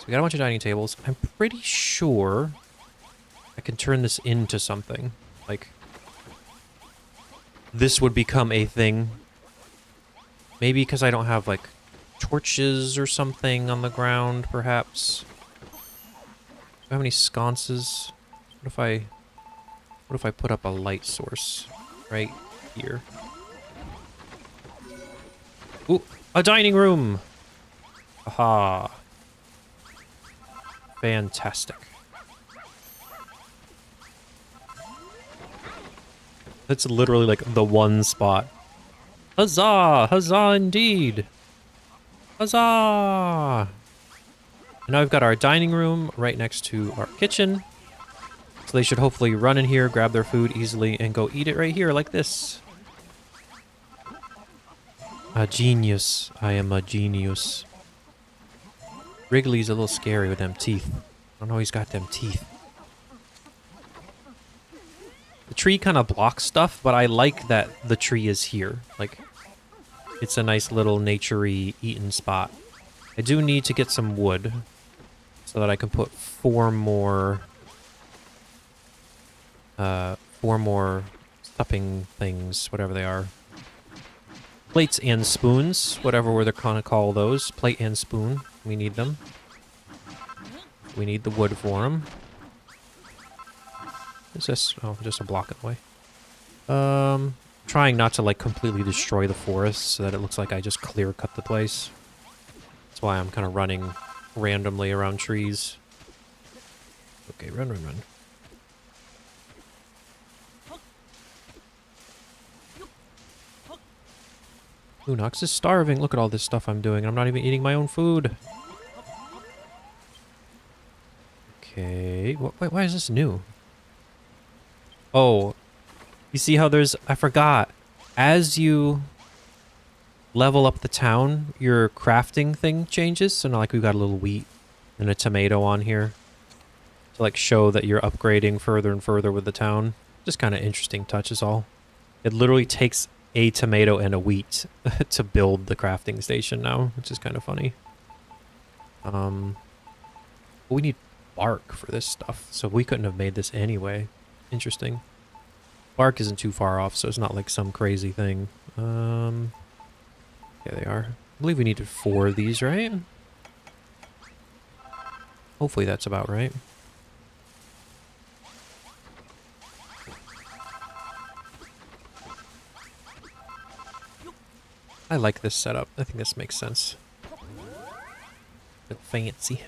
We got a bunch of dining tables. I'm pretty sure I can turn this into something. Like, this would become a thing. Maybe because I don't have, like, torches or something on the ground, perhaps. Do I have any sconces? What if I put up a light source right here? Ooh, a dining room! Aha. Fantastic. That's literally like the one spot. Huzzah! Huzzah indeed! Huzzah! And now we've got our dining room right next to our kitchen. So they should hopefully run in here, grab their food easily, and go eat it right here like this. A genius. I am a genius. Wrigley's a little scary with them teeth. I don't know, he's got them teeth. The tree kind of blocks stuff, but I like that the tree is here. Like, it's a nice little nature-y eaten spot. I do need to get some wood so that I can put 4 more stuffing things, whatever they are. Plates and spoons, whatever they're gonna call those. Plate and spoon. We need them. We need the wood for them. Is this? Oh, just a block in the way. Trying not to, like, completely destroy the forest so that it looks like I just clear cut the place. That's why I'm kind of running randomly around trees. Okay, run, run, run. Lunox is starving. Look at all this stuff I'm doing. I'm not even eating my own food. Okay. Wait, why is this new? Oh. You see how there's... I forgot. As you level up the town, your crafting thing changes. So now, like, we've got a little wheat and a tomato on here. To, like, show that you're upgrading further and further with the town. Just kind of interesting touch is all. It literally takes a tomato and a wheat to build the crafting station now, which is kind of funny. We need bark for this stuff, so we couldn't have made this anyway. Interesting. Bark isn't too far off, so it's not like some crazy thing. Yeah, they are. I believe we needed 4 of these, right? Hopefully that's about right. I like this setup. I think this makes sense. Bit fancy.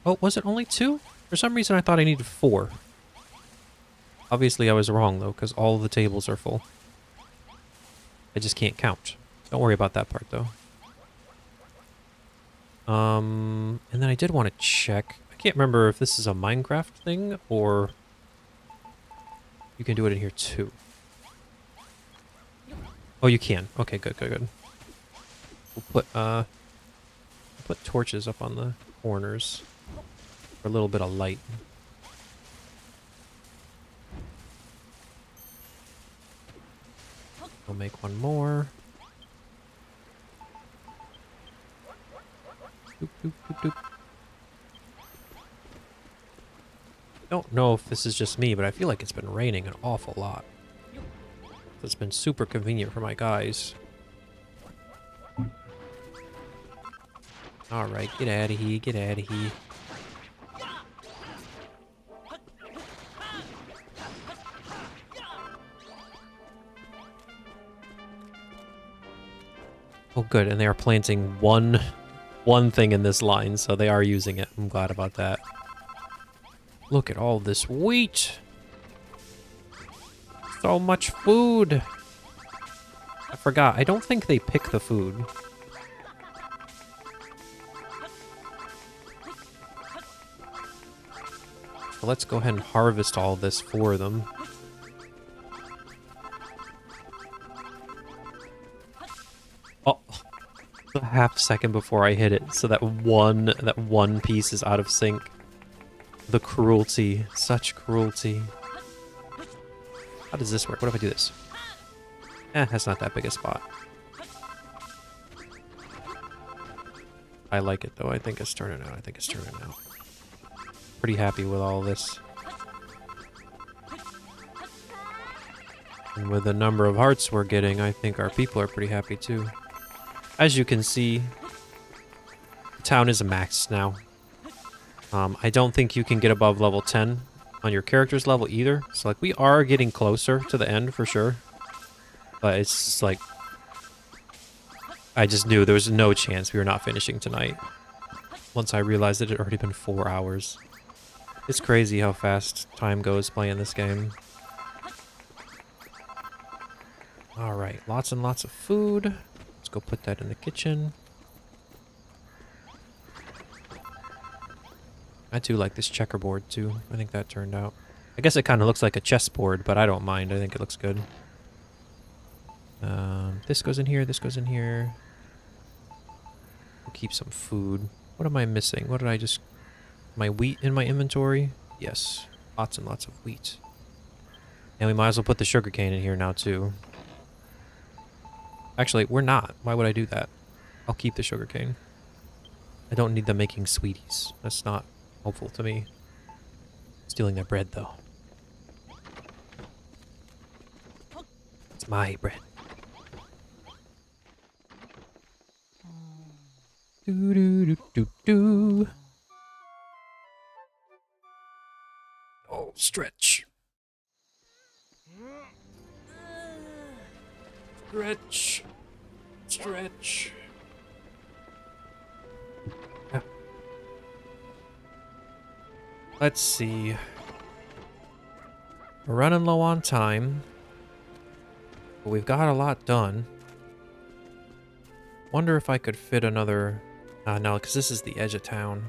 Oh, was it only 2? For some reason I thought I needed 4. Obviously I was wrong though, because all the tables are full. I just can't count. Don't worry about that part though. And then I did want to check. I can't remember if this is a Minecraft thing or you can do it in here too. Oh, you can. Okay, good, good, good. We'll put torches up on the corners for a little bit of light. We'll make one more. Doop, doop, doop, doop. Don't know if this is just me, but I feel like it's been raining an awful lot. It's been super convenient for my guys. Alright, get out of here, get out of here. Oh good, and they are planting one thing in this line, so they are using it. I'm glad about that. Look at all this wheat! So much food! I forgot, I don't think they pick the food. So let's go ahead and harvest all this for them. Oh, a half second before I hit it, so that one piece is out of sync. The cruelty, such cruelty. How does this work? What if I do this? That's not that big a spot. I like it though. I think it's turning out. I think it's turning out. Pretty happy with all this. And with the number of hearts we're getting, I think our people are pretty happy too. As you can see, the town is maxed now. I don't think you can get above level 10 on your character's level either. So like we are getting closer to the end for sure. But it's just like, I just knew there was no chance we were not finishing tonight. Once I realized it had already been 4 hours. It's crazy how fast time goes playing this game. Alright, lots and lots of food. Let's go put that in the kitchen. I do like this checkerboard too. I think that turned out. I guess it kind of looks like a chessboard, but I don't mind. I think it looks good. This goes in here, this goes in here. We'll keep some food. What am I missing? What did I just... My wheat in my inventory? Yes. Lots and lots of wheat. And we might as well put the sugarcane in here now too. Actually, we're not. Why would I do that? I'll keep the sugarcane. I don't need them making sweeties. That's not helpful to me. Stealing their bread though. It's my bread. Do do do do do. Oh, stretch. Stretch. Stretch. Yeah. Let's see. We're running low on time. But we've got a lot done. Wonder if I could fit another... no, because this is the edge of town.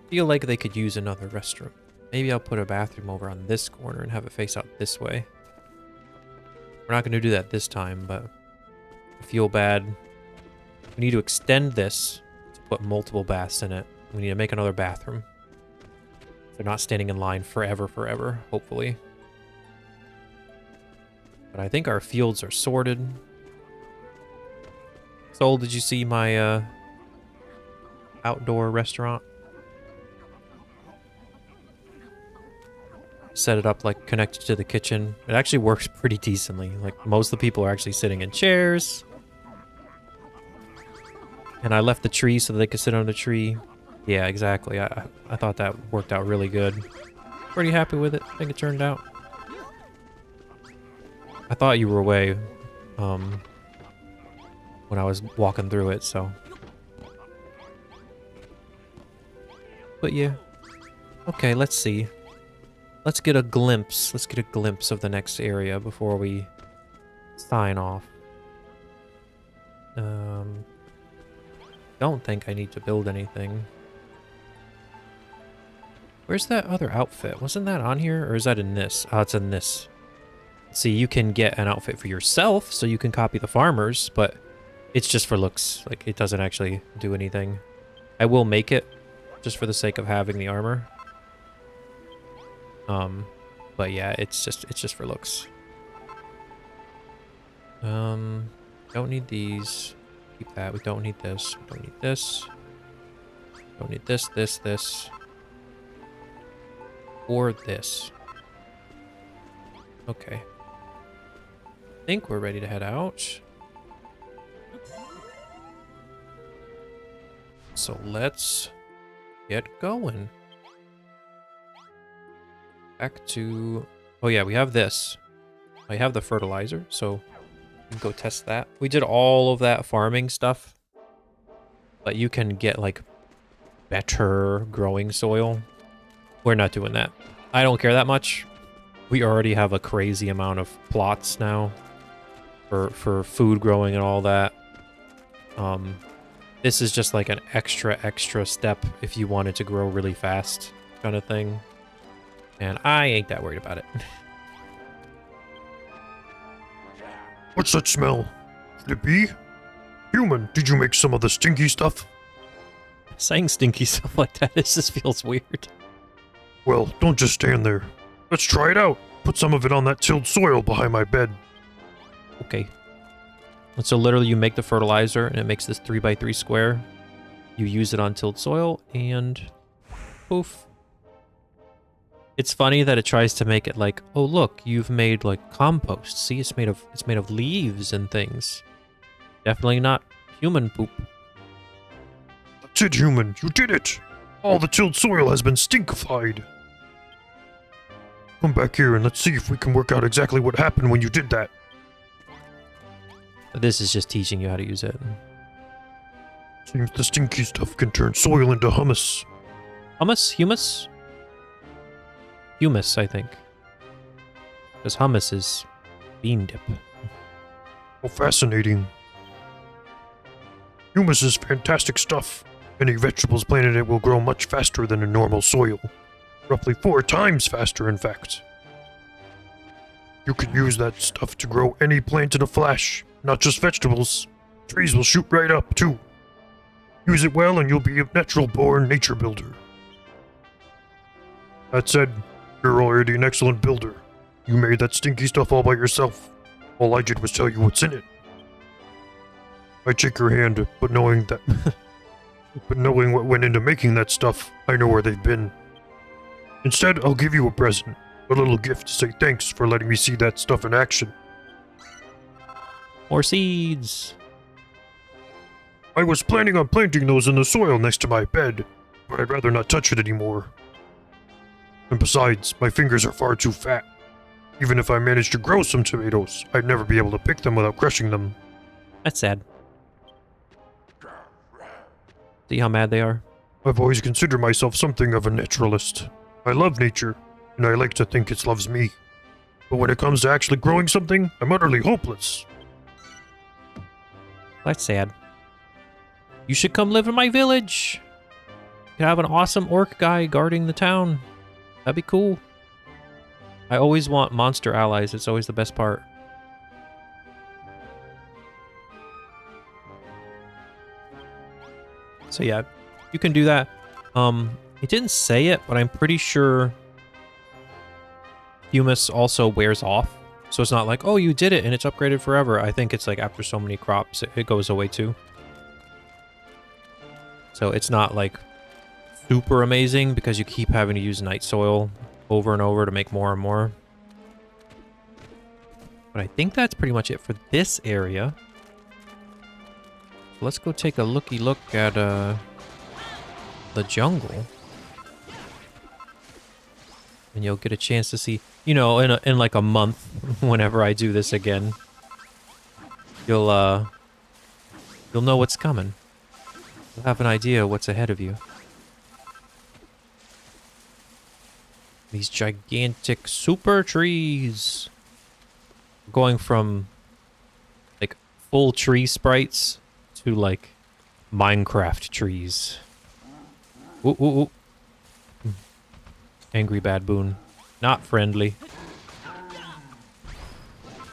Feel like they could use another restroom. Maybe I'll put a bathroom over on this corner and have it face out this way. We're not going to do that this time, but I feel bad. We need to extend this to put multiple baths in it. We need to make another bathroom. They're not standing in line forever, hopefully. But I think our fields are sorted. Soul, did you see my outdoor restaurant? Set it up like connected to the kitchen. It actually works pretty decently. Like most of the people are actually sitting in chairs. And I left the tree so that they could sit on the tree. Yeah, exactly. I thought that worked out really good. Pretty happy with it. I think it turned out. I thought you were away when I was walking through it, so. But yeah. Okay, let's see. Let's get a glimpse. Let's get a glimpse of the next area before we sign off. Don't think I need to build anything. Where's that other outfit? Wasn't that on here? Or is that in this? Oh, it's in this. See, you can get an outfit for yourself, so you can copy the farmers, but it's just for looks. Like, it doesn't actually do anything. I will make it, just for the sake of having the armor. But yeah, it's just for looks. Don't need these. Keep that. We don't need this. We don't need this. Don't need this, this. Or this. Okay. I think we're ready to head out. So let's get going. Back to... Oh yeah, we have this. I have the fertilizer, so we can go test that. We did all of that farming stuff. But you can get, like, better growing soil. We're not doing that. I don't care that much. We already have a crazy amount of plots now for food growing and all that. This is just like an extra step if you wanted to grow really fast kind of thing. And I ain't that worried about it. What's that smell? Could it be? Human, did you make some of the stinky stuff? Saying stinky stuff like that, this just feels weird. Well, don't just stand there. Let's try it out. Put some of it on that tilled soil behind my bed. Okay. And so literally you make the fertilizer and it makes this 3x3 square. You use it on tilled soil and poof. It's funny that it tries to make it like, oh look, you've made like compost. See, it's made of leaves and things. Definitely not human poop. That's it, human. You did it. All the tilled soil has been stinkified. Come back here and let's see if we can work out exactly what happened when you did that. This is just teaching you how to use it. Seems the stinky stuff can turn soil into humus. Hummus? Humus? Humus, I think. Because hummus is bean dip. Oh, fascinating. Humus is fantastic stuff. Any vegetables planted in it will grow much faster than in normal soil. Roughly 4 times faster, in fact. You could use that stuff to grow any plant in a flash, not just vegetables. Trees will shoot right up, too. Use it well and you'll be a natural-born nature builder. That said, you're already an excellent builder. You made that stinky stuff all by yourself. All I did was tell you what's in it. I shake your hand, but knowing what went into making that stuff, I know where they've been. Instead, I'll give you a present. A little gift to say thanks for letting me see that stuff in action. More seeds! I was planning on planting those in the soil next to my bed, but I'd rather not touch it anymore. And besides, my fingers are far too fat. Even if I managed to grow some tomatoes, I'd never be able to pick them without crushing them. That's sad. See how mad they are? I've always considered myself something of a naturalist. I love nature, and I like to think it loves me. But when it comes to actually growing something, I'm utterly hopeless. That's sad. You should come live in my village! You could have an awesome orc guy guarding the town. That'd be cool. I always want monster allies. It's always the best part. So yeah, you can do that. It didn't say it, but I'm pretty sure humus also wears off. So it's not like, oh, you did it and it's upgraded forever. I think it's like after so many crops, it goes away too. So it's not like super amazing because you keep having to use night soil over and over to make more and more. But I think that's pretty much it for this area. So let's go take a looky look at the jungle. And you'll get a chance to see, you know, in like a month, whenever I do this again, you'll know what's coming. You'll have an idea what's ahead of you. These gigantic super trees. Going from like full tree sprites to like Minecraft trees. Ooh, ooh, ooh. Angry baboon. Not friendly.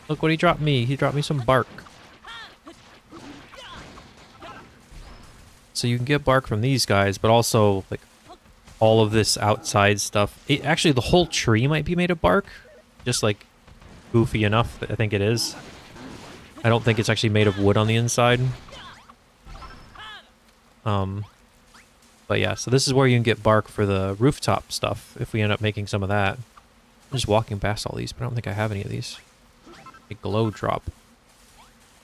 Look what he dropped me. He dropped me some bark. So you can get bark from these guys, but also like all of this outside stuff. Actually, the whole tree might be made of bark. Just like goofy enough, I think it is. I don't think it's actually made of wood on the inside. But yeah, so this is where you can get bark for the rooftop stuff, if we end up making some of that. I'm just walking past all these, but I don't think I have any of these. A glow drop.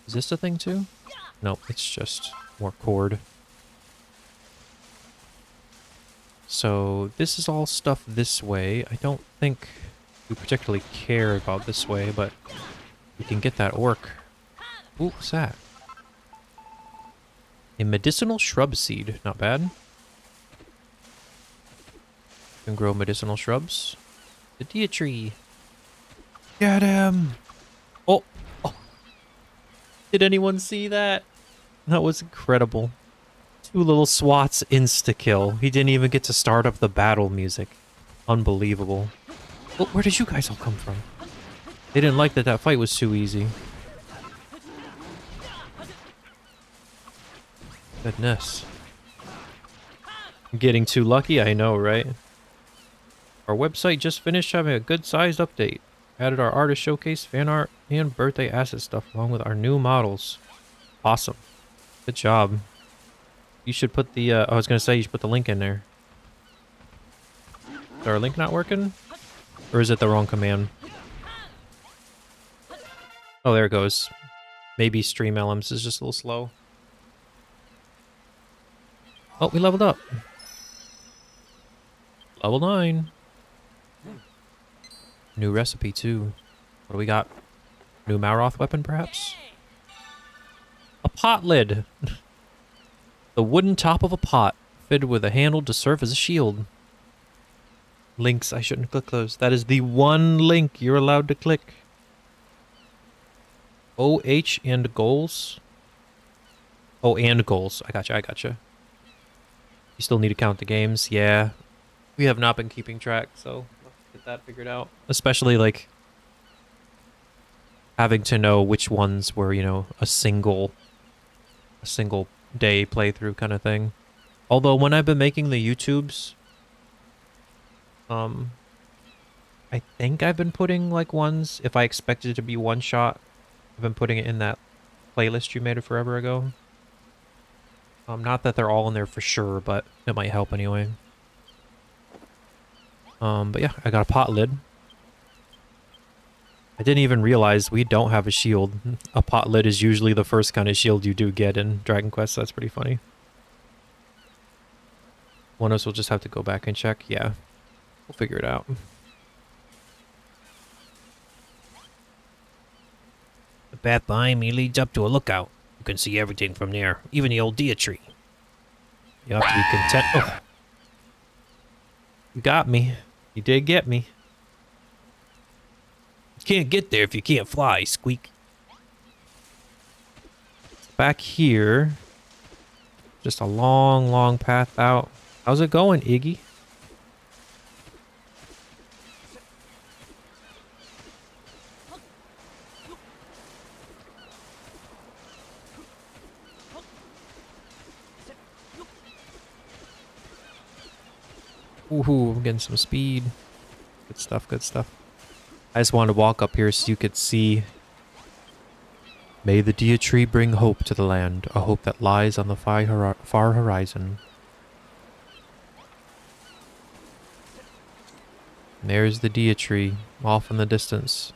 Is this a thing too? Nope, it's just more cord. So this is all stuff this way. I don't think we particularly care about this way, but we can get that orc. Ooh, what's that? A medicinal shrub seed. Not bad. Can grow medicinal shrubs. The Dia tree. Get him! Oh! Oh! Did anyone see that? That was incredible. 2 little swats insta-kill. He didn't even get to start up the battle music. Unbelievable. Oh, where did you guys all come from? They didn't like that that fight was too easy. Goodness. I'm getting too lucky, I know, right? Our website just finished having a good-sized update. Added our artist showcase, fan art, and birthday asset stuff along with our new models. Awesome. Good job. You should put the, I was gonna say you should put the link in there. Is our link not working? Or is it the wrong command? Oh, there it goes. Maybe Stream Elements is just a little slow. Oh, we leveled up. Level 9. New recipe, too. What do we got? New Malroth weapon, perhaps? A pot lid. The wooden top of a pot, fitted with a handle to serve as a shield. Links, I shouldn't click those. That is the one link you're allowed to click. OH and goals. Oh, and goals. I gotcha, I gotcha. You still need to count the games. Yeah. We have not been keeping track, so let's get that figured out. Especially, like, having to know which ones were, you know, a single day playthrough kind of thing. Although, when I've been making the YouTubes, I think I've been putting, like, ones, if I expected it to be one shot, I've been putting it in that playlist you made forever ago. Not that they're all in there for sure, but it might help anyway. But yeah, I got a pot lid. I didn't even realize we don't have a shield. A pot lid is usually the first kind of shield you do get in Dragon Quest, so that's pretty funny. One of us will just have to go back and check. Yeah, we'll figure it out. The path behind me leads up to a lookout. You can see everything from there, even the old Dia tree. You have to be content. Oh. You got me. You did get me. You can't get there if you can't fly, squeak. Back here. Just a long, long path out. How's it going, Iggy? Woohoo, I'm getting some speed. Good stuff, good stuff. I just wanted to walk up here so you could see. May the Dia tree bring hope to the land, a hope that lies on the far horizon. And there's the Dia tree, off in the distance,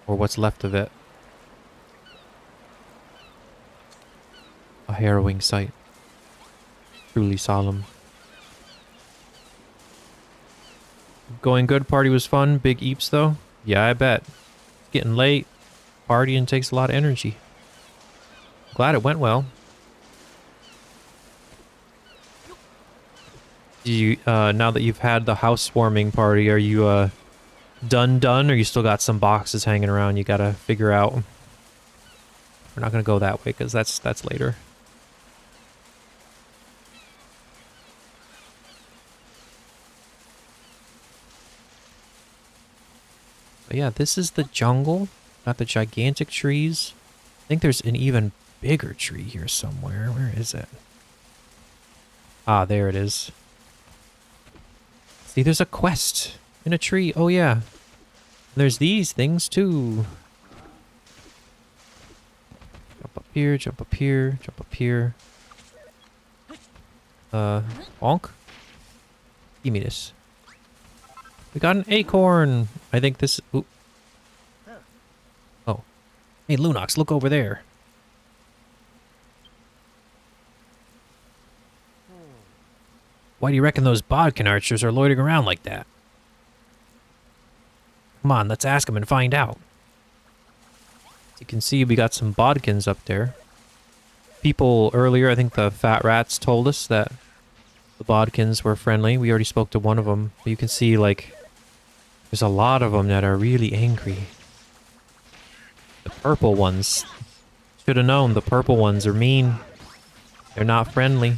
or what's left of it. A harrowing sight. Truly solemn. Going good. Party was fun. Big eeps though. Yeah, I bet. Getting late. Partying takes a lot of energy. Glad it went well. Do you, now that you've had the housewarming party, are you, done, or you still got some boxes hanging around you gotta figure out? We're not gonna go that way, because that's later. But yeah, this is the jungle. Got the gigantic trees. I think there's an even bigger tree here somewhere. Where is it? Ah, there it is. See, there's a quest in a tree. Oh, yeah. There's these things, too. Jump up here, jump up here, jump up here. Bonk? Give me this. We got an acorn. I think this... Ooh. Oh. Hey, Lunox, look over there. Why do you reckon those bodkin archers are loitering around like that? Come on, let's ask them and find out. As you can see, we got some bodkins up there. People earlier, I think the fat rats told us that the bodkins were friendly. We already spoke to one of them. But you can see, like, there's a lot of them that are really angry. The purple ones. Should have known, the purple ones are mean. They're not friendly.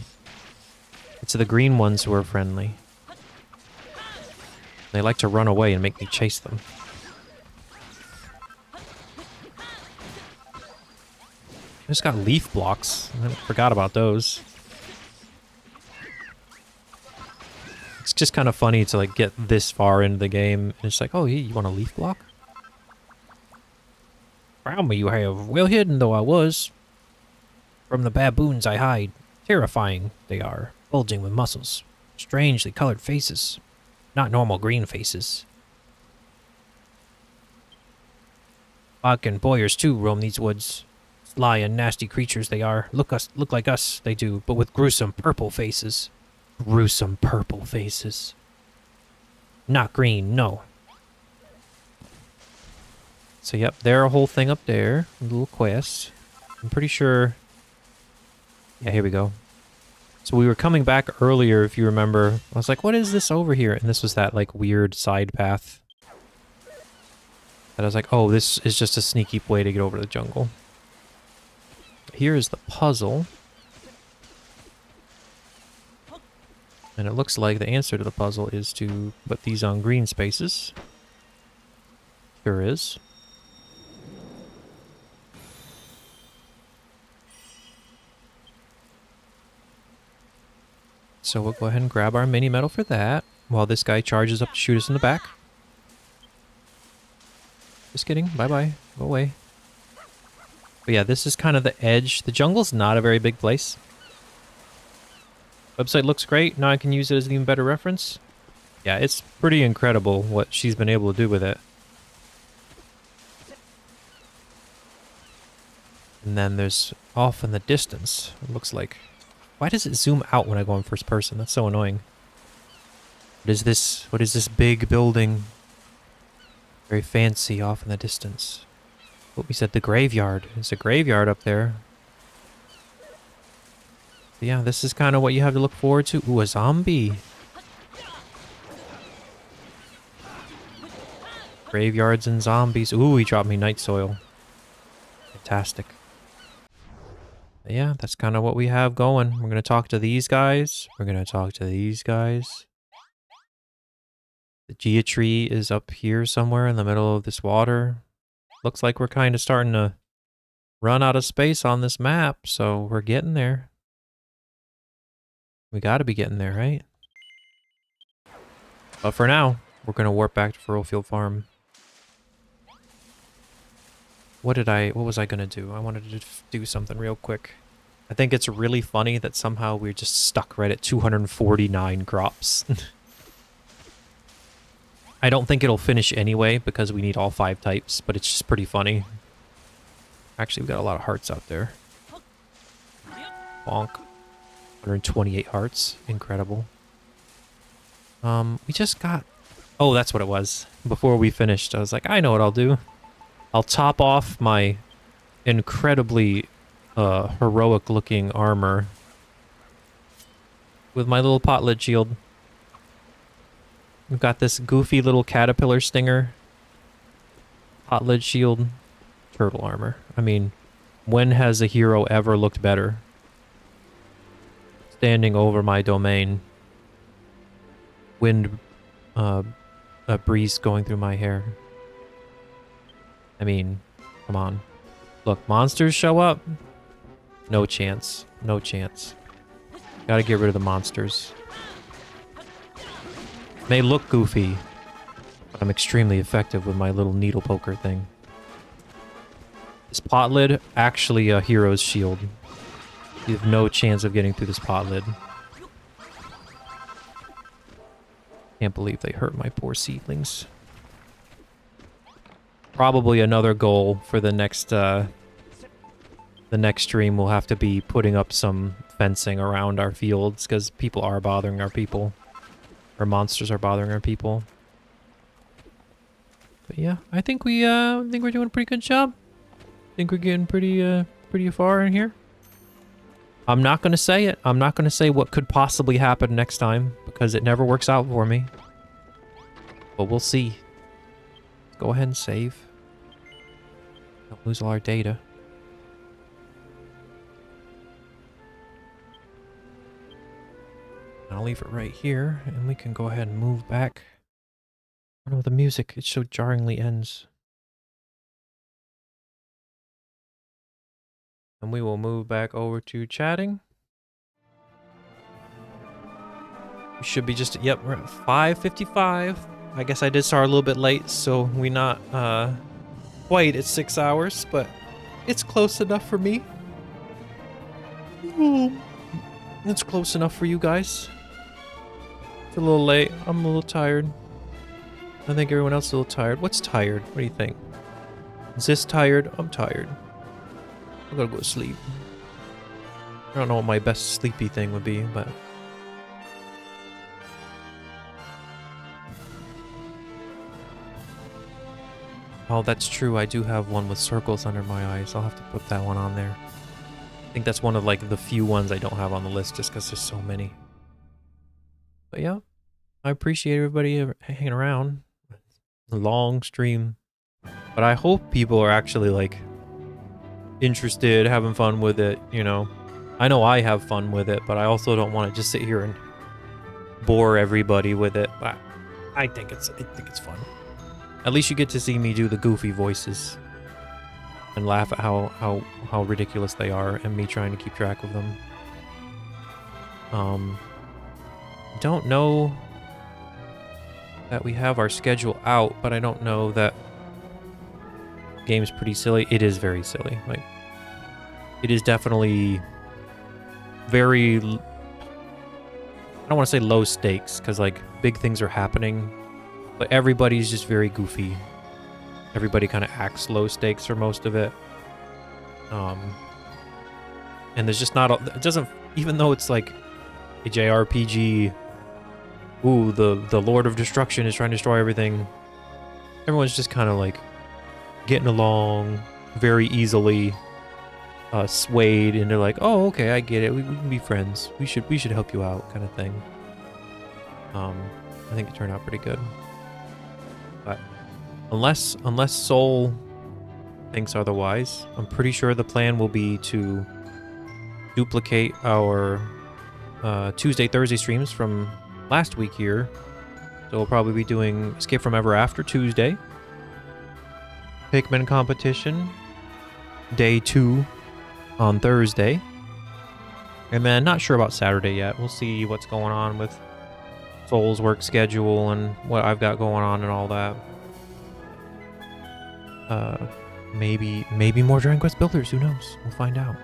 It's the green ones who are friendly. They like to run away and make me chase them. I just got leaf blocks. I forgot about those. It's just kind of funny to like get this far into the game and it's like, oh, you want a leaf block? Found me you have. Well hidden though I was. From the baboons I hide. Terrifying they are. Bulging with muscles. Strangely colored faces. Not normal green faces. Bodkin boyers too roam these woods. Sly and nasty creatures they are. Look like us, they do, but with gruesome purple faces. Gruesome purple faces. Not green, no. So yep, they're a whole thing up there. A little quest. I'm pretty sure... Yeah, here we go. So we were coming back earlier, if you remember. I was like, what is this over here? And this was that, like, weird side path. And I was like, oh, this is just a sneaky way to get over to the jungle. Here is the puzzle. And it looks like the answer to the puzzle is to put these on green spaces. Sure is. So we'll go ahead and grab our mini medal for that, while this guy charges up to shoot us in the back. Just kidding. Bye-bye. Go away. But yeah, this is kind of the edge. The jungle's not a very big place. Website looks great. Now I can use it as an even better reference. Yeah, it's pretty incredible what she's been able to do with it. And then there's off in the distance, it looks like... Why does it zoom out when I go in first person? That's so annoying. What is this? What is this big building? Very fancy off in the distance. What we said, the graveyard. There's a graveyard up there. But yeah, this is kind of what you have to look forward to. Ooh, a zombie. Graveyards and zombies. Ooh, he dropped me night soil. Fantastic. Yeah, that's kind of what we have going. We're going to talk to these guys. We're going to talk to these guys. The Gia tree is up here somewhere in the middle of this water. Looks like we're kind of starting to run out of space on this map, so we're getting there. We got to be getting there, right? But for now, we're going to warp back to Furrowfield Farm. What was I gonna do? I wanted to do something real quick. I think it's really funny that somehow we're just stuck right at 249 crops. I don't think it'll finish anyway because we need all 5 types, but it's just pretty funny. Actually, we got a lot of hearts out there. Bonk. 128 hearts. Incredible. We just got Oh, that's what it was. Before we finished, I was like, I know what I'll do. I'll top off my incredibly heroic looking armor with my little pot lid shield. We've got this goofy little caterpillar stinger, pot lid shield, turtle armor. I mean, when has a hero ever looked better? Standing over my domain. Wind, a breeze going through my hair. I mean, come on. Look, monsters show up. No chance. No chance. Gotta get rid of the monsters. May look goofy, but I'm extremely effective with my little needle poker thing. This pot lid, actually a hero's shield. You have no chance of getting through this pot lid. Can't believe they hurt my poor seedlings. Probably another goal for the next stream will have to be putting up some fencing around our fields, because people are bothering our people. Or monsters are bothering our people. But yeah, I think we're doing a pretty good job. I think we're getting pretty far in here. I'm not gonna say it. I'm not gonna say what could possibly happen next time, because it never works out for me. But we'll see. Let's go ahead and save. Don't lose all our data. I'll leave it right here, and we can go ahead and move back. Oh no, the music, it so jarringly ends. And we will move back over to chatting. We should be just, yep, we're at 5:55. I guess I did start a little bit late, so we're not quite at 6 hours, but it's close enough for me. It's close enough for you guys. It's a little late. I'm a little tired. I think everyone else is a little tired. What's tired? What do you think? Is this tired? I'm tired. I'm gonna go to sleep. I don't know what my best sleepy thing would be, but... Oh, that's true. I do have one with circles under my eyes. I'll have to put that one on there. I think that's one of, like, the few ones I don't have on the list just because there's so many. But yeah, I appreciate everybody hanging around. A long stream. But I hope people are actually, like, interested, having fun with it, you know. I know I have fun with it, but I also don't want to just sit here and bore everybody with it. But I think it's fun. At least you get to see me do the goofy voices and laugh at how ridiculous they are, and me trying to keep track of them. Don't know that we have our schedule out, but I don't know that the game's pretty silly. It is very silly. Like, it is definitely very, I don't want to say low stakes, because like big things are happening, but everybody's just very goofy. Everybody kind of acts low stakes for most of it. And there's just not, it doesn't, even though it's like a JRPG, ooh, the Lord of Destruction is trying to destroy everything. Everyone's just kind of like getting along very easily, swayed into like, oh, okay, I get it. We can be friends. We should help you out, kind of thing. I think it turned out pretty good. But unless Soul thinks otherwise, I'm pretty sure the plan will be to duplicate our Tuesday, Thursday streams from last week here. So we'll probably be doing Escape from Ever After Tuesday, Pikmin competition day 2 on Thursday, and then not sure about Saturday yet. We'll see what's going on with Soul's work schedule and what I've got going on and all that. Maybe more Dragon Quest Builders, who knows? We'll find out.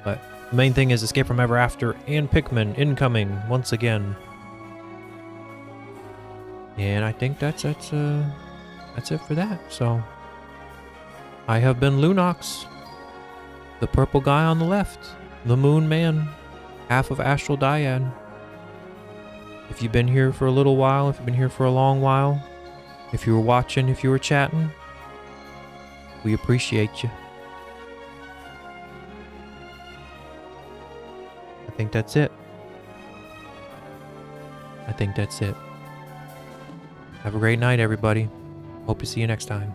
But the main thing is Escape from Ever After and Pikmin incoming once again. And I think that's it for that. So I have been Lunox, the purple guy on the left, the Moon Man, half of Astral Dyad. If you've been here for a little while, if you've been here for a long while, if you were watching, if you were chatting, we appreciate you. I think that's it. I think that's it. Have a great night, everybody. Hope to see you next time.